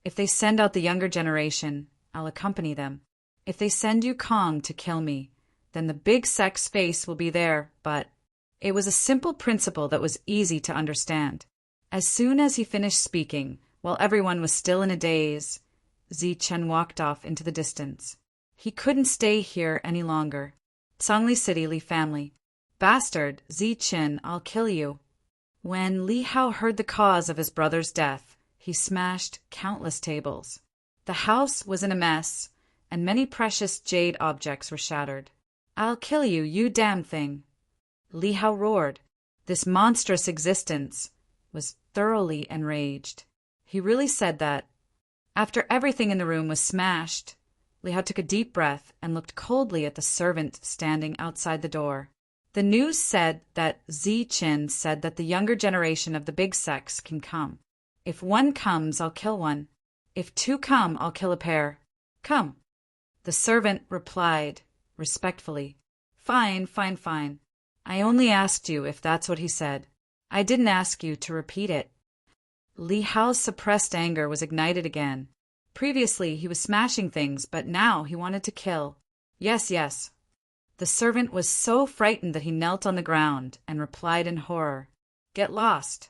If they send out the younger generation, I'll accompany them. If they send Yukong to kill me, then the big sect's Face will be there, but it was a simple principle that was easy to understand. As soon as he finished speaking, while everyone was still in a daze, Zichen walked off into the distance. He couldn't stay here any longer. Songli City Li family. Bastard, Zichen, I'll kill you. When Li Hao heard the cause of his brother's death, he smashed countless tables. The house was in a mess, and many precious jade objects were shattered. I'll kill you, you damn thing. Li Hao roared. This monstrous existence was thoroughly enraged. He really said that. After everything in the room was smashed, Li Hao took a deep breath and looked coldly at the servant standing outside the door. The news said that Zichen said that the younger generation of the big sects can come. If one comes, I'll kill one. If two come, I'll kill a pair. Come. The servant replied respectfully. Fine, fine, fine. I only asked you if that's what he said. I didn't ask you to repeat it. Li Hao's suppressed anger was ignited again. Previously, he was smashing things, but now he wanted to kill. Yes, yes. The servant was so frightened that he knelt on the ground and replied in horror, Get lost.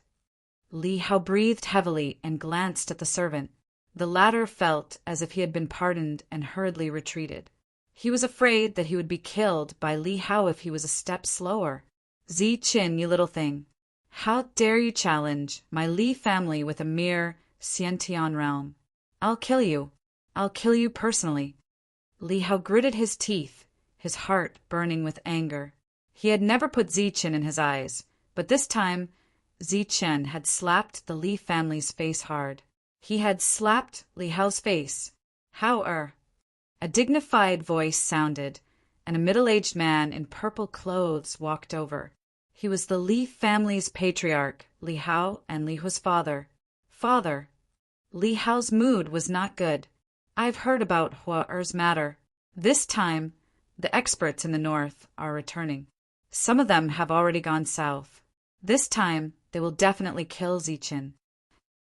Li Hao breathed heavily and glanced at the servant. The latter felt as if he had been pardoned and hurriedly retreated. He was afraid that he would be killed by Li Hao if he was a step slower. Zichen, you little thing. How dare you challenge my Li family with a mere Xiantian realm? I'll kill you. I'll kill you personally. Li Hao gritted his teeth, his heart burning with anger. He had never put Zichen in his eyes, but this time Zichen had slapped the Li family's face hard. He had slapped Li Hao's face. How A dignified voice sounded, and a middle-aged man in purple clothes walked over. He was the Li family's patriarch, Li Hao and Li Hua's father. Father. Li Hao's mood was not good. I've heard about Hua Er's matter. This time, the experts in the north are returning. Some of them have already gone south. This time, they will definitely kill Zichen.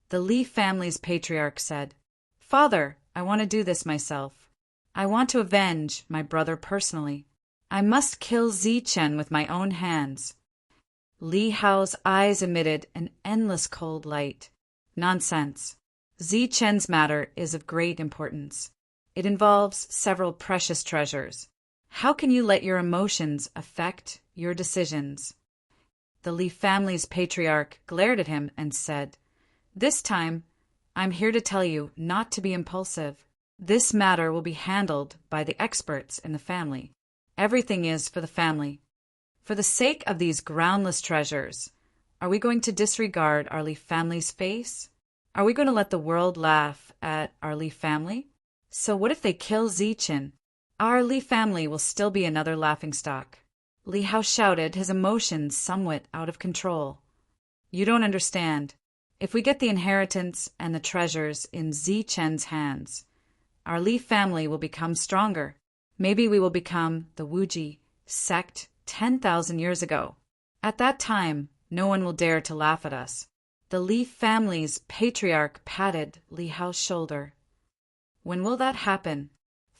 The Li family's patriarch said, Father, I want to do this myself. I want to avenge my brother personally. I must kill Zichen with my own hands. Li Hao's eyes emitted an endless cold light. Nonsense. Zichen's matter is of great importance. It involves several precious treasures. How can you let your emotions affect your decisions? The Li family's patriarch glared at him and said, This time, I'm here to tell you not to be impulsive. This matter will be handled by the experts in the family. Everything is for the family. For the sake of these groundless treasures, are we going to disregard our Li family's face? Are we going to let the world laugh at our Li family? So what if they kill Zichen? Our Li family will still be another laughingstock. Li Hao shouted, his emotions somewhat out of control. You don't understand. If we get the inheritance and the treasures in Zi Chen's hands, our Li family will become stronger. Maybe we will become the Wuji sect 10,000 years ago. At that time, no one will dare to laugh at us. The Li family's patriarch patted Li Hao's shoulder. When will that happen?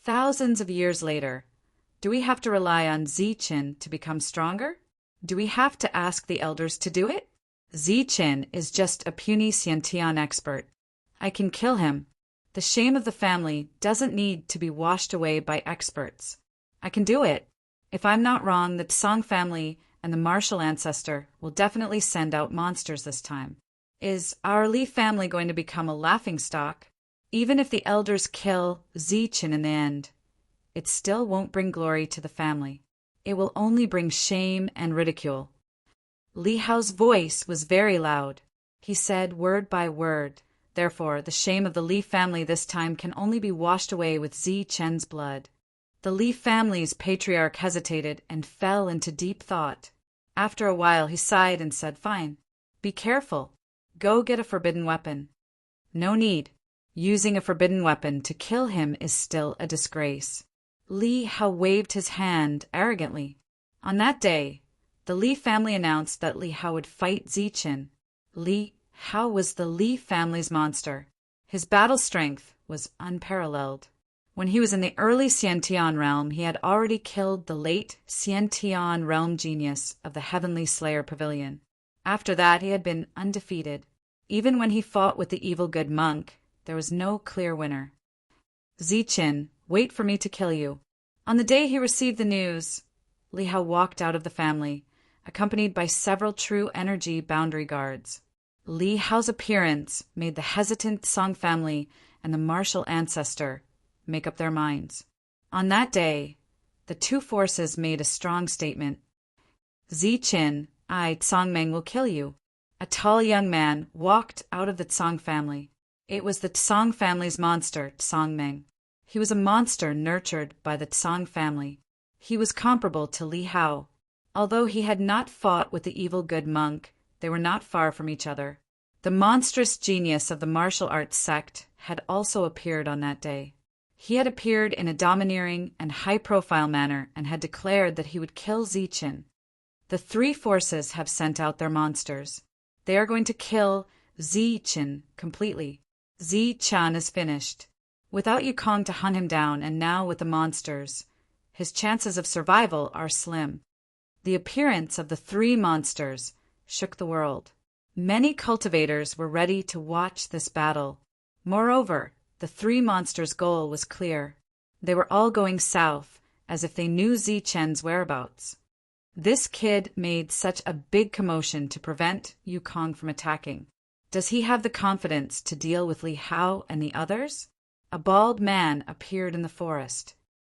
Thousands of years later. Do we have to rely on Ziqin to become stronger? Do we have to ask the elders to do it? Ziqin is just a puny Xiantian expert. I can kill him. The shame of the family doesn't need to be washed away by experts. I can do it. If I'm not wrong, the Tsang family and the martial ancestor will definitely send out monsters this time. Is our Li family going to become a laughingstock? Even if the elders kill Ziqin in the end, it still won't bring glory to the family. It will only bring shame and ridicule. Li Hao's voice was very loud. He said word by word, therefore the shame of the Li family this time can only be washed away with Zi Chen's blood. The Li family's patriarch hesitated and fell into deep thought. After a while he sighed and said, Fine. Be careful. Go get a forbidden weapon. No need. Using a forbidden weapon to kill him is still a disgrace. Li Hao waved his hand arrogantly. On that day, the Li family announced that Li Hao would fight Ziqin. Li Hao was the Li family's monster. His battle strength was unparalleled. When he was in the early Xiantian realm, he had already killed the late Xiantian realm genius of the Heavenly Slayer Pavilion. After that, he had been undefeated. Even when he fought with the evil good monk, there was no clear winner. Ziqin, wait for me to kill you. On the day he received the news, Li Hao walked out of the family, accompanied by several true energy boundary guards. Li Hao's appearance made the hesitant Song family and the martial ancestor make up their minds. On that day, the two forces made a strong statement. Ziqin, I, Tsangmeng, will kill you. A tall young man walked out of the Tsang family. It was the Tsang family's monster, Tsangmeng. He was a monster nurtured by the Tsang family. He was comparable to Li Hao. Although he had not fought with the evil good monk, they were not far from each other. The monstrous genius of the martial arts sect had also appeared on that day. He had appeared in a domineering and high-profile manner and had declared that he would kill Ziqin. The three forces have sent out their monsters. They are going to kill Ziqin completely. Ziqin is finished. Without Yukong to hunt him down, and now with the monsters, his chances of survival are slim. The appearance of the three monsters shook the world. Many cultivators were ready to watch this battle. Moreover, the three monsters' goal was clear. They were all going south, as if they knew Ziqin's whereabouts. This kid made such a big commotion to prevent Yukong from attacking. Does he have the confidence to deal with Li Hao and the others? A bald man appeared in the forest.